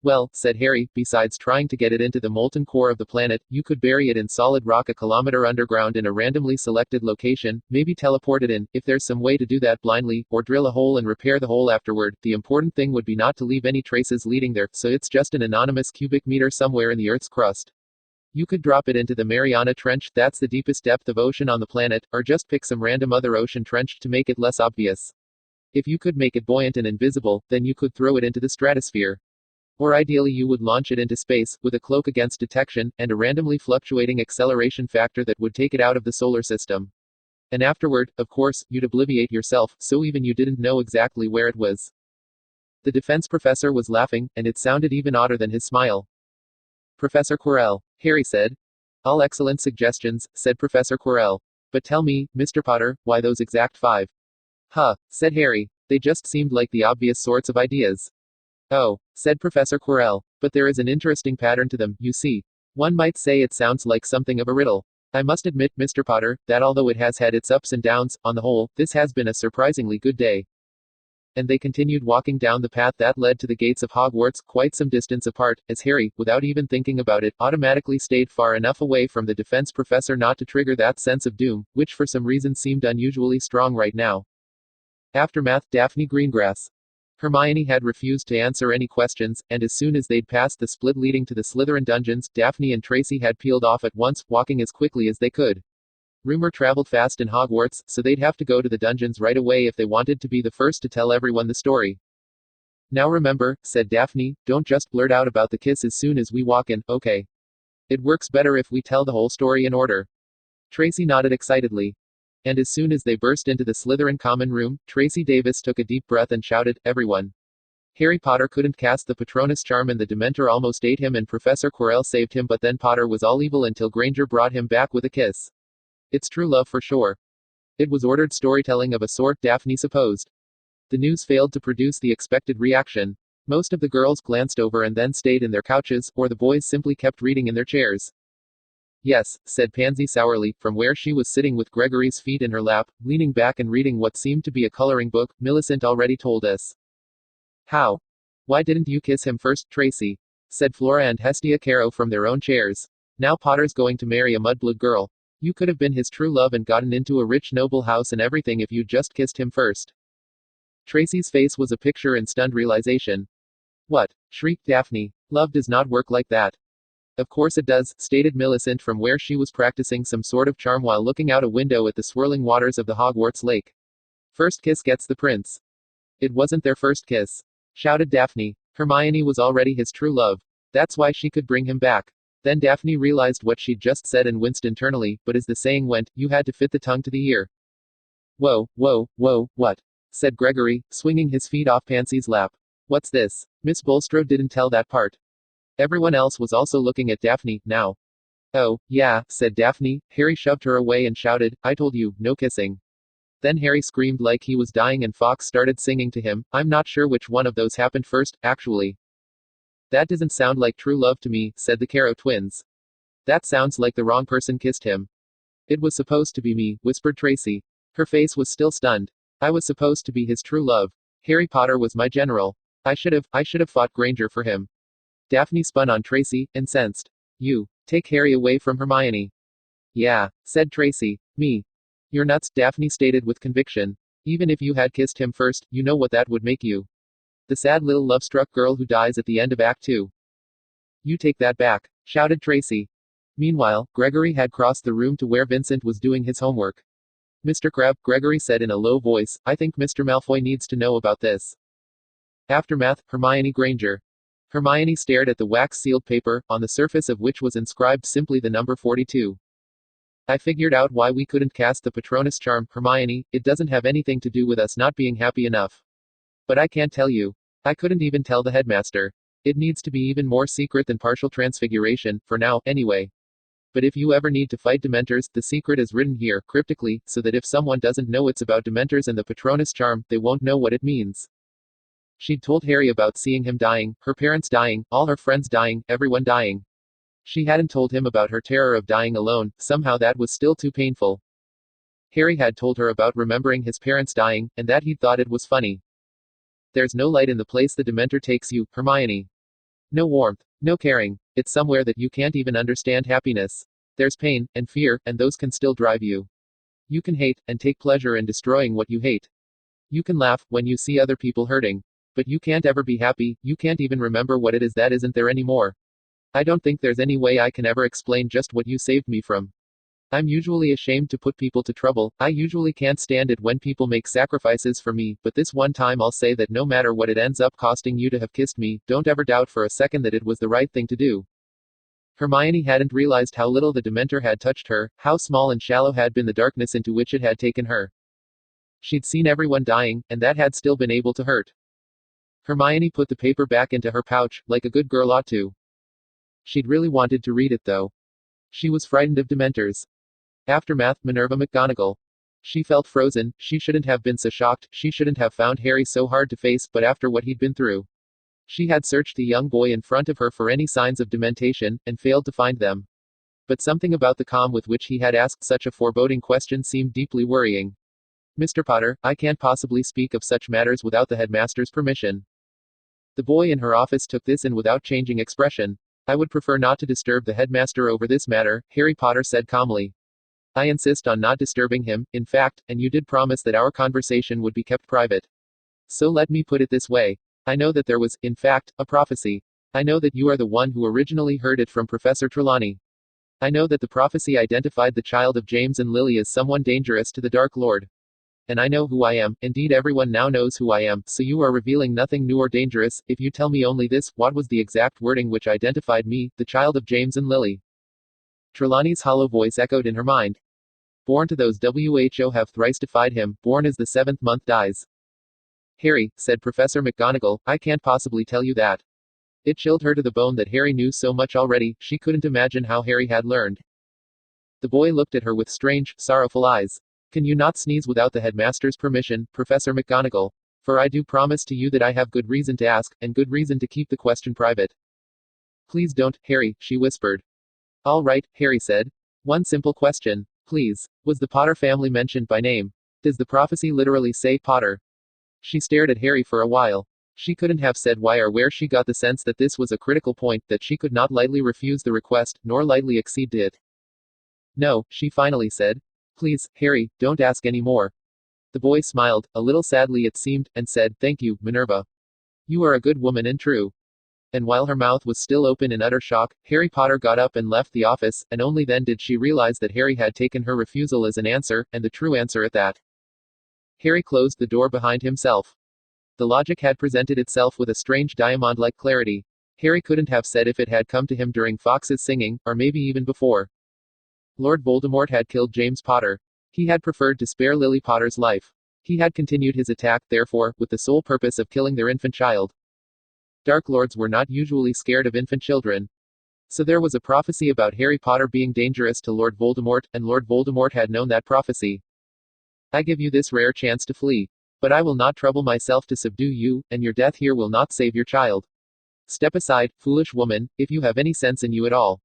Speaker 1: "Well," said Harry, "besides trying to get it into the molten core of the planet, you could bury it in solid rock a kilometer underground in a randomly selected location, maybe teleport it in, if there's some way to do that blindly, or drill a hole and repair the hole afterward. The important thing would be not to leave any traces leading there, so it's just an anonymous cubic meter somewhere in the Earth's crust. You could drop it into the Mariana Trench, that's the deepest depth of ocean on the planet, or just pick some random other ocean trench to make it less obvious. If you could make it buoyant and invisible, then you could throw it into the stratosphere. Or ideally you would launch it into space, with a cloak against detection, and a randomly fluctuating acceleration factor that would take it out of the solar system. And afterward, of course, you'd obliviate yourself, so even you didn't know exactly where it was." The defense professor was laughing, and it sounded even odder than his smile. "Professor Quirrell," Harry said. "All excellent suggestions," said Professor Quirrell. "But tell me, Mr. Potter, why those exact 5? Said Harry. "They just seemed like the obvious sorts of ideas." "Oh," said Professor Quirrell. "But there is an interesting pattern to them, you see. One might say it sounds like something of a riddle. I must admit, Mr. Potter, that although it has had its ups and downs, on the whole, this has been a surprisingly good day." And they continued walking down the path that led to the gates of Hogwarts, quite some distance apart, as Harry, without even thinking about it, automatically stayed far enough away from the defense professor not to trigger that sense of doom, which for some reason seemed unusually strong right now. Aftermath, Daphne Greengrass. Hermione had refused to answer any questions, and as soon as they'd passed the split leading to the Slytherin dungeons, Daphne and Tracy had peeled off at once, walking as quickly as they could. Rumor traveled fast in Hogwarts, so they'd have to go to the dungeons right away if they wanted to be the first to tell everyone the story. Now remember, said Daphne, don't just blurt out about the kiss as soon as we walk in, okay? It works better if we tell the whole story in order. Tracy nodded excitedly. And as soon as they burst into the Slytherin common room, Tracy Davis took a deep breath and shouted, everyone. Harry Potter couldn't cast the Patronus charm and the Dementor almost ate him and Professor Quirrell saved him, but then Potter was all evil until Granger brought him back with a kiss. It's true love for sure. It was ordered storytelling of a sort, Daphne supposed. The news failed to produce the expected reaction. Most of the girls glanced over and then stayed in their couches, or the boys simply kept reading in their chairs. Yes, said Pansy sourly, from where she was sitting with Gregory's feet in her lap, leaning back and reading what seemed to be a coloring book. Millicent already told us. How? Why didn't you kiss him first, Tracy? Said Flora and Hestia Caro from their own chairs. Now Potter's going to marry a mudblood girl. You could have been his true love and gotten into a rich noble house and everything if you'd just kissed him first. Tracy's face was a picture in stunned realization. What? Shrieked Daphne. Love does not work like that. Of course it does, stated Millicent from where she was practicing some sort of charm while looking out a window at the swirling waters of the Hogwarts lake. First kiss gets the prince. It wasn't their first kiss, shouted Daphne. Hermione was already his true love. That's why she could bring him back. Then Daphne realized what she'd just said and winced internally, but as the saying went, you had to fit the tongue to the ear. Whoa, what? Said Gregory, swinging his feet off Pansy's lap. What's this? Miss Bulstrode didn't tell that part. Everyone else was also looking at Daphne, now. Oh, yeah, said Daphne. Harry shoved her away and shouted, I told you, no kissing. Then Harry screamed like he was dying and Fox started singing to him. I'm not sure which one of those happened first, actually. That doesn't sound like true love to me, said the Caro twins. That sounds like the wrong person kissed him. It was supposed to be me, whispered Tracy. Her face was still stunned. I was supposed to be his true love. Harry Potter was my general. I should have fought Granger for him. Daphne spun on Tracy, incensed. You. Take Harry away from Hermione. Yeah, said Tracy. Me. You're nuts, Daphne stated with conviction. Even if you had kissed him first, you know what that would make you. The sad little love-struck girl who dies at the end of Act 2. You take that back, shouted Tracy. Meanwhile, Gregory had crossed the room to where Vincent was doing his homework. Mr. Crabbe, Gregory said in a low voice, I think Mr. Malfoy needs to know about this. Aftermath, Hermione Granger. Hermione stared at the wax-sealed paper, on the surface of which was inscribed simply the number 42. I figured out why we couldn't cast the Patronus charm, Hermione. It doesn't have anything to do with us not being happy enough. But I can't tell you. I couldn't even tell the headmaster. It needs to be even more secret than partial transfiguration, for now, anyway. But if you ever need to fight Dementors, the secret is written here, cryptically, so that if someone doesn't know it's about Dementors and the Patronus charm, they won't know what it means. She'd told Harry about seeing him dying, her parents dying, all her friends dying, everyone dying. She hadn't told him about her terror of dying alone, somehow that was still too painful. Harry had told her about remembering his parents dying, and that he'd thought it was funny. There's no light in the place the Dementor takes you, Hermione. No warmth, no caring. It's somewhere that you can't even understand happiness. There's pain, and fear, and those can still drive you. You can hate, and take pleasure in destroying what you hate. You can laugh, when you see other people hurting. But you can't ever be happy, you can't even remember what it is that isn't there anymore. I don't think there's any way I can ever explain just what you saved me from. I'm usually ashamed to put people to trouble, I usually can't stand it when people make sacrifices for me, but this one time I'll say that no matter what it ends up costing you to have kissed me, don't ever doubt for a second that it was the right thing to do. Hermione hadn't realized how little the Dementor had touched her, how small and shallow had been the darkness into which it had taken her. She'd seen everyone dying, and that had still been able to hurt. Hermione put the paper back into her pouch, like a good girl ought to. She'd really wanted to read it though. She was frightened of Dementors. Aftermath, Minerva McGonagall. She felt frozen, she shouldn't have been so shocked, she shouldn't have found Harry so hard to face, but after what he'd been through. She had searched the young boy in front of her for any signs of dementation, and failed to find them. But something about the calm with which he had asked such a foreboding question seemed deeply worrying. Mr. Potter, I can't possibly speak of such matters without the headmaster's permission. The boy in her office took this in without changing expression. I would prefer not to disturb the headmaster over this matter, Harry Potter said calmly. I insist on not disturbing him, in fact, and you did promise that our conversation would be kept private. So let me put it this way. I know that there was, in fact, a prophecy. I know that you are the one who originally heard it from Professor Trelawney. I know that the prophecy identified the child of James and Lily as someone dangerous to the Dark Lord. And I know who I am, indeed everyone now knows who I am, so you are revealing nothing new or dangerous, if you tell me only this, what was the exact wording which identified me, the child of James and Lily? Trelawney's hollow voice echoed in her mind. Born to those who have thrice defied him, born as the seventh month dies. Harry, said Professor McGonagall, I can't possibly tell you that. It chilled her to the bone that Harry knew so much already, she couldn't imagine how Harry had learned. The boy looked at her with strange, sorrowful eyes. Can you not sneeze without the headmaster's permission, Professor McGonagall? For I do promise to you that I have good reason to ask, and good reason to keep the question private. Please don't, Harry, she whispered. All right, Harry said. One simple question, please. Was the Potter family mentioned by name? Does the prophecy literally say Potter? She stared at Harry for a while. She couldn't have said why or where she got the sense that this was a critical point, that she could not lightly refuse the request, nor lightly accede to it. No, she finally said. Please, Harry, don't ask any more. The boy smiled, a little sadly it seemed, and said, Thank you, Minerva. You are a good woman and true. And while her mouth was still open in utter shock, Harry Potter got up and left the office, and only then did she realize that Harry had taken her refusal as an answer, and the true answer at that. Harry closed the door behind himself. The logic had presented itself with a strange diamond-like clarity. Harry couldn't have said if it had come to him during Fox's singing, or maybe even before. Lord Voldemort had killed James Potter. He had preferred to spare Lily Potter's life. He had continued his attack, therefore, with the sole purpose of killing their infant child. Dark Lords were not usually scared of infant children. So there was a prophecy about Harry Potter being dangerous to Lord Voldemort, and Lord Voldemort had known that prophecy. I give you this rare chance to flee. But I will not trouble myself to subdue you, and your death here will not save your child. Step aside, foolish woman, if you have any sense in you at all.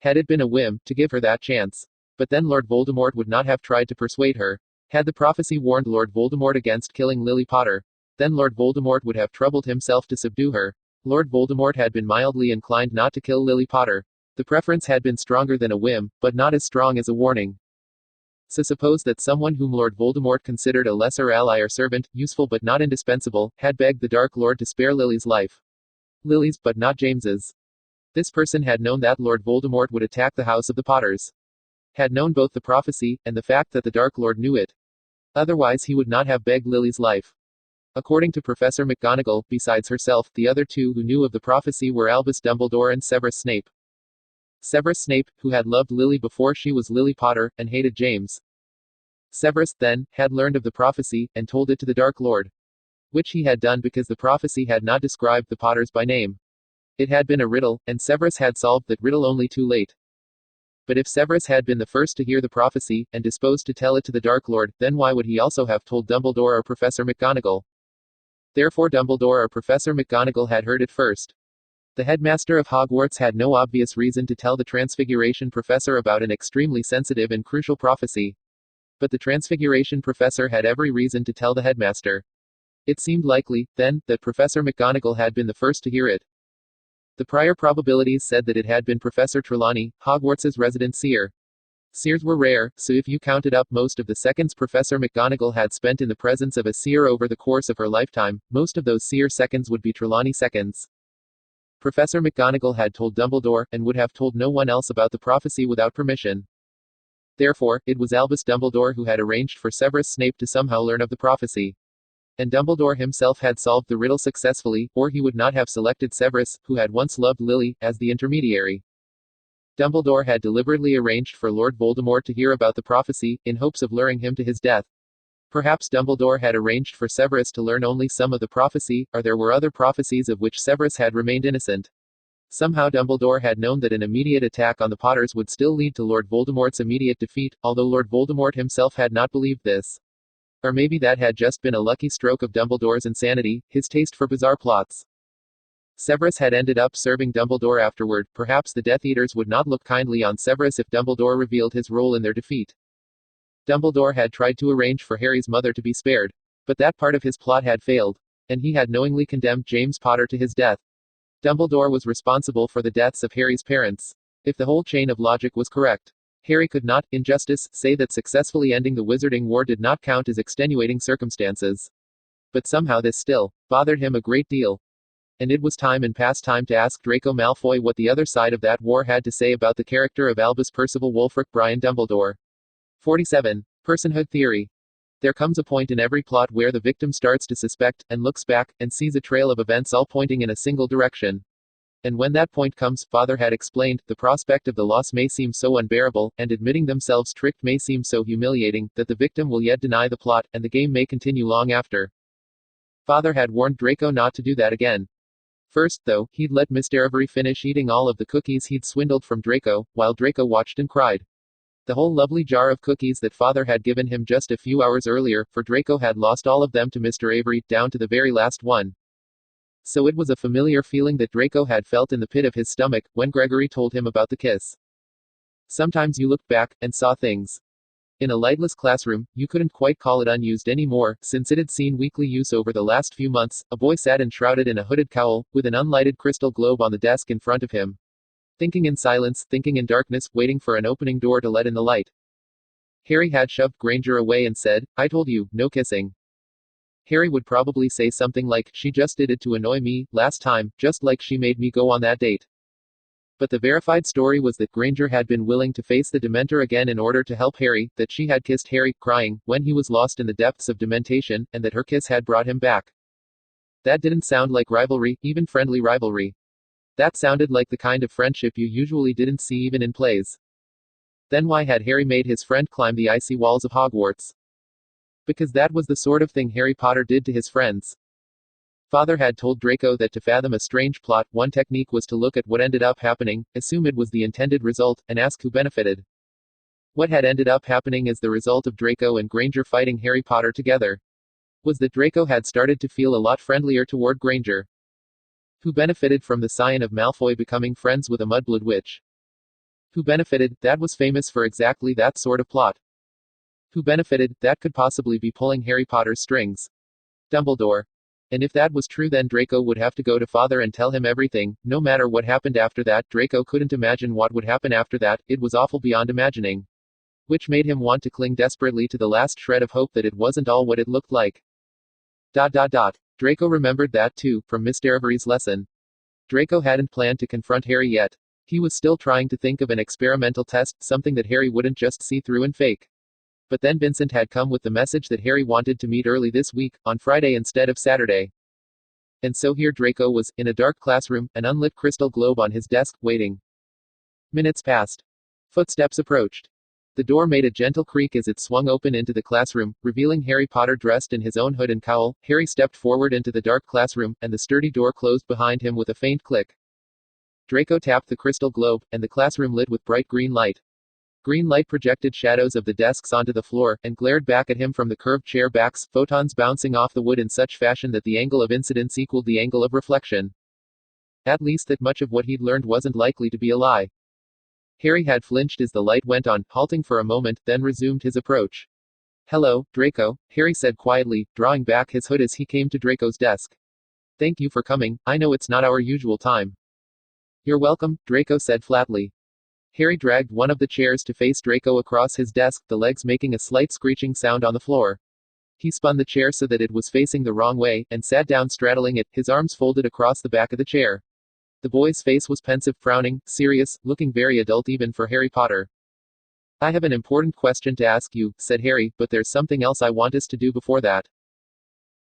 Speaker 1: Had it been a whim, to give her that chance. But then Lord Voldemort would not have tried to persuade her. Had the prophecy warned Lord Voldemort against killing Lily Potter, then Lord Voldemort would have troubled himself to subdue her. Lord Voldemort had been mildly inclined not to kill Lily Potter. The preference had been stronger than a whim, but not as strong as a warning. So suppose that someone whom Lord Voldemort considered a lesser ally or servant, useful but not indispensable, had begged the Dark Lord to spare Lily's life. Lily's, but not James's. This person had known that Lord Voldemort would attack the House of the Potters. Had known both the prophecy, and the fact that the Dark Lord knew it. Otherwise he would not have begged Lily's life. According to Professor McGonagall, besides herself, the other two who knew of the prophecy were Albus Dumbledore and Severus Snape. Severus Snape, who had loved Lily before she was Lily Potter, and hated James. Severus, then, had learned of the prophecy, and told it to the Dark Lord. Which he had done because the prophecy had not described the Potters by name. It had been a riddle, and Severus had solved that riddle only too late. But if Severus had been the first to hear the prophecy, and disposed to tell it to the Dark Lord, then why would he also have told Dumbledore or Professor McGonagall? Therefore Dumbledore or Professor McGonagall had heard it first. The headmaster of Hogwarts had no obvious reason to tell the Transfiguration professor about an extremely sensitive and crucial prophecy. But the Transfiguration professor had every reason to tell the headmaster. It seemed likely, then, that Professor McGonagall had been the first to hear it. The prior probabilities said that it had been Professor Trelawney, Hogwarts's resident seer. Seers were rare, so if you counted up most of the seconds Professor McGonagall had spent in the presence of a seer over the course of her lifetime, most of those seer seconds would be Trelawney seconds. Professor McGonagall had told Dumbledore, and would have told no one else about the prophecy without permission. Therefore, it was Albus Dumbledore who had arranged for Severus Snape to somehow learn of the prophecy. And Dumbledore himself had solved the riddle successfully, or he would not have selected Severus, who had once loved Lily, as the intermediary. Dumbledore had deliberately arranged for Lord Voldemort to hear about the prophecy, in hopes of luring him to his death. Perhaps Dumbledore had arranged for Severus to learn only some of the prophecy, or there were other prophecies of which Severus had remained innocent. Somehow Dumbledore had known that an immediate attack on the Potters would still lead to Lord Voldemort's immediate defeat, although Lord Voldemort himself had not believed this. Or maybe that had just been a lucky stroke of Dumbledore's insanity, his taste for bizarre plots. Severus had ended up serving Dumbledore afterward. Perhaps the Death Eaters would not look kindly on Severus if Dumbledore revealed his role in their defeat. Dumbledore had tried to arrange for Harry's mother to be spared, but that part of his plot had failed, and he had knowingly condemned James Potter to his death. Dumbledore was responsible for the deaths of Harry's parents. If the whole chain of logic was correct, Harry could not, in justice, say that successfully ending the Wizarding War did not count as extenuating circumstances. But somehow this still bothered him a great deal. And it was time and past time to ask Draco Malfoy what the other side of that war had to say about the character of Albus Percival Wulfric Brian Dumbledore. 47. Personhood theory. There comes a point in every plot where the victim starts to suspect, and looks back, and sees a trail of events all pointing in a single direction. And when that point comes, Father had explained, the prospect of the loss may seem so unbearable, and admitting themselves tricked may seem so humiliating, that the victim will yet deny the plot, and the game may continue long after. Father had warned Draco not to do that again. First, though, he'd let Mr. Avery finish eating all of the cookies he'd swindled from Draco, while Draco watched and cried. The whole lovely jar of cookies that Father had given him just a few hours earlier, for Draco had lost all of them to Mr. Avery, down to the very last one. So it was a familiar feeling that Draco had felt in the pit of his stomach, when Gregory told him about the kiss. Sometimes you looked back, and saw things. In a lightless classroom, you couldn't quite call it unused anymore, since it had seen weekly use over the last few months. A boy sat enshrouded in a hooded cowl, with an unlighted crystal globe on the desk in front of him. Thinking in silence, thinking in darkness, waiting for an opening door to let in the light. Harry had shoved Granger away and said, "I told you, no kissing." Harry would probably say something like, "She just did it to annoy me, last time, just like she made me go on that date." But the verified story was that Granger had been willing to face the Dementor again in order to help Harry, that she had kissed Harry, crying, when he was lost in the depths of dementation, and that her kiss had brought him back. That didn't sound like rivalry, even friendly rivalry. That sounded like the kind of friendship you usually didn't see even in plays. Then why had Harry made his friend climb the icy walls of Hogwarts? Because that was the sort of thing Harry Potter did to his friends. Father had told Draco that to fathom a strange plot, one technique was to look at what ended up happening, assume it was the intended result, and ask who benefited. What had ended up happening as the result of Draco and Granger fighting Harry Potter together was that Draco had started to feel a lot friendlier toward Granger. Who benefited from the scion of Malfoy becoming friends with a mudblood witch? Who benefited, that was famous for exactly that sort of plot. Who benefited, that could possibly be pulling Harry Potter's strings? Dumbledore. And if that was true, then Draco would have to go to Father and tell him everything. No matter what happened after that, Draco couldn't imagine what would happen after that. It was awful beyond imagining. Which made him want to cling desperately to the last shred of hope that it wasn't all what it looked like. Draco remembered that too, from Mr. Avery's lesson. Draco hadn't planned to confront Harry yet. He was still trying to think of an experimental test, something that Harry wouldn't just see through and fake. But then Vincent had come with the message that Harry wanted to meet early this week, on Friday instead of Saturday. And so here Draco was, in a dark classroom, an unlit crystal globe on his desk, waiting. Minutes passed. Footsteps approached. The door made a gentle creak as it swung open into the classroom, revealing Harry Potter dressed in his own hood and cowl. Harry stepped forward into the dark classroom, and the sturdy door closed behind him with a faint click. Draco tapped the crystal globe, and the classroom lit with bright green light. Green light projected shadows of the desks onto the floor, and glared back at him from the curved chair backs, photons bouncing off the wood in such fashion that the angle of incidence equaled the angle of reflection. At least that much of what he'd learned wasn't likely to be a lie. Harry had flinched as the light went on, halting for a moment, then resumed his approach. "Hello, Draco," Harry said quietly, drawing back his hood as he came to Draco's desk. "Thank you for coming, I know it's not our usual time." "You're welcome," Draco said flatly. Harry dragged one of the chairs to face Draco across his desk, the legs making a slight screeching sound on the floor. He spun the chair so that it was facing the wrong way, and sat down straddling it, his arms folded across the back of the chair. The boy's face was pensive, frowning, serious, looking very adult even for Harry Potter. "I have an important question to ask you," said Harry, "but there's something else I want us to do before that."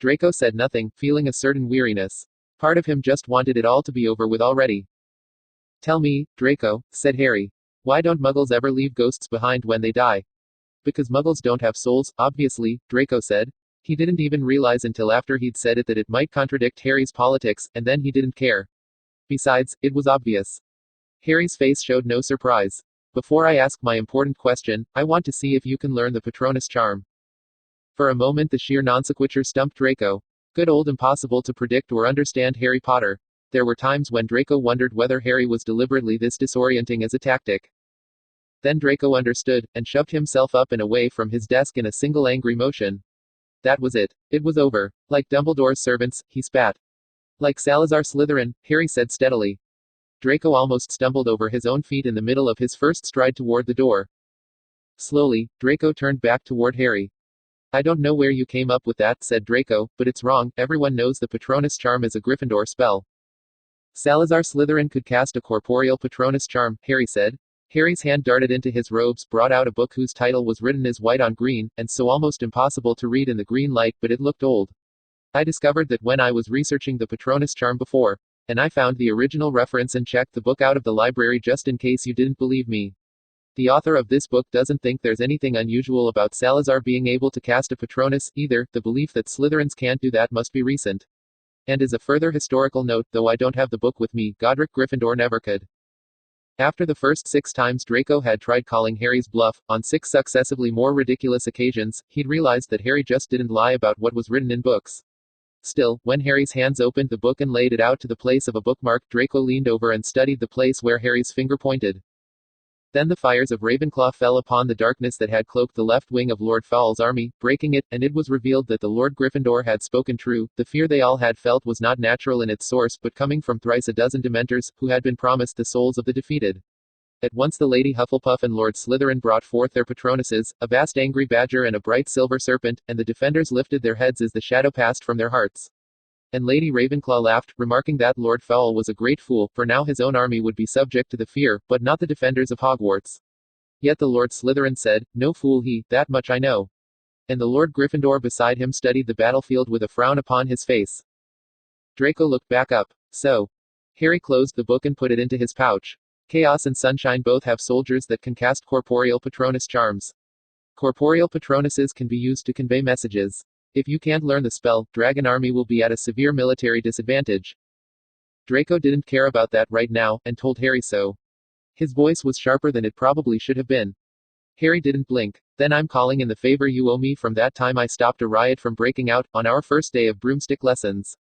Speaker 1: Draco said nothing, feeling a certain weariness. Part of him just wanted it all to be over with already. "Tell me, Draco," said Harry. "Why don't muggles ever leave ghosts behind when they die?" "Because muggles don't have souls, obviously," Draco said. He didn't even realize until after he'd said it that it might contradict Harry's politics, and then he didn't care. Besides, it was obvious. Harry's face showed no surprise. "Before I ask my important question, I want to see if you can learn the Patronus charm." For a moment the sheer non-sequitur stumped Draco. Good old impossible to predict or understand Harry Potter. There were times when Draco wondered whether Harry was deliberately this disorienting as a tactic. Then Draco understood, and shoved himself up and away from his desk in a single angry motion. That was it. It was over. Like Dumbledore's servants, he spat. Like Salazar Slytherin, Harry said steadily. Draco almost stumbled over his own feet in the middle of his first stride toward the door. Slowly, Draco turned back toward Harry. I don't know where you came up with that, said Draco, but it's wrong. Everyone knows the Patronus charm is a Gryffindor spell. Salazar Slytherin could cast a corporeal Patronus charm, Harry said. Harry's hand darted into his robes, brought out a book whose title was written as white on green, and so almost impossible to read in the green light, but it looked old. I discovered that when I was researching the Patronus charm before, and I found the original reference and checked the book out of the library just in case you didn't believe me. The author of this book doesn't think there's anything unusual about Salazar being able to cast a Patronus, either. The belief that Slytherins can't do that must be recent. And as a further historical note, though I don't have the book with me, Godric Gryffindor never could. After the first 6 times Draco had tried calling Harry's bluff, on 6 successively more ridiculous occasions, he'd realized that Harry just didn't lie about what was written in books. Still, when Harry's hands opened the book and laid it out to the place of a bookmark, Draco leaned over and studied the place where Harry's finger pointed. Then the fires of Ravenclaw fell upon the darkness that had cloaked the left wing of Lord Foul's army, breaking it, and it was revealed that the Lord Gryffindor had spoken true. The fear they all had felt was not natural in its source, but coming from thrice a dozen Dementors, who had been promised the souls of the defeated. At once the Lady Hufflepuff and Lord Slytherin brought forth their Patronuses, a vast angry badger and a bright silver serpent, and the defenders lifted their heads as the shadow passed from their hearts. And Lady Ravenclaw laughed, remarking that Lord Foul was a great fool, for now his own army would be subject to the fear, but not the defenders of Hogwarts. Yet the Lord Slytherin said, no fool he, that much I know. And the Lord Gryffindor beside him studied the battlefield with a frown upon his face. Draco looked back up. So. Harry closed the book and put it into his pouch. Chaos and Sunshine both have soldiers that can cast corporeal Patronus charms. Corporeal Patronuses can be used to convey messages. If you can't learn the spell, Dragon Army will be at a severe military disadvantage. Draco didn't care about that right now, and told Harry so. His voice was sharper than it probably should have been. Harry didn't blink. Then I'm calling in the favor you owe me from that time I stopped a riot from breaking out, on our first day of broomstick lessons.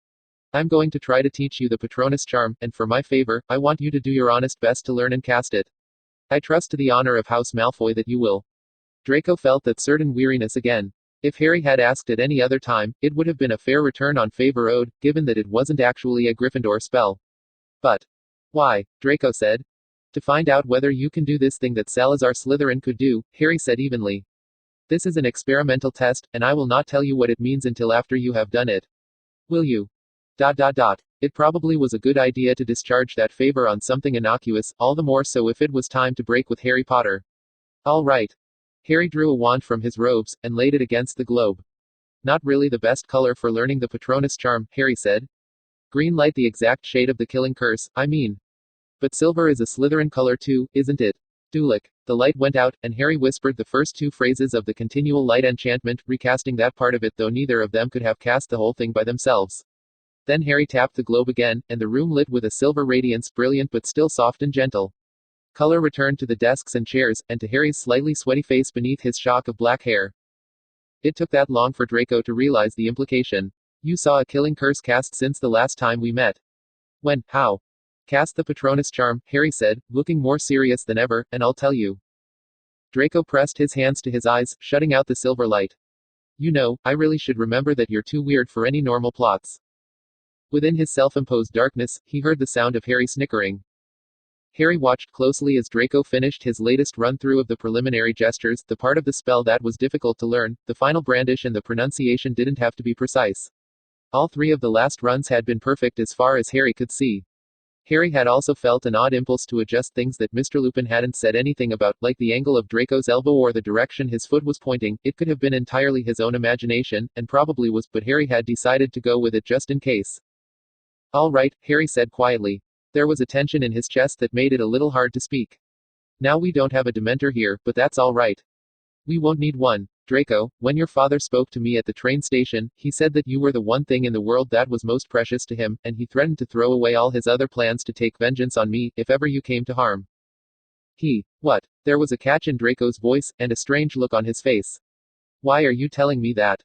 Speaker 1: I'm going to try to teach you the Patronus charm, and for my favor, I want you to do your honest best to learn and cast it. I trust to the honor of House Malfoy that you will. Draco felt that certain weariness again. If Harry had asked at any other time, it would have been a fair return on favor owed, given that it wasn't actually a Gryffindor spell. But. Why? Draco said. To find out whether you can do this thing that Salazar Slytherin could do, Harry said evenly. This is an experimental test, and I will not tell you what it means until after you have done it. Will you? It probably was a good idea to discharge that favor on something innocuous, all the more so if it was time to break with Harry Potter. All right. Harry drew a wand from his robes, and laid it against the globe. Not really the best color for learning the Patronus charm, Harry said. Green light the exact shade of the killing curse, I mean. But silver is a Slytherin color too, isn't it? Dulik. The light went out, and Harry whispered the first 2 phrases of the continual light enchantment, recasting that part of it though neither of them could have cast the whole thing by themselves. Then Harry tapped the globe again, and the room lit with a silver radiance, brilliant but still soft and gentle. Color returned to the desks and chairs, and to Harry's slightly sweaty face beneath his shock of black hair. It took that long for Draco to realize the implication. You saw a killing curse cast since the last time we met. When? How? Cast the Patronus charm, Harry said, looking more serious than ever, and I'll tell you. Draco pressed his hands to his eyes, shutting out the silver light. You know, I really should remember that you're too weird for any normal plots. Within his self-imposed darkness, he heard the sound of Harry snickering. Harry watched closely as Draco finished his latest run-through of the preliminary gestures, the part of the spell that was difficult to learn. The final brandish and the pronunciation didn't have to be precise. All 3 of the last runs had been perfect as far as Harry could see. Harry had also felt an odd impulse to adjust things that Mr. Lupin hadn't said anything about, like the angle of Draco's elbow or the direction his foot was pointing. It could have been entirely his own imagination, and probably was, but Harry had decided to go with it just in case. All right, Harry said quietly. There was a tension in his chest that made it a little hard to speak. Now we don't have a Dementor here, but that's all right. We won't need one. Draco, when your father spoke to me at the train station, he said that you were the one thing in the world that was most precious to him, and he threatened to throw away all his other plans to take vengeance on me, if ever you came to harm. What? There was a catch in Draco's voice, and a strange look on his face. Why are you telling me that?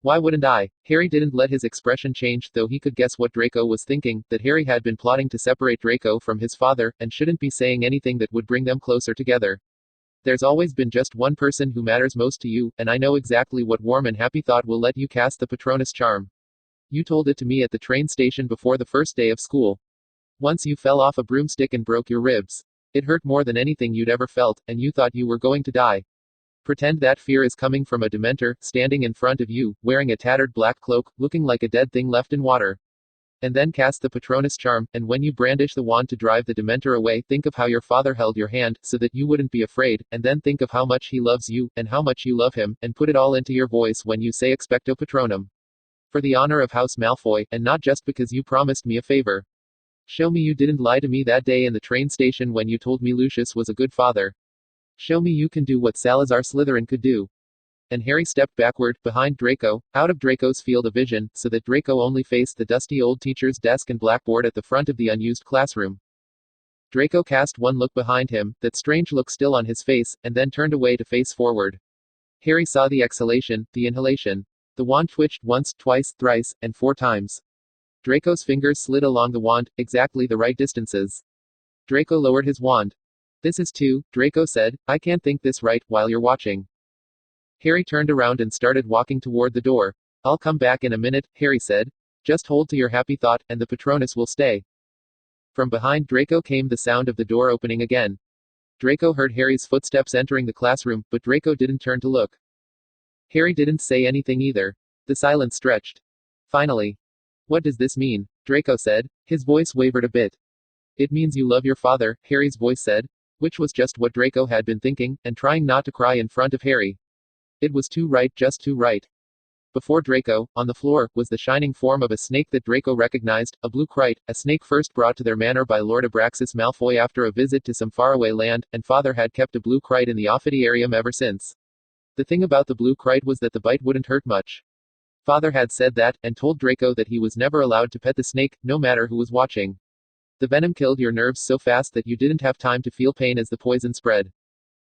Speaker 1: Why wouldn't I? Harry didn't let his expression change, though he could guess what Draco was thinking, that Harry had been plotting to separate Draco from his father, and shouldn't be saying anything that would bring them closer together. There's always been just one person who matters most to you, and I know exactly what warm and happy thought will let you cast the Patronus charm. You told it to me at the train station before the first day of school. Once you fell off a broomstick and broke your ribs. It hurt more than anything you'd ever felt, and you thought you were going to die. Pretend that fear is coming from a Dementor, standing in front of you, wearing a tattered black cloak, looking like a dead thing left in water. And then cast the Patronus charm, and when you brandish the wand to drive the Dementor away, think of how your father held your hand, so that you wouldn't be afraid, and then think of how much he loves you, and how much you love him, and put it all into your voice when you say Expecto Patronum. For the honor of House Malfoy, and not just because you promised me a favor. Show me you didn't lie to me that day in the train station when you told me Lucius was a good father. Show me you can do what Salazar Slytherin could do. And Harry stepped backward, behind Draco, out of Draco's field of vision, so that Draco only faced the dusty old teacher's desk and blackboard at the front of the unused classroom. Draco cast one look behind him, that strange look still on his face, and then turned away to face forward. Harry saw the exhalation, the inhalation. The wand twitched once, twice, thrice, and 4 times. Draco's fingers slid along the wand, exactly the right distances. Draco lowered his wand. This is too, Draco said, I can't think this right, while you're watching. Harry turned around and started walking toward the door. I'll come back in a minute, Harry said. Just hold to your happy thought, and the Patronus will stay. From behind Draco came the sound of the door opening again. Draco heard Harry's footsteps entering the classroom, but Draco didn't turn to look. Harry didn't say anything either. The silence stretched. Finally. What does this mean? Draco said. His voice wavered a bit. It means you love your father, Harry's voice said. Which was just what Draco had been thinking, and trying not to cry in front of Harry. It was too right, just too right. Before Draco, on the floor, was the shining form of a snake that Draco recognized, a blue kite, a snake first brought to their manor by Lord Abraxas Malfoy after a visit to some faraway land, and father had kept a blue kite in the Ophidarium ever since. The thing about the blue kite was that the bite wouldn't hurt much. Father had said that, and told Draco that he was never allowed to pet the snake, no matter who was watching. The venom killed your nerves so fast that you didn't have time to feel pain as the poison spread.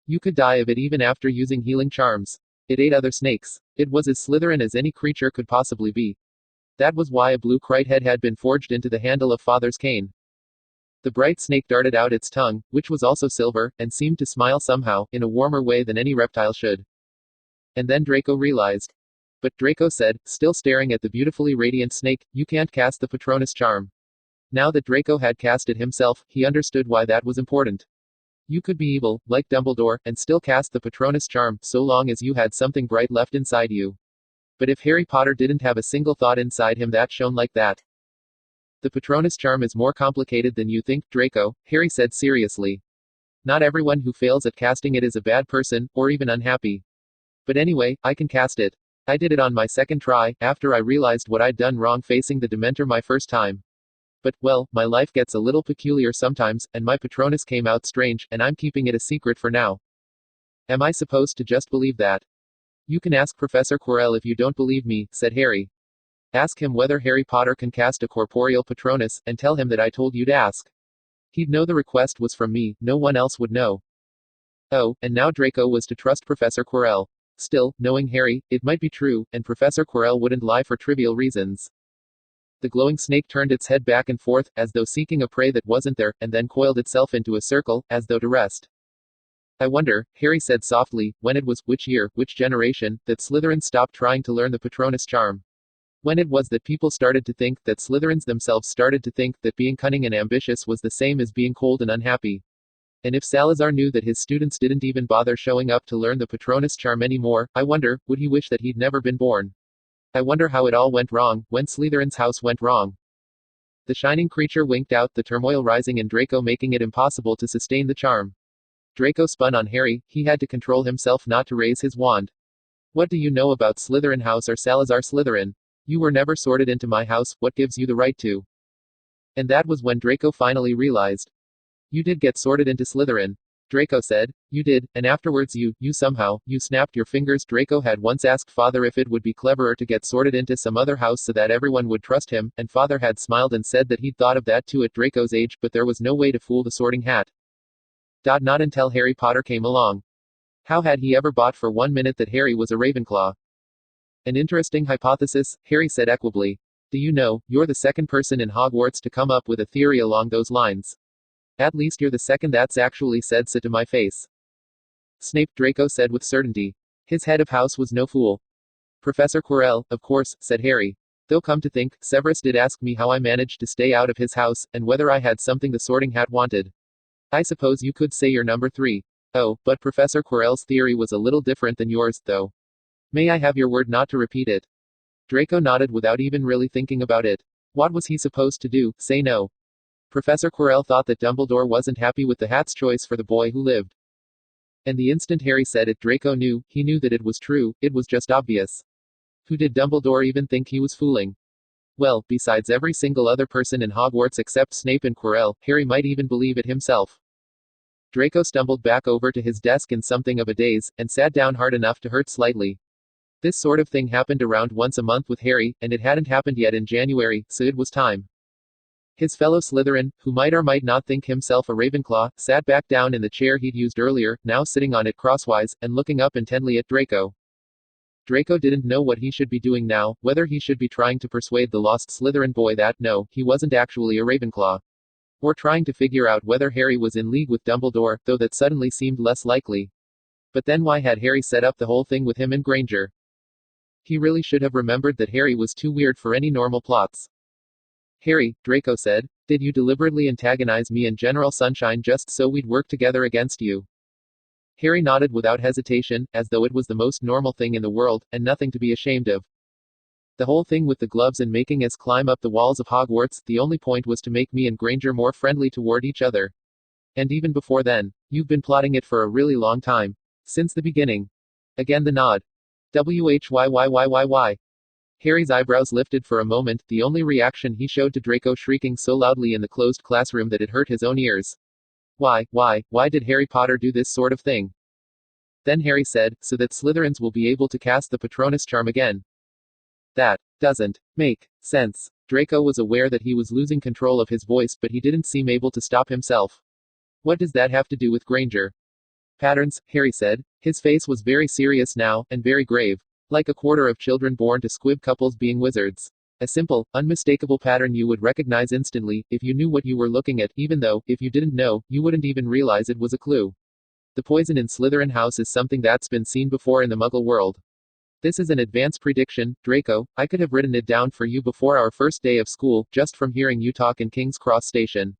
Speaker 1: You could die of it even after using healing charms. It ate other snakes. It was as Slytherin as any creature could possibly be. That was why a blue kite head had been forged into the handle of Father's cane. The bright snake darted out its tongue, which was also silver, and seemed to smile somehow, in a warmer way than any reptile should. And then Draco realized. But Draco said, still staring at the beautifully radiant snake, you can't cast the Patronus charm. Now that Draco had cast it himself, he understood why that was important. You could be evil, like Dumbledore, and still cast the Patronus charm, so long as you had something bright left inside you. But if Harry Potter didn't have a single thought inside him that shone like that. The Patronus charm is more complicated than you think, Draco, Harry said seriously. Not everyone who fails at casting it is a bad person, or even unhappy. But anyway, I can cast it. I did it on my second try, after I realized what I'd done wrong facing the Dementor my first time. But, well, my life gets a little peculiar sometimes, and my Patronus came out strange, and I'm keeping it a secret for now. Am I supposed to just believe that? You can ask Professor Quirrell if you don't believe me, said Harry. Ask him whether Harry Potter can cast a corporeal Patronus, and tell him that I told you to ask. He'd know the request was from me, no one else would know. Oh, and now Draco was to trust Professor Quirrell. Still, knowing Harry, it might be true, and Professor Quirrell wouldn't lie for trivial reasons. The glowing snake turned its head back and forth, as though seeking a prey that wasn't there, and then coiled itself into a circle, as though to rest. I wonder, Harry said softly, when it was, which year, which generation, that Slytherin stopped trying to learn the Patronus charm. When it was that people started to think, that Slytherins themselves started to think, that being cunning and ambitious was the same as being cold and unhappy. And if Salazar knew that his students didn't even bother showing up to learn the Patronus charm anymore, I wonder, would he wish that he'd never been born? I wonder how it all went wrong, when Slytherin's house went wrong. The shining creature winked out, the turmoil rising in Draco making it impossible to sustain the charm. Draco spun on Harry, he had to control himself not to raise his wand. What do you know about Slytherin House or Salazar Slytherin? You were never sorted into my house, what gives you the right to? And that was when Draco finally realized. You did get sorted into Slytherin. Draco said. You did, and afterwards you somehow, you snapped your fingers. Draco had once asked Father if it would be cleverer to get sorted into some other house so that everyone would trust him, and Father had smiled and said that he'd thought of that too at Draco's age, but there was no way to fool the sorting hat. Not until Harry Potter came along. How had he ever bought for 1 minute that Harry was a Ravenclaw? An interesting hypothesis, Harry said equably. Do you know, you're the second person in Hogwarts to come up with a theory along those lines. At least you're the second that's actually said so to my face. Snape, Draco said with certainty. His head of house was no fool. Professor Quirrell, of course, said Harry. Though come to think, Severus did ask me how I managed to stay out of his house, and whether I had something the Sorting Hat wanted. I suppose you could say you're number 3. Oh, but Professor Quirrell's theory was a little different than yours, though. May I have your word not to repeat it? Draco nodded without even really thinking about it. What was he supposed to do, say no? Professor Quirrell thought that Dumbledore wasn't happy with the Hat's choice for the boy who lived. And the instant Harry said it, Draco knew, he knew that it was true, it was just obvious. Who did Dumbledore even think he was fooling? Well, besides every single other person in Hogwarts except Snape and Quirrell, Harry might even believe it himself. Draco stumbled back over to his desk in something of a daze, and sat down hard enough to hurt slightly. This sort of thing happened around once a month with Harry, and it hadn't happened yet in January, so it was time. His fellow Slytherin, who might or might not think himself a Ravenclaw, sat back down in the chair he'd used earlier, now sitting on it crosswise, and looking up intently at Draco. Draco didn't know what he should be doing now, whether he should be trying to persuade the lost Slytherin boy that, no, he wasn't actually a Ravenclaw. Or trying to figure out whether Harry was in league with Dumbledore, though that suddenly seemed less likely. But then why had Harry set up the whole thing with him and Granger? He really should have remembered that Harry was too weird for any normal plots. Harry, Draco said, did you deliberately antagonize me and General Sunshine just so we'd work together against you? Harry nodded without hesitation, as though it was the most normal thing in the world, and nothing to be ashamed of. The whole thing with the gloves and making us climb up the walls of Hogwarts, the only point was to make me and Granger more friendly toward each other. And even before then, you've been plotting it for a really long time. Since the beginning. Again the nod. Whyy. Harry's eyebrows lifted for a moment, the only reaction he showed to Draco shrieking so loudly in the closed classroom that it hurt his own ears. Why did Harry Potter do this sort of thing? Then Harry said, so that Slytherins will be able to cast the Patronus charm again. That doesn't make sense. Draco was aware that he was losing control of his voice, but he didn't seem able to stop himself. What does that have to do with Granger? Patterns, Harry said. His face was very serious now, and very grave. Like a quarter of children born to squib couples being wizards. A simple, unmistakable pattern you would recognize instantly, if you knew what you were looking at, even though, if you didn't know, you wouldn't even realize it was a clue. The poison in Slytherin House is something that's been seen before in the Muggle world. This is an advanced prediction, Draco. I could have written it down for you before our first day of school, just from hearing you talk in King's Cross Station.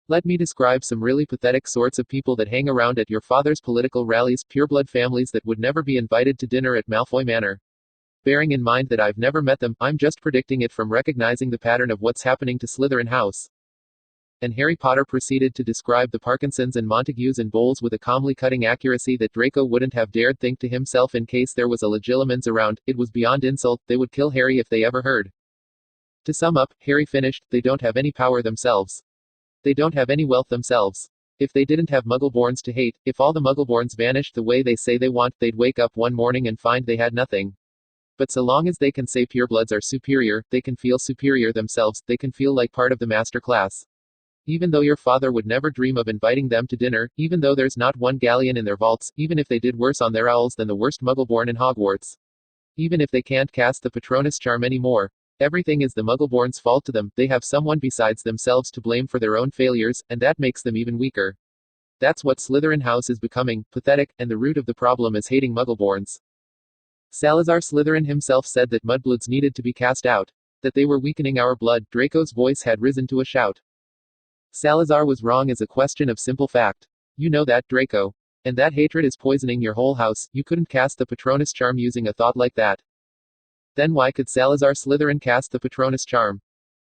Speaker 1: Let me describe some really pathetic sorts of people that hang around at your father's political rallies, pureblood families that would never be invited to dinner at Malfoy Manor. Bearing in mind that I've never met them, I'm just predicting it from recognizing the pattern of what's happening to Slytherin House. And Harry Potter proceeded to describe the Parkinsons and Montagues and Bowles with a calmly cutting accuracy that Draco wouldn't have dared think to himself in case there was a Legilimens around. It was beyond insult, they would kill Harry if they ever heard. To sum up, Harry finished, they don't have any power themselves. They don't have any wealth themselves. If they didn't have Muggleborns to hate, if all the Muggleborns vanished the way they say they want, they'd wake up one morning and find they had nothing. But so long as they can say purebloods are superior, they can feel superior themselves, they can feel like part of the master class. Even though your father would never dream of inviting them to dinner, even though there's not one galleon in their vaults, even if they did worse on their owls than the worst Muggleborn in Hogwarts. Even if they can't cast the Patronus charm anymore. Everything is the Muggleborn's fault to them, they have someone besides themselves to blame for their own failures, and that makes them even weaker. That's what Slytherin House is becoming, pathetic, and the root of the problem is hating Muggleborns. Salazar Slytherin himself said that mudbloods needed to be cast out. That they were weakening our blood. Draco's voice had risen to a shout. Salazar was wrong as a question of simple fact. You know that, Draco. And that hatred is poisoning your whole house, you couldn't cast the Patronus charm using a thought like that. Then why could Salazar Slytherin cast the Patronus charm?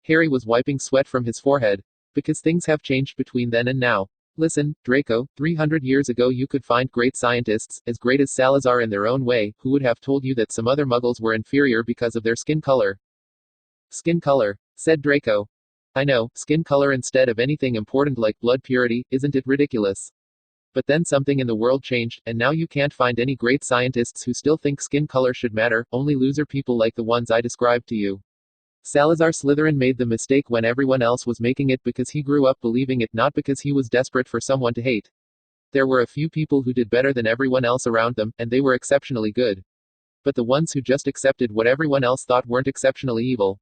Speaker 1: Harry was wiping sweat from his forehead. Because things have changed between then and now. Listen, Draco, 300 years ago you could find great scientists, as great as Salazar in their own way, who would have told you that some other muggles were inferior because of their skin color. Skin color, said Draco. I know, skin color instead of anything important like blood purity, isn't it ridiculous? But then something in the world changed, and now you can't find any great scientists who still think skin color should matter, only loser people like the ones I described to you. Salazar Slytherin made the mistake when everyone else was making it because he grew up believing it, not because he was desperate for someone to hate. There were a few people who did better than everyone else around them, and they were exceptionally good. But the ones who just accepted what everyone else thought weren't exceptionally evil.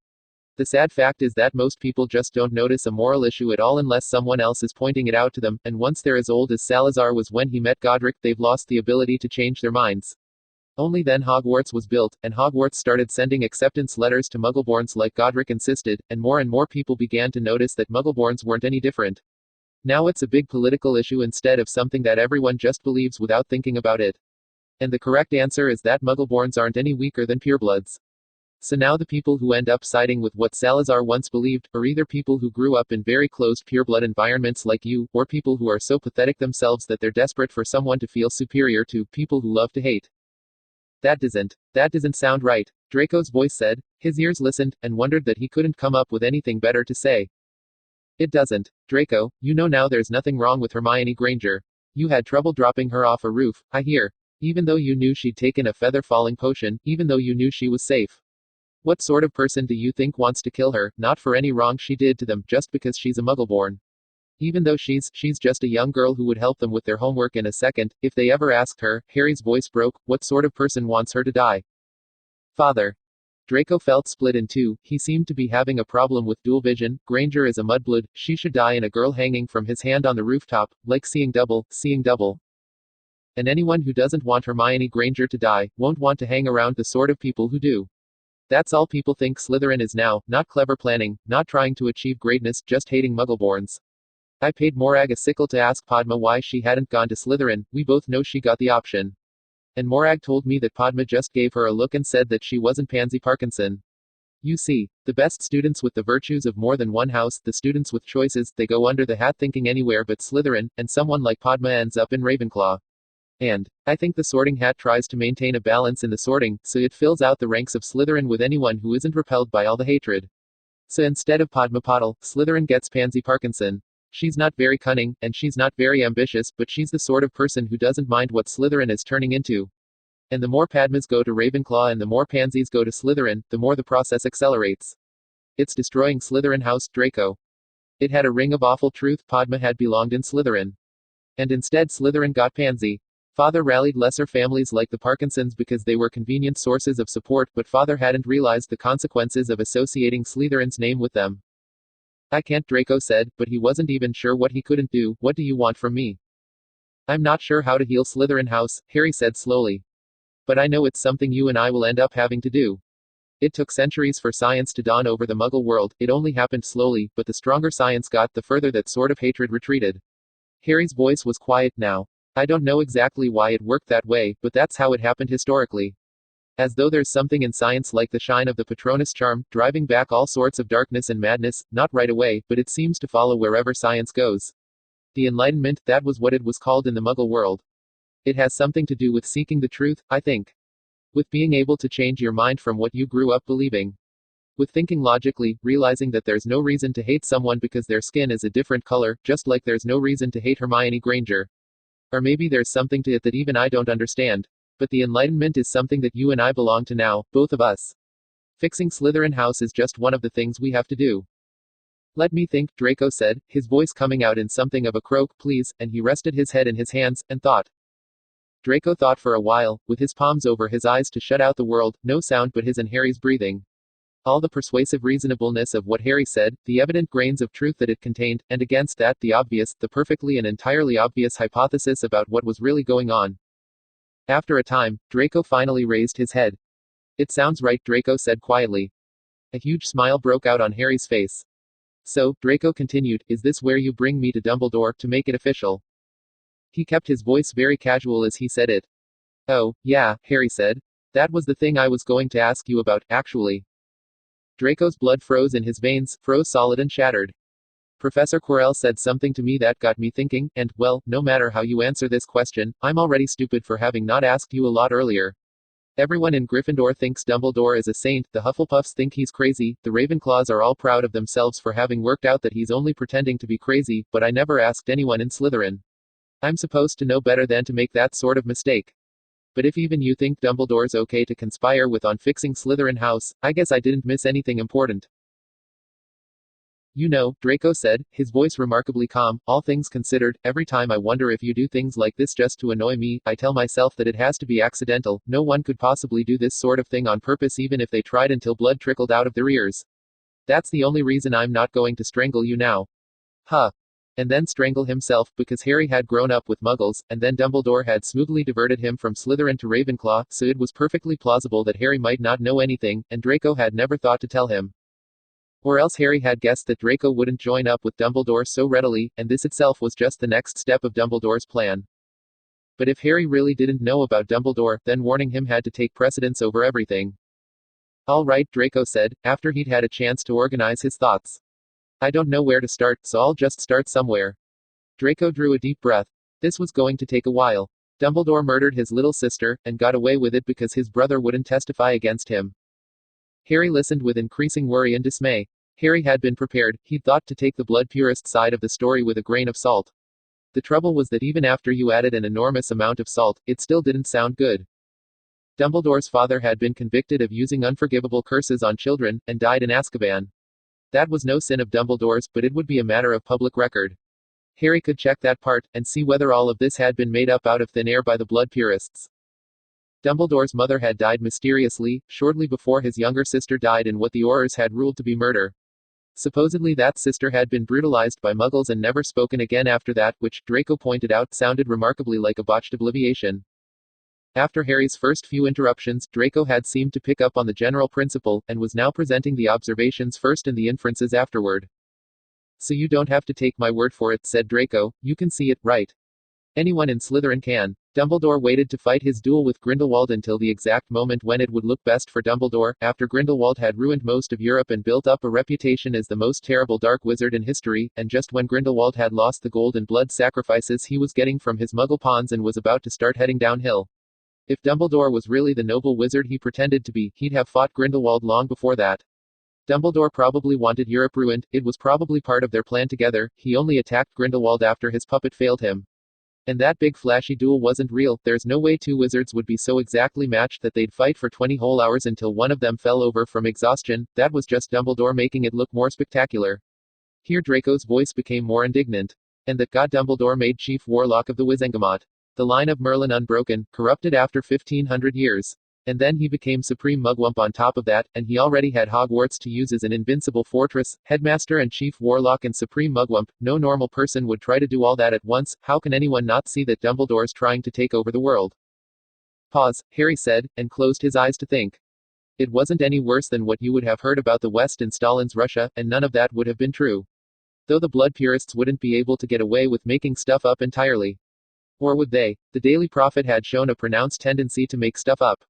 Speaker 1: The sad fact is that most people just don't notice a moral issue at all unless someone else is pointing it out to them, and once they're as old as Salazar was when he met Godric, they've lost the ability to change their minds. Only then Hogwarts was built, and Hogwarts started sending acceptance letters to Muggleborns like Godric insisted, and more people began to notice that Muggleborns weren't any different. Now it's a big political issue instead of something that everyone just believes without thinking about it. And the correct answer is that Muggleborns aren't any weaker than purebloods. So now the people who end up siding with what Salazar once believed, are either people who grew up in very closed pureblood environments like you, or people who are so pathetic themselves that they're desperate for someone to feel superior to, people who love to hate. That doesn't sound right, Draco's voice said. His ears listened, and wondered that he couldn't come up with anything better to say. It doesn't, Draco, you know now there's nothing wrong with Hermione Granger. You had trouble dropping her off a roof, I hear. Even though you knew she'd taken a feather-falling potion, even though you knew she was safe. What sort of person do you think wants to kill her, not for any wrong she did to them, just because she's a Muggleborn? Even though she's just a young girl who would help them with their homework in a second, if they ever asked her. Harry's voice broke. What sort of person wants her to die? Father. Draco felt split in two. He seemed to be having a problem with dual vision. Granger is a mudblood, she should die, and a girl hanging from his hand on the rooftop, like seeing double. And anyone who doesn't want Hermione Granger to die, won't want to hang around the sort of people who do. That's all people think Slytherin is now, not clever planning, not trying to achieve greatness, just hating Muggleborns. I paid Morag a sickle to ask Padma why she hadn't gone to Slytherin. We both know she got the option. And Morag told me that Padma just gave her a look and said that she wasn't Pansy Parkinson. You see, the best students with the virtues of more than one house, the students with choices, they go under the hat thinking anywhere but Slytherin, and someone like Padma ends up in Ravenclaw. And I think the Sorting Hat tries to maintain a balance in the sorting, so it fills out the ranks of Slytherin with anyone who isn't repelled by all the hatred. So instead of Padma Patil, Slytherin gets Pansy Parkinson. She's not very cunning, and she's not very ambitious, but she's the sort of person who doesn't mind what Slytherin is turning into. And the more Padmas go to Ravenclaw and the more Pansies go to Slytherin, the more the process accelerates. It's destroying Slytherin House, Draco. It had a ring of awful truth. Padma had belonged in Slytherin. And instead Slytherin got Pansy. Father rallied lesser families like the Parkinsons because they were convenient sources of support, but Father hadn't realized the consequences of associating Slytherin's name with them. I can't, Draco said, but he wasn't even sure what he couldn't do. What do you want from me? I'm not sure how to heal Slytherin House, Harry said slowly. But I know it's something you and I will end up having to do. It took centuries for science to dawn over the Muggle world. It only happened slowly, but the stronger science got, the further that sort of hatred retreated. Harry's voice was quiet now. I don't know exactly why it worked that way, but that's how it happened historically. As though there's something in science like the shine of the Patronus charm, driving back all sorts of darkness and madness, not right away, but it seems to follow wherever science goes. The Enlightenment, that was what it was called in the Muggle world. It has something to do with seeking the truth, I think. With being able to change your mind from what you grew up believing. With thinking logically, realizing that there's no reason to hate someone because their skin is a different color, just like there's no reason to hate Hermione Granger. Or maybe there's something to it that even I don't understand. But the Enlightenment is something that you and I belong to now, both of us. Fixing Slytherin House is just one of the things we have to do. Let me think, Draco said, his voice coming out in something of a croak, please, and he rested his head in his hands, and thought. Draco thought for a while, with his palms over his eyes to shut out the world, no sound but his and Harry's breathing. All the persuasive reasonableness of what Harry said, the evident grains of truth that it contained, and against that, the obvious, the perfectly and entirely obvious hypothesis about what was really going on. After a time, Draco finally raised his head. It sounds right, Draco said quietly. A huge smile broke out on Harry's face. So, Draco continued, is this where you bring me to Dumbledore, to make it official? He kept his voice very casual as he said it. Oh, yeah, Harry said. That was the thing I was going to ask you about, actually. Draco's blood froze in his veins, froze solid and shattered. Professor Quirrell said something to me that got me thinking, and, well, no matter how you answer this question, I'm already stupid for having not asked you a lot earlier. Everyone in Gryffindor thinks Dumbledore is a saint, the Hufflepuffs think he's crazy, the Ravenclaws are all proud of themselves for having worked out that he's only pretending to be crazy, but I never asked anyone in Slytherin. I'm supposed to know better than to make that sort of mistake. But if even you think Dumbledore's okay to conspire with on fixing Slytherin House, I guess I didn't miss anything important. You know, Draco said, his voice remarkably calm, all things considered, every time I wonder if you do things like this just to annoy me, I tell myself that it has to be accidental, no one could possibly do this sort of thing on purpose even if they tried until blood trickled out of their ears. That's the only reason I'm not going to strangle you now. Huh. And then strangle himself, because Harry had grown up with muggles, and then Dumbledore had smoothly diverted him from Slytherin to Ravenclaw, so it was perfectly plausible that Harry might not know anything, and Draco had never thought to tell him. Or else Harry had guessed that Draco wouldn't join up with Dumbledore so readily, and this itself was just the next step of Dumbledore's plan. But if Harry really didn't know about Dumbledore, then warning him had to take precedence over everything. All right, Draco said, after he'd had a chance to organize his thoughts. I don't know where to start, so I'll just start somewhere. Draco drew a deep breath. This was going to take a while. Dumbledore murdered his little sister, and got away with it because his brother wouldn't testify against him. Harry listened with increasing worry and dismay. Harry had been prepared, he'd thought to take the blood purist side of the story with a grain of salt. The trouble was that even after you added an enormous amount of salt, it still didn't sound good. Dumbledore's father had been convicted of using unforgivable curses on children, and died in Azkaban. That was no sin of Dumbledore's, but it would be a matter of public record. Harry could check that part, and see whether all of this had been made up out of thin air by the blood purists. Dumbledore's mother had died mysteriously, shortly before his younger sister died in what the Aurors had ruled to be murder. Supposedly that sister had been brutalized by muggles and never spoken again after that, which, Draco pointed out, sounded remarkably like a botched obliviation. After Harry's first few interruptions, Draco had seemed to pick up on the general principle, and was now presenting the observations first and the inferences afterward. So you don't have to take my word for it, said Draco, you can see it, right? Anyone in Slytherin can. Dumbledore waited to fight his duel with Grindelwald until the exact moment when it would look best for Dumbledore, after Grindelwald had ruined most of Europe and built up a reputation as the most terrible dark wizard in history, and just when Grindelwald had lost the gold and blood sacrifices he was getting from his muggle pawns and was about to start heading downhill. If Dumbledore was really the noble wizard he pretended to be, he'd have fought Grindelwald long before that. Dumbledore probably wanted Europe ruined, it was probably part of their plan together, he only attacked Grindelwald after his puppet failed him. And that big flashy duel wasn't real, there's no way two wizards would be so exactly matched that they'd fight for 20 whole hours until one of them fell over from exhaustion, that was just Dumbledore making it look more spectacular. Here Draco's voice became more indignant. And that god Dumbledore made chief warlock of the Wizengamot. The line of Merlin unbroken, corrupted after 1500 years. And then he became supreme mugwump on top of that, and he already had Hogwarts to use as an invincible fortress, headmaster and chief warlock and supreme mugwump. No normal person would try to do all that at once, how can anyone not see that Dumbledore's trying to take over the world? Pause, Harry said, and closed his eyes to think. It wasn't any worse than what you would have heard about the West in Stalin's Russia, and none of that would have been true. Though the blood purists wouldn't be able to get away with making stuff up entirely. Or would they? The Daily Prophet had shown a pronounced tendency to make stuff up.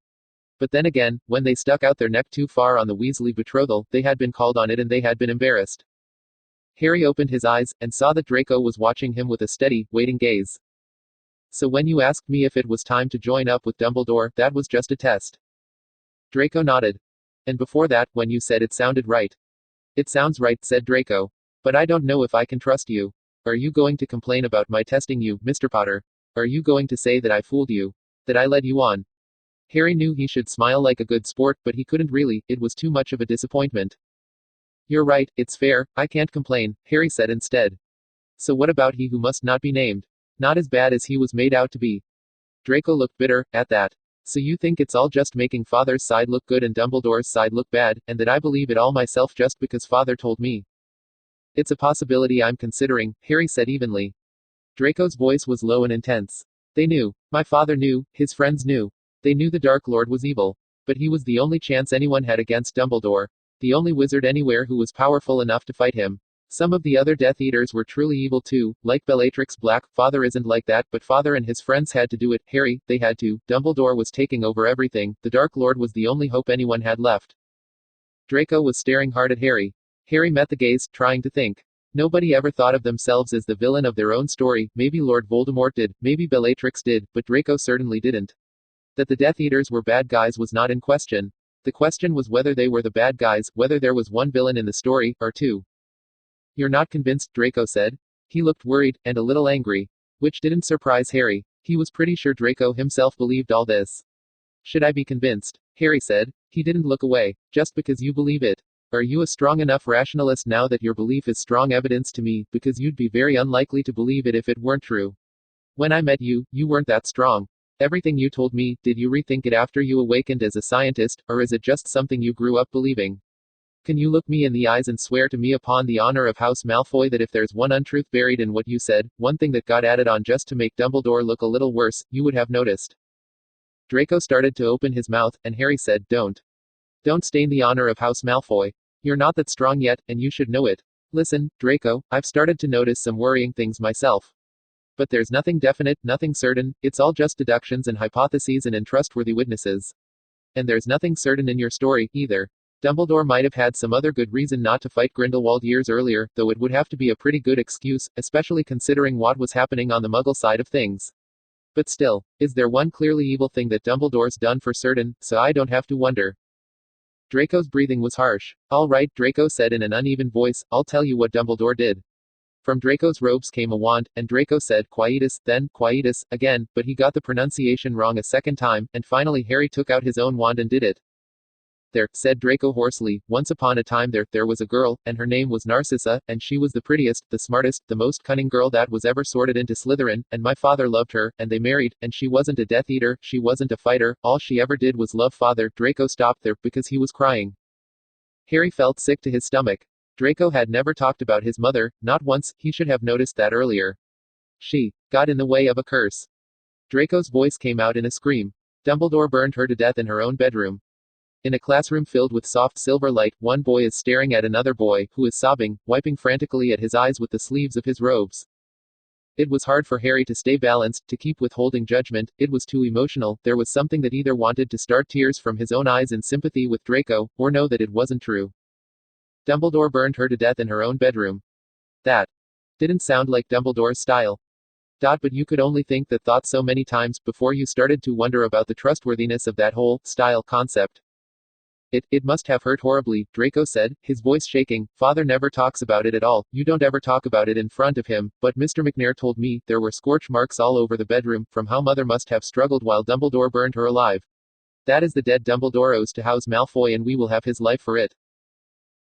Speaker 1: But then again, when they stuck out their neck too far on the Weasley betrothal, they had been called on it and they had been embarrassed. Harry opened his eyes, and saw that Draco was watching him with a steady, waiting gaze. So when you asked me if it was time to join up with Dumbledore, that was just a test. Draco nodded. And before that, when you said it sounded right. It sounds right, said Draco. But I don't know if I can trust you. Are you going to complain about my testing you, Mr. Potter? Are you going to say that I fooled you? That I led you on? Harry knew he should smile like a good sport, but he couldn't really, it was too much of a disappointment. You're right, it's fair, I can't complain, Harry said instead. So what about he who must not be named? Not as bad as he was made out to be. Draco looked bitter, at that. So you think it's all just making Father's side look good and Dumbledore's side look bad, and that I believe it all myself just because Father told me? It's a possibility I'm considering, Harry said evenly. Draco's voice was low and intense. They knew. My father knew, his friends knew. They knew the Dark Lord was evil. But he was the only chance anyone had against Dumbledore. The only wizard anywhere who was powerful enough to fight him. Some of the other Death Eaters were truly evil too, like Bellatrix Black. Father isn't like that, but Father and his friends had to do it. Harry, they had to. Dumbledore was taking over everything. The Dark Lord was the only hope anyone had left. Draco was staring hard at Harry. Harry met the gaze, trying to think. Nobody ever thought of themselves as the villain of their own story, maybe Lord Voldemort did, maybe Bellatrix did, but Draco certainly didn't. That the Death Eaters were bad guys was not in question. The question was whether they were the bad guys, whether there was one villain in the story, or two. You're not convinced, Draco said. He looked worried, and a little angry. Which didn't surprise Harry. He was pretty sure Draco himself believed all this. Should I be convinced? Harry said. He didn't look away. Just because you believe it. Are you a strong enough rationalist now that your belief is strong evidence to me, because you'd be very unlikely to believe it if it weren't true? When I met you, you weren't that strong. Everything you told me, did you rethink it after you awakened as a scientist, or is it just something you grew up believing? Can you look me in the eyes and swear to me upon the honor of House Malfoy that if there's one untruth buried in what you said, one thing that got added on just to make Dumbledore look a little worse, you would have noticed? Draco started to open his mouth, and Harry said, Don't. Don't stain the honor of House Malfoy. You're not that strong yet, and you should know it. Listen, Draco, I've started to notice some worrying things myself. But there's nothing definite, nothing certain, it's all just deductions and hypotheses and untrustworthy witnesses. And there's nothing certain in your story, either. Dumbledore might have had some other good reason not to fight Grindelwald years earlier, though it would have to be a pretty good excuse, especially considering what was happening on the Muggle side of things. But still, is there one clearly evil thing that Dumbledore's done for certain, so I don't have to wonder? Draco's breathing was harsh. All right, Draco said in an uneven voice, I'll tell you what Dumbledore did. From Draco's robes came a wand, and Draco said Quietus, then Quietus, again, but he got the pronunciation wrong a second time, and finally Harry took out his own wand and did it. There, said Draco hoarsely, once upon a time there was a girl, and her name was Narcissa, and she was the prettiest, the smartest, the most cunning girl that was ever sorted into Slytherin, and my father loved her, and they married, and she wasn't a Death Eater, she wasn't a fighter, all she ever did was love father. Draco stopped there, because he was crying. Harry felt sick to his stomach. Draco had never talked about his mother, not once, he should have noticed that earlier. She got in the way of a curse. Draco's voice came out in a scream. Dumbledore burned her to death in her own bedroom. In a classroom filled with soft silver light, one boy is staring at another boy, who is sobbing, wiping frantically at his eyes with the sleeves of his robes. It was hard for Harry to stay balanced, to keep withholding judgment, it was too emotional, there was something that either wanted to start tears from his own eyes in sympathy with Draco, or know that it wasn't true. Dumbledore burned her to death in her own bedroom. That didn't sound like Dumbledore's style. But you could only think that thought so many times, before you started to wonder about the trustworthiness of that whole style concept. It must have hurt horribly, Draco said, his voice shaking. Father never talks about it at all, you don't ever talk about it in front of him, but Mr. McNair told me there were scorch marks all over the bedroom, from how Mother must have struggled while Dumbledore burned her alive. That is the debt Dumbledore owes to House Malfoy, and we will have his life for it.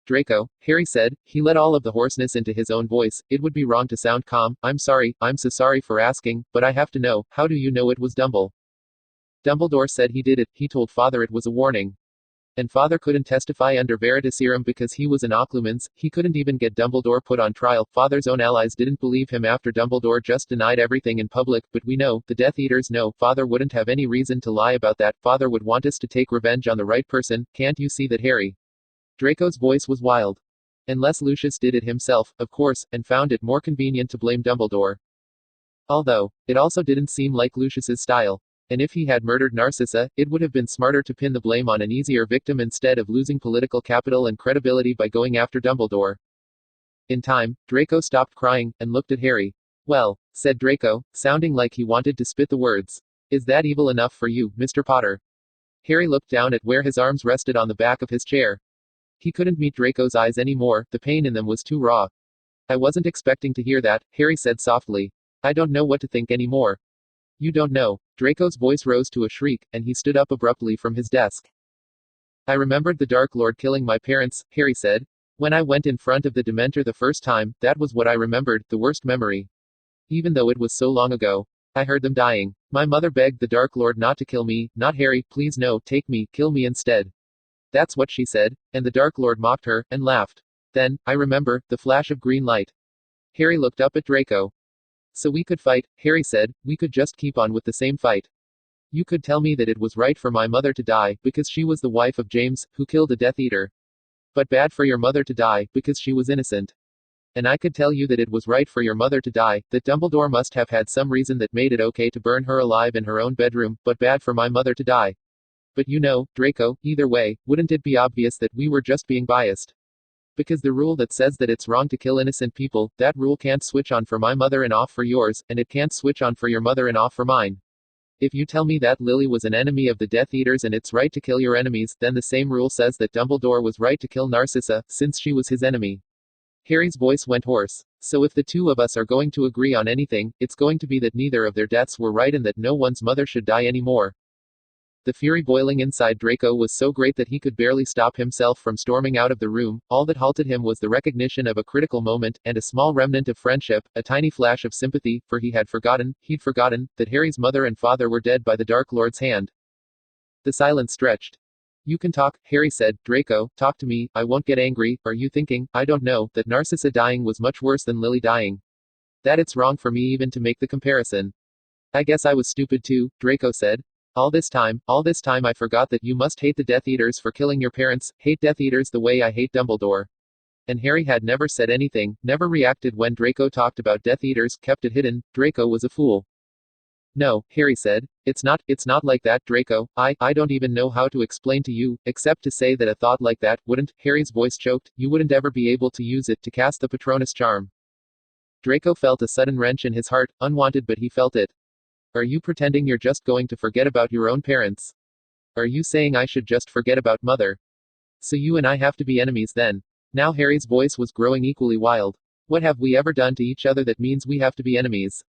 Speaker 1: Draco, Harry said, he let all of the hoarseness into his own voice, it would be wrong to sound calm, I'm so sorry for asking, but I have to know, how do you know it was Dumbledore said he did it, he told Father it was a warning. And Father couldn't testify under Veritaserum because he was an Occlumens, he couldn't even get Dumbledore put on trial, Father's own allies didn't believe him after Dumbledore just denied everything in public, but we know, the Death Eaters know, Father wouldn't have any reason to lie about that, Father would want us to take revenge on the right person, can't you see that, Harry? Draco's voice was wild. Unless Lucius did it himself, of course, and found it more convenient to blame Dumbledore. Although, it also didn't seem like Lucius's style. And if he had murdered Narcissa, it would have been smarter to pin the blame on an easier victim instead of losing political capital and credibility by going after Dumbledore. In time, Draco stopped crying, and looked at Harry. Well, said Draco, sounding like he wanted to spit the words. Is that evil enough for you, Mr. Potter? Harry looked down at where his arms rested on the back of his chair. He couldn't meet Draco's eyes anymore, the pain in them was too raw. I wasn't expecting to hear that, Harry said softly. I don't know what to think anymore. You don't know. Draco's voice rose to a shriek, and he stood up abruptly from his desk. I remembered the Dark Lord killing my parents, Harry said. When I went in front of the Dementor the first time, that was what I remembered, the worst memory. Even though it was so long ago. I heard them dying. My mother begged the Dark Lord not to kill me, not Harry, please no, take me, kill me instead. That's what she said, and the Dark Lord mocked her, and laughed. Then, I remember, the flash of green light. Harry looked up at Draco. So we could fight, Harry said, we could just keep on with the same fight. You could tell me that it was right for my mother to die, because she was the wife of James, who killed a Death Eater. But bad for your mother to die, because she was innocent. And I could tell you that it was right for your mother to die, that Dumbledore must have had some reason that made it okay to burn her alive in her own bedroom, but bad for my mother to die. But you know, Draco, either way, wouldn't it be obvious that we were just being biased? Because the rule that says that it's wrong to kill innocent people, that rule can't switch on for my mother and off for yours, and it can't switch on for your mother and off for mine. If you tell me that Lily was an enemy of the Death Eaters and it's right to kill your enemies, then the same rule says that Dumbledore was right to kill Narcissa, since she was his enemy. Harry's voice went hoarse. So if the two of us are going to agree on anything, it's going to be that neither of their deaths were right and that no one's mother should die anymore. The fury boiling inside Draco was so great that he could barely stop himself from storming out of the room. All that halted him was the recognition of a critical moment, and a small remnant of friendship, a tiny flash of sympathy, for he'd forgotten, that Harry's mother and father were dead by the Dark Lord's hand. The silence stretched. You can talk, Harry said. Draco, talk to me, I won't get angry. Are you thinking, I don't know, that Narcissa dying was much worse than Lily dying? That it's wrong for me even to make the comparison. I guess I was stupid too, Draco said. All this time I forgot that you must hate the Death Eaters for killing your parents, hate Death Eaters the way I hate Dumbledore. And Harry had never said anything, never reacted when Draco talked about Death Eaters, kept it hidden. Draco was a fool. No, Harry said. It's not like that, Draco. I don't even know how to explain to you, except to say that a thought like that wouldn't, Harry's voice choked, you wouldn't ever be able to use it to cast the Patronus charm. Draco felt a sudden wrench in his heart, unwanted but he felt it. Are you pretending you're just going to forget about your own parents? Are you saying I should just forget about Mother? So you and I have to be enemies then? Now Harry's voice was growing equally wild. What have we ever done to each other that means we have to be enemies?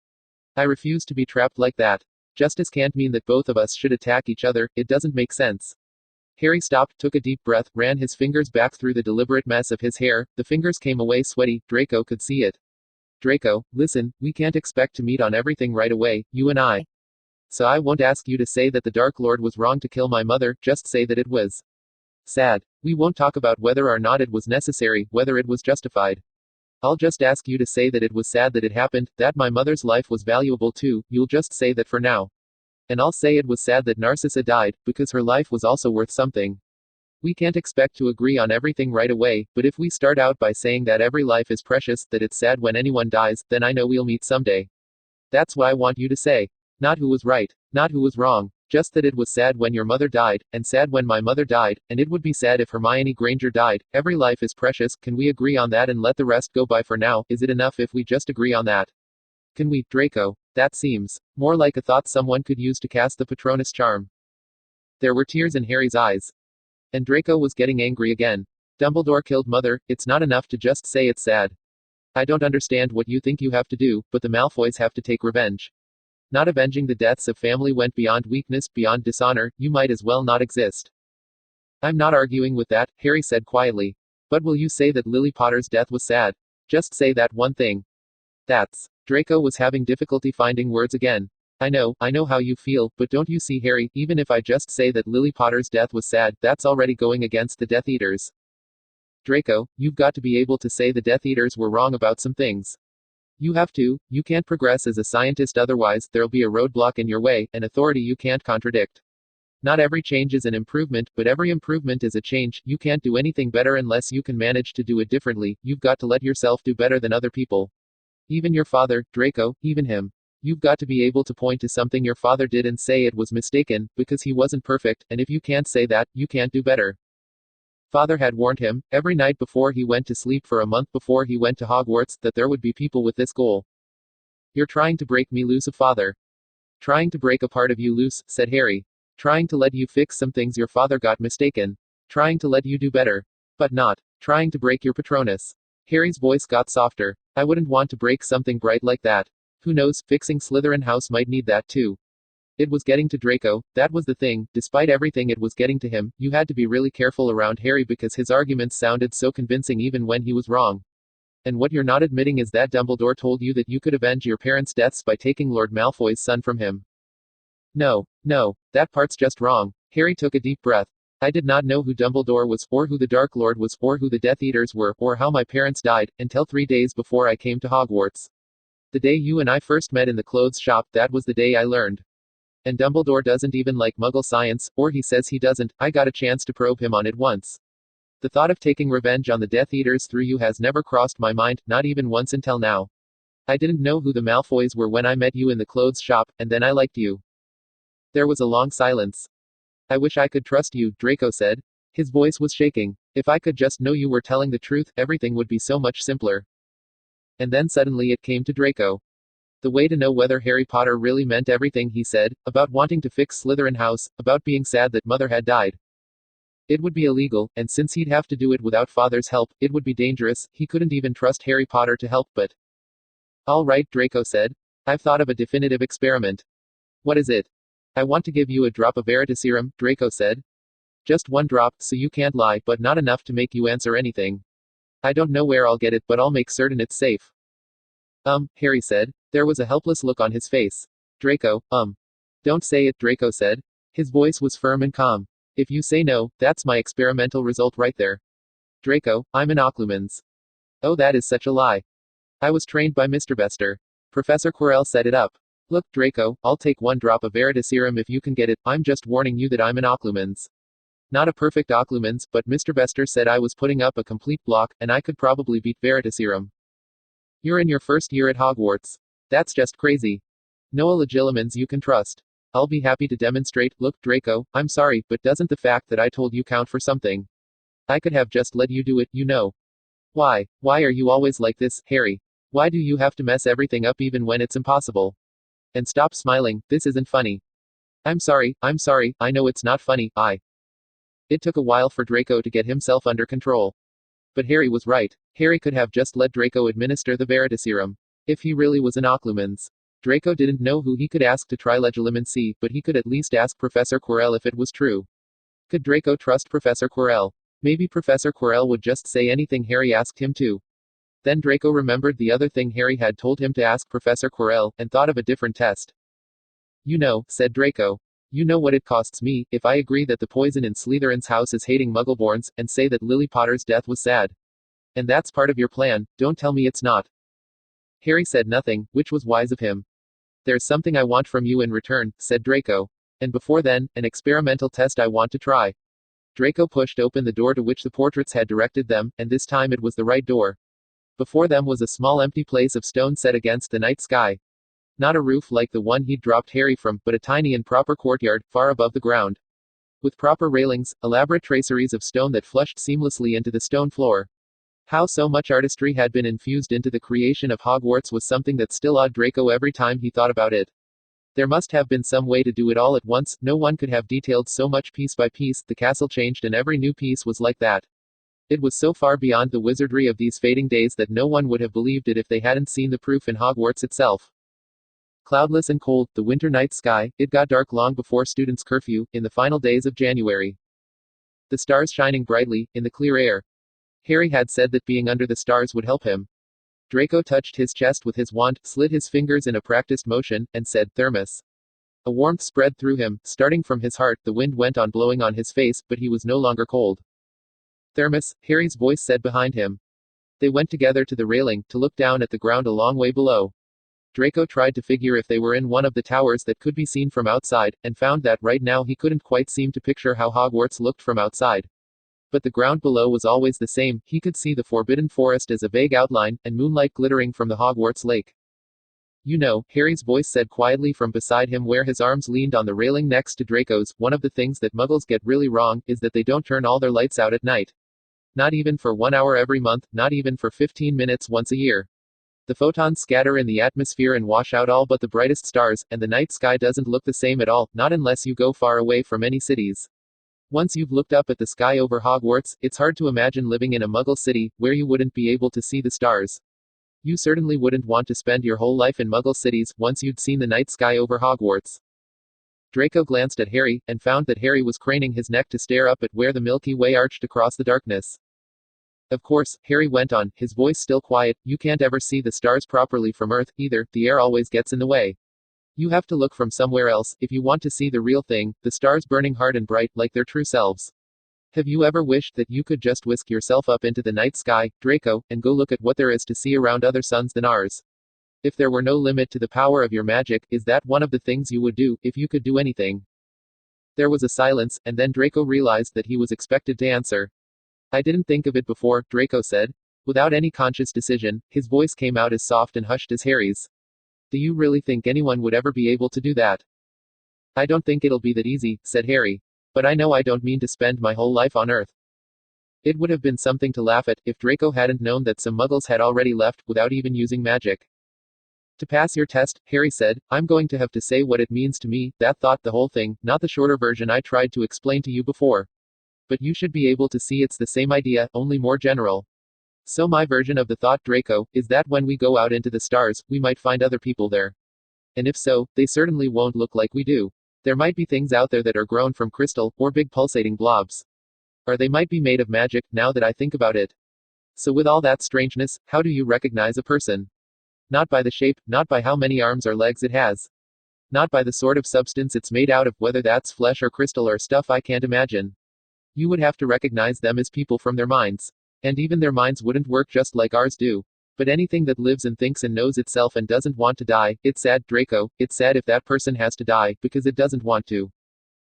Speaker 1: I refuse to be trapped like that. Justice can't mean that both of us should attack each other, it doesn't make sense. Harry stopped, took a deep breath, ran his fingers back through the deliberate mess of his hair, the fingers came away sweaty, Draco could see it. Draco, listen, we can't expect to meet on everything right away, you and I. So I won't ask you to say that the Dark Lord was wrong to kill my mother, just say that it was sad. We won't talk about whether or not it was necessary, whether it was justified. I'll just ask you to say that it was sad that it happened, that my mother's life was valuable too, you'll just say that for now. And I'll say it was sad that Narcissa died, because her life was also worth something. We can't expect to agree on everything right away, but if we start out by saying that every life is precious, that it's sad when anyone dies, then I know we'll meet someday. That's what I want you to say. Not who was right, not who was wrong, just that it was sad when your mother died, and sad when my mother died, and it would be sad if Hermione Granger died. Every life is precious, can we agree on that and let the rest go by for now? Is it enough if we just agree on that? Can we, Draco? That seems more like a thought someone could use to cast the Patronus charm. There were tears in Harry's eyes. And Draco was getting angry again. Dumbledore killed Mother, it's not enough to just say it's sad. I don't understand what you think you have to do, but the Malfoys have to take revenge. Not avenging the deaths of family went beyond weakness, beyond dishonor, you might as well not exist. I'm not arguing with that, Harry said quietly. But will you say that Lily Potter's death was sad? Just say that one thing. That's. Draco was having difficulty finding words again. I know how you feel, but don't you see, Harry, even if I just say that Lily Potter's death was sad, that's already going against the Death Eaters. Draco, you've got to be able to say the Death Eaters were wrong about some things. You have to, you can't progress as a scientist otherwise, there'll be a roadblock in your way, an authority you can't contradict. Not every change is an improvement, but every improvement is a change, you can't do anything better unless you can manage to do it differently, you've got to let yourself do better than other people. Even your father, Draco, even him. You've got to be able to point to something your father did and say it was mistaken, because he wasn't perfect, and if you can't say that, you can't do better. Father had warned him, every night before he went to sleep for a month before he went to Hogwarts, that there would be people with this goal. You're trying to break me loose of Father. Trying to break a part of you loose, said Harry. Trying to let you fix some things your father got mistaken. Trying to let you do better. But not. Trying to break your Patronus. Harry's voice got softer. I wouldn't want to break something bright like that. Who knows, fixing Slytherin House might need that too. It was getting to Draco, that was the thing, despite everything it was getting to him, you had to be really careful around Harry because his arguments sounded so convincing even when he was wrong. And what you're not admitting is that Dumbledore told you that you could avenge your parents' deaths by taking Lord Malfoy's son from him. No, that part's just wrong. Harry took a deep breath. I did not know who Dumbledore was, or who the Dark Lord was, or who the Death Eaters were, or how my parents died, until 3 days before I came to Hogwarts. The day you and I first met in the clothes shop, that was the day I learned. And Dumbledore doesn't even like Muggle science, or he says he doesn't, I got a chance to probe him on it once. The thought of taking revenge on the Death Eaters through you has never crossed my mind, not even once until now. I didn't know who the Malfoys were when I met you in the clothes shop, and then I liked you. There was a long silence. I wish I could trust you, Draco said. His voice was shaking. If I could just know you were telling the truth, everything would be so much simpler. And then suddenly it came to Draco. The way to know whether Harry Potter really meant everything he said, about wanting to fix Slytherin House, about being sad that Mother had died. It would be illegal, and since he'd have to do it without Father's help, it would be dangerous, he couldn't even trust Harry Potter to help but. All right, Draco said. I've thought of a definitive experiment. What is it? I want to give you a drop of Veritaserum, Draco said. Just one drop, so you can't lie, but not enough to make you answer anything. I don't know where I'll get it, but I'll make certain it's safe. Harry said. There was a helpless look on his face. Draco, Don't say it, Draco said. His voice was firm and calm. If you say no, that's my experimental result right there. Draco, I'm an occlumens. Oh, that is such a lie. I was trained by Mr. Bester. Professor Quirrell set it up. Look, Draco, I'll take 1 drop of Veritaserum if you can get it. I'm just warning you that I'm an occlumens. Not a perfect occlumens, but Mr. Bester said I was putting up a complete block, and I could probably beat Veritaserum. You're in your first year at Hogwarts. That's just crazy. No legilimens you can trust. I'll be happy to demonstrate. Look, Draco, I'm sorry, but doesn't the fact that I told you count for something? I could have just let you do it, you know. Why are you always like this, Harry? Why do you have to mess everything up even when it's impossible? And stop smiling, this isn't funny. I'm sorry, I know it's not funny, It took a while for Draco to get himself under control. But Harry was right. Harry could have just let Draco administer the Veritaserum. If he really was an occlumens. Draco didn't know who he could ask to try legilimency, but he could at least ask Professor Quirrell if it was true. Could Draco trust Professor Quirrell? Maybe Professor Quirrell would just say anything Harry asked him to. Then Draco remembered the other thing Harry had told him to ask Professor Quirrell, and thought of a different test. You know, said Draco. You know what it costs me, if I agree that the poison in Slytherin's house is hating Muggleborns, and say that Lily Potter's death was sad. And that's part of your plan, don't tell me it's not. Harry said nothing, which was wise of him. There's something I want from you in return, said Draco. And before then, an experimental test I want to try. Draco pushed open the door to which the portraits had directed them, and this time it was the right door. Before them was a small empty place of stone set against the night sky. Not a roof like the one he'd dropped Harry from, but a tiny and proper courtyard, far above the ground. With proper railings, elaborate traceries of stone that flushed seamlessly into the stone floor. How so much artistry had been infused into the creation of Hogwarts was something that still awed Draco every time he thought about it. There must have been some way to do it all at once, no one could have detailed so much piece by piece, the castle changed and every new piece was like that. It was so far beyond the wizardry of these fading days that no one would have believed it if they hadn't seen the proof in Hogwarts itself. Cloudless and cold, the winter night sky, it got dark long before students' curfew, in the final days of January. The stars shining brightly, in the clear air. Harry had said that being under the stars would help him. Draco touched his chest with his wand, slid his fingers in a practiced motion, and said, Thermos. A warmth spread through him, starting from his heart, the wind went on blowing on his face, but he was no longer cold. Thermos, Harry's voice said behind him. They went together to the railing, to look down at the ground a long way below. Draco tried to figure if they were in one of the towers that could be seen from outside, and found that right now he couldn't quite seem to picture how Hogwarts looked from outside. But the ground below was always the same, he could see the Forbidden Forest as a vague outline, and moonlight glittering from the Hogwarts lake. You know, Harry's voice said quietly from beside him where his arms leaned on the railing next to Draco's, one of the things that Muggles get really wrong, is that they don't turn all their lights out at night. Not even for 1 hour every month, not even for 15 minutes once a year. The photons scatter in the atmosphere and wash out all but the brightest stars, and the night sky doesn't look the same at all, not unless you go far away from any cities. Once you've looked up at the sky over Hogwarts, it's hard to imagine living in a Muggle city, where you wouldn't be able to see the stars. You certainly wouldn't want to spend your whole life in Muggle cities, once you'd seen the night sky over Hogwarts. Draco glanced at Harry, and found that Harry was craning his neck to stare up at where the Milky Way arched across the darkness. Of course, Harry went on, his voice still quiet, you can't ever see the stars properly from Earth, either, the air always gets in the way. You have to look from somewhere else, if you want to see the real thing, the stars burning hard and bright, like their true selves. Have you ever wished that you could just whisk yourself up into the night sky, Draco, and go look at what there is to see around other suns than ours? If there were no limit to the power of your magic, is that one of the things you would do, if you could do anything? There was a silence, and then Draco realized that he was expected to answer. I didn't think of it before, Draco said. Without any conscious decision, his voice came out as soft and hushed as Harry's. Do you really think anyone would ever be able to do that? I don't think it'll be that easy, said Harry. But I know I don't mean to spend my whole life on Earth. It would have been something to laugh at, if Draco hadn't known that some Muggles had already left, without even using magic. To pass your test, Harry said, I'm going to have to say what it means to me, that thought the whole thing, not the shorter version I tried to explain to you before. But you should be able to see it's the same idea, only more general. So my version of the thought, Draco, is that when we go out into the stars, we might find other people there. And if so, they certainly won't look like we do. There might be things out there that are grown from crystal, or big pulsating blobs. Or they might be made of magic, now that I think about it. So with all that strangeness, how do you recognize a person? Not by the shape, not by how many arms or legs it has. Not by the sort of substance it's made out of, whether that's flesh or crystal or stuff I can't imagine. You would have to recognize them as people from their minds. And even their minds wouldn't work just like ours do. But anything that lives and thinks and knows itself and doesn't want to die, it's sad, Draco, it's sad if that person has to die, because it doesn't want to.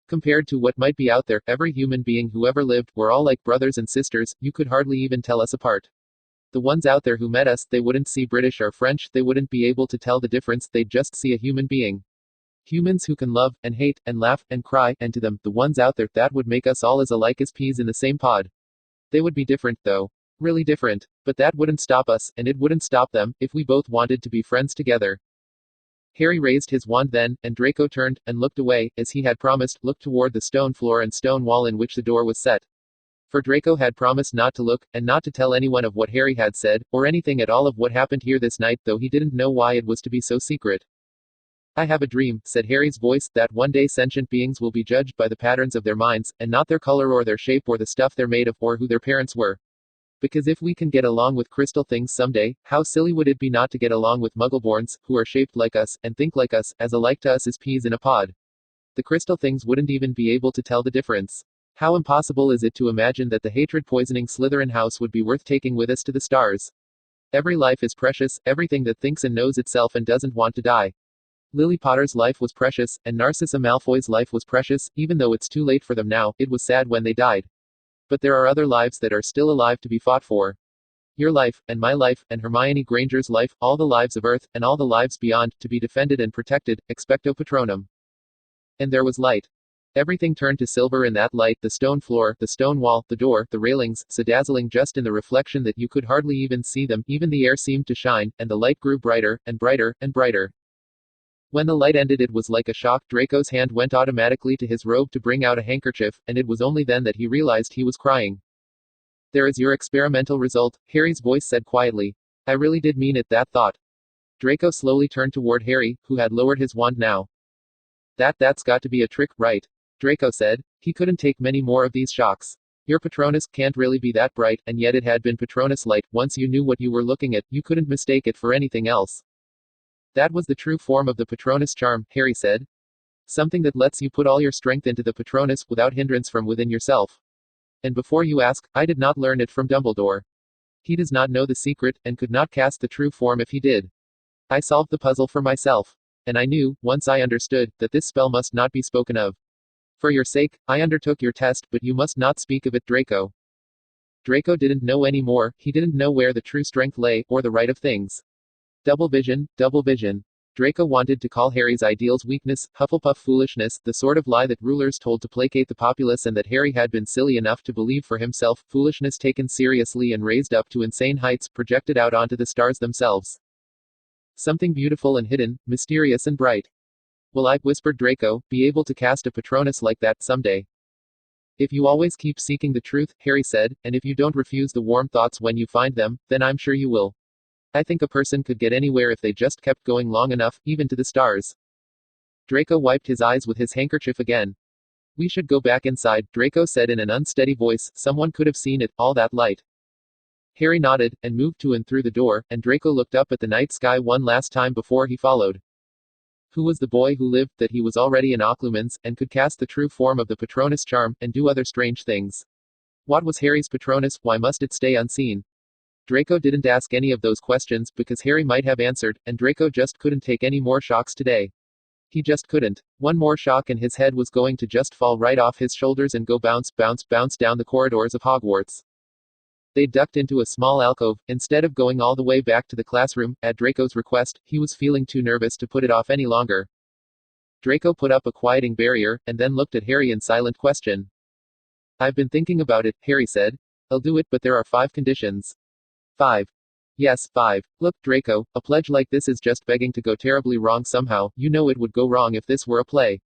Speaker 1: Compared to what might be out there, every human being who ever lived, we're all like brothers and sisters, you could hardly even tell us apart. The ones out there who met us, they wouldn't see British or French, they wouldn't be able to tell the difference, they'd just see a human being. Humans who can love, and hate, and laugh, and cry, and to them, the ones out there, that would make us all as alike as peas in the same pod. They would be different, though. Really different. But that wouldn't stop us, and it wouldn't stop them, if we both wanted to be friends together. Harry raised his wand then, and Draco turned, and looked away, as he had promised, looked toward the stone floor and stone wall in which the door was set. For Draco had promised not to look, and not to tell anyone of what Harry had said, or anything at all of what happened here this night, though he didn't know why it was to be so secret. I have a dream, said Harry's voice, that one day sentient beings will be judged by the patterns of their minds, and not their color or their shape or the stuff they're made of, or who their parents were. Because if we can get along with crystal things someday, how silly would it be not to get along with muggleborns, who are shaped like us, and think like us, as alike to us as peas in a pod? The crystal things wouldn't even be able to tell the difference. How impossible is it to imagine that the hatred-poisoning Slytherin house would be worth taking with us to the stars? Every life is precious, everything that thinks and knows itself and doesn't want to die. Lily Potter's life was precious, and Narcissa Malfoy's life was precious, even though it's too late for them now, it was sad when they died. But there are other lives that are still alive to be fought for. Your life, and my life, and Hermione Granger's life, all the lives of Earth, and all the lives beyond, to be defended and protected, expecto patronum. And there was light. Everything turned to silver in that light, the stone floor, the stone wall, the door, the railings, so dazzling just in the reflection that you could hardly even see them, even the air seemed to shine, and the light grew brighter, and brighter, and brighter. When the light ended, it was like a shock. Draco's hand went automatically to his robe to bring out a handkerchief, and it was only then that he realized he was crying. There is your experimental result, Harry's voice said quietly. I really did mean it, that thought. Draco slowly turned toward Harry, who had lowered his wand now. That's got to be a trick, right? Draco said. He couldn't take many more of these shocks. Your Patronus can't really be that bright, and yet it had been Patronus light. Once you knew what you were looking at, you couldn't mistake it for anything else. That was the true form of the Patronus charm, Harry said. Something that lets you put all your strength into the Patronus, without hindrance from within yourself. And before you ask, I did not learn it from Dumbledore. He does not know the secret, and could not cast the true form if he did. I solved the puzzle for myself. And I knew, once I understood, that this spell must not be spoken of. For your sake, I undertook your test, but you must not speak of it, Draco. Draco didn't know any more, he didn't know where the true strength lay, or the right of things. Double vision, double vision. Draco wanted to call Harry's ideals weakness, Hufflepuff foolishness, the sort of lie that rulers told to placate the populace and that Harry had been silly enough to believe for himself, foolishness taken seriously and raised up to insane heights, projected out onto the stars themselves. Something beautiful and hidden, mysterious and bright. Will I, whispered Draco, be able to cast a Patronus like that someday? If you always keep seeking the truth, Harry said, and if you don't refuse the warm thoughts when you find them, then I'm sure you will. I think a person could get anywhere if they just kept going long enough, even to the stars. Draco wiped his eyes with his handkerchief again. We should go back inside, Draco said in an unsteady voice. Someone could have seen it, all that light. Harry nodded, and moved to and through the door, and Draco looked up at the night sky one last time before he followed. Who was the boy who lived, that he was already an Occlumens, and could cast the true form of the Patronus charm, and do other strange things? What was Harry's Patronus, why must it stay unseen? Draco didn't ask any of those questions, because Harry might have answered, and Draco just couldn't take any more shocks today. He just couldn't. One more shock and his head was going to just fall right off his shoulders and go bounce, bounce, bounce down the corridors of Hogwarts. They ducked into a small alcove. Instead of going all the way back to the classroom, at Draco's request, he was feeling too nervous to put it off any longer. Draco put up a quieting barrier, and then looked at Harry in silent question. I've been thinking about it, Harry said. I'll do it, but there are 5 conditions. 5. Yes, 5. Look, Draco, a pledge like this is just begging to go terribly wrong somehow. You know it would go wrong if this were a play.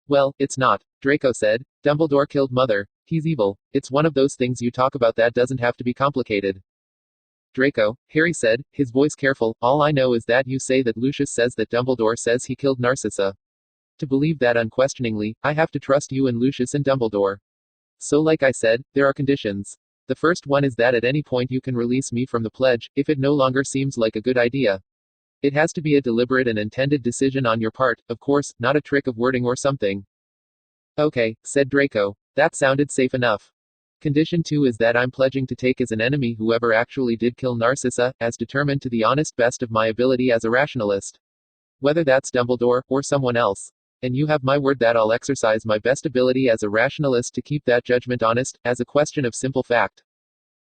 Speaker 1: Well, it's not, Draco said. Dumbledore killed Mother. He's evil. It's one of those things you talk about that doesn't have to be complicated. Draco, Harry said, his voice careful, all I know is that you say that Lucius says that Dumbledore says he killed Narcissa. To believe that unquestioningly, I have to trust you and Lucius and Dumbledore. So like I said, there are conditions. The first one is that at any point you can release me from the pledge, if it no longer seems like a good idea. It has to be a deliberate and intended decision on your part, of course, not a trick of wording or something. Okay, said Draco. That sounded safe enough. Condition 2 is that I'm pledging to take as an enemy whoever actually did kill Narcissa, as determined to the honest best of my ability as a rationalist. Whether that's Dumbledore, or someone else. And you have my word that I'll exercise my best ability as a rationalist to keep that judgment honest, as a question of simple fact.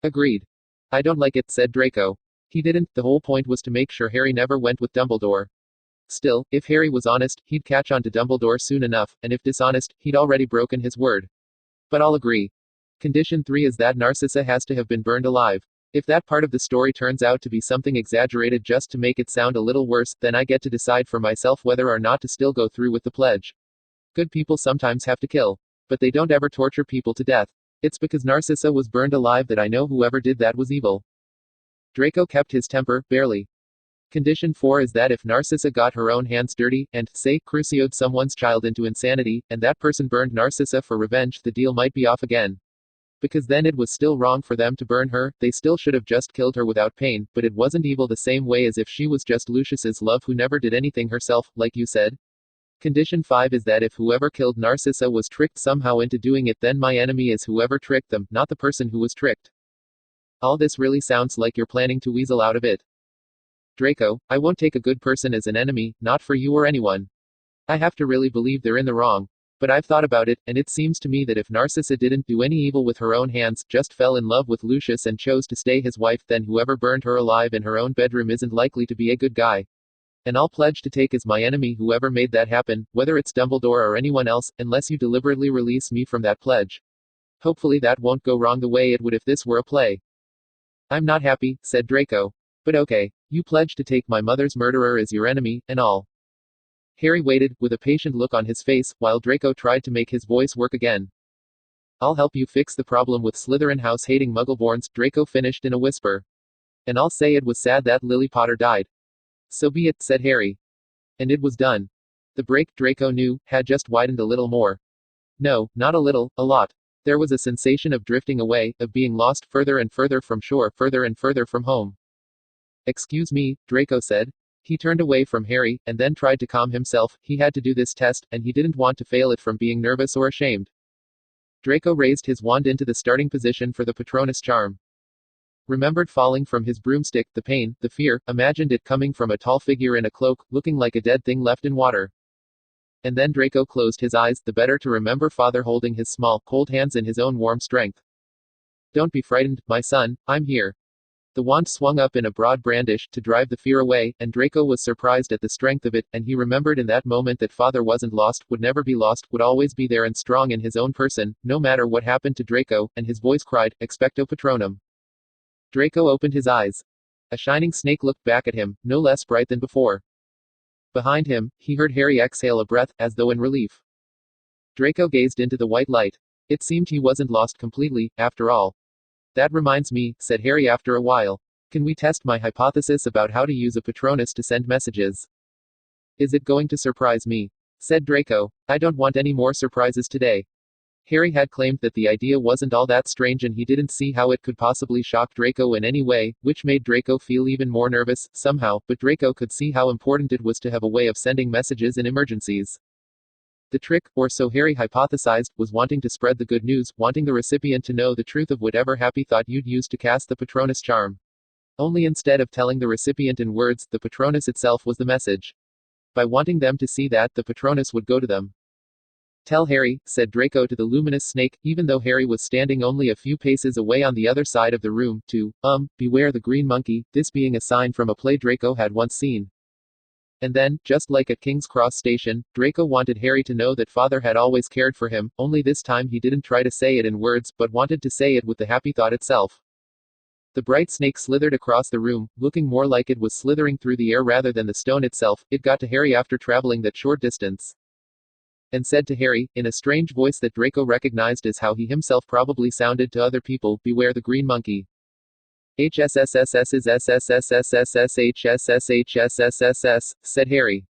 Speaker 1: Agreed. I don't like it, said Draco. He didn't, the whole point was to make sure Harry never went with Dumbledore. Still, if Harry was honest, he'd catch on to Dumbledore soon enough, and if dishonest, he'd already broken his word. But I'll agree. Condition 3 is that Narcissa has to have been burned alive. If that part of the story turns out to be something exaggerated just to make it sound a little worse, then I get to decide for myself whether or not to still go through with the pledge. Good people sometimes have to kill. But they don't ever torture people to death. It's because Narcissa was burned alive that I know whoever did that was evil. Draco kept his temper, barely. Condition 4 is that if Narcissa got her own hands dirty, and, say, crucioed someone's child into insanity, and that person burned Narcissa for revenge, the deal might be off again. Because then it was still wrong for them to burn her, they still should have just killed her without pain, but it wasn't evil the same way as if she was just Lucius's love who never did anything herself, like you said. Condition 5 is that if whoever killed Narcissa was tricked somehow into doing it, then my enemy is whoever tricked them, not the person who was tricked. All this really sounds like you're planning to weasel out of it. Draco, I won't take a good person as an enemy, not for you or anyone. I have to really believe they're in the wrong. But I've thought about it, and it seems to me that if Narcissa didn't do any evil with her own hands, just fell in love with Lucius and chose to stay his wife, then whoever burned her alive in her own bedroom isn't likely to be a good guy. And I'll pledge to take as my enemy whoever made that happen, whether it's Dumbledore or anyone else, unless you deliberately release me from that pledge. Hopefully that won't go wrong the way it would if this were a play. I'm not happy, said Draco. But okay, you pledge to take my mother's murderer as your enemy, and all. Harry waited, with a patient look on his face, while Draco tried to make his voice work again. I'll help you fix the problem with Slytherin house-hating Muggleborns, Draco finished in a whisper. And I'll say it was sad that Lily Potter died. So be it, said Harry. And it was done. The break, Draco knew, had just widened a little more. No, not a little, a lot. There was a sensation of drifting away, of being lost further and further from shore, further and further from home. Excuse me, Draco said. He turned away from Harry, and then tried to calm himself. He had to do this test, and he didn't want to fail it from being nervous or ashamed. Draco raised his wand into the starting position for the Patronus charm. Remembered falling from his broomstick, the pain, the fear, imagined it coming from a tall figure in a cloak, looking like a dead thing left in water. And then Draco closed his eyes, the better to remember Father holding his small, cold hands in his own warm strength. Don't be frightened, my son, I'm here. The wand swung up in a broad brandish, to drive the fear away, and Draco was surprised at the strength of it, and he remembered in that moment that Father wasn't lost, would never be lost, would always be there and strong in his own person, no matter what happened to Draco, and his voice cried, Expecto Patronum. Draco opened his eyes. A shining snake looked back at him, no less bright than before. Behind him, he heard Harry exhale a breath, as though in relief. Draco gazed into the white light. It seemed he wasn't lost completely, after all. That reminds me, said Harry after a while. Can we test my hypothesis about how to use a Patronus to send messages? Is it going to surprise me? Said Draco. I don't want any more surprises today. Harry had claimed that the idea wasn't all that strange and he didn't see how it could possibly shock Draco in any way, which made Draco feel even more nervous, somehow, but Draco could see how important it was to have a way of sending messages in emergencies. The trick, or so Harry hypothesized, was wanting to spread the good news, wanting the recipient to know the truth of whatever happy thought you'd use to cast the Patronus charm. Only instead of telling the recipient in words, the Patronus itself was the message. By wanting them to see that, the Patronus would go to them. Tell Harry, said Draco to the luminous snake, even though Harry was standing only a few paces away on the other side of the room, to, beware the green monkey, this being a sign from a play Draco had once seen. And then, just like at King's Cross Station, Draco wanted Harry to know that Father had always cared for him, only this time he didn't try to say it in words, but wanted to say it with the happy thought itself. The bright snake slithered across the room, looking more like it was slithering through the air rather than the stone itself. It got to Harry after traveling that short distance. And said to Harry, in a strange voice that Draco recognized as how he himself probably sounded to other people, beware the green monkey. HSSSS is SSSSSHSSHSSSS, said Harry.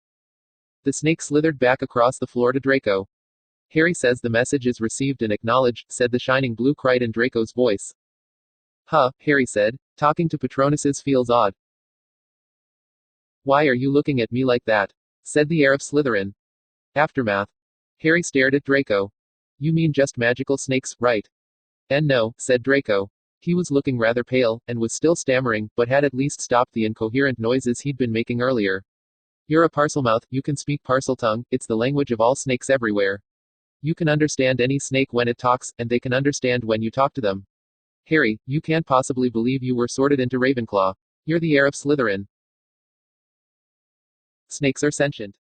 Speaker 1: The snake slithered back across the floor to Draco. Harry says the message is received and acknowledged, said the shining blue kite in Draco's voice. Huh, Harry said. Talking to Patronuses feels odd. Why are you looking at me like that? Said the heir of Slytherin. Aftermath. Harry stared at Draco. You mean just magical snakes, right? And no, said Draco. He was looking rather pale, and was still stammering, but had at least stopped the incoherent noises he'd been making earlier. You're a Parselmouth, you can speak Parseltongue, it's the language of all snakes everywhere. You can understand any snake when it talks, and they can understand when you talk to them. Harry, you can't possibly believe you were sorted into Ravenclaw. You're the heir of Slytherin. Snakes are sentient.